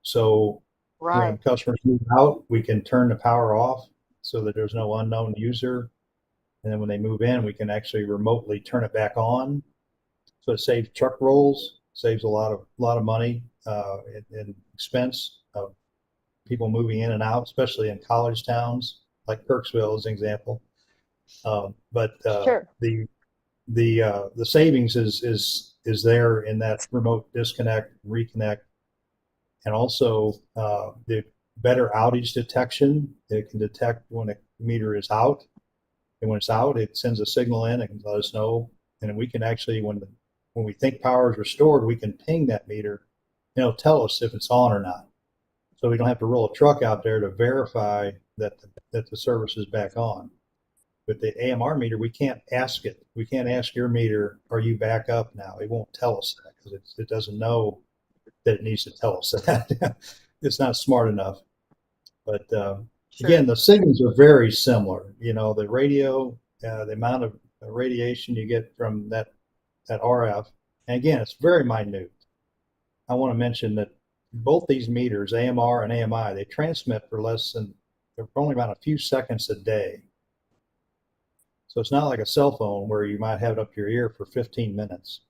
So when customers move out, we can turn the power off so that there's no unknown user. And then when they move in, we can actually remotely turn it back on. So it saves truck rolls, saves a lot of money in expense of people moving in and out, especially in college towns like Kirksville as an example. But Sure. the savings is there in that remote disconnect, reconnect, and also the better outage detection. It can detect when a meter is out, and when it's out, it sends a signal in and let us know. And we can actually, when we think power is restored, we can ping that meter, and it'll tell us if it's on or not. So we don't have to roll a truck out there to verify that the service is back on. With the AMR meter, we can't ask it. We can't ask your meter, are you back up now? It won't tell us that because it doesn't know that it needs to tell us that. It's not smart enough. But again, the signals are very similar. You know, the radio, the amount of radiation you get from that RF, and again, it's very minute. I want to mention that both these meters, AMR and AMI, they transmit for only about a few seconds a day. So it's not like a cell phone where you might have it up your ear for 15 minutes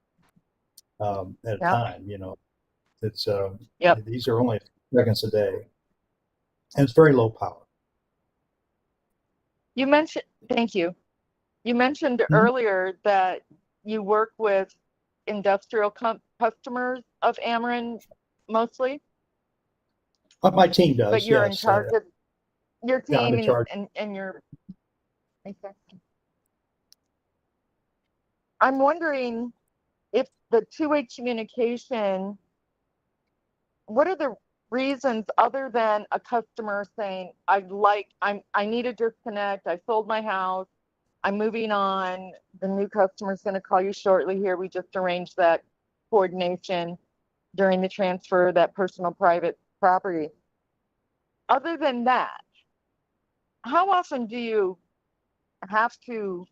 at a time. You know, it's these are only seconds a day. And it's very low power. You mentioned, thank you. You mentioned earlier that you work with industrial customers of Ameren mostly, But my team does, but you're in yes. charge of your Yeah, I'm team in charge. and your. Okay. I'm wondering if the two-way communication, what are the reasons other than a customer saying, I need a disconnect, I sold my house, I'm moving on, the new customer's going to call you shortly here, we just arranged that coordination during the transfer of that personal private property. Other than that, how often do you have to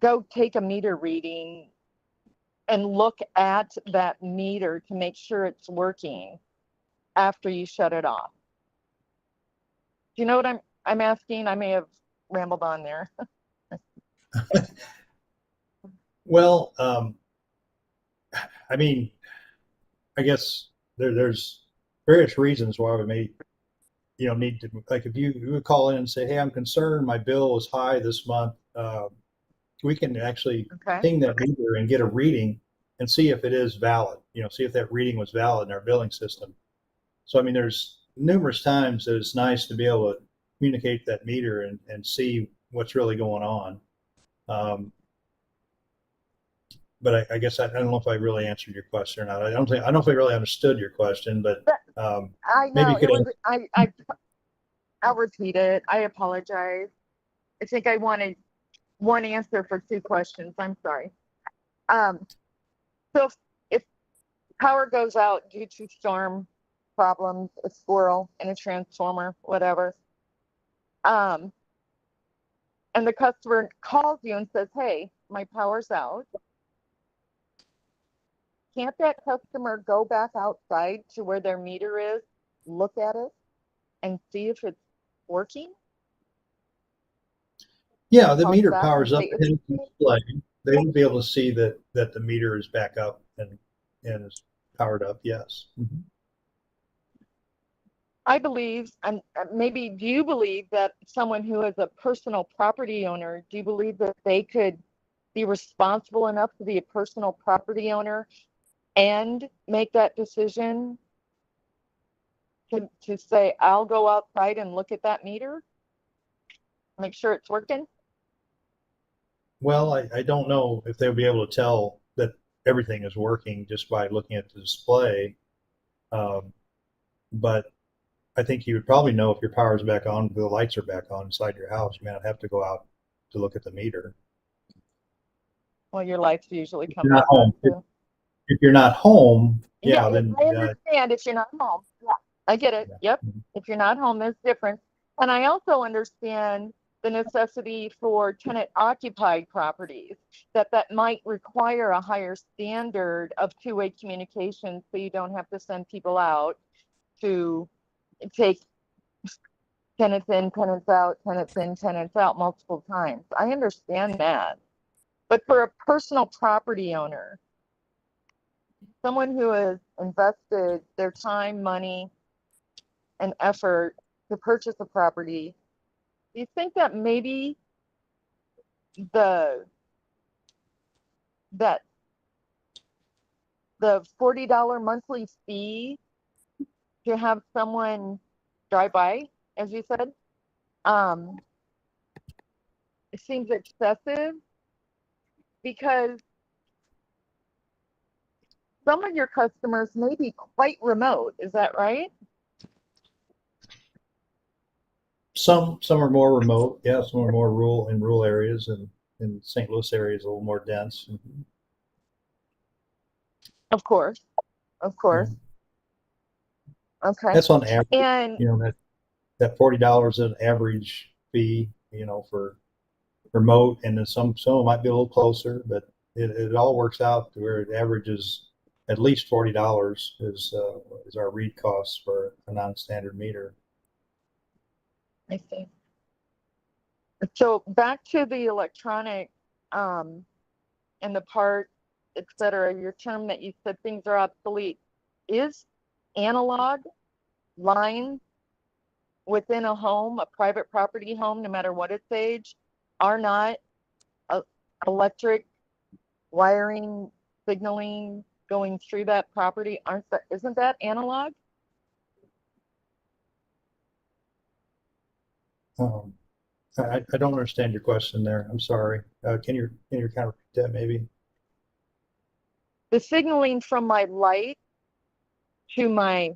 go take a meter reading and look at that meter to make sure it's working after you shut it off? Do you know what I'm asking? I may have rambled on there. Well, I mean, I guess there's various reasons why we may, need to, like if you would call in and say, hey, I'm concerned my bill is high this month, we can actually Okay. ping that meter and get a reading and see if it is valid, see if that reading was valid in our billing system. So, I mean, there's numerous times that it's nice to be able to communicate that meter and see what's really going on. But I guess I don't know if I really answered your question or not. I don't know if I really understood your question, but I maybe know you could. I'll repeat it. I apologize. I think I wanted one answer for two questions. I'm sorry. So if power goes out due to storm problems, a squirrel in a transformer, whatever, and the customer calls you and says, hey, my power's out, can't that customer go back outside to where their meter is, look at it, and see if it's working? Yeah, the Call meter back powers and up say, and display. They will be able to see that the meter is back up and is powered up. Yes. Mm-hmm. I believe, and maybe do you believe that someone who is a personal property owner, do you believe that they could be responsible enough to be a personal property owner and make that decision to say, I'll go outside and look at that meter, make sure it's working? Well, I don't know if they'll be able to tell that everything is working just by looking at the display. But I think you would probably know if your power is back on, the lights are back on inside your house. You may not have to go out to look at the meter. Well, your lights usually come You're not back on home. too. If you're not home, yeah, then I understand if you're not home. Yeah, I get it. Yeah. Yep. If you're not home, there's difference. And I also understand the necessity for tenant occupied properties, that might require a higher standard of two-way communication, so you don't have to send people out to take tenants in, tenants out, tenants in, tenants out multiple times. I understand that. But for a personal property owner, someone who has invested their time, money, and effort to purchase a property, do you think that maybe the $40 monthly fee to have someone drive by, as you said, it seems excessive, because some of your customers may be quite remote. Is that right? some are more remote. Yeah, some are more rural areas, and in St. Louis area is a little more dense. Mm-hmm. Of course. Yeah. Okay. That's on average. And That $40 is an average fee, for remote, and then some might be a little closer, but it all works out to where it averages at least $40 is our read costs for a non-standard meter. I see. So back to the electronic and the part et cetera, your term that you said things are obsolete, is analog lines within a home, a private property home, no matter what its age, are not electric wiring, signaling going through that property? Isn't that analog? I don't understand your question there. I'm sorry. Can you kind of repeat that maybe? The signaling from my light to my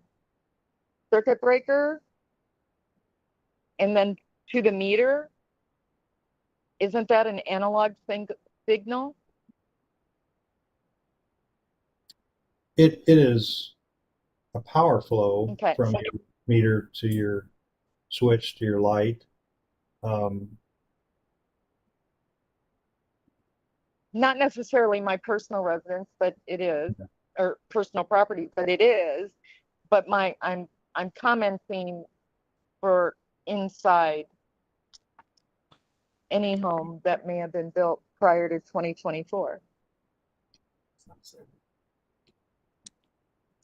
circuit breaker and then to the meter, isn't that an analog signal? It is a power flow Okay. from your meter to your switch to your light. Not necessarily my personal residence, but it is, or personal property, but it is. But I'm commenting for inside any home that may have been built prior to 2024.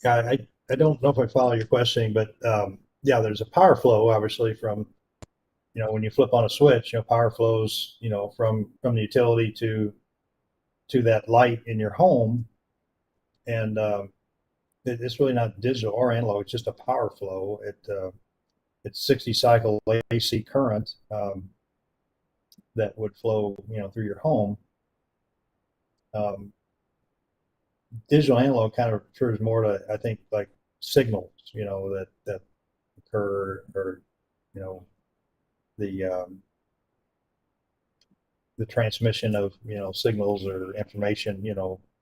Yeah, I don't know if I follow your questioning, but yeah, there's a power flow obviously from, when you flip on a switch, power flows, from the utility to that light in your home. And it's really not digital or analog, it's just a power flow. It's 60 cycle AC current that would flow, through your home. Digital analog kind of refers more to, I think, like signals, that occur, or the transmission of signals or information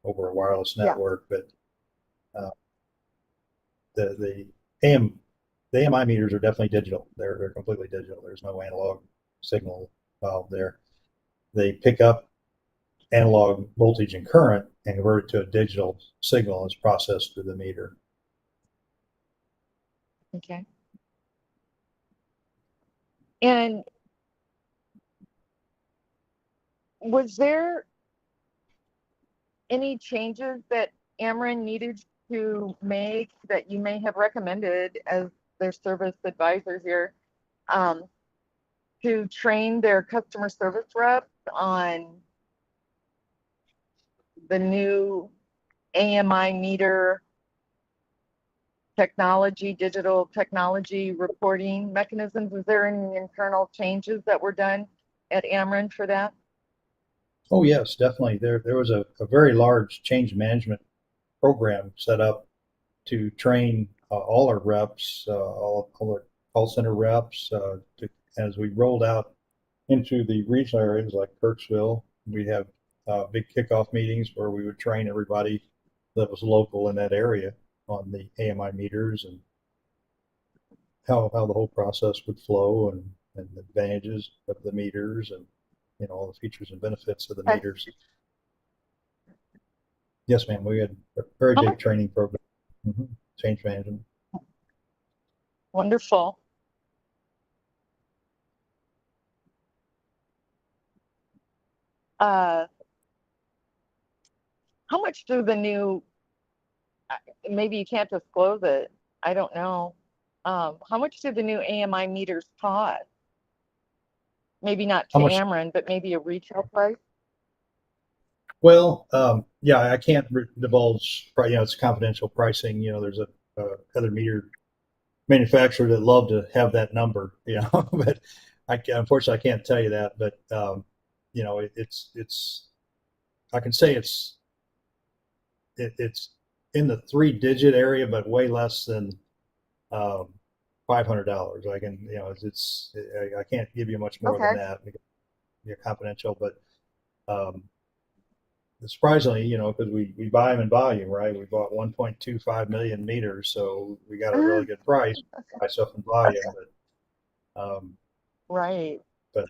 over a wireless network. Yeah. But the AMI meters are definitely digital. They're completely digital. There's no analog signal involved there. They pick up analog voltage and current and convert it to a digital signal as processed through the meter. Okay. And was there any changes that Ameren needed to make that you may have recommended as their service advisor here, to train their customer service reps on the new AMI meter technology, digital technology reporting mechanisms? Is there any internal changes that were done at Ameren for that? Oh yes, definitely. There was a very large change management program set up to train all our reps, all the call center reps, as we rolled out into the regional areas like Kirksville. We'd have big kickoff meetings where we would train everybody that was local in that area on the AMI meters and how the whole process would flow, and the advantages of the meters, and all the features and benefits of the meters. Yes, ma'am. We had a very big training program. Change management. Wonderful. How much do the new, maybe you can't disclose it, I don't know. How much do the new AMI meters cost? Maybe not to Ameren, but maybe a retail price? Well, yeah, I can't divulge, it's confidential pricing. There's a other meter manufacturer that love to have that number, but unfortunately I can't tell you that. But it's I can say it's in the 3-digit area, but way less than $500. I can, I can't give you much more than that because you're confidential. But surprisingly, because we buy them in volume, right? We bought 1.25 million meters, so we got a really good price. Buy stuff in volume, but right. But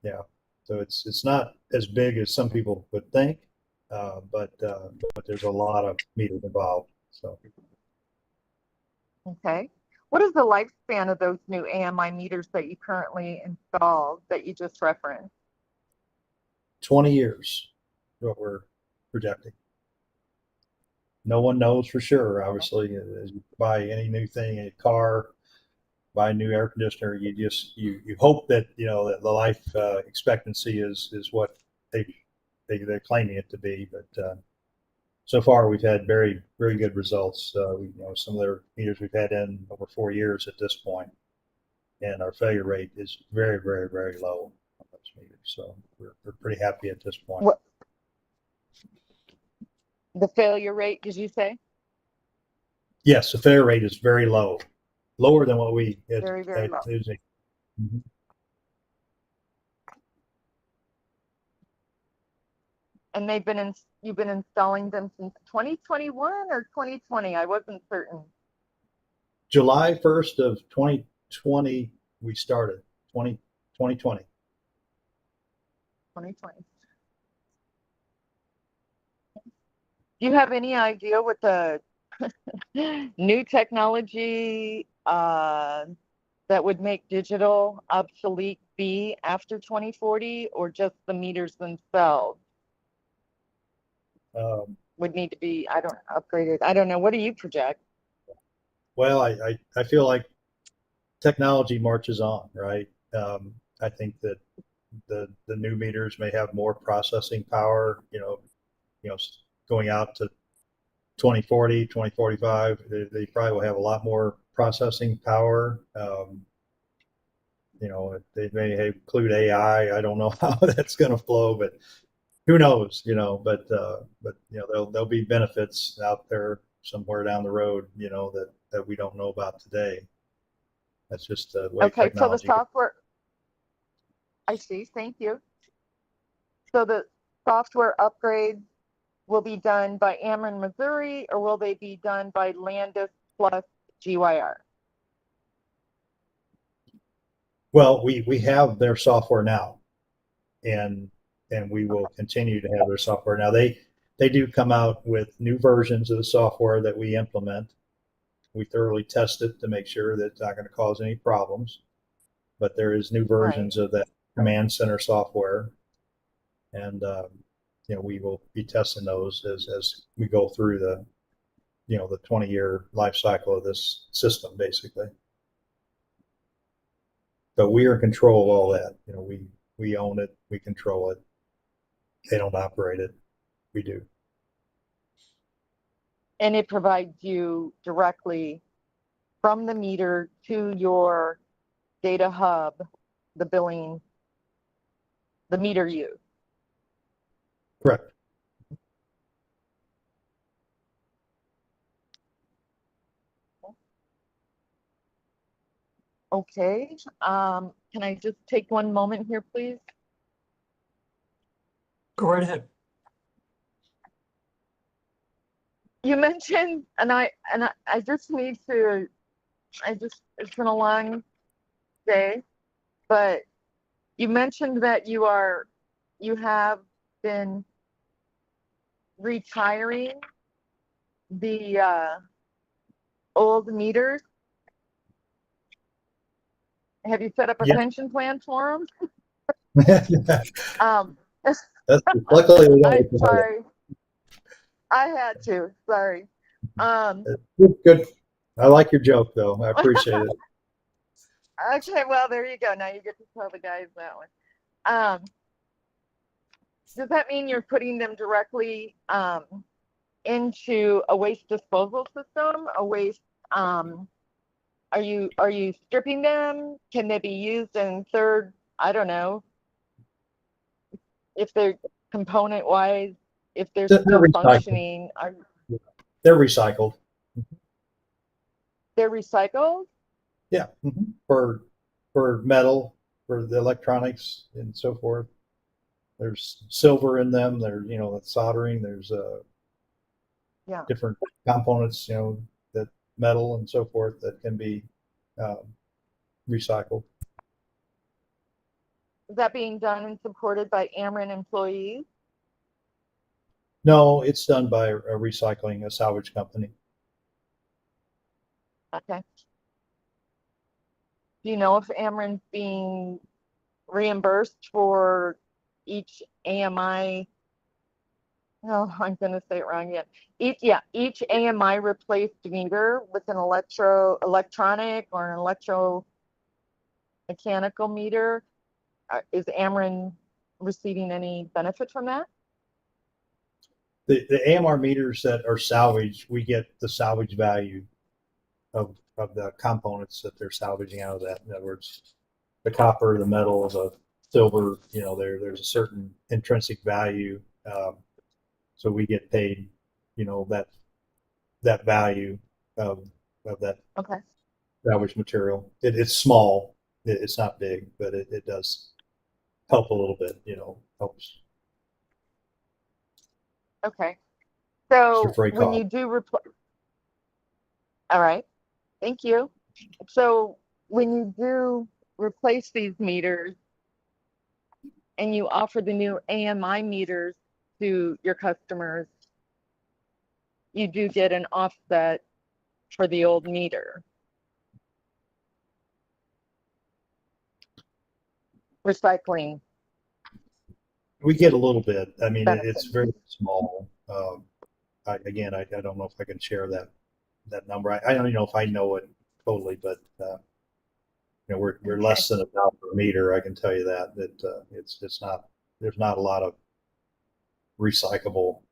yeah, so it's not as big as some people would think, but there's a lot of meters involved. So. Okay. What is the lifespan of those new AMI meters that you currently installed that you just referenced? 20 years. What we're projecting. No one knows for sure, obviously. As you buy any new thing, a car, buy a new air conditioner, you hope that that the life expectancy is what they're claiming it to be. But so far, we've had very good results. Some of their meters we've had in over 4 years at this point, and our failure rate is very low on those meters. So we're pretty happy at this point. What the failure rate, did you say? Yes, the failure rate is very low, lower than what we had Very low. using. Mhm. And you've been installing them since 2021 or 2020? I wasn't certain. July 1st of 2020, we started 2020. 2020. Do you have any idea what the new technology that would make digital obsolete be after 2040, or just the meters themselves would need to be, upgraded? I don't know. What do you project? Well, I feel like technology marches on, right? I think that the new meters may have more processing power, going out to 2040, 2045, they probably will have a lot more processing power. They may include AI. I don't know how that's going to flow, but who knows, but there'll be benefits out there somewhere down the road, that we don't know about today. That's just the way Okay, so the technology. software, I see, thank you. So the software upgrades will be done by Ameren, Missouri, or will they be done by Landis plus GYR? Well, we have their software now, and we will continue to have their software. Now they do come out with new versions of the software that we implement. We thoroughly test it to make sure that it's not going to cause any problems. But there is new versions of that command center software, and we will be testing those as we go through the 20-year life cycle of this system, basically. But we are in control of all that. We own it, we control it. They don't operate it. We do. And it provides you directly from the meter to your data hub, the billing, the meter use. Correct. Okay. Can I just take one moment here, please? Go right ahead. You mentioned, and I just need to, it's been a long day, but you mentioned that you have been retiring the old meters. Have you set up a pension plan for them? That's luckily we don't. I'm sorry. I had to. Sorry. Good. I like your joke, though. I appreciate it. Okay, well, there you go. Now you get to tell the guys that one. Does that mean you're putting them directly into a waste disposal system? A waste? Are you stripping them? Can they be used in third? I don't know. If they're component wise, if they're still functioning, they're recycled. They're recycled? Yeah. For metal, for the electronics and so forth. There's silver in them. There's soldering. There's different components, that metal and so forth that can be recycled. Is that being done and supported by Ameren employees? No, it's done by a salvage company. Okay. Do you know if Ameren's being reimbursed for each AMI No, I'm gonna say it wrong again. Each AMI replaced meter with an electronic or an electromechanical meter. Is Ameren receiving any benefit from that? The AMR meters that are salvaged, we get the salvage value of the components that they're salvaging out of that. In other words, the copper, the metal, the silver, there's a certain intrinsic value. So we get paid, that value of that Okay. salvage material. It's small. It's not big, but it does help a little bit, helps. Okay. So Mr. Frey when call. you do replace, all right, thank you. So when you do replace these meters and you offer the new AMI meters to your customers, you do get an offset for the old meter. Recycling. We get a little bit. I mean, benefit. it's very small. I don't know if I can share that number. I don't even know if I know it totally, but we're less than $1 per meter. I can tell you that it's not. There's not a lot of recyclable.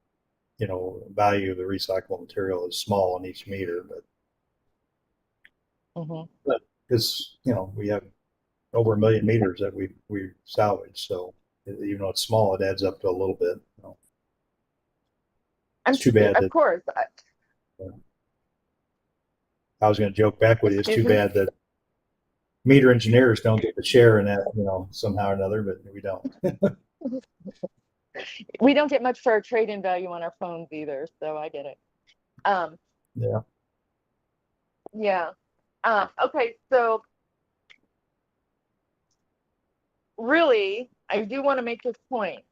Value of the recyclable material is small on each meter, but it's we have over 1 million meters that we salvage. So even though it's small, it adds up to a little bit. It's too bad. Of course. I was going to joke back with you. It's too bad that meter engineers don't get to share in that, somehow or another, but we don't. We don't get much for our trade-in value on our phones either, so I get it. Yeah. Yeah. Okay, so really, I do want to make this point.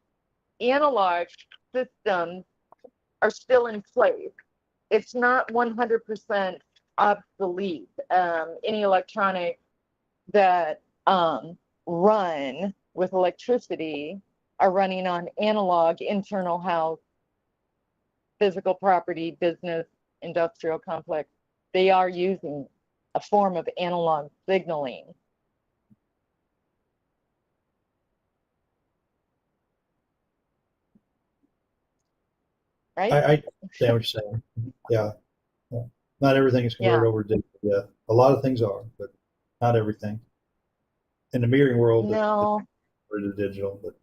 Analog systems are still in place. It's not 100% obsolete. Any electronics that run with electricity are running on analog internal house, physical property, business, industrial complex. They are using a form of analog signaling. Right? I understand what you're saying. Yeah. Not everything is converted over to digital yet. A lot of things are, but not everything. In the metering world, no, it's digital, but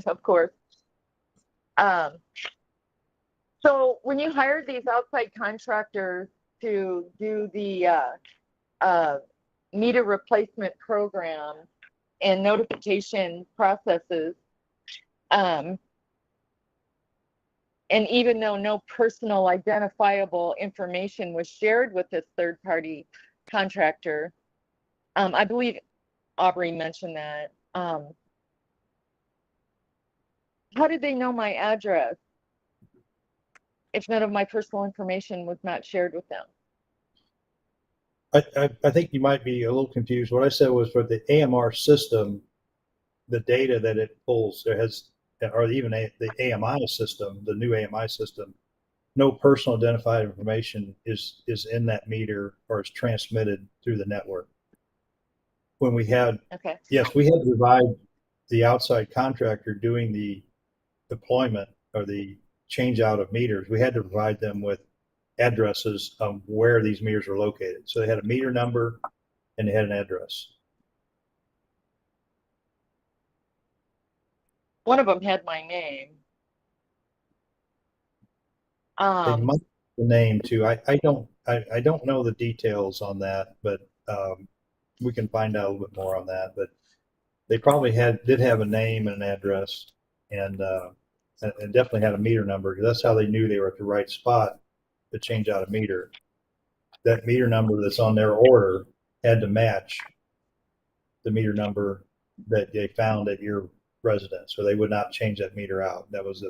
of course. So when you hired these outside contractors to do the meter replacement program and notification processes, and even though no personal identifiable information was shared with this third-party contractor, I believe Aubrey mentioned that. How did they know my address if none of my personal information was not shared with them? I think you might be a little confused. What I said was for the AMR system, the data that it pulls, or even the AMI system, the new AMI system, no personal identified information is in that meter or is transmitted through the network. When we had, yes, we had to provide the outside contractor doing the deployment or the change out of meters. We had to provide them with addresses of where these meters are located. So they had a meter number and they had an address. One of them had my name. They might have the name too. I don't know the details on that, but we can find out a little bit more on that. But they probably did have a name and an address, and definitely had a meter number, because that's how they knew they were at the right spot to change out a meter. That meter number that's on their order had to match the meter number that they found at your residence, or they would not change that meter out. That was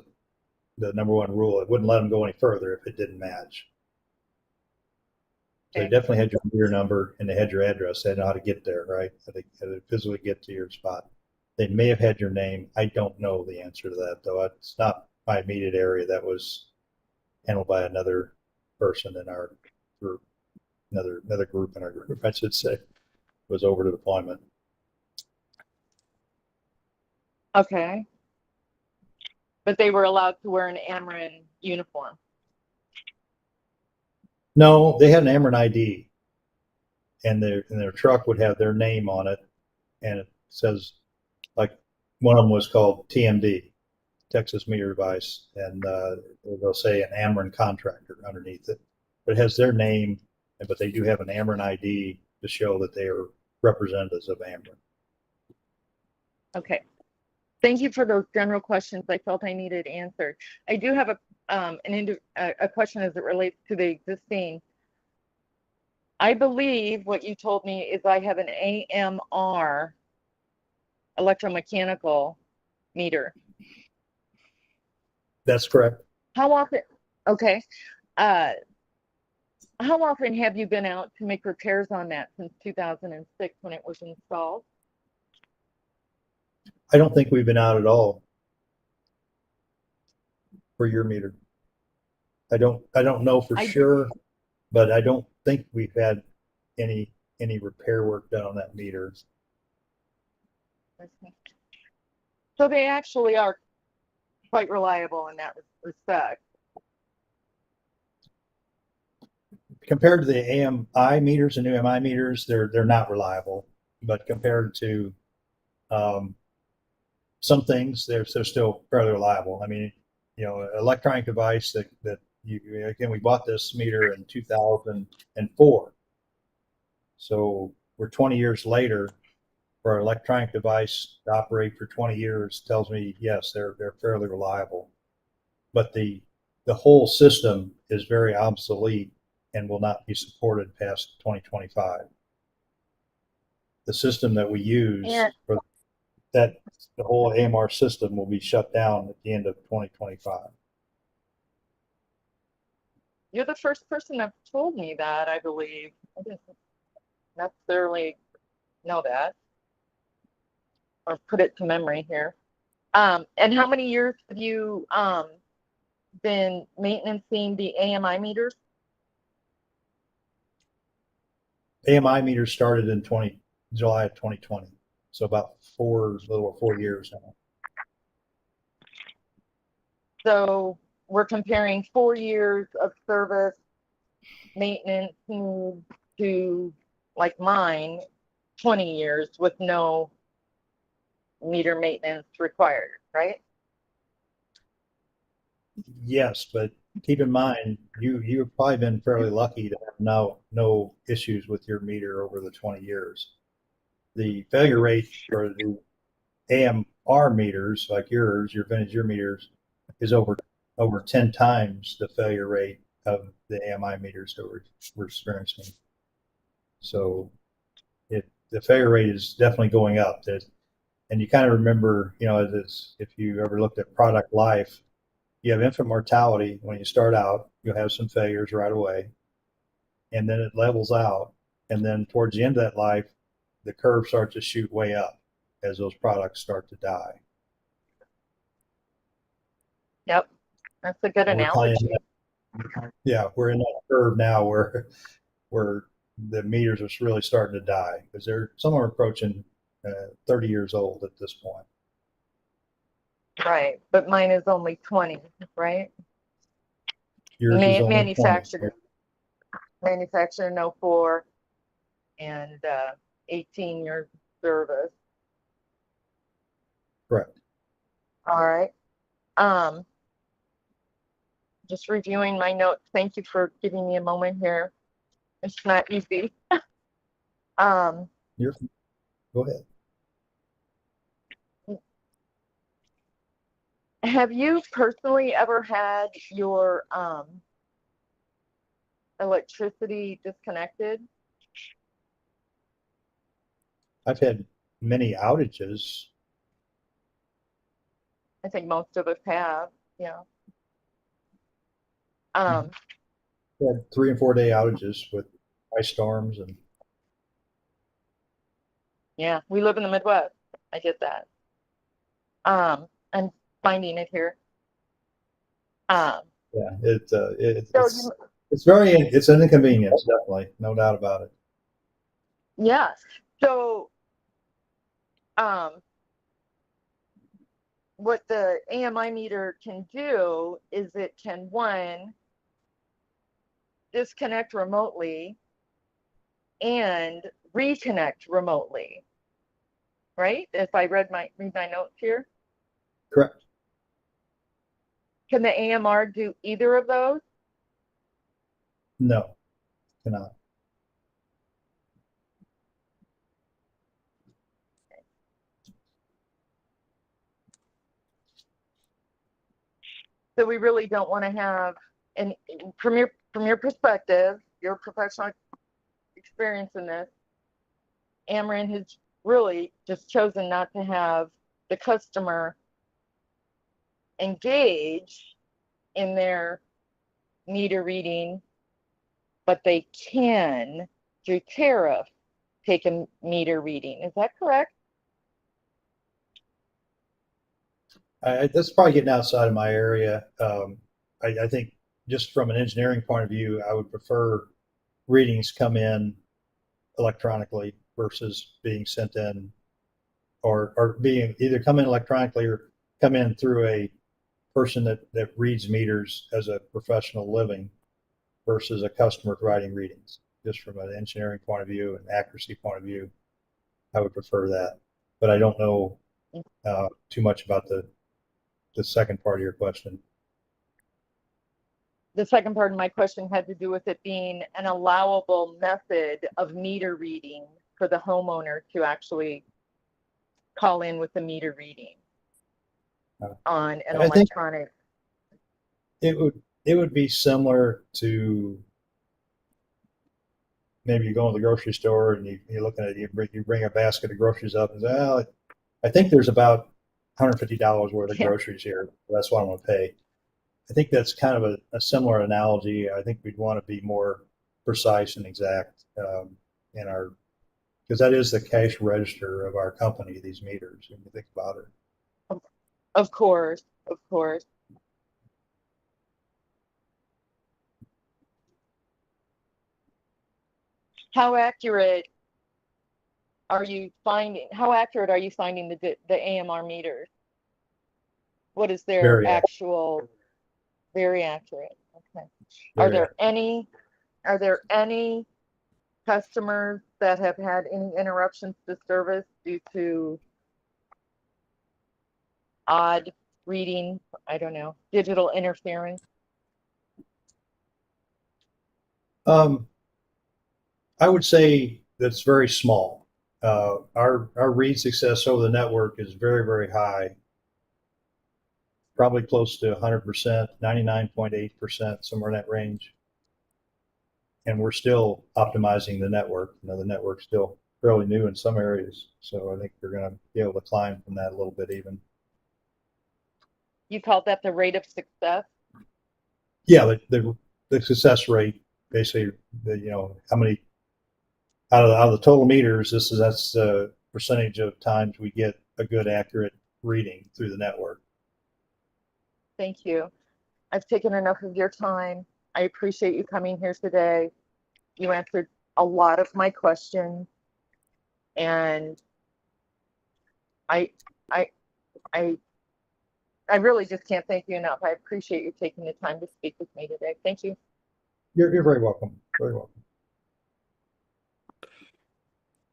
the number one rule. It wouldn't let them go any further if it didn't match. So they definitely had your meter number and they had your address. They had to know how to get there, right? They had to physically get to your spot. They may have had your name. I don't know the answer to that, though. It's not my immediate area. That was handled by another person in our group, another group in our group, I should say, was over to deployment. Okay. But they were allowed to wear an Ameren uniform. No, they had an Ameren ID, and their truck would have their name on it, and it says, like, one of them was called TMD, Texas Meter Device, and they'll say an Ameren contractor underneath it, but it has their name, but they do have an Ameren ID to show that they are representatives of Ameren. Okay. Thank you for those general questions I felt I needed answered. I do have a question as it relates to the existing. I believe what you told me is I have an AMR, electromechanical meter. That's correct. How often, okay, how often have you been out to make repairs on that since 2006 when it was installed? I don't think we've been out at all for your meter. I don't know for sure, but I don't think we've had any repair work done on that meter. So they actually are quite reliable in that respect. Compared to the AMI meters and new MI meters, they're not reliable. But compared to some things, they're still fairly reliable. I mean, you know, electronic device that you again, we bought this meter in 2004, so we're 20 years later. For an electronic device to operate for 20 years tells me yes, they're fairly reliable, but the whole system is very obsolete and will not be supported past 2025. The system that we use for that, the whole AMR system will be shut down at the end of 2025. You're the first person that told me that, I believe. I didn't necessarily know that or put it to memory here. And how many years have you been maintaining the AMI meters? AMI meters started in July of 2020, so about a little over 4 years now. So we're comparing 4 years of service maintenance to like mine, 20 years with no meter maintenance required, right? Yes, but keep in mind, you've probably been fairly lucky to have no issues with your meter over the 20 years. The failure rate for the AMR meters like yours, your vintage meters, is over 10 times the failure rate of the AMI meters that we're experiencing. So the failure rate is definitely going up. And you kind of remember, you know, if you ever looked at product life, you have infant mortality when you start out. You'll have some failures right away, and then it levels out. And then towards the end of that life, the curve starts to shoot way up as those products start to die. Yep, that's a good analogy. Yeah, we're in that curve now where the meters are really starting to die because they're somewhere approaching 30 years old at this point. Right, but mine is only 20, right? Yours is only manufactured in 04 and 18 years service. Correct. All right. Just reviewing my notes. Thank you for giving me a moment here. It's not easy. Go ahead. Have you personally ever had your electricity disconnected? I've had many outages. I think most of us have, yeah. We had 3 and 4 day outages with ice storms and. Yeah, we live in the Midwest. I get that. I'm finding it here. Yeah, So it's an inconvenience, definitely, no doubt about it. yeah. So what the AMI meter can do is it can, one, disconnect remotely and reconnect remotely, right? If I read my notes here, Correct. can the AMR do either of those? No, cannot. So we really don't want to have, and from your perspective, your professional experience in this, Ameren has really just chosen not to have the customer engage in their meter reading, but they can, through tariff, take a meter reading. Is that correct? That's probably getting outside of my area. I think just from an engineering point of view, I would prefer readings come in electronically versus being sent in, or being either come in electronically or come in through a person that reads meters as a professional living versus a customer providing readings. Just from an engineering point of view and accuracy point of view, I would prefer that. But I don't know too much about the second part of your question. The second part of my question had to do with it being an allowable method of meter reading for the homeowner to actually call in with the meter reading on an I think electronic. it would be similar to maybe you go to the grocery store and you're looking at you bring a basket of groceries up and say, oh, I think there's about $150 worth of groceries here. That's what I'm going to pay. I think that's kind of a similar analogy. I think we'd want to be more precise and exact in our, because that is the cash register of our company, these meters, when you think about it. Of course, of course. How accurate are you finding the AMR meters? What is their Very actual, very accurate? Okay. Very Are there any customers that have had any interruptions to service due to odd reading, I don't know, digital interference? I would say that's very small. Our read success over the network is very, very high. Probably close to 100%, 99.8%, somewhere in that range. And we're still optimizing the network. You know, the network's still fairly new in some areas. So I think we're going to be able to climb from that a little bit even. You called that the rate of success? Yeah, the success rate, basically, how many out of the total meters, that's the percentage of times we get a good, accurate reading through the network. Thank you. I've taken enough of your time. I appreciate you coming here today. You answered a lot of my questions, and I really just can't thank you enough. I appreciate you taking the time to speak with me today. Thank you. You're very welcome. Very welcome.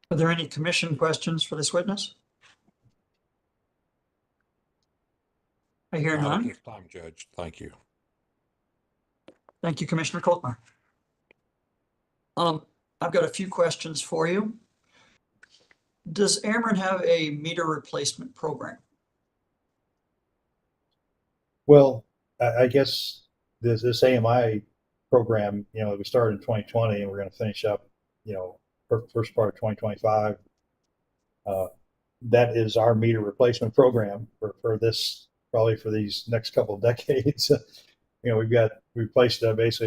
Are there any commission questions for this witness? I hear Not at none. this time, Judge. Thank you. Thank you, Commissioner Kolkmar. I've got a few questions for you. Does Ameren have a meter replacement program? Well, I guess this AMI program, we started in 2020 and we're going to finish up, first part of 2025. That is our meter replacement program for this, probably for these next couple of basically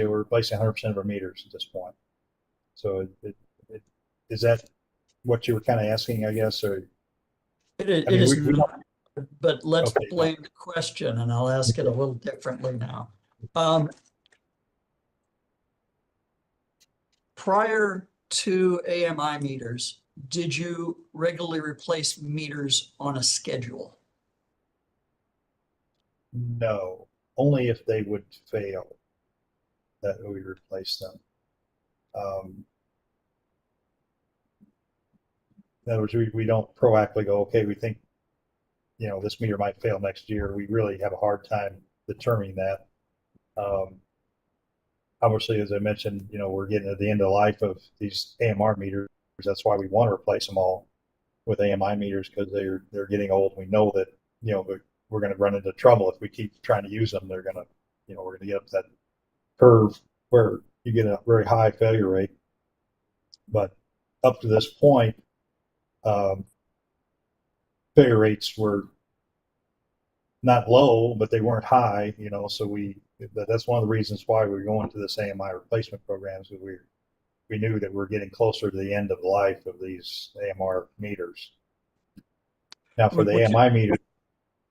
we're replacing 100% of our meters at this point. So is that what you were kind of asking, I guess, or? It is. But let's Okay. blame the question, and I'll ask it a little differently now. Prior to AMI meters, did you regularly replace meters on a schedule? No, only if they would fail that we replace them. In other words, we don't proactively go, okay, we think, this meter might fail next year. We really have a hard time determining that. Obviously, as I mentioned, we're getting at the end of the life of these AMR meters. That's why we want to replace them all with AMI meters, because they're getting old. We know that, we're going to run into trouble if we keep trying to use them. They're going to, we're going to get up that curve where you get a very high failure rate. But up to this point, failure rates were not low, but they weren't high, so that's one of the reasons why we're going to this AMI replacement programs. We knew that we're getting closer to the end of the life of these AMR meters. Now for the AMI meters,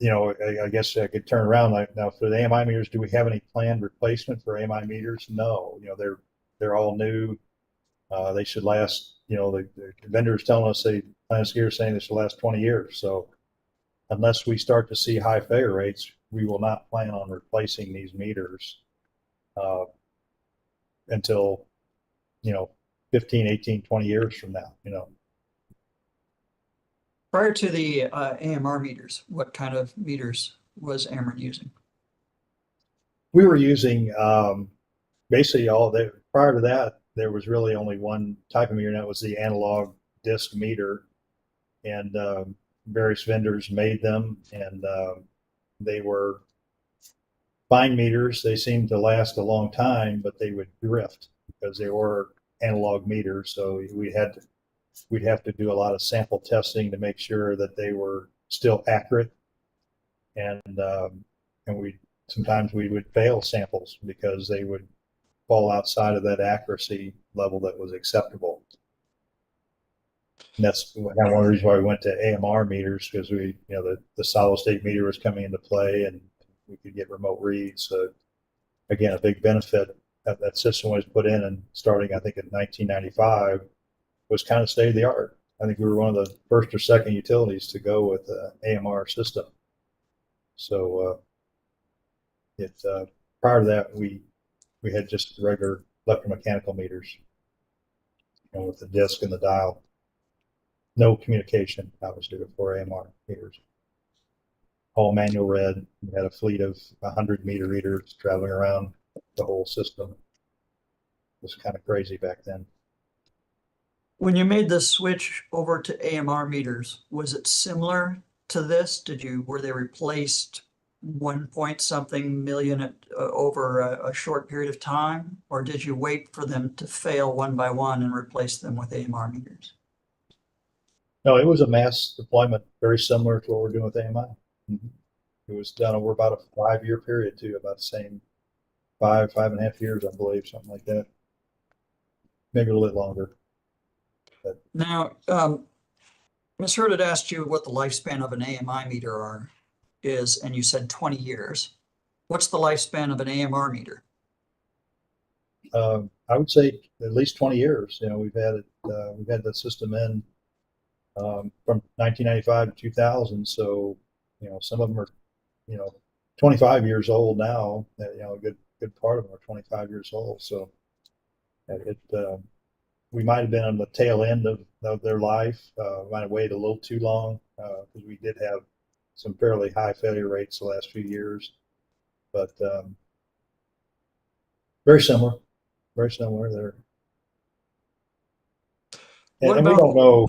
I guess I could turn around. Now for the AMI meters, do we have any planned replacement for AMI meters? No, they're all new. They should last, the vendors telling us here saying they should last 20 years. So unless we start to see high failure rates, we will not plan on replacing these meters until, 15, 18, 20 years from now, Prior to the AMR meters, what kind of meters was Ameren using? We were using basically prior to that, there was really only one type of meter, and that was the analog disc meter. And various vendors made them, and they were fine meters. They seemed to last a long time, but they would drift because they were analog meters. So we'd have to do a lot of sample testing to make sure that they were still accurate. And sometimes we would fail samples because they would fall outside of that accuracy level that was acceptable. And that's one of the reasons why we went to AMR meters, because the solid state meter was coming into play and we could get remote reads. So again, a big benefit that system was put in, and starting, I think, in 1995, was kind of state of the art. I think we were one of the first or second utilities to go with the AMR system. So prior to that, we had just regular electromechanical meters, with the disc and the dial. No communication, obviously, before AMR meters. All manual read. We had a fleet of 100 meter readers traveling around the whole system. It was kind of crazy back then. When you made the switch over to AMR meters, was it similar to this? Were they replaced 1 point something million over a short period of time, or did you wait for them to fail one by one and replace them with AMR meters? No, it was a mass deployment, very similar to what we're doing with AMI. Mm-hmm. It was done over about a 5-year period too, about the same 5.5 years, I believe, something like that. Maybe a little bit longer. But now, Ms. Hurd had asked you what the lifespan of an AMI meter is, and you said 20 years. What's the lifespan of an AMR meter? I would say at least 20 years. We've had the system in from 1995 to 2000. So, some of them are, 25 years old now. A good part of them are 25 years old. So we might have been on the tail end of their life. Might have waited a little too long because we did have some fairly high failure rates the last few years, but very similar there. And we don't know.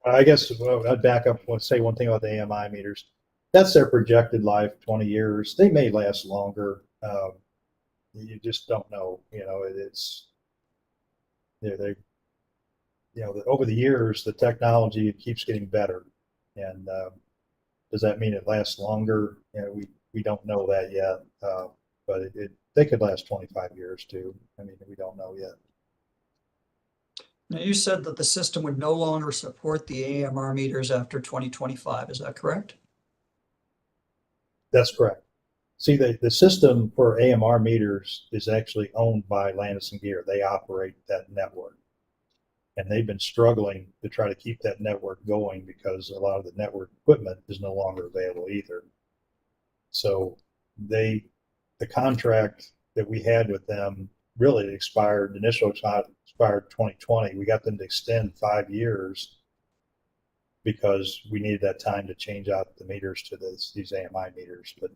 I guess I'd back up and say one thing about the AMI meters. That's their projected life, 20 years. They may last longer. You just don't know. It's over the years, the technology keeps getting better. And does that mean it lasts longer? We don't know that yet. But they could last 25 years too. We don't know yet. Now, you said that the system would no longer support the AMR meters after 2025. Is that correct? That's correct. See, the system for AMR meters is actually owned by Landis & Gear. They operate that network. And they've been struggling to try to keep that network going because a lot of the network equipment is no longer available either. So the contract that we had with them really expired, initial expired 2020. We got them to extend 5 years because we needed that time to change out the meters to these AMI meters. But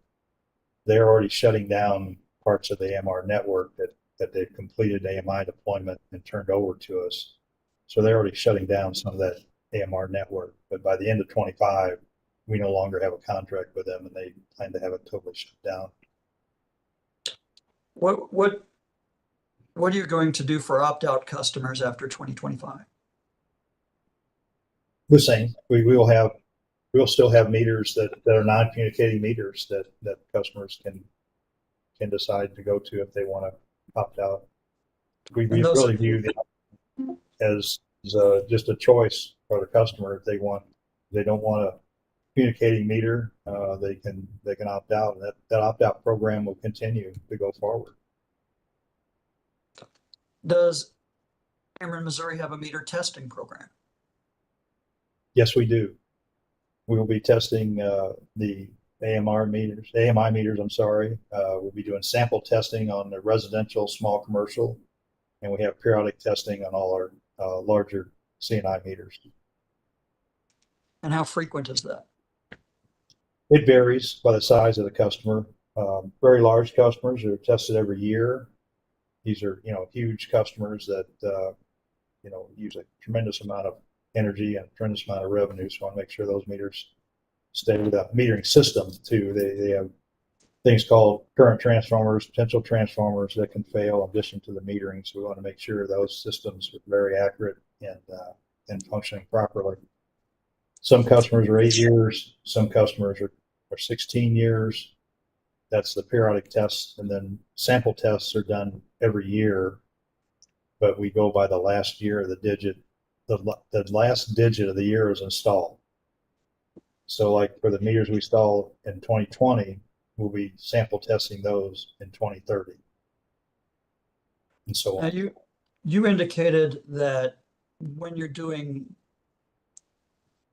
they're already shutting down parts of the AMR network that they've completed AMI deployment and turned over to us. So they're already shutting down some of that AMR network. But by the end of 25, we no longer have a contract with them, and they plan to have it totally shut down. What are you going to do for opt-out customers after 2025? The same. We'll still have meters that are non-communicating meters that customers can decide to go to if they want to opt out. We really view them as just a choice for the customer. If they don't want a communicating meter, they can opt out, and that opt-out program will continue to go forward. Does Ameren, Missouri have a meter testing program? Yes, we do. We will be testing the AMI meters. I'm sorry. We'll be doing sample testing on the residential, small commercial, and we have periodic testing on all our larger C&I meters. And how frequent is that? It varies by the size of the customer. Very large customers are tested every year. These are, huge customers that, use a tremendous amount of energy and a tremendous amount of revenue. So I want to make sure those meters stay with a metering system too. They have things called current transformers, potential transformers that can fail in addition to the metering. So we want to make sure those systems are very accurate and functioning properly. Some customers are 8 years. Some customers are 16 years. That's the periodic tests. And then sample tests are done every year, but we go by the last year of the digit. The last digit of the year is installed. So like for the meters we installed in 2020, we'll be sample testing those in 2030. And so on. Now you indicated that when you're doing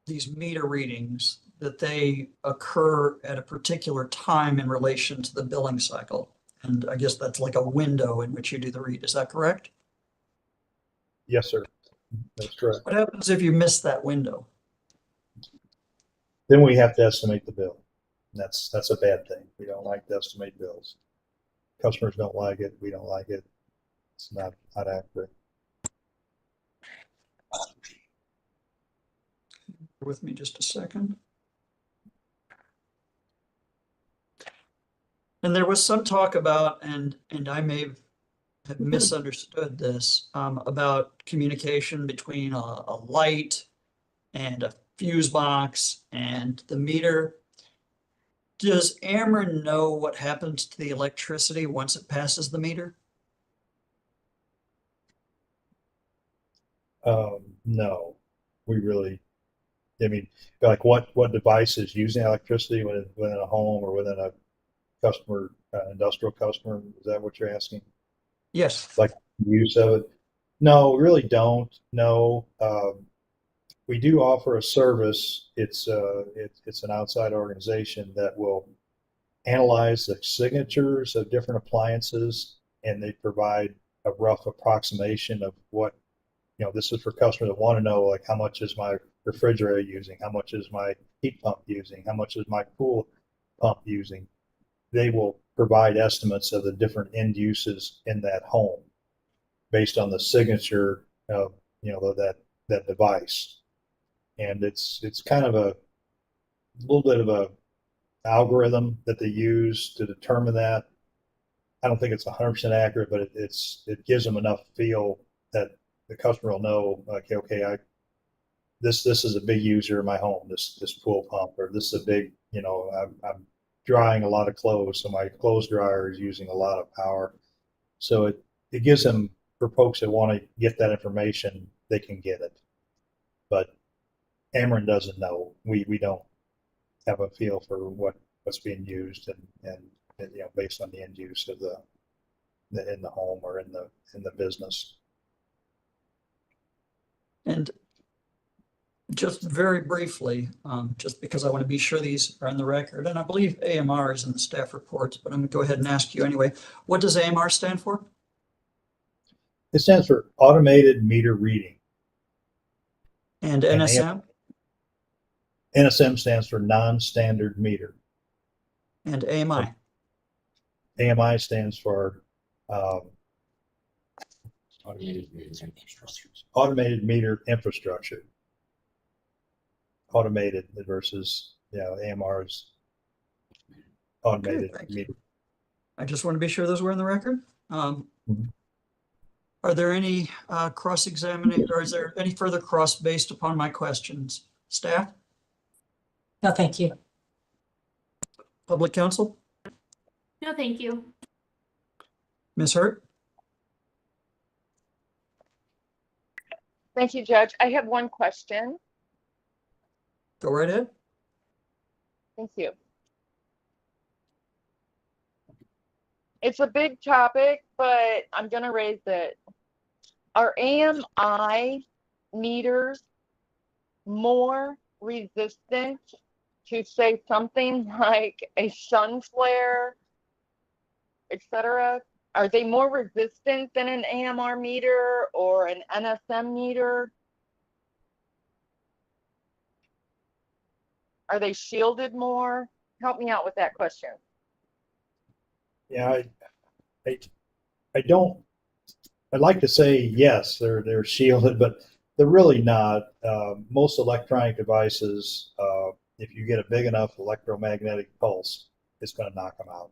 these meter readings, that they occur at a particular time in relation to the billing cycle. And I guess that's like a window in which you do the read. Is that correct? Yes, sir. That's correct. What happens if you miss that window? Then we have to estimate the bill. That's a bad thing. We don't like to estimate bills. Customers don't like it. We don't like it. It's not accurate. With me just a second. And there was some talk about, and I may have misunderstood this, about communication between a light and a fuse box and the meter. Does Ameren know what happens to the electricity once it passes the meter? No, we really, like what device is using electricity within a home or within a customer, industrial customer? Is that what you're asking? Yes. Like use of it? No, we really don't. No. We do offer a service. It's an outside organization that will analyze the signatures of different appliances, and they provide a rough approximation of what, this is for customers that want to know, like, how much is my refrigerator using? How much is my heat pump using? How much is my pool pump using? They will provide estimates of the different end uses in that home based on the signature of, that device. And it's kind of a little bit of a algorithm that they use to determine that. I don't think it's 100% accurate, but it gives them enough feel that the customer will know, like, okay, this is a big user in my home, this pool pump, or this is a big, I'm drying a lot of clothes, so my clothes dryer is using a lot of power. So it gives them, for folks that want to get that information, they can get it. But Ameren doesn't know. We don't have a feel for what what's being used and you know, based on the end use of the in the home or in the business. And just very briefly, just because I want to be sure these are on the record, and I believe AMR is in the staff reports, but I'm going to go ahead and ask you anyway. What does AMR stand for? It stands for automated meter reading. And And NSM? NSM stands for non-standard meter. And AMI? AMI stands for automated meter infrastructure. Automated versus, AMR's automated Okay, meter. I just want to be sure those were in the record. Mhm. Are there any cross-examining, or is there any further cross based upon my questions? Staff, No, thank you. public counsel, No, thank you. Ms. Hurt? Thank you, Judge. I have one question. Go right ahead. Thank you. It's a big topic, but I'm going to raise it. Are AMI meters more resistant to, say, something like a sun flare, etc.? Are they more resistant than an AMR meter or an NSM meter? Are they shielded more? Help me out with that question. Yeah, I don't. I'd like to say yes, they're shielded, but they're really not. Most electronic devices, if you get a big enough electromagnetic pulse, it's going to knock them out.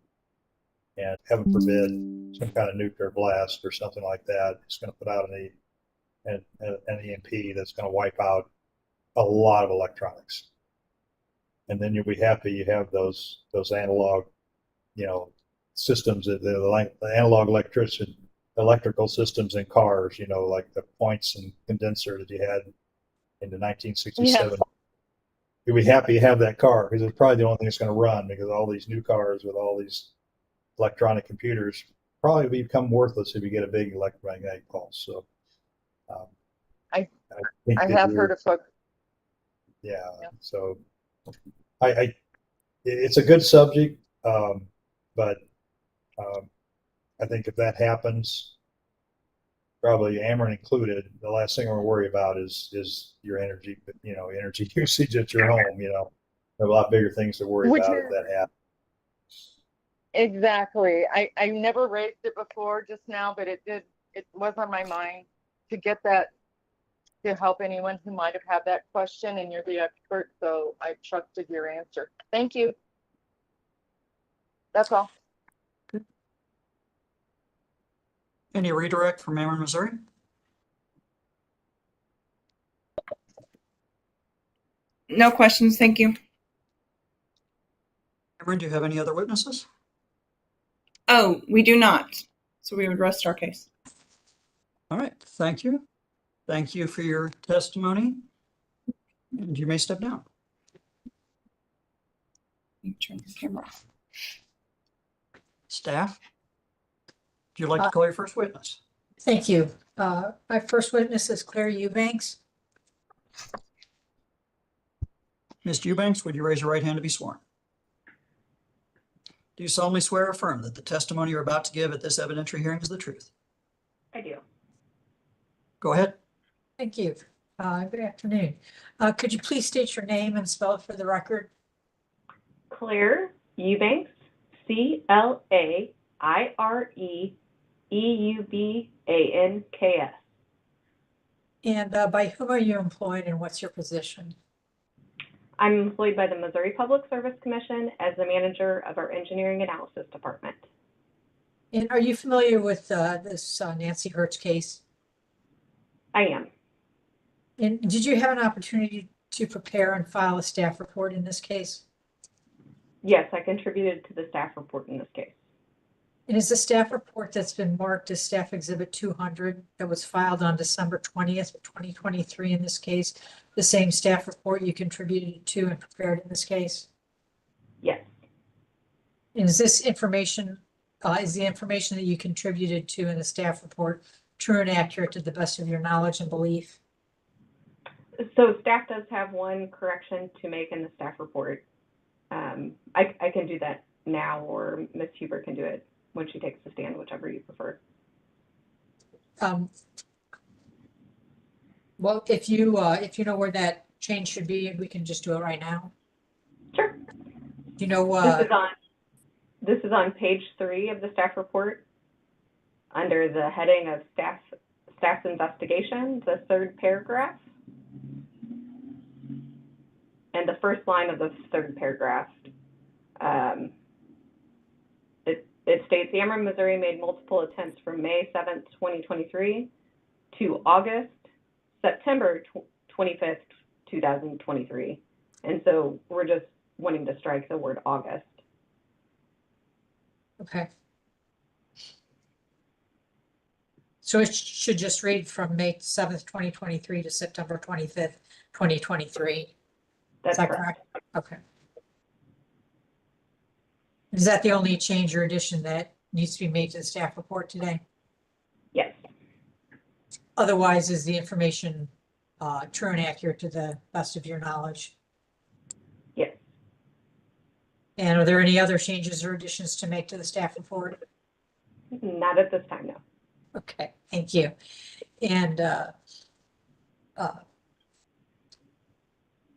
And heaven forbid, some kind of nuclear blast or something like that, it's going to put out an EMP that's going to wipe out a lot of electronics. And then you'll be happy you have those analog, systems, the analog electrical systems in cars, like the points and condenser that you had in the 1967. Yes. You'll be happy you have that car because it's probably the only thing that's going to run, because all these new cars with all these electronic computers probably become worthless if you get a big electromagnetic pulse. So I think that have heard of folks. Yeah. So it's a good subject, but I think if that happens, probably Ameren included, the last thing we're worried about is your energy, energy usage at your home. There are a lot bigger things to worry about if that happens. Exactly. I never raised it before just now, but it was on my mind to get that, to help anyone who might have had that question, and you're the expert, so I trusted your answer. Thank you. That's all. Any redirect from Ameren, Missouri? No questions, thank you. Ameren, do you have any other witnesses? Oh, we do not. So we would rest our case. All right, thank you. Thank you for your testimony. And you may step down. You turn your camera off. Staff, would you like to call your first witness? Thank you. My first witness is Claire Eubanks. Ms. Eubanks, would you raise your right hand to be sworn? Do you solemnly swear or affirm that the testimony you're about to give at this evidentiary hearing is the truth? I do. Go ahead. Thank you. Good afternoon. Could you please state your name and spell it for the record? Claire Eubanks, CLAIREEUBANKS. And by whom are you employed and what's your position? I'm employed by the Missouri Public Service Commission as the manager of our engineering analysis department. And are you familiar with this Nancy Hertz case? I am. And did you have an opportunity to prepare and file a staff report in this case? Yes, I contributed to the staff report in this case. It is a staff report that's been marked as Staff Exhibit 200 that was filed on December 20th, 2023 in this case. The same staff report you contributed to and prepared in this case? Yes. And is this information, is the information that you contributed to in the staff report true and accurate to the best of your knowledge and belief? So staff does have one correction to make in the staff report. I can do that now, or Ms. Huber can do it when she takes the stand, whichever you prefer. Well, if you know where that change should be, we can just do it right now. Sure. You know, This is on page 3 of the staff report, under the heading of staff's investigation, the 3rd paragraph. And the first line of the 3rd paragraph, it states, Ameren, Missouri made multiple attempts from May 7th, 2023 to September 25th, 2023. And so we're just wanting to strike the word August. okay. So it should just read from May 7th, 2023 to September 25th, 2023. That's Is that correct. Okay. Is that the only change or addition that needs to be made to the staff report today? Yes. Otherwise, is the information true and accurate to the best of your knowledge? Yes. And are there any other changes or additions to make to the staff report? Not at this time, no. Okay, thank you. And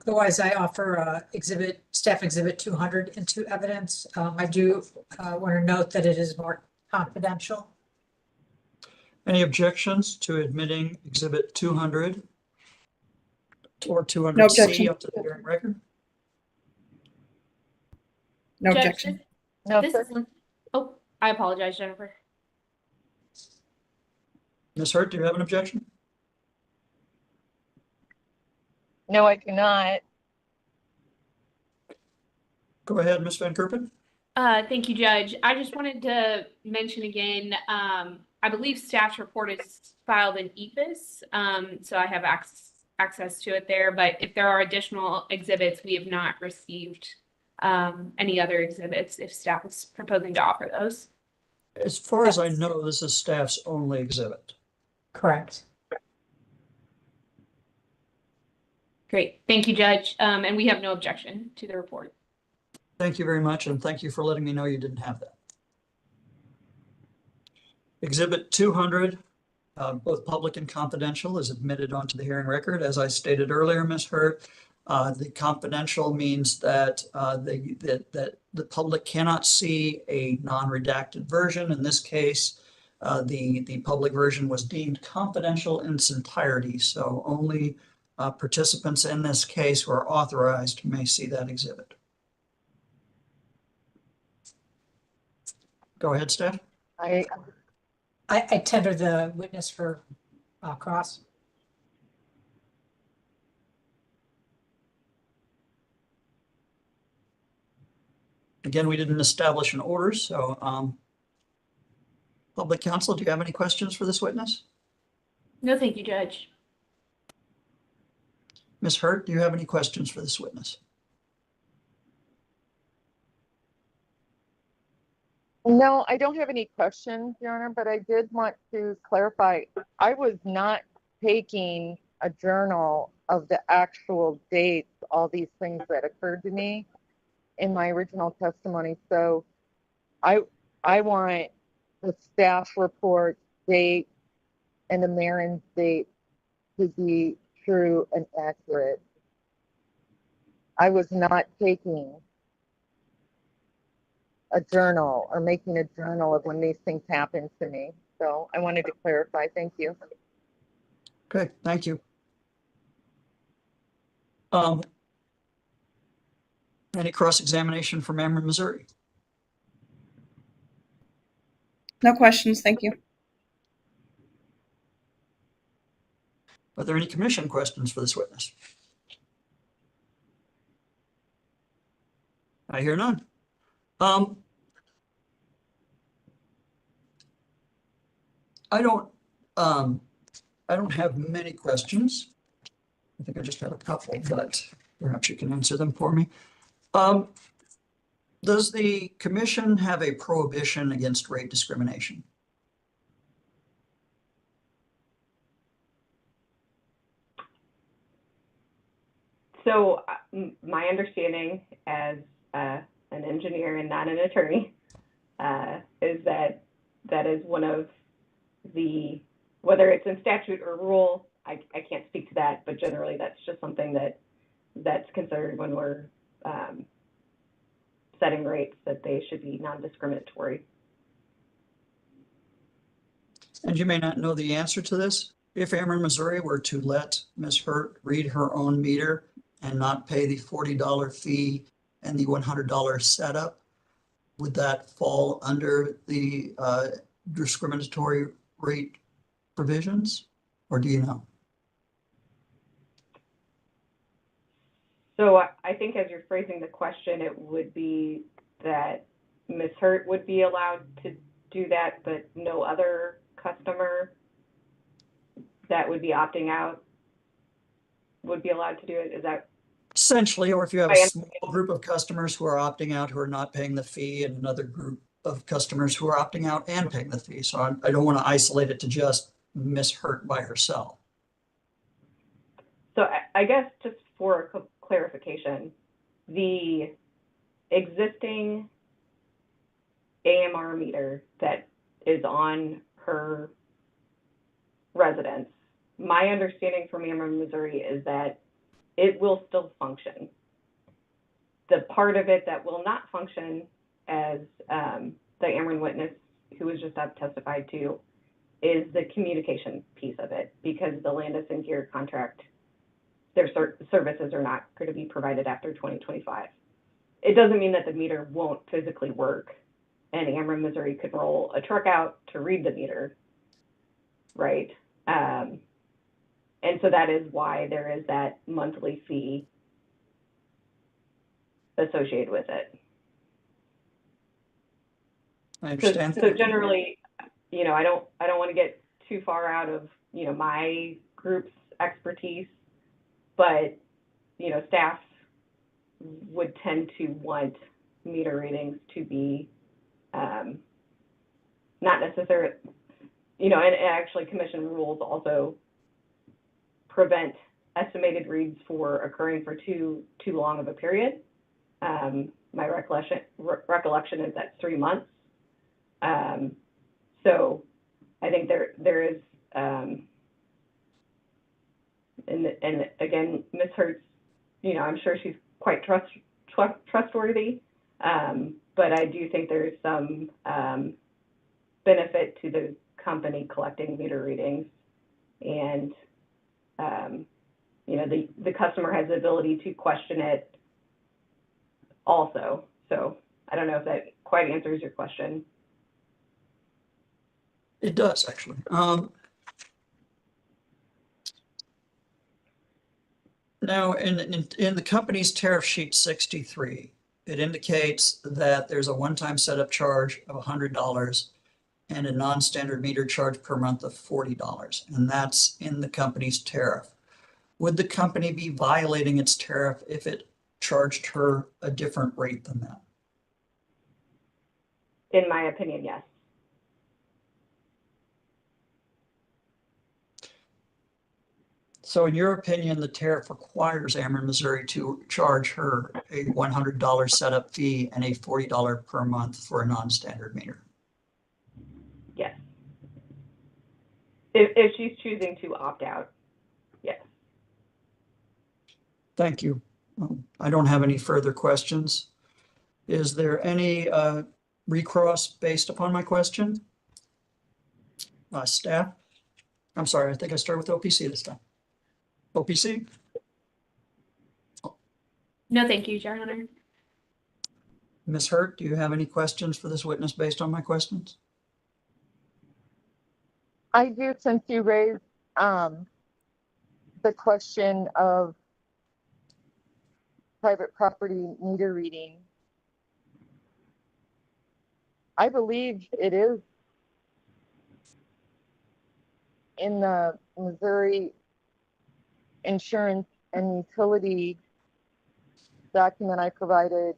otherwise, I offer staff exhibit 200 into evidence. I do want to note that it is more confidential. Any objections to admitting exhibit 200 or No 200C objection. up to the hearing record? No Judge, objection. No, This sir. is, oh, I apologize, Jennifer. Ms. Hurt, do you have an objection? No, I do not. Go ahead, Ms. Van Kerpen. Thank you, Judge. I just wanted to mention again, I believe staff's report is filed in EPIS, so I have access to it there. But if there are additional exhibits, we have not received any other exhibits if staff is proposing to offer those. As far as I know, this is staff's only exhibit. Correct. Great. Thank you, Judge. And we have no objection to the report. Thank you very much, and thank you for letting me know you didn't have that. Exhibit 200, both public and confidential, is admitted onto the hearing record. As I stated earlier, Ms. Hurt, the confidential means that the public cannot see a non-redacted version. In this case, the public version was deemed confidential in its entirety, so only participants in this case who are authorized may see that exhibit. Go ahead, staff. I tender the witness for cross. Again, we didn't establish an order, so public counsel, do you have any questions for this witness? No, thank you, Judge. Ms. Hurt, do you have any questions for this witness? No, I don't have any questions, Your Honor, but I did want to clarify. I was not taking a journal of the actual dates, all these things that occurred to me in my original testimony. So I want the staff report date and the Ameren date to be true and accurate. I was not taking a journal or making a journal of when these things happened to me. So I wanted to clarify. Thank you. Okay, thank you. Any cross-examination from Ameren, Missouri? No questions. Thank you. Are there any commission questions for this witness? I hear none. I don't have many questions. I think I just had a couple, but perhaps you can answer them for me. Does the commission have a prohibition against rate discrimination? So my understanding as an engineer and not an attorney is that that is one of the, whether it's in statute or rule, I can't speak to that, but generally that's just something that's considered when we're setting rates, that they should be non-discriminatory. And you may not know the answer to this. If Ameren, Missouri were to let Ms. Hurt read her own meter and not pay the $40 fee and the $100 setup, would that fall under the discriminatory rate provisions, or do you know? So I think as you're phrasing the question, it would be that Ms. Hurt would be allowed to do that, but no other customer that would be opting out would be allowed to do it. Is that Essentially, or if you have a small group of customers who are opting out, who are not paying the fee, and another group of customers who are opting out and paying the fee. So I don't want to isolate it to just Ms. Hurt by herself. So I guess just for clarification, the existing AMR meter that is on her residence, my understanding from Ameren, Missouri is that it will still function. The part of it that will not function, as the Ameren witness who was just up testified to, is the communication piece of it, because the Landis and Gear contract, their services are not going to be provided after 2025. It doesn't mean that the meter won't physically work, and Ameren, Missouri could roll a truck out to read the meter, right? And so that is why there is that monthly fee associated with it. I understand. So generally, you know, I don't want to get too far out of, you know, my group's expertise, but, you know, staff would tend to want meter readings to be not necessarily, you know, and actually commission rules also prevent estimated reads for occurring for too long of a period. My recollection is that's 3 months. So I think there is, and again, Ms. Hurt's, you know, I'm sure she's quite trustworthy, but I do think there is some benefit to the company collecting meter readings, and you know, the customer has the ability to question it also. So I don't know if that quite answers your question. It does, actually. Now, in the company's tariff sheet 63, it indicates that there's a one-time setup charge of $100 and a non-standard meter charge per month of $40, and that's in the company's tariff. Would the company be violating its tariff if it charged her a different rate than that? In my opinion, yes. So in your opinion, the tariff requires Ameren, Missouri to charge her a $100 setup fee and a $40 per month for a non-standard meter? Yes. If she's choosing to opt out, yes. Thank you. I don't have any further questions. Is there any recross based upon my question? Staff? I'm sorry, I think I started with OPC this time. OPC? No, thank you, Your Honor. Ms. Hurt, do you have any questions for this witness based on my questions? I do, since you raised the question of private property meter reading. I believe it is in the Missouri insurance and utility document I provided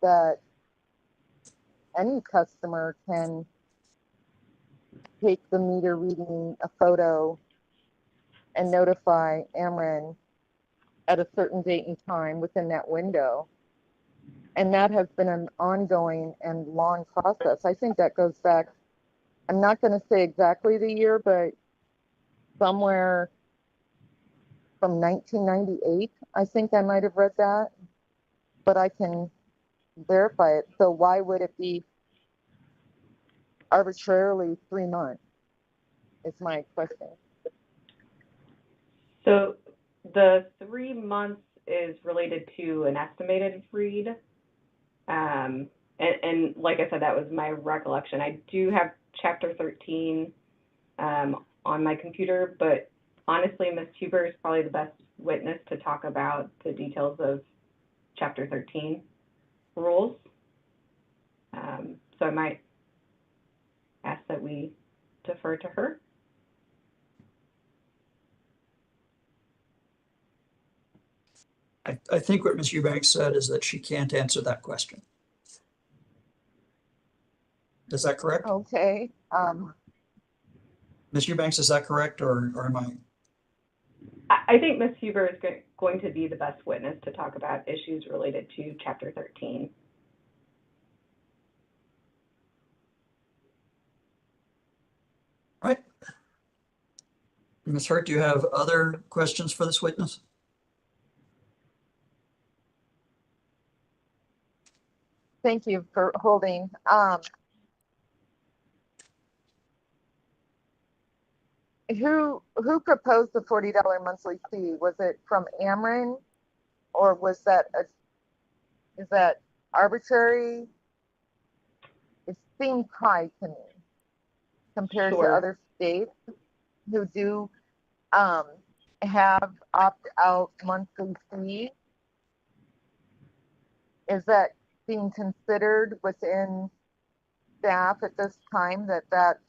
that any customer can take the meter reading, a photo, and notify Ameren at a certain date and time within that window. And that has been an ongoing and long process. I think that goes back, I'm not going to say exactly the year, but somewhere from 1998, I think I might have read that, but I can verify it. So why would it be arbitrarily 3 months is my question. So the 3 months is related to an estimated read. And like I said, that was my recollection. I do have Chapter 13 on my computer, but honestly, Ms. Huber is probably the best witness to talk about the details of Chapter 13 rules. So I might ask that we defer to her. I think what Ms. Eubanks said is that she can't answer that question. Is that correct? Okay. Ms. Eubanks, is that correct, or am I? I think Ms. Huber is going to be the best witness to talk about issues related to Chapter 13. All right. Ms. Hurt, do you have other questions for this witness? Thank you for holding. Who proposed the $40 monthly fee? Was it from Ameren, or was that is that arbitrary? It seemed high to me compared to other states who do have opt-out monthly fee. Is that being considered within staff at this time, that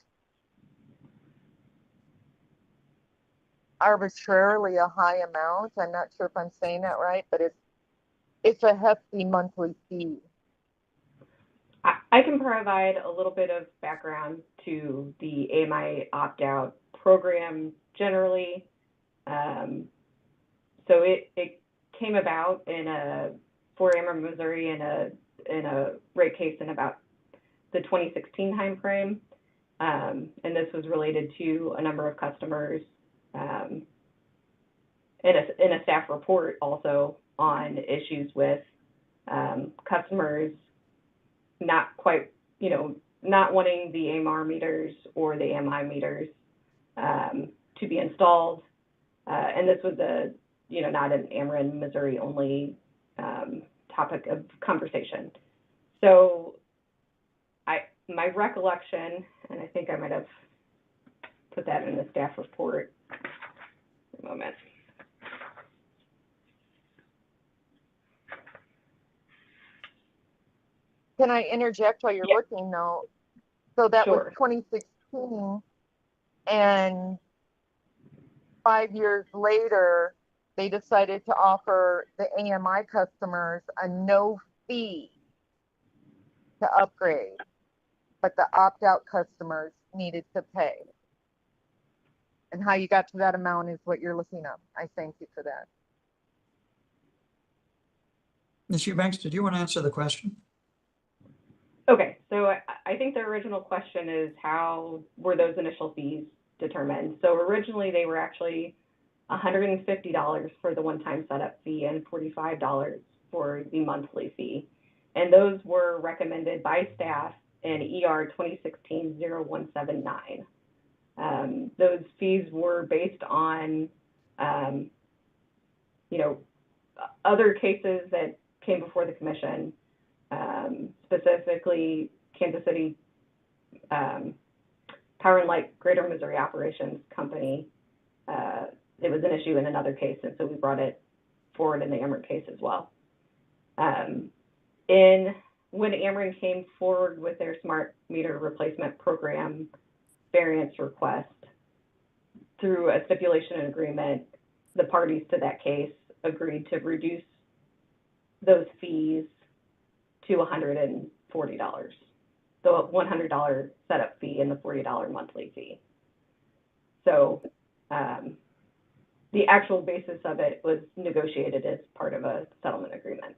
arbitrarily a high amount? I'm not sure if I'm saying that right, but it's a hefty monthly fee. I can provide a little bit of background to the AMI opt-out program generally. So it came about for Ameren, Missouri in a rate case in about the 2016 timeframe, and this was related to a number of customers in a staff report also on issues with customers not quite, not wanting the AMR meters or the AMI meters to be installed, and this was not an Ameren, Missouri only topic of conversation. So my recollection, and I think I might have put that in the staff report. A moment. Can I interject while you're looking though? So that was 2016, and 5 years later, they decided to offer the AMI customers a no fee to upgrade, but the opt-out customers needed to pay. And how you got to that amount is what you're looking up. I thank you for that. Ms. Eubanks, did you want to answer the question? Okay, so I think the original question is how were those initial fees determined? So originally they were actually $150 for the one-time setup fee and $45 for the monthly fee. And those were recommended by staff in ER 2016-0179. Those fees were based on, other cases that came before the commission, specifically Kansas City Power and Light Greater Missouri Operations Company. It was an issue in another case, and so we brought it forward in the Ameren case as well. When Ameren came forward with their smart meter replacement program variance request, through a stipulation and agreement, the parties to that case agreed to reduce those fees to $140. the $100 setup fee and the $40 monthly fee. So the actual basis of it was negotiated as part of a settlement agreement.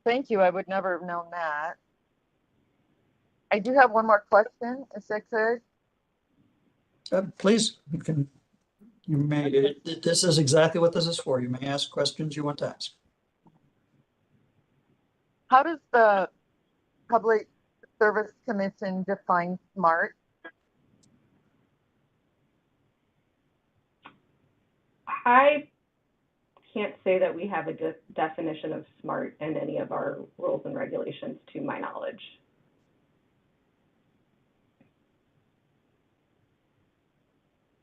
Thank you. I would never have known that. I do have one more question, if I could. Please, you may, this is exactly what this is for. You may ask questions you want to ask. How does the Public Service Commission define SMART? I can't say that we have a definition of SMART in any of our rules and regulations, to my knowledge.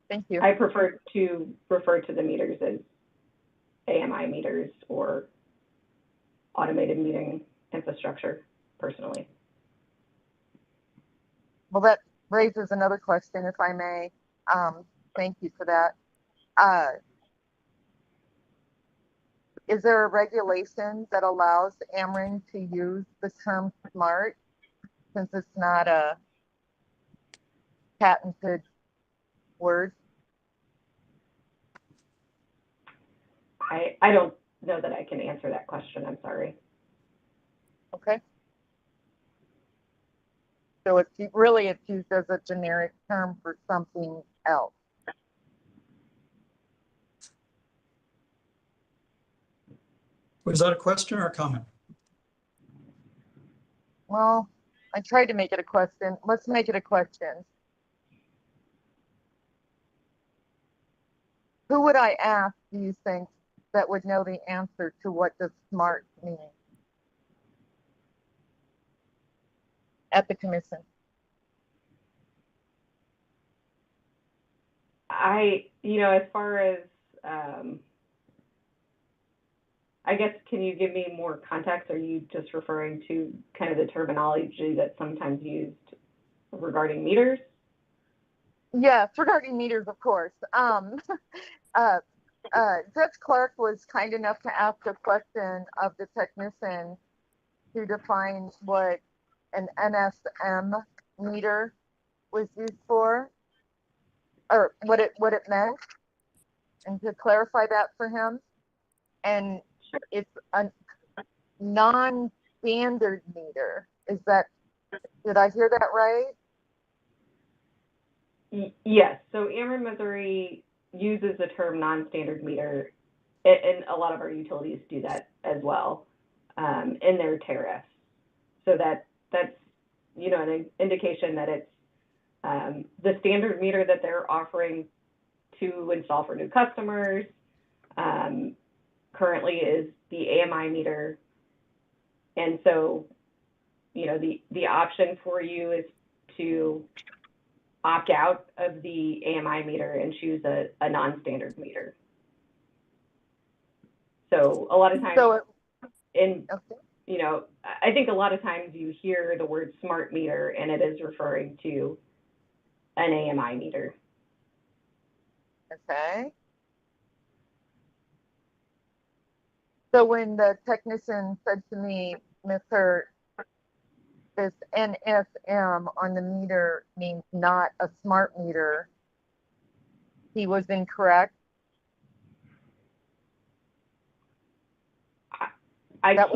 Thank you. I prefer to refer to the meters as AMI meters or automated metering infrastructure, personally. Well, that raises another question, if I may. Thank you for that. Is there a regulation that allows Ameren to use the term SMART, since it's not a patented word? I don't know that I can answer that question. I'm sorry. Okay. So it's really, it's used as a generic term for something else. Was that a question or a comment? Well, I tried to make it a question. Let's make it a question. Who would I ask, do you think, that would know the answer to what does SMART mean at the commission? As far as, I guess, can you give me more context? Are you just referring to kind of the terminology that's sometimes used regarding meters? Yes, regarding meters, of course. Judge Clark was kind enough to ask a question of the technician to define what an NSM meter was used for, or what it meant, and to clarify that for him. And it's a non-standard meter. Did I hear that right? Yes. So Ameren, Missouri uses the term non-standard meter, and a lot of our utilities do that as well in their tariffs. So that's an indication that it's the standard meter that they're offering to install for new customers. Currently is the AMI meter, and so the option for you is to opt out of the AMI meter and choose a non-standard meter. So a lot of times, I think a lot of times you hear the word smart meter and it is referring to an AMI meter. Okay. So when the technician said to me, Ms. Hurt, this NSM on the meter means not a smart meter, he was incorrect. That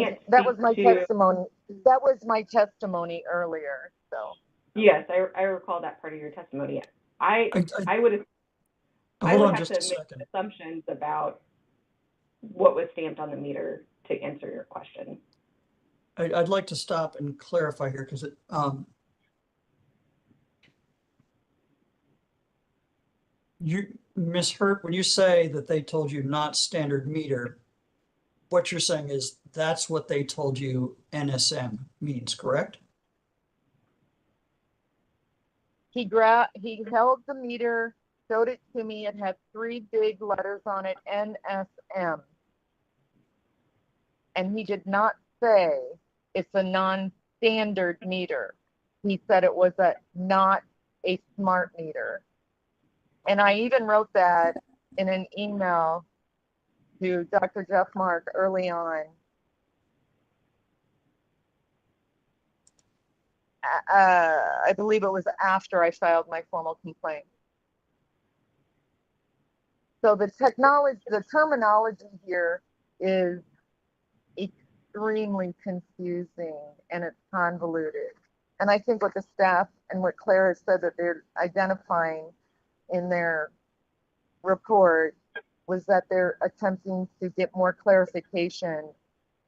was my testimony. That was my testimony earlier. So yes, I recall that part of your testimony. I would have to make assumptions about what was stamped on the meter to answer your question. I'd like to stop and clarify here, because Ms. Hurt, when you say that they told you not standard meter, what you're saying is that's what they told you NSM means, correct? He held the meter, showed it to me. It had 3 big letters on it, NSM. And he did not say it's a non-standard meter. He said it was not a smart meter. And I even wrote that in an email to Dr. Jeff Mark early on. I believe it was after I filed my formal complaint. So the terminology here is extremely confusing and it's convoluted. And I think what the staff and what Claire has said that they're identifying in their report was that they're attempting to get more clarification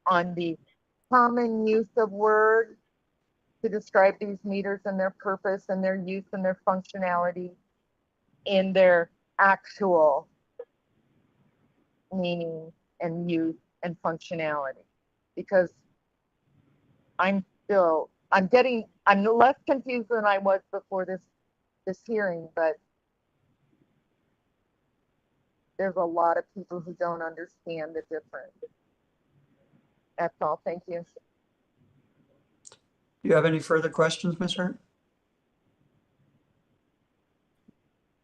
on the common use of words to describe these meters and their purpose and their use and their functionality in their actual meaning and use and functionality. Because I'm less confused than I was before this hearing, but there's a lot of people who don't understand the difference. That's all. Thank you. Do you have any further questions, Ms. Hurt?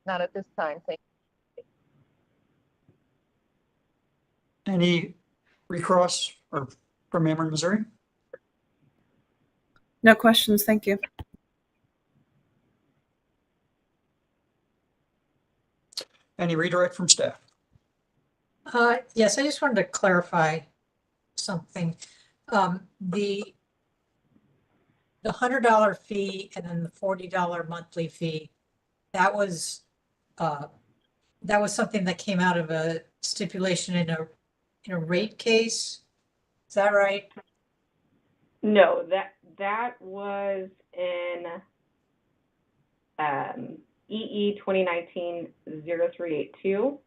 Not at this time. Thank you. Any recross or from Ameren, Missouri? No questions, thank you. Any redirect from staff? Yes, I just wanted to clarify something. The $100 fee and then the $40 monthly fee, that was something that came out of a stipulation in a rate case. Is that right? No, that was in EE 2019-0382.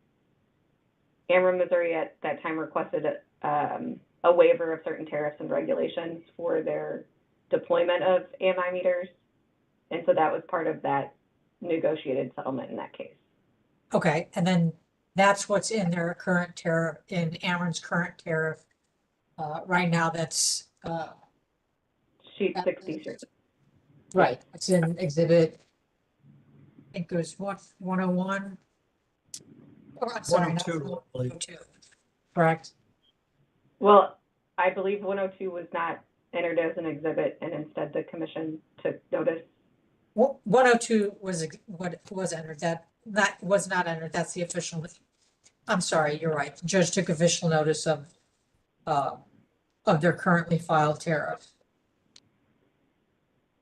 Ameren, Missouri at that time requested a waiver of certain tariffs and regulations for their deployment of AMI meters. And so that was part of that negotiated settlement in that case. Okay, and then that's what's in their current tariff, in Ameren's current tariff. Right now, that's Sheet 63. right. It's in exhibit, I think it was 101. Oh, I'm sorry, not 102, I believe. 102. Correct. Well, I believe 102 was not entered as an exhibit, and instead the commission took notice. 102 was what was entered. That was not entered. That's the official. I'm sorry, you're right. The judge took official notice of their currently filed tariff.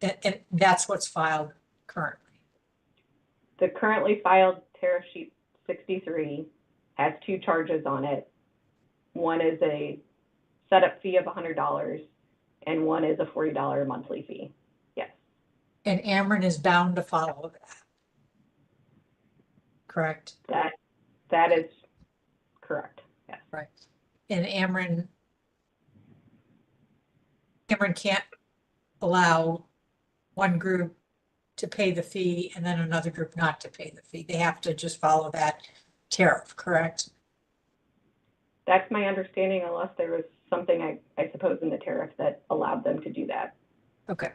And that's what's filed currently. The currently filed tariff sheet 63 has two charges on it. One is a setup fee of $100 and one is a $40 monthly fee. Yes. And Ameren is bound to follow that. Correct? That is correct. Yes. Right. And Ameren can't allow one group to pay the fee and then another group not to pay the fee. They have to just follow that tariff, correct? That's my understanding, unless there was something, I suppose, in the tariff that allowed them to do that. Okay.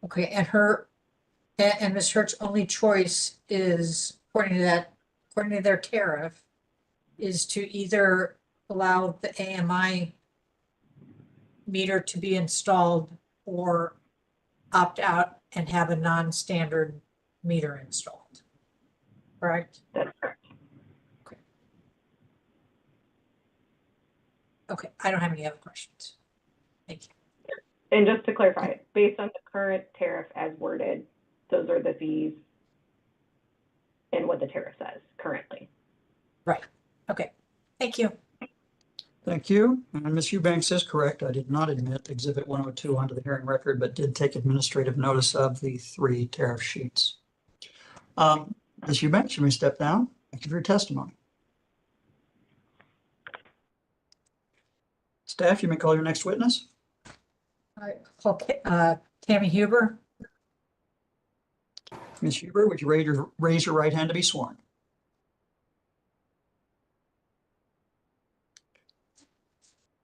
Okay, and Ms. Hertz's only choice is, according to their tariff, is to either allow the AMI meter to be installed or opt out and have a non-standard meter installed. Correct? That's correct. Okay, I don't have any other questions. Thank you. And just to clarify, based on the current tariff as worded, those are the fees and what the tariff says currently. Right. Okay. Thank you. Thank you. And Ms. Eubanks is correct. I did not admit Exhibit 102 onto the hearing record, but did take administrative notice of the 3 tariff sheets. Ms. Eubanks, you may step down. Thank you for your testimony. Staff, you may call your next witness. Okay, Tammy Huber. Ms. Huber, would you raise your right hand to be sworn?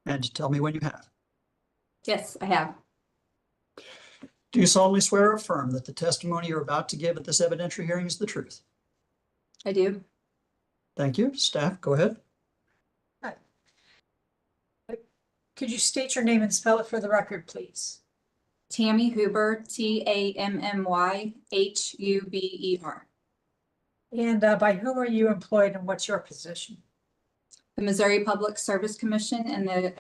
And tell me when you have. Yes, I have. Do you solemnly swear or affirm that the testimony you're about to give at this evidentiary hearing is the truth? I do. Thank you. Staff, go ahead. Could you state your name and spell it for the record, please? Tammy Huber, TammyHuber. And by whom are you employed and what's your position? The Missouri Public Service Commission and the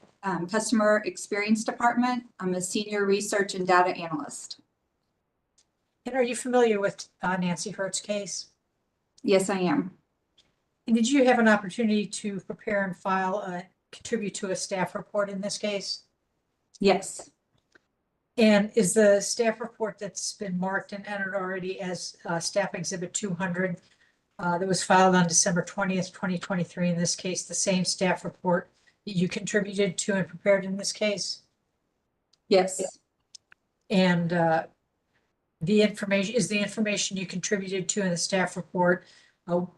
Customer Experience Department. I'm a senior research and data analyst. And are you familiar with Nancy Hurt's case? Yes, I am. And did you have an opportunity to prepare and contribute to a staff report in this case? Yes. And is the staff report that's been marked and entered already as Staff Exhibit 200 that was filed on December 20th, 2023, in this case, the same staff report that you contributed to and prepared in this case? Yes. And the information you contributed to in the staff report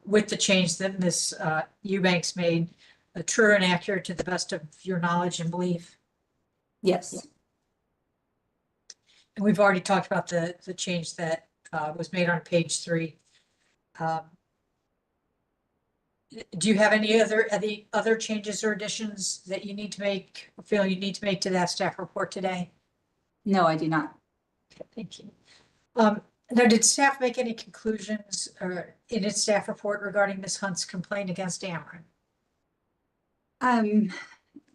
with the change that Ms. Eubanks made true and accurate to the best of your knowledge and belief? Yes. And we've already talked about the change that was made on page 3. Do you have any other changes or additions that you need to make, or feel you need to make to that staff report today? No, I do not. Okay, thank you. Now, did staff make any conclusions in its staff report regarding Ms. Hunt's complaint against Ameren?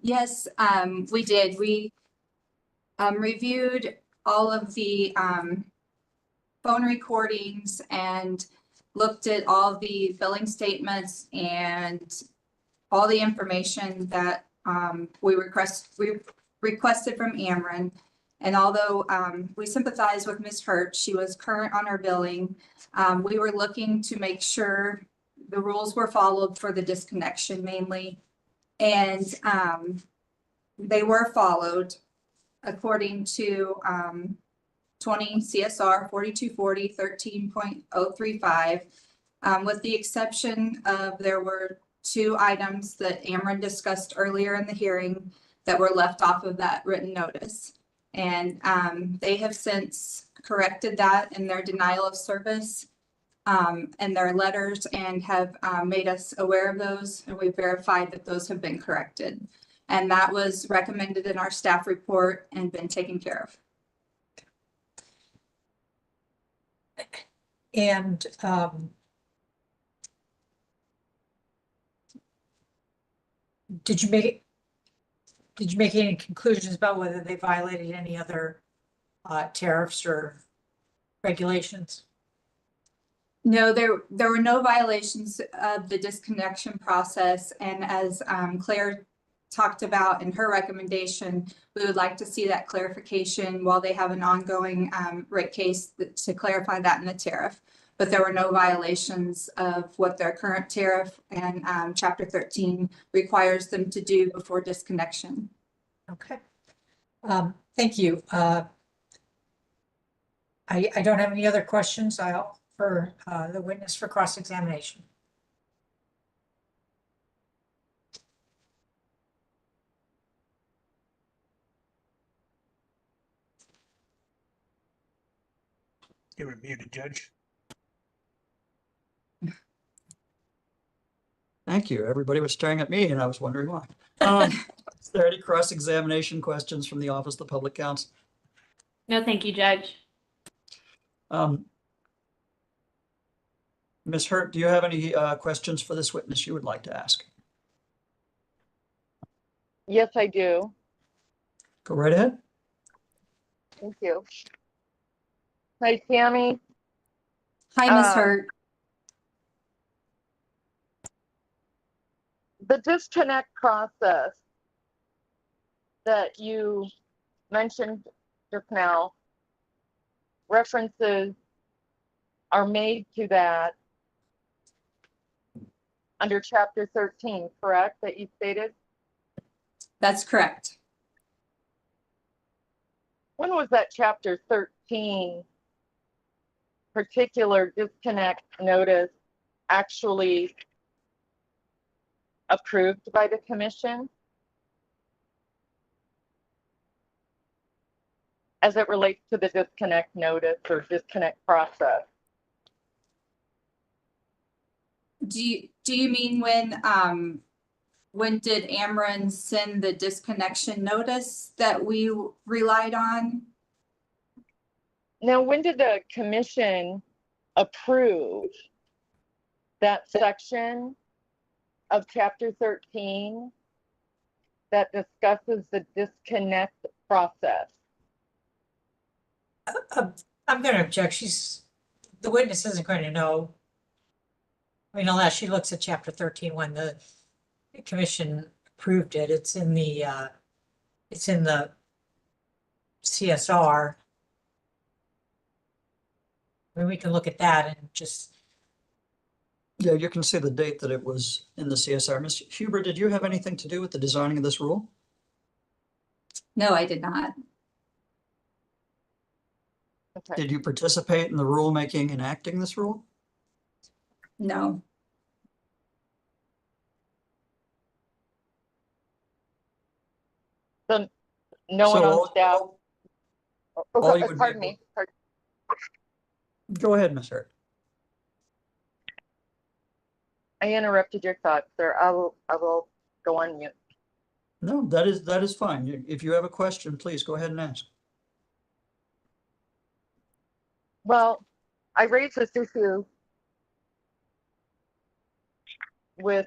Yes, we did. We reviewed all of the phone recordings and looked at all the billing statements and all the information that we requested from Ameren. And although we sympathize with Ms. Hurt, she was current on her billing. We were looking to make sure the rules were followed for the disconnection mainly. And they were followed according to 20 CSR 4240 13.035, with the exception of there were 2 items that Ameren discussed earlier in the hearing that were left off of that written notice. And they have since corrected that in their denial of service and their letters, and have made us aware of those, and we've verified that those have been corrected. And that was recommended in our staff report and been taken care of. And did you make any conclusions about whether they violated any other tariffs or regulations? No, there were no violations of the disconnection process. And as Claire talked about in her recommendation, we would like to see that clarification while they have an ongoing rate case to clarify that in the tariff. But there were no violations of what their current tariff and Chapter 13 requires them to do before disconnection. Okay. Thank you. I don't have any other questions. I'll for the witness for cross-examination. You were muted, Judge. Thank you. Everybody was staring at me and I was wondering why. Is there any cross-examination questions from the Office of the Public Counsel? No, thank you, Judge. Ms. Hurt, do you have any questions for this witness you would like to ask? Yes, I do. Go right ahead. Thank you. Hi, Tammy. Hi, Ms. Hurt. The disconnect process that you mentioned just now, references are made to that under Chapter 13, correct, that you stated? That's correct. When was that Chapter 13 particular disconnect notice actually approved by the commission as it relates to the disconnect notice or disconnect process? Do you mean when when did Ameren send the disconnection notice that we relied on? Now, when did the commission approve that section of chapter 13 that discusses the disconnect process? I'm going to object. The witness isn't going to know. I mean, unless she looks at chapter 13 when the commission approved it, it's in the CSR. I mean, we can look at that and just, Yeah, you can see the date that it was in the CSR. Ms. Huber, did you have anything to do with the designing of this rule? No, I did not. Okay. Did you participate in the rulemaking enacting this rule? No. So no one So on staff. all you would be Pardon able- me. Pardon. Go ahead, Ms. Hurt. I interrupted your thoughts, sir. I will go on mute. No, that is fine. If you have a question, please go ahead and ask. Well, I raised this issue with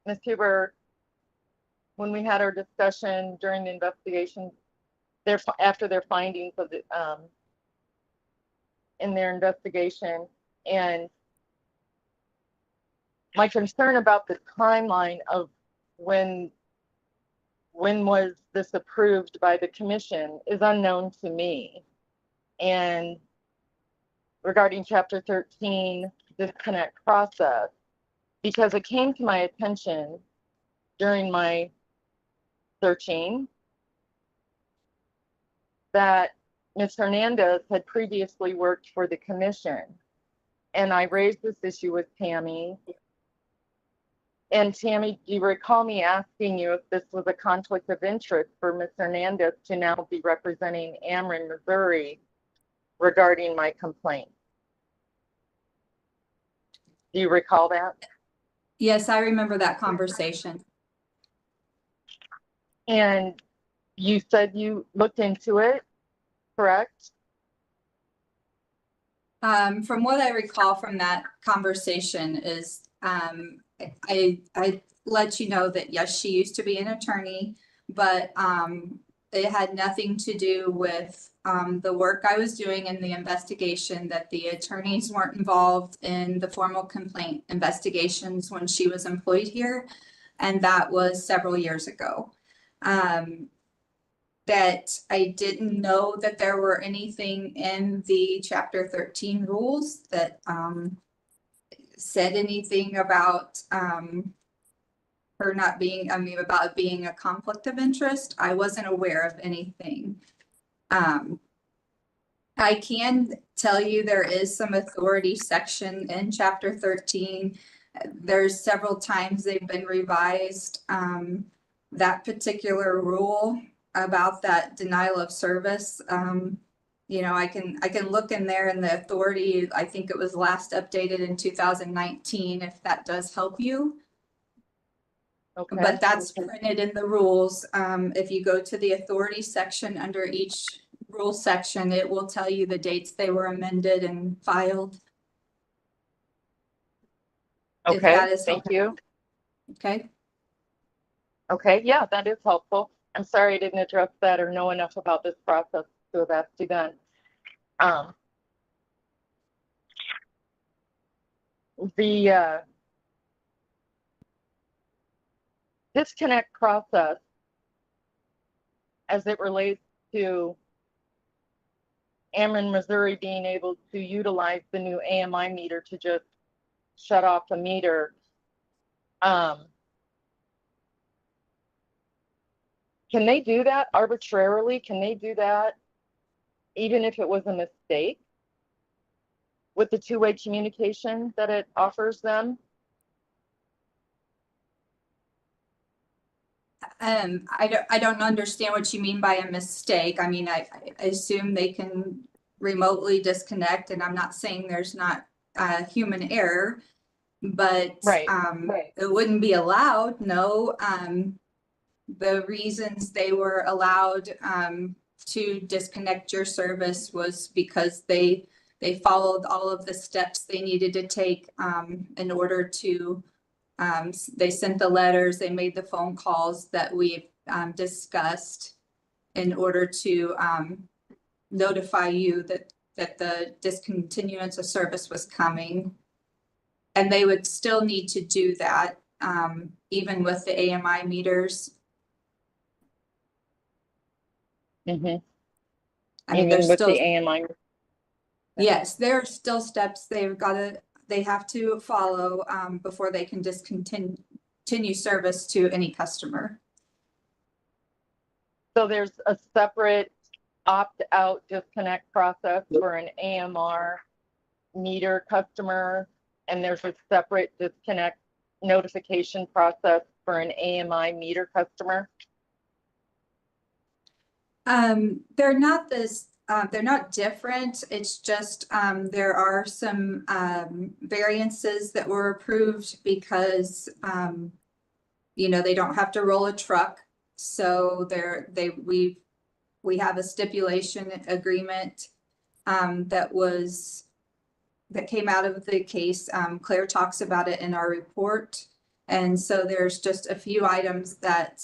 Ms. Huber when we had our discussion during the investigation, after their findings of the in their investigation, and my concern about the timeline of when was this approved by the commission is unknown to me. And regarding chapter 13 disconnect process, because it came to my attention during my searching that Ms. Hernandez had previously worked for the commission. And I raised this issue with Tammy. And Tammy, do you recall me asking you if this was a conflict of interest for Ms. Hernandez to now be representing Ameren, Missouri regarding my complaint? Do you recall that? Yes, I remember that conversation. And you said you looked into it, correct? From what I recall from that conversation is, I let you know that yes, she used to be an attorney, but it had nothing to do with the work I was doing in the investigation, that the attorneys weren't involved in the formal complaint investigations when she was employed here. And that was several years ago. That I didn't know that there were anything in the chapter 13 rules that said anything about her not being, about it being a conflict of interest. I wasn't aware of anything. I can tell you there is some authority section in chapter 13. There's several times they've been revised. That particular rule about that denial of service, you know, I can look in there in the authority. I think it was last updated in 2019, if that does help you. Okay. But that's printed in the rules. If you go to the authority section under each rule section, it will tell you the dates they were amended and filed. If Okay, that is thank helpful. you. Okay. Okay, yeah, that is helpful. I'm sorry I didn't address that or know enough about this process to have asked you then. The disconnect process as it relates to Ameren, Missouri being able to utilize the new AMI meter to just shut off a meter. Can they do that arbitrarily? Can they do that even if it was a mistake with the two-way communication that it offers them? I don't understand what you mean by a mistake. I mean, I assume they can remotely disconnect, and I'm not saying there's not human error, but it wouldn't be allowed. No, the reasons they were allowed to disconnect your service was because they followed all of the steps they needed to take in order to. They sent the letters, they made the phone calls that we've discussed in order to notify you that the discontinuance of service was coming. And they would still need to do that even with the AMI meters. Mm-hmm. I mean, Even there's with still the AMI. Yes, there are still steps they have to follow before they can discontinue service to any customer. So there's a separate opt-out disconnect process for an AMR meter customer, and there's a separate disconnect notification process for an AMI meter customer. They're not they're not different. It's just there are some variances that were approved because you know, they don't have to roll a truck. So we have a stipulation agreement that came out of the case. Claire talks about it in our report. And so there's just a few items that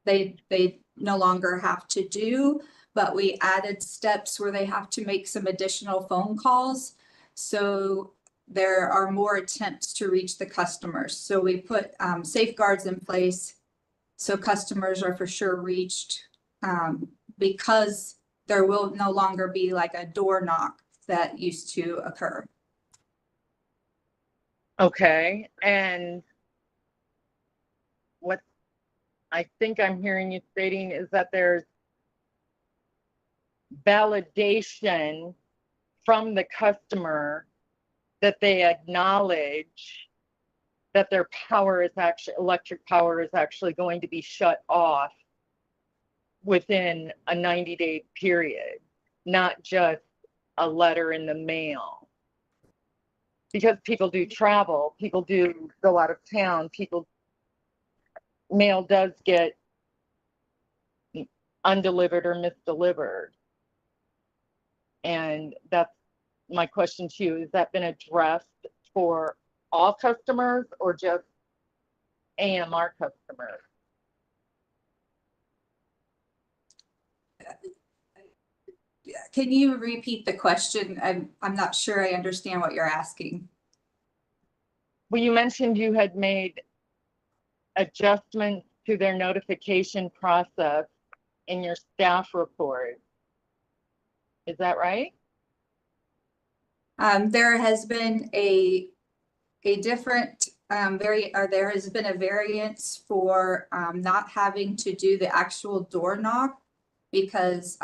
they no longer have to do, but we added steps where they have to make some additional phone calls. So there are more attempts to reach the customers. So we put safeguards in place so customers are for sure reached because there will no longer be like a door knock that used to occur. Okay, and what I think I'm hearing you stating is that there's validation from the customer that they acknowledge that their power is actually, electric power is actually going to be shut off within a 90-day period, not just a letter in the mail. Because people do travel, people do go out of town, mail does get undelivered or misdelivered. And that's my question to you. Has that been addressed for all customers or just AMR customers? Can you repeat the question? I'm not sure I understand what you're asking. Well, you mentioned you had made adjustments to their notification process in your staff report. Is that right? There has been a different there has been a variance for not having to do the actual door knock because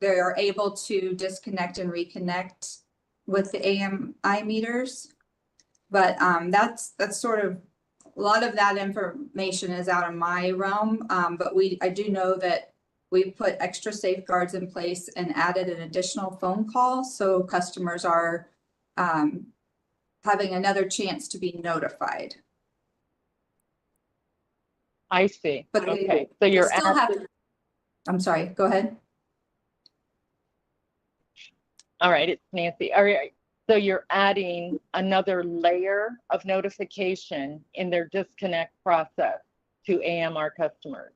they are able to disconnect and reconnect with the AMI meters. But that's sort of a lot of that information is out of my realm. But I do know that we put extra safeguards in place and added an additional phone call so customers are having another chance to be notified. I see. But okay, so you're still I'm sorry, go ahead. All right, it's Nancy. All right, so you're adding another layer of notification in their disconnect process to AMR customers.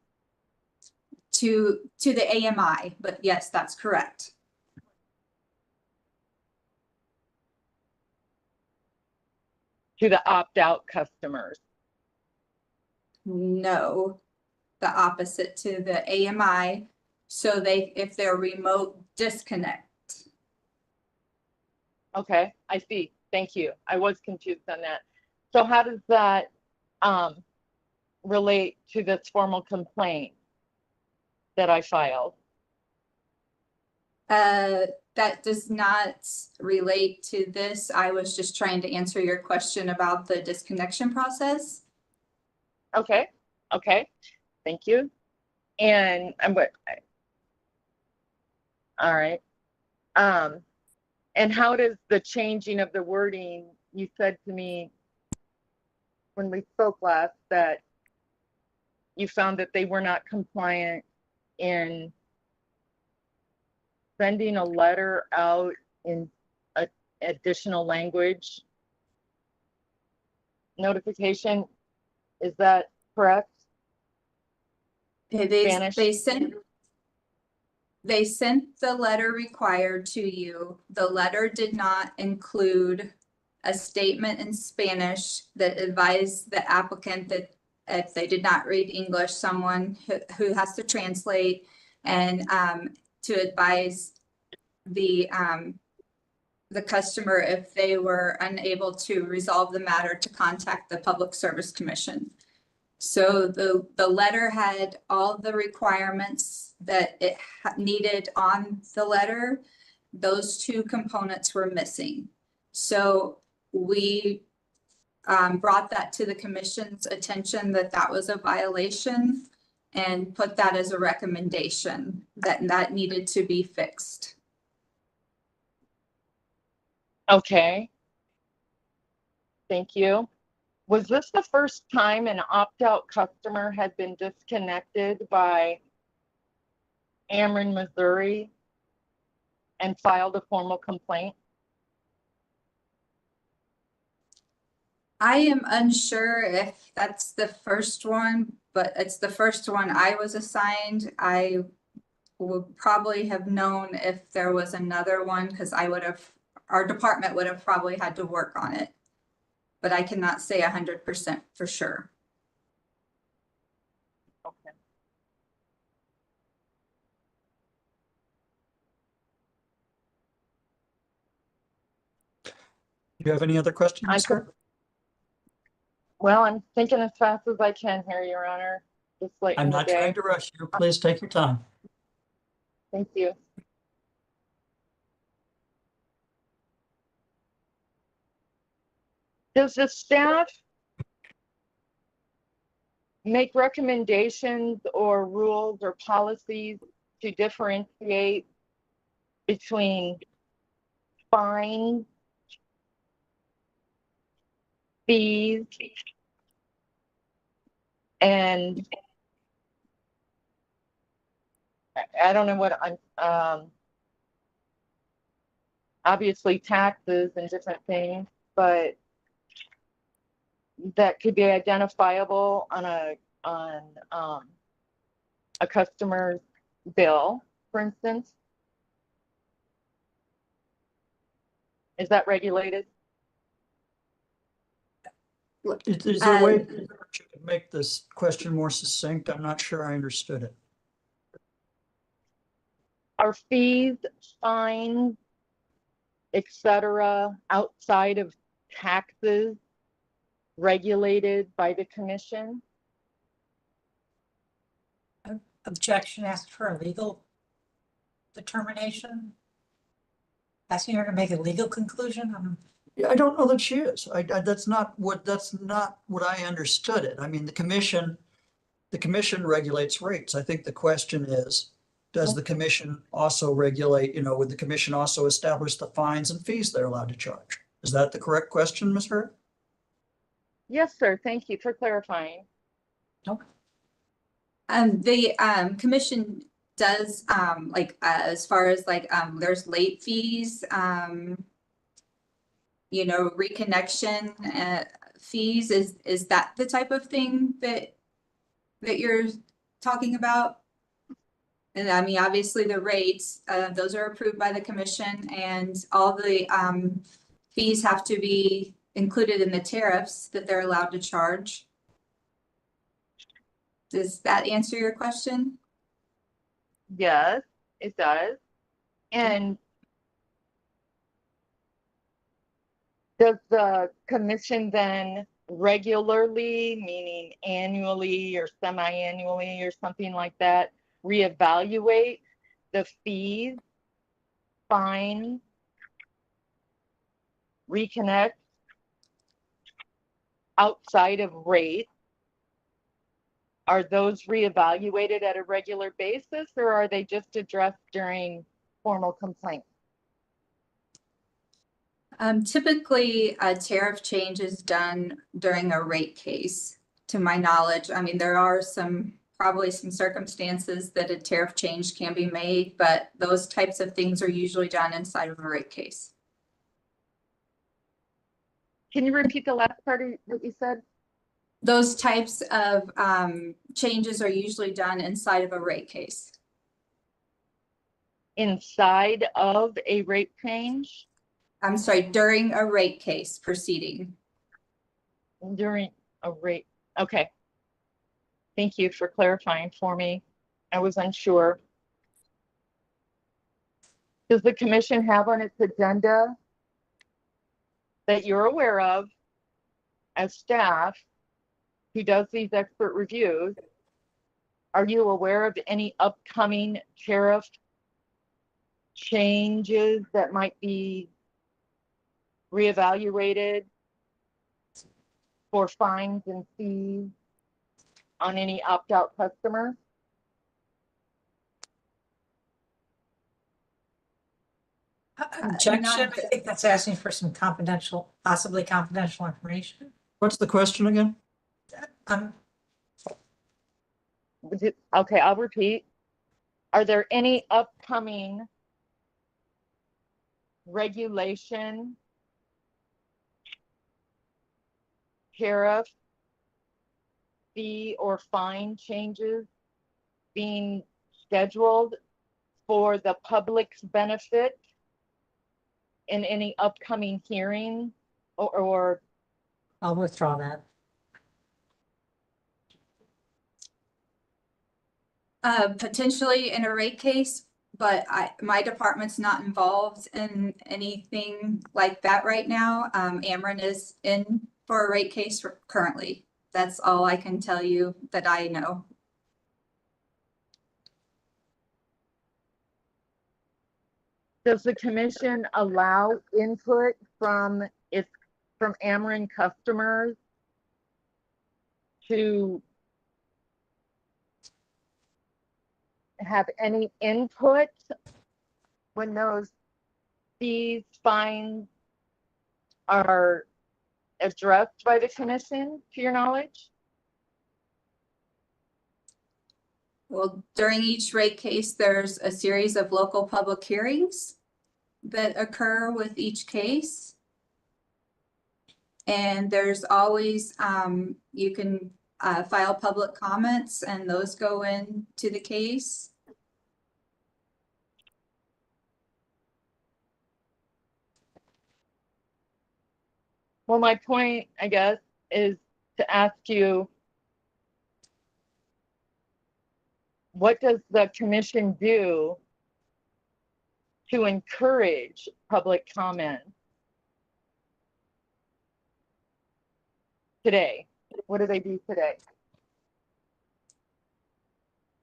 To the AMI, but yes, that's correct. To the opt-out customers. No, the opposite to the AMI. So if they're remote disconnect. Okay, I see. Thank you. I was confused on that. So how does that relate to this formal complaint that I filed? That does not relate to this. I was just trying to answer your question about the disconnection process. Okay, okay, thank you. And all right. And how does the changing of the wording, you said to me when we spoke last that you found that they were not compliant in sending a letter out in additional language notification. Is that correct? Spanish? They sent the letter required to you. The letter did not include a statement in Spanish that advised the applicant that if they did not read English, someone who has to translate and to advise the customer if they were unable to resolve the matter to contact the Public Service Commission. So the letter had all the requirements that it needed on the letter. Those two components were missing. So we brought that to the commission's attention that that was a violation and put that as a recommendation that needed to be fixed. Okay. Thank you. Was this the first time an opt-out customer had been disconnected by Ameren, Missouri and filed a formal complaint? I am unsure if that's the first one, but it's the first one I was assigned. I would probably have known if there was another one because our department would have probably had to work on it. But I cannot say 100% for sure. Okay. Do you have any other questions, sir? Well, I'm thinking as fast as I can here, Your Honor. Just late I'm in the not day. trying to rush you. Please take your time. Thank you. Does the staff make recommendations or rules or policies to differentiate between fines, fees, and I don't know what obviously taxes and different things, but that could be identifiable on a customer's bill, for instance? Is that regulated? Is there a way to make this question more succinct? I'm not sure I understood it. Are fees, fines, etc., outside of taxes regulated by the commission? Objection, asked for a legal determination. Asking her to make a legal conclusion. Yeah, I don't know that she is. That's not what I understood it. I mean, the commission regulates rates. I think the question is, does the commission also regulate, would the commission also establish the fines and fees they're allowed to charge? Is that the correct question, Ms. Hurd? Yes, sir. Thank you for clarifying. Okay. The commission does as far as there's late fees, reconnection fees. Is that the type of thing that you're talking about? And I mean, obviously the rates, those are approved by the commission, and all the fees have to be included in the tariffs that they're allowed to charge. Does that answer your question? Yes, it does. And does the commission then regularly, meaning annually or semi-annually or something like that, reevaluate the fees, fines, reconnect outside of rates? Are those reevaluated at a regular basis, or are they just addressed during formal complaints? Typically, a tariff change is done during a rate case, to my knowledge. I mean, there are probably some circumstances that a tariff change can be made, but those types of things are usually done inside of a rate case. Can you repeat the last part of what you said? Those types of changes are usually done inside of a rate case. Inside of a rate change? I'm sorry, during a rate case proceeding. During a rate, okay. Thank you for clarifying for me. I was unsure. Does the commission have on its agenda that you're aware of as staff who does these expert reviews? Are you aware of any upcoming tariff changes that might be reevaluated for fines and fees on any opt-out customer? Objection, I think that's asking for some confidential, possibly confidential information. What's the question again? Okay, I'll repeat. Are there any upcoming regulation, tariff, fee, or fine changes being scheduled for the public's benefit in any upcoming hearing or I'll withdraw that. Potentially in a rate case, but my department's not involved in anything like that right now. Ameren is in for a rate case currently. That's all I can tell you that I know. does the commission allow input from Ameren customers to have any input when those fees, fines are addressed by the commission, to your knowledge? Well, during each rate case, there's a series of local public hearings that occur with each case. And there's always, you can file public comments and those go into the case. Well, my point, I guess, is to ask you, what does the commission do to encourage public comment today? What do they do today?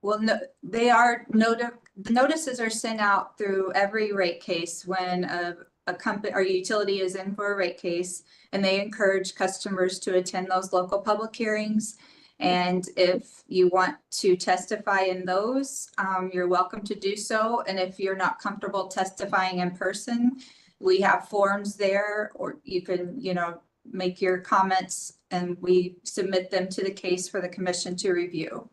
Well, no, the notices are sent out through every rate case when a company or utility is in for a rate case, and they encourage customers to attend those local public hearings. And if you want to testify in those, you're welcome to do so. And if you're not comfortable testifying in person, we have forms there, or you can, make your comments and we submit them to the case for the commission to review.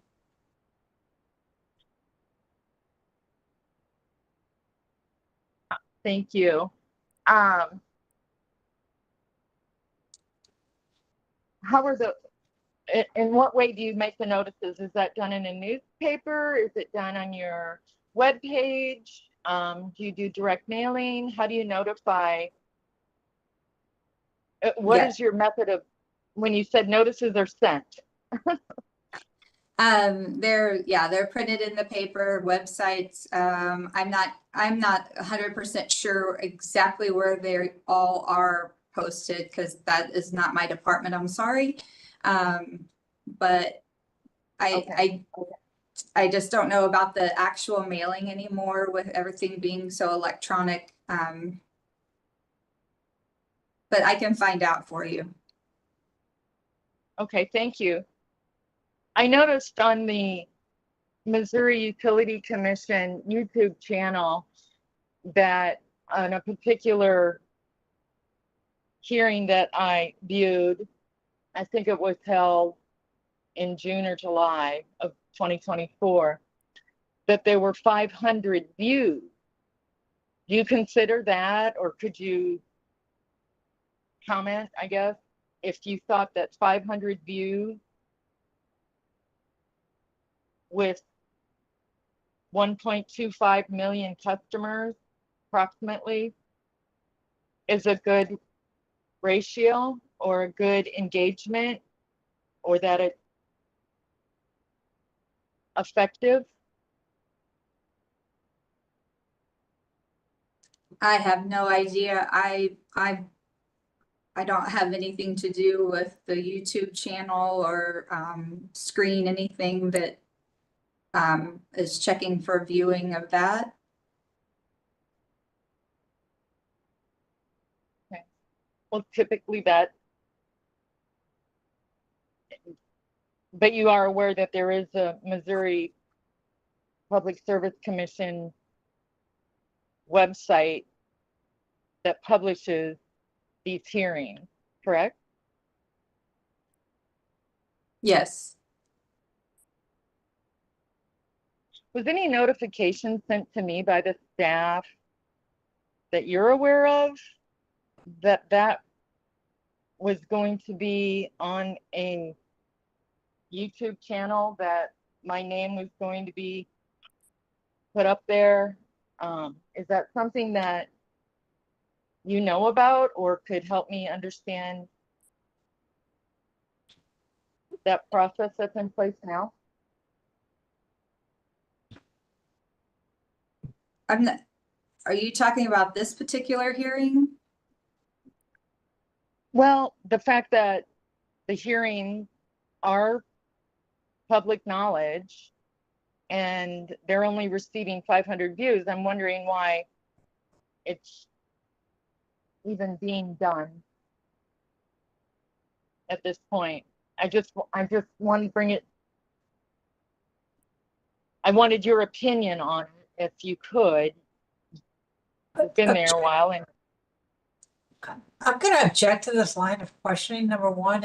Thank you. In what way do you make the notices? Is that done in a newspaper? Is it done on your webpage? Do you do direct mailing? How do you notify? What is your method of, when you said notices are sent? They're printed in the paper, websites. I'm not 100% sure exactly where they all are posted because that is not my department. I'm sorry. But I just don't know about the actual mailing anymore with everything being so electronic. But I can find out for you. Okay, thank you. I noticed on the Missouri Utility Commission YouTube channel that on a particular hearing that I viewed, I think it was held in June or July of 2024, that there were 500 views. Do you consider that, or could you comment, I guess, if you thought that 500 views with 1.25 million customers approximately is a good ratio or a good engagement, or that it's effective? I have no idea. I don't have anything to do with the YouTube channel or screen anything that is checking for viewing of that. Okay. Well, typically that, but you are aware that there is a Missouri Public Service Commission website that publishes these hearings, correct? Yes. Was any notification sent to me by the staff that you're aware of that that was going to be on a YouTube channel, that my name was going to be put up there? Is that something that you know about or could help me understand that process that's in place now? I'm not, are you talking about this particular hearing? Well, the fact that the hearings are public knowledge and they're only receiving 500 views, I'm wondering why it's even being done at this point. I just want to bring it. I wanted your opinion on it, if you could. You've been there a while, and I'm going to object to this line of questioning. Number one,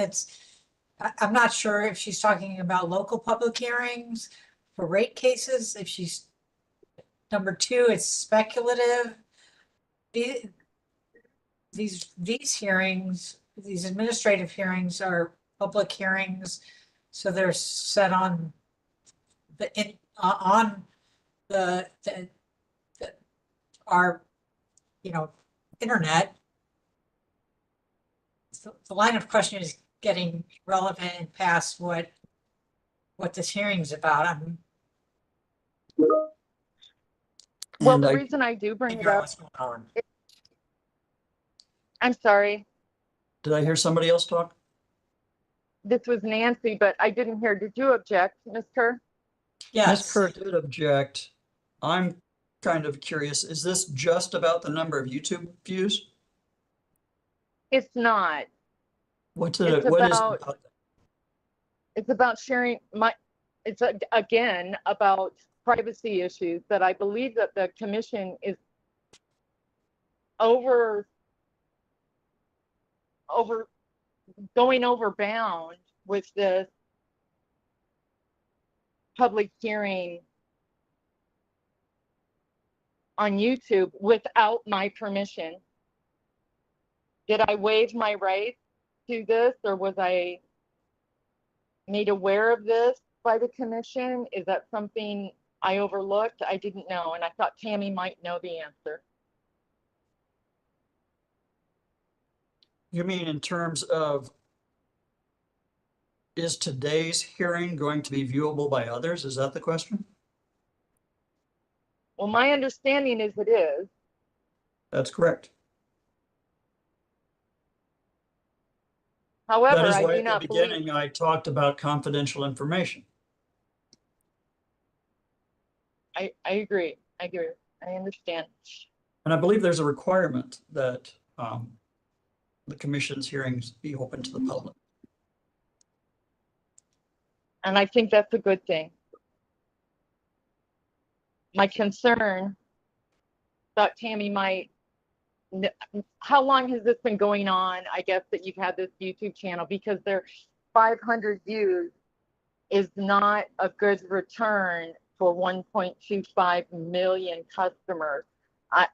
I'm not sure if she's talking about local public hearings for rate cases. Number two, it's speculative. These hearings, these administrative hearings are public hearings, so they're set on our internet. So the line of question is getting relevant and past what this hearing's about. well, the reason I do bring it up, I'm sorry, Did I hear somebody else talk? this was Nancy, but I didn't hear. Did you object, Ms. Kerr? Yes. Ms. Kerr did object. I'm kind of curious, is this just about the number of YouTube views? It's not. What It's is it about, about? it's about sharing it's again about privacy issues that I believe that the commission is going over bound with this public hearing on YouTube without my permission. Did I waive my right to this, or was I made aware of this by the commission? Is that something I overlooked? I didn't know, and I thought Tammy might know the answer. You mean in terms of, is today's hearing going to be viewable by others? Is that the question? Well, my understanding is it is. That's correct. However, That is I why do at the not believe. beginning I talked about confidential information. I agree. I agree. I understand. And I believe there's a requirement that the commission's hearings be open to the public. And I think that's a good thing. My concern, thought Tammy might how long has this been going on? I guess that you've had this YouTube channel, because their 500 views is not a good return for 1.25 million customers.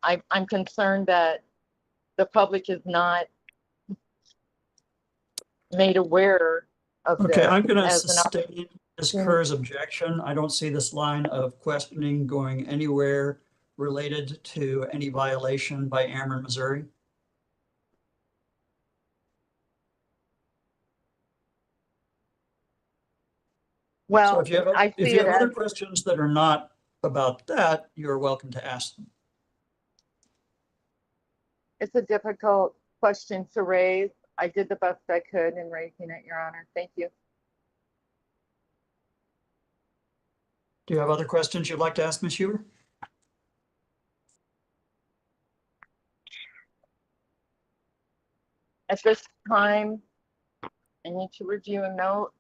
I'm concerned that the public is not made aware of Okay, this I'm going to as an sustain Ms. Kerr's objection. I don't see this line of questioning going anywhere related to any violation by Ameren, Missouri. So well, if you have, I if see you it have other as questions that are not about that, you're welcome to ask them. it's a difficult question to raise. I did the best I could in raising it, Your Honor. Thank you. Do you have other questions you'd like to ask, Ms. Huber? At this time, I need to review a note.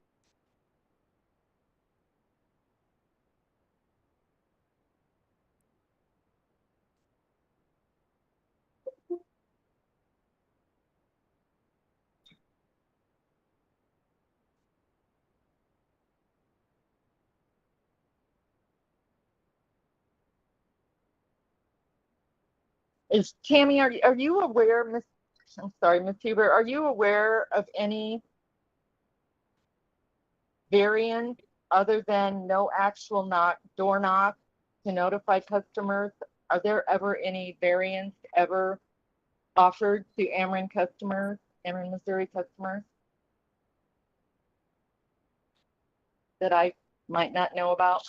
Is Tammy, are you aware, Miss, I'm sorry, Miss Huber, are you aware of any variant other than no actual door knock to notify customers? Are there ever any variants ever offered to Ameren customers, Ameren, Missouri customers, that I might not know about?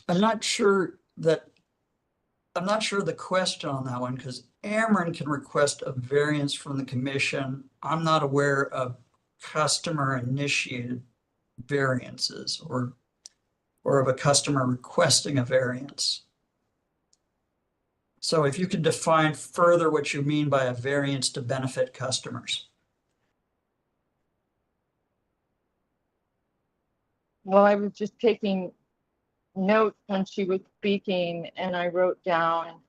I'm not sure the question on that one, because Ameren can request a variance from the commission. I'm not aware of customer initiated variances or of a customer requesting a variance. So if you could define further what you mean by a variance to benefit customers. Well, I was just taking notes when she was speaking, and I wrote down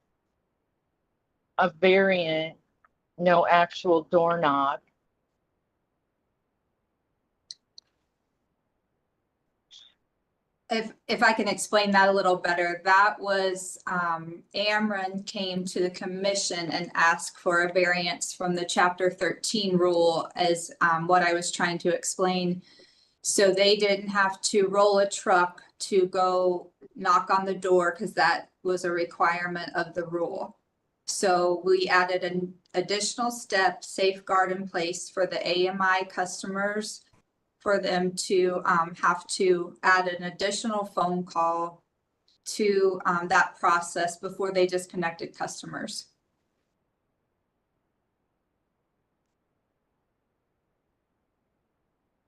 a variant, no actual door knock. If I can explain that a little better, that was Ameren came to the commission and asked for a variance from the Chapter 13 rule, as what I was trying to explain. So they didn't have to roll a truck to go knock on the door, because that was a requirement of the rule. So we added an additional step, safeguard in place for the AMI customers, for them to have to add an additional phone call to that process before they disconnected customers.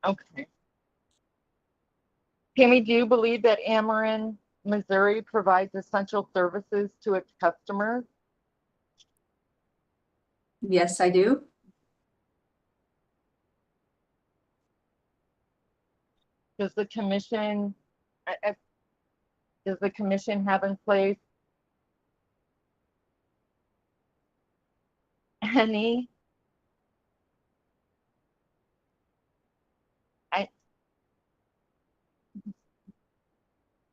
Okay. Tammy, do you believe that Ameren, Missouri provides essential services to its customers? Yes, I do. Does the commission have in place any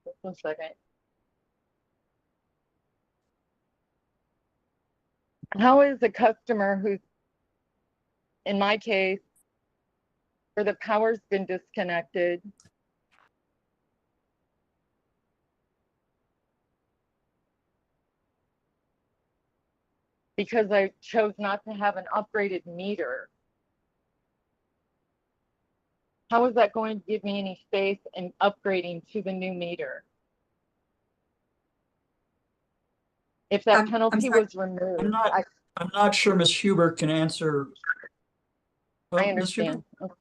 just a second. How is a customer who's, in my case, where the power's been disconnected, because I chose not to have an upgraded meter, how is that going to give me any space in upgrading to the new meter? If that penalty was removed, I'm not sure Ms. Huber can answer. I Ms. Huber? understand. Okay.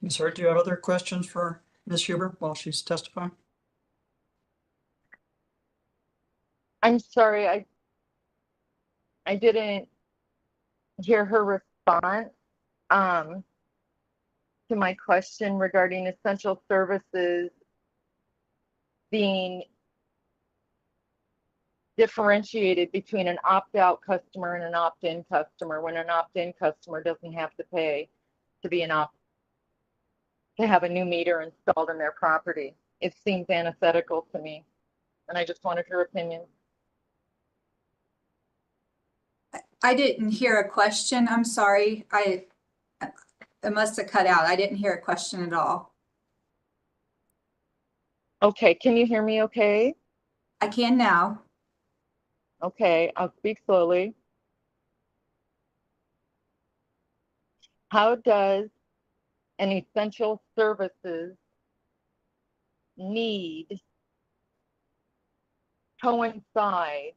Ms. Hurt, do you have other questions for Ms. Huber while she's testifying? I'm sorry, I didn't hear her response to my question regarding essential services being differentiated between an opt-out customer and an opt-in customer, when an opt-in customer doesn't have to pay to be to have a new meter installed in their property. It seems antithetical to me, and I just wanted her opinion. I didn't hear a question. I'm sorry. It must have cut out. I didn't hear a question at all. Okay, can you hear me okay? I can now. Okay, I'll speak slowly. How does an essential services need coincide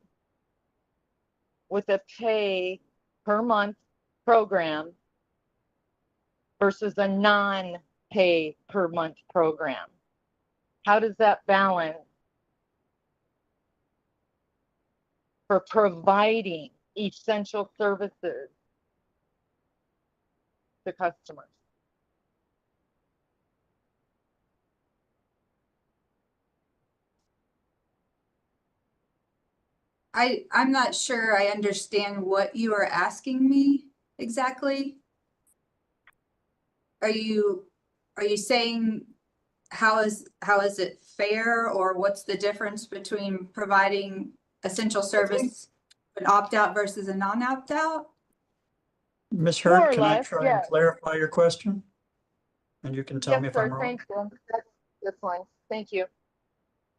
with a pay per month program versus a non-pay per month program? How does that balance for providing essential services to customers? I'm not sure I understand what you are asking me exactly. Are you saying how is it fair, or what's the difference between providing essential service, an opt-out versus a non-opt-out? Ms. More Hurt, or can I less, try and yes. clarify your question? And you can tell me Yes, if I'm sir. wrong. Thank you. That's fine. Thank you.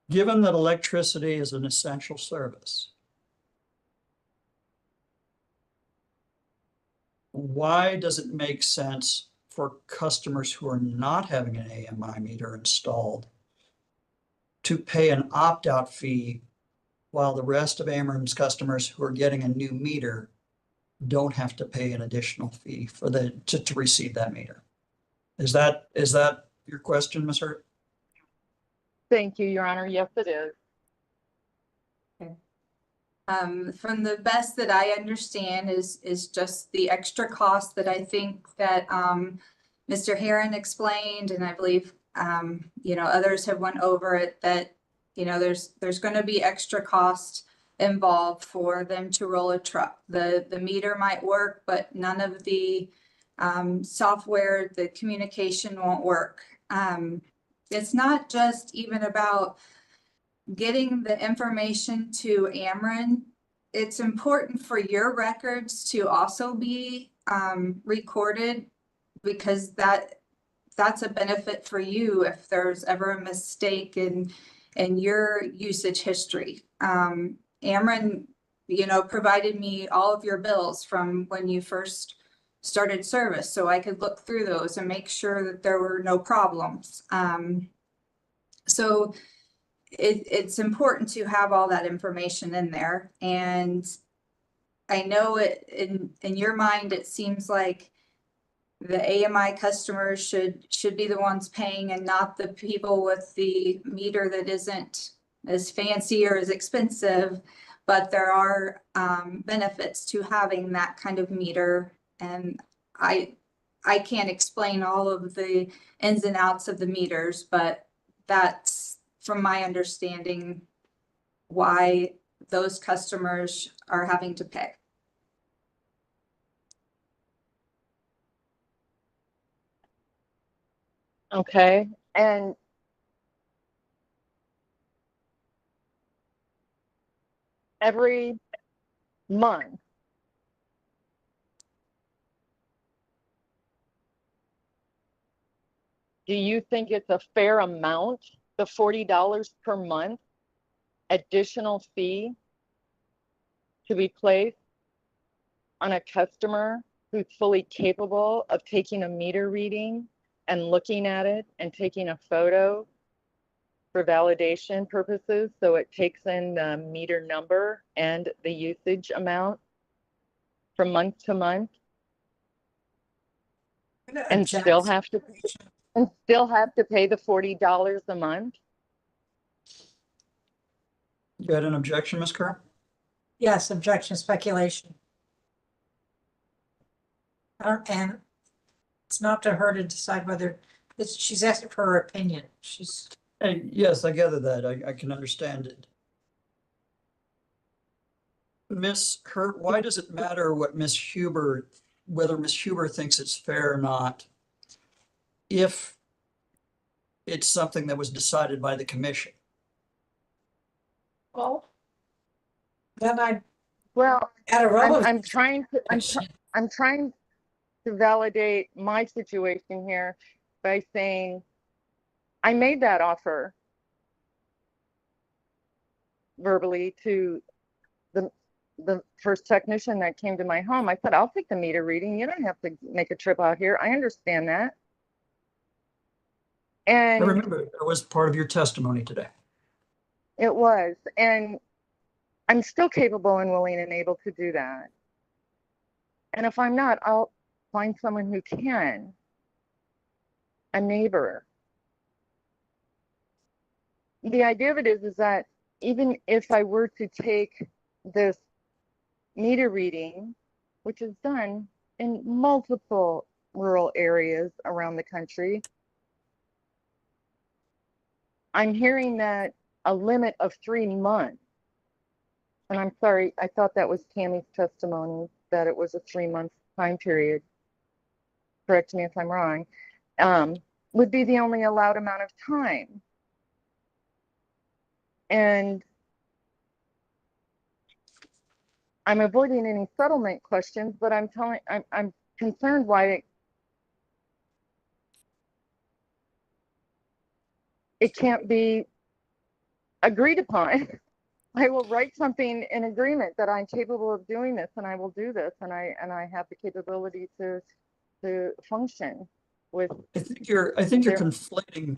Given that electricity is an essential service, why does it make sense for customers who are not having an AMI meter installed to pay an opt-out fee while the rest of Ameren's customers who are getting a new meter don't have to pay an additional fee for to receive that meter? Is that your question, Ms. Hurt? Thank you, Your Honor. Yes, it is. From the best that I understand is just the extra cost that I think that Mr. Heron explained, and I believe others have went over it, that there's going to be extra cost involved for them to roll a truck. The meter might work, but none of the software, the communication won't work. It's not just even about getting the information to Ameren. It's important for your records to also be recorded, because that's a benefit for you if there's ever a mistake in your usage history. Ameren, provided me all of your bills from when you first started service, so I could look through those and make sure that there were no problems. So it's important to have all that information in there. And I know it in your mind, it seems like the AMI customers should be the ones paying, and not the people with the meter that isn't as fancy or as expensive. But there are benefits to having that kind of meter, and I can't explain all of the ins and outs of the meters, but that's, from my understanding, why those customers are having to pay. Okay. And every month, do you think it's a fair amount, the $40 per month additional fee to be placed on a customer who's fully capable of taking a meter reading and looking at it and taking a photo for validation purposes, so it takes in the meter number and the usage amount from month to month, and still have to And still have to pay the $40 a month? You had an objection, Ms. Kerr? Yes, objection, speculation. And it's not to her to decide whether she's asking for her opinion. Hey, yes, I gather that. I can understand it. Ms. Hurt, why does it matter what whether Ms. Huber thinks it's fair or not, if it's something that was decided by the commission? Well, then Well, add a relevant. I'm trying to validate my situation here by saying I made that offer verbally to the first technician that came to my home. I said, I'll take the meter reading. You don't have to make a trip out here. I understand that. And I remember that was part of your testimony today. it was, and I'm still capable and willing and able to do that. And if I'm not, I'll find someone who can, a neighbor. The idea of it is that even if I were to take this meter reading, which is done in multiple rural areas around the country, I'm hearing that a limit of 3 months. And I'm sorry, I thought that was Tammy's testimony, that it was a 3-month time period. Correct me if I'm wrong. Would be the only allowed amount of time. And I'm avoiding any settlement questions, but I'm concerned why it can't be agreed upon. I will write something in agreement that I'm capable of doing this, and I will do this, and I have the capability to function with. I think you're conflating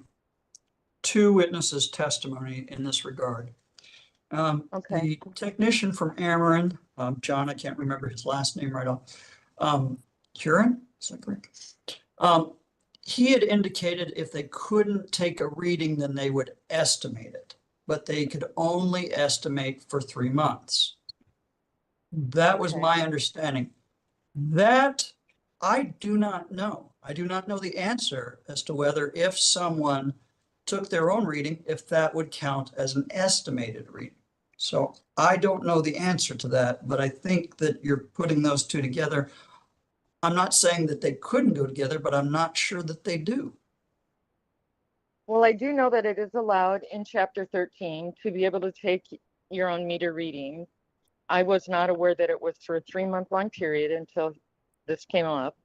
two witnesses' testimony in this regard. Okay. The technician from Ameren, John, I can't remember his last name right off. Curran, is that correct? He had indicated if they couldn't take a reading, then they would estimate it, but they could only estimate for 3 months. That was my understanding. That I do not know. I do not know the answer as to whether if someone took their own reading, if that would count as an estimated reading. So I don't know the answer to that, but I think that you're putting those two together. I'm not saying that they couldn't go together, but I'm not sure that they do. Well, I do know that it is allowed in Chapter 13 to be able to take your own meter reading. I was not aware that it was for a 3-month long period until this came up.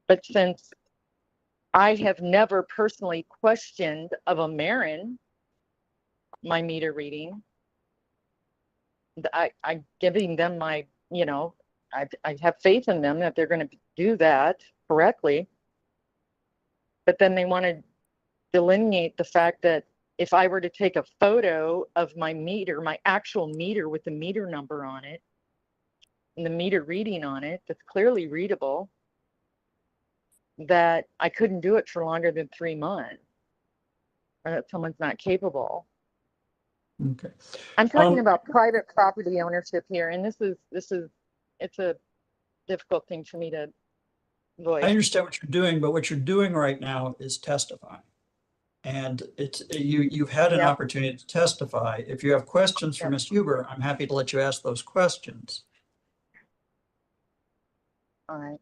But since I have never personally questioned of Ameren my meter reading, I'm giving them my, I have faith in them that they're going to do that correctly. But then they want to delineate the fact that if I were to take a photo of my meter, my actual meter with the meter number on it, and the meter reading on it, that's clearly readable, that I couldn't do it for longer than 3 months, or that someone's not capable. Okay. I'm talking about private property ownership here, and it's a difficult thing for me to voice. I understand what you're doing, but what you're doing right now is testifying. And you've had an opportunity to testify. If you have questions for Ms. Huber, I'm happy to let you ask those questions. All right.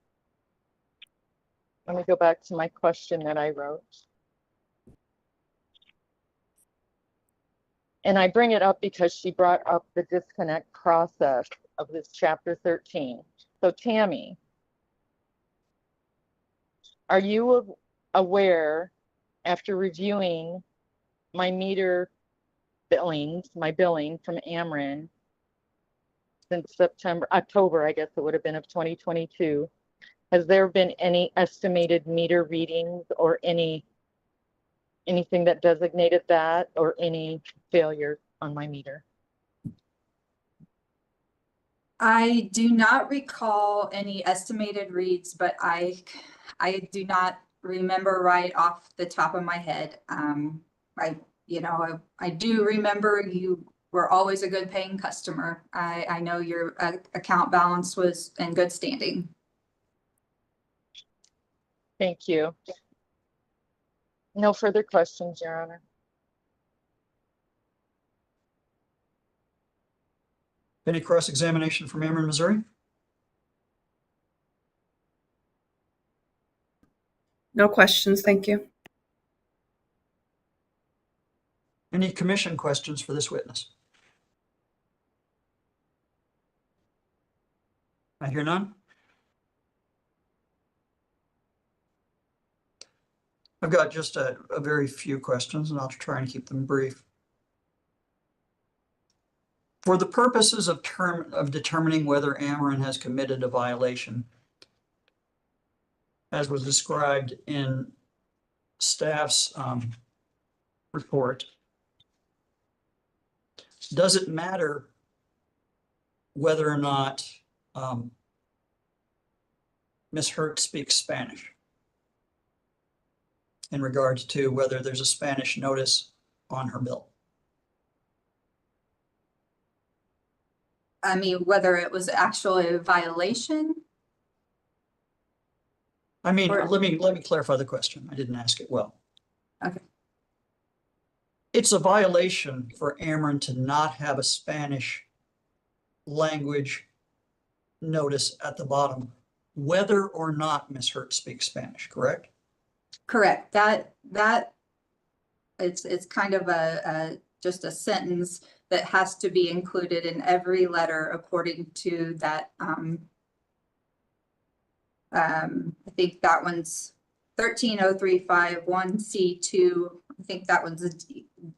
Let me go back to my question that I wrote. And I bring it up because she brought up the disconnect process of this Chapter 13. So Tammy, are you aware, after reviewing my meter billings, my billing from Ameren since October, I guess it would have been, of 2022, has there been any estimated meter readings or anything that designated that, or any failure on my meter? I do not recall any estimated reads, but I do not remember right off the top of my head. I do remember you were always a good paying customer. I know your account balance was in good standing. Thank you. No further questions, Your Honor. Any cross-examination from Ameren, Missouri? No questions, thank you. Any commission questions for this witness? I hear none. I've got just a very few questions, and I'll try and keep them brief. For the purposes of determining whether Ameren has committed a violation, as was described in staff's report, does it matter whether or not Ms. Hurt speaks Spanish in regards to whether there's a Spanish notice on her bill? I mean, whether it was actually a violation? I mean, Or- let me clarify the question. I didn't ask it well. Okay. It's a violation for Ameren to not have a Spanish language notice at the bottom, whether or not Ms. Hurt speaks Spanish, correct? Correct. That it's kind of just a sentence that has to be included in every letter according to that. I think that one's 130351C2. I think that one's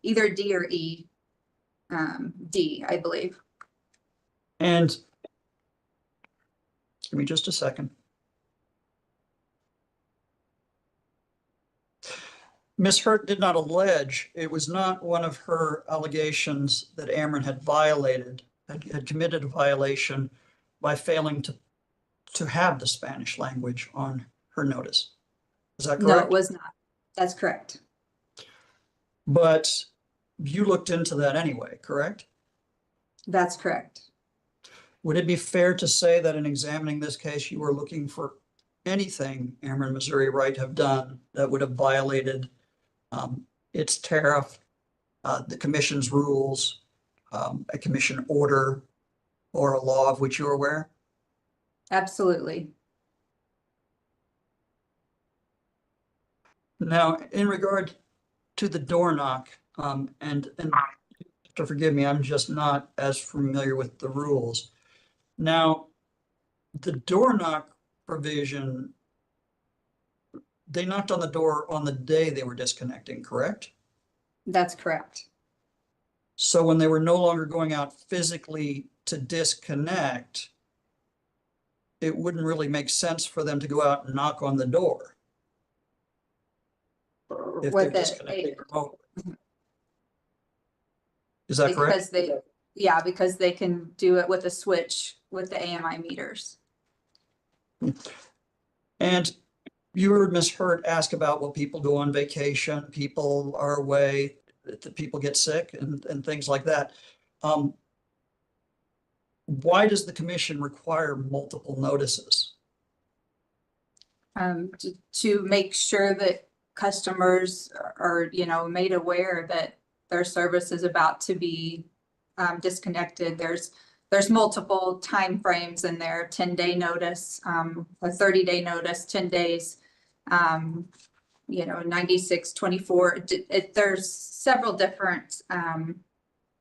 either D or E. D, I believe. And give me just a second. Ms. Hurt did not allege, it was not one of her allegations that Ameren had committed a violation by failing to have the Spanish language on her notice. Is that correct? No, it was not. That's correct. But you looked into that anyway, correct? That's correct. Would it be fair to say that in examining this case, you were looking for anything Ameren, Missouri might have done that would have violated its tariff, the commission's rules, a commission order, or a law of which you're aware? Absolutely. Now, in regard to the door knock, and to forgive me, I'm just not as familiar with the rules. Now, the door knock provision, they knocked on the door on the day they were disconnecting, correct? That's correct. So when they were no longer going out physically to disconnect, it wouldn't really make sense for them to go out and knock on the door if they're disconnecting remotely. Is that correct? Because they can do it with a switch with the AMI meters. And you heard Ms. Hurt ask about, well, people go on vacation, people are away, people get sick and things like that. Why does the commission require multiple notices? To make sure that customers are, made aware that their service is about to be disconnected. There's multiple time frames in there, 10-day notice, a 30-day notice, 10 days, 96, 24. There's several different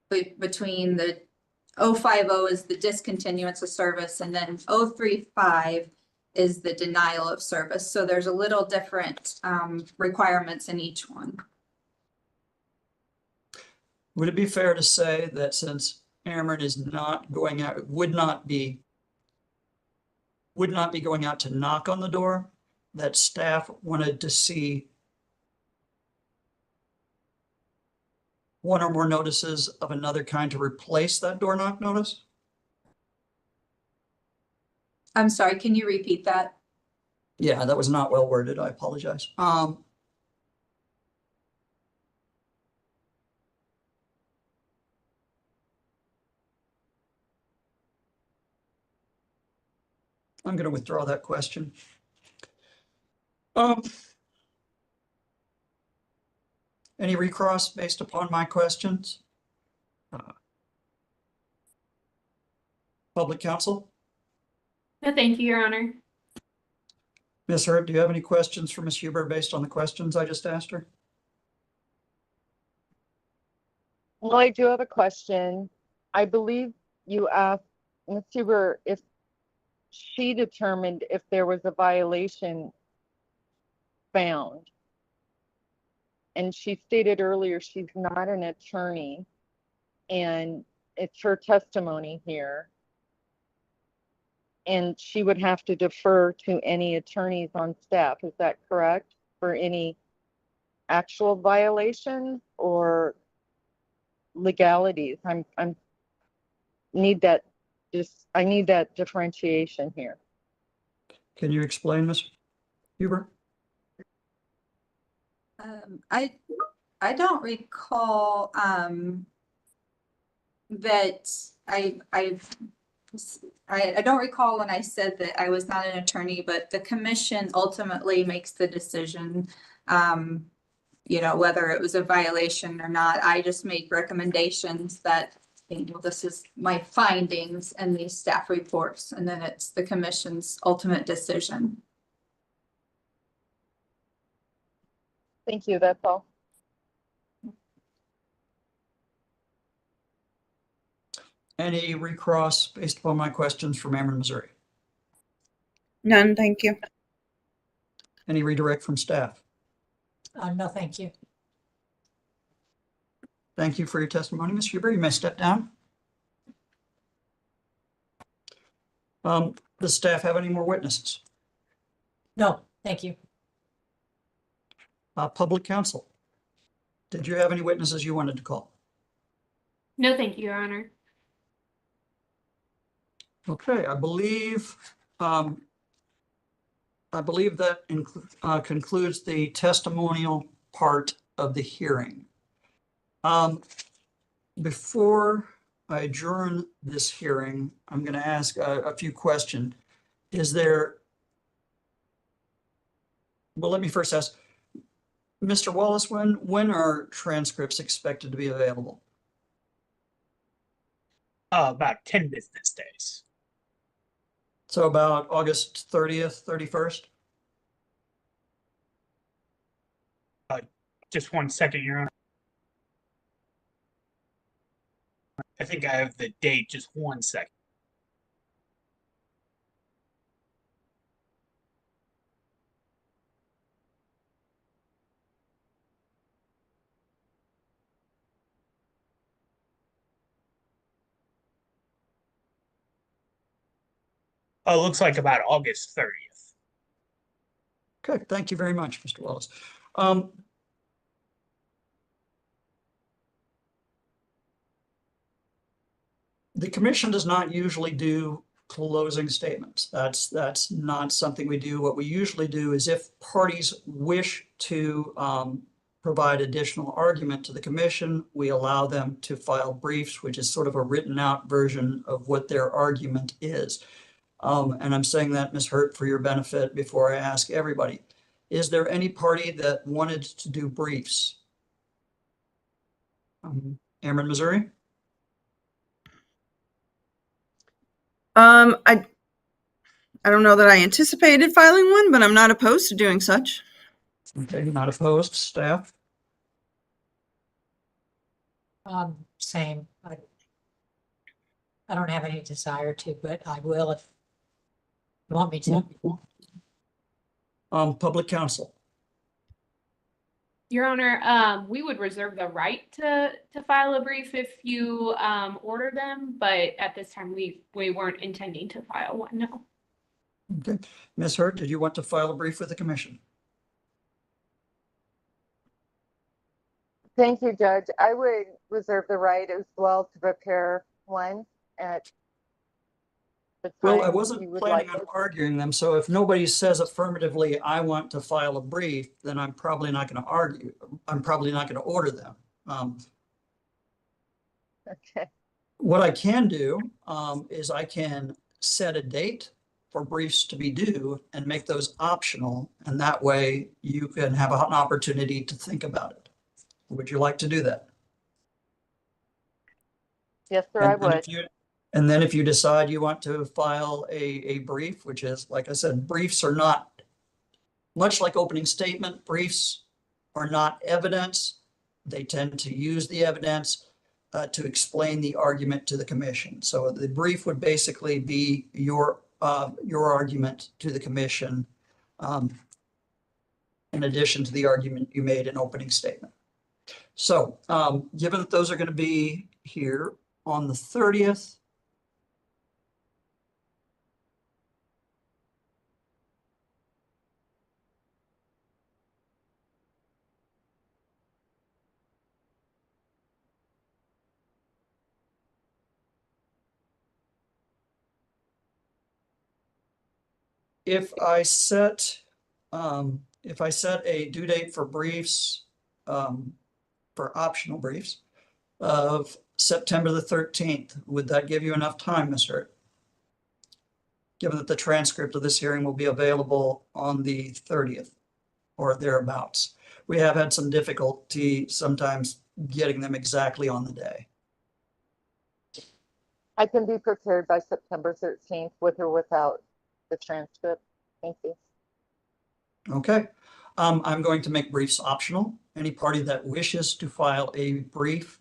between the 050 is the discontinuance of service, and then 035 is the denial of service. So there's a little different requirements in each one. Would it be fair to say that since Ameren is not going out, would not be going out to knock on the door, that staff wanted to see one or more notices of another kind to replace that door knock notice? I'm sorry, can you repeat that? Yeah, that was not well worded. I apologize. I'm going to withdraw that question. Any recross based upon my questions? Public counsel? No, thank you, Your Honor. Ms. Hurd, do you have any questions for Ms. Huber based on the questions I just asked her? Well, I do have a question. I believe you asked Ms. Huber if she determined if there was a violation found. And she stated earlier she's not an attorney, and it's her testimony here. And she would have to defer to any attorneys on staff. Is that correct? For any actual violations or legalities? I need that differentiation here. Can you explain, Ms. Huber? I don't recall that I don't recall when I said that I was not an attorney, but the commission ultimately makes the decision, whether it was a violation or not. I just make recommendations that, this is my findings and these staff reports, and then it's the commission's ultimate decision. Thank you. That's all. Any recross based upon my questions from Ameren, Missouri? None, thank you. Any redirect from staff? No, thank you. Thank you for your testimony, Ms. Huber. You may step down. Does staff have any more witnesses? No, thank you. Public counsel. Did you have any witnesses you wanted to call? No, thank you, Your Honor. Okay, I believe that concludes the testimonial part of the hearing. Before I adjourn this hearing, I'm going to ask a few questions. Well, let me first ask, Mr. Wallace, when are transcripts expected to be available? About 10 business days. So about August 30th, 31st? Just 1 second, Your Honor. I think I have the date. Just 1 second. Oh, it looks like about August 30th. Okay, thank you very much, Mr. Wallace. The commission does not usually do closing statements. That's not something we do. What we usually do is if parties wish to provide additional argument to the commission, we allow them to file briefs, which is sort of a written out version of what their argument is. And I'm saying that, Ms. Hurt, for your benefit before I ask everybody. Is there any party that wanted to do briefs? Ameren, Missouri? I don't know that I anticipated filing one, but I'm not opposed to doing such. Okay, not opposed. Staff? Same. I don't have any desire to, but I will if you want me to. Public counsel. Your Honor, we would reserve the right to file a brief if you order them, but at this time we weren't intending to file one, no. Okay. Ms. Hurt, did you want to file a brief with the commission? Thank you, Judge. I would reserve the right as well to prepare one at the Well, I time wasn't you would planning like on it. arguing them, so if nobody says affirmatively, I want to file a brief, then I'm probably not going to argue. I'm probably not going to order them. Okay. What I can do is I can set a date for briefs to be due and make those optional, and that way you can have an opportunity to think about it. Would you like to do that? Yes, sir, I would. And then if you decide you want to file a brief, which is, like I said, briefs are not, much like opening statement, briefs are not evidence. They tend to use the evidence to explain the argument to the commission. So the brief would basically be your argument to the commission, in addition to the argument you made in opening statement. So given that those are going to be here on the 30th, if I set a due date for briefs, for optional briefs of September the 13th, would that give you enough time, Mr. Hurt? Given that the transcript of this hearing will be available on the 30th or thereabouts. We have had some difficulty sometimes getting them exactly on the day. I can be prepared by September 13th with or without the transcript. Thank you. Okay. I'm going to make briefs optional. Any party that wishes to file a brief,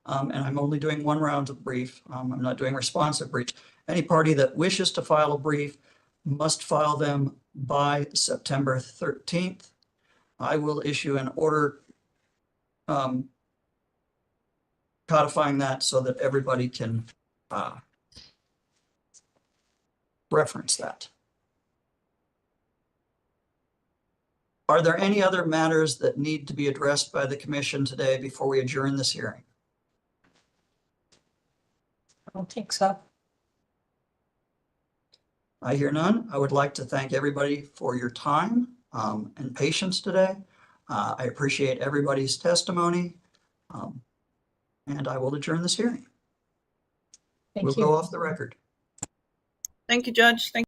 and I'm only doing one round of brief. I'm not doing responsive briefs. Any party that wishes to file a brief must file them by September 13th. I will issue an order codifying that so that everybody can reference that. Are there any other matters that need to be addressed by the commission today before we adjourn this hearing? I don't think so. I hear none. I would like to thank everybody for your time and patience today. I appreciate everybody's testimony, and I will adjourn this hearing. We'll go off the record. Thank you, Judge. Thank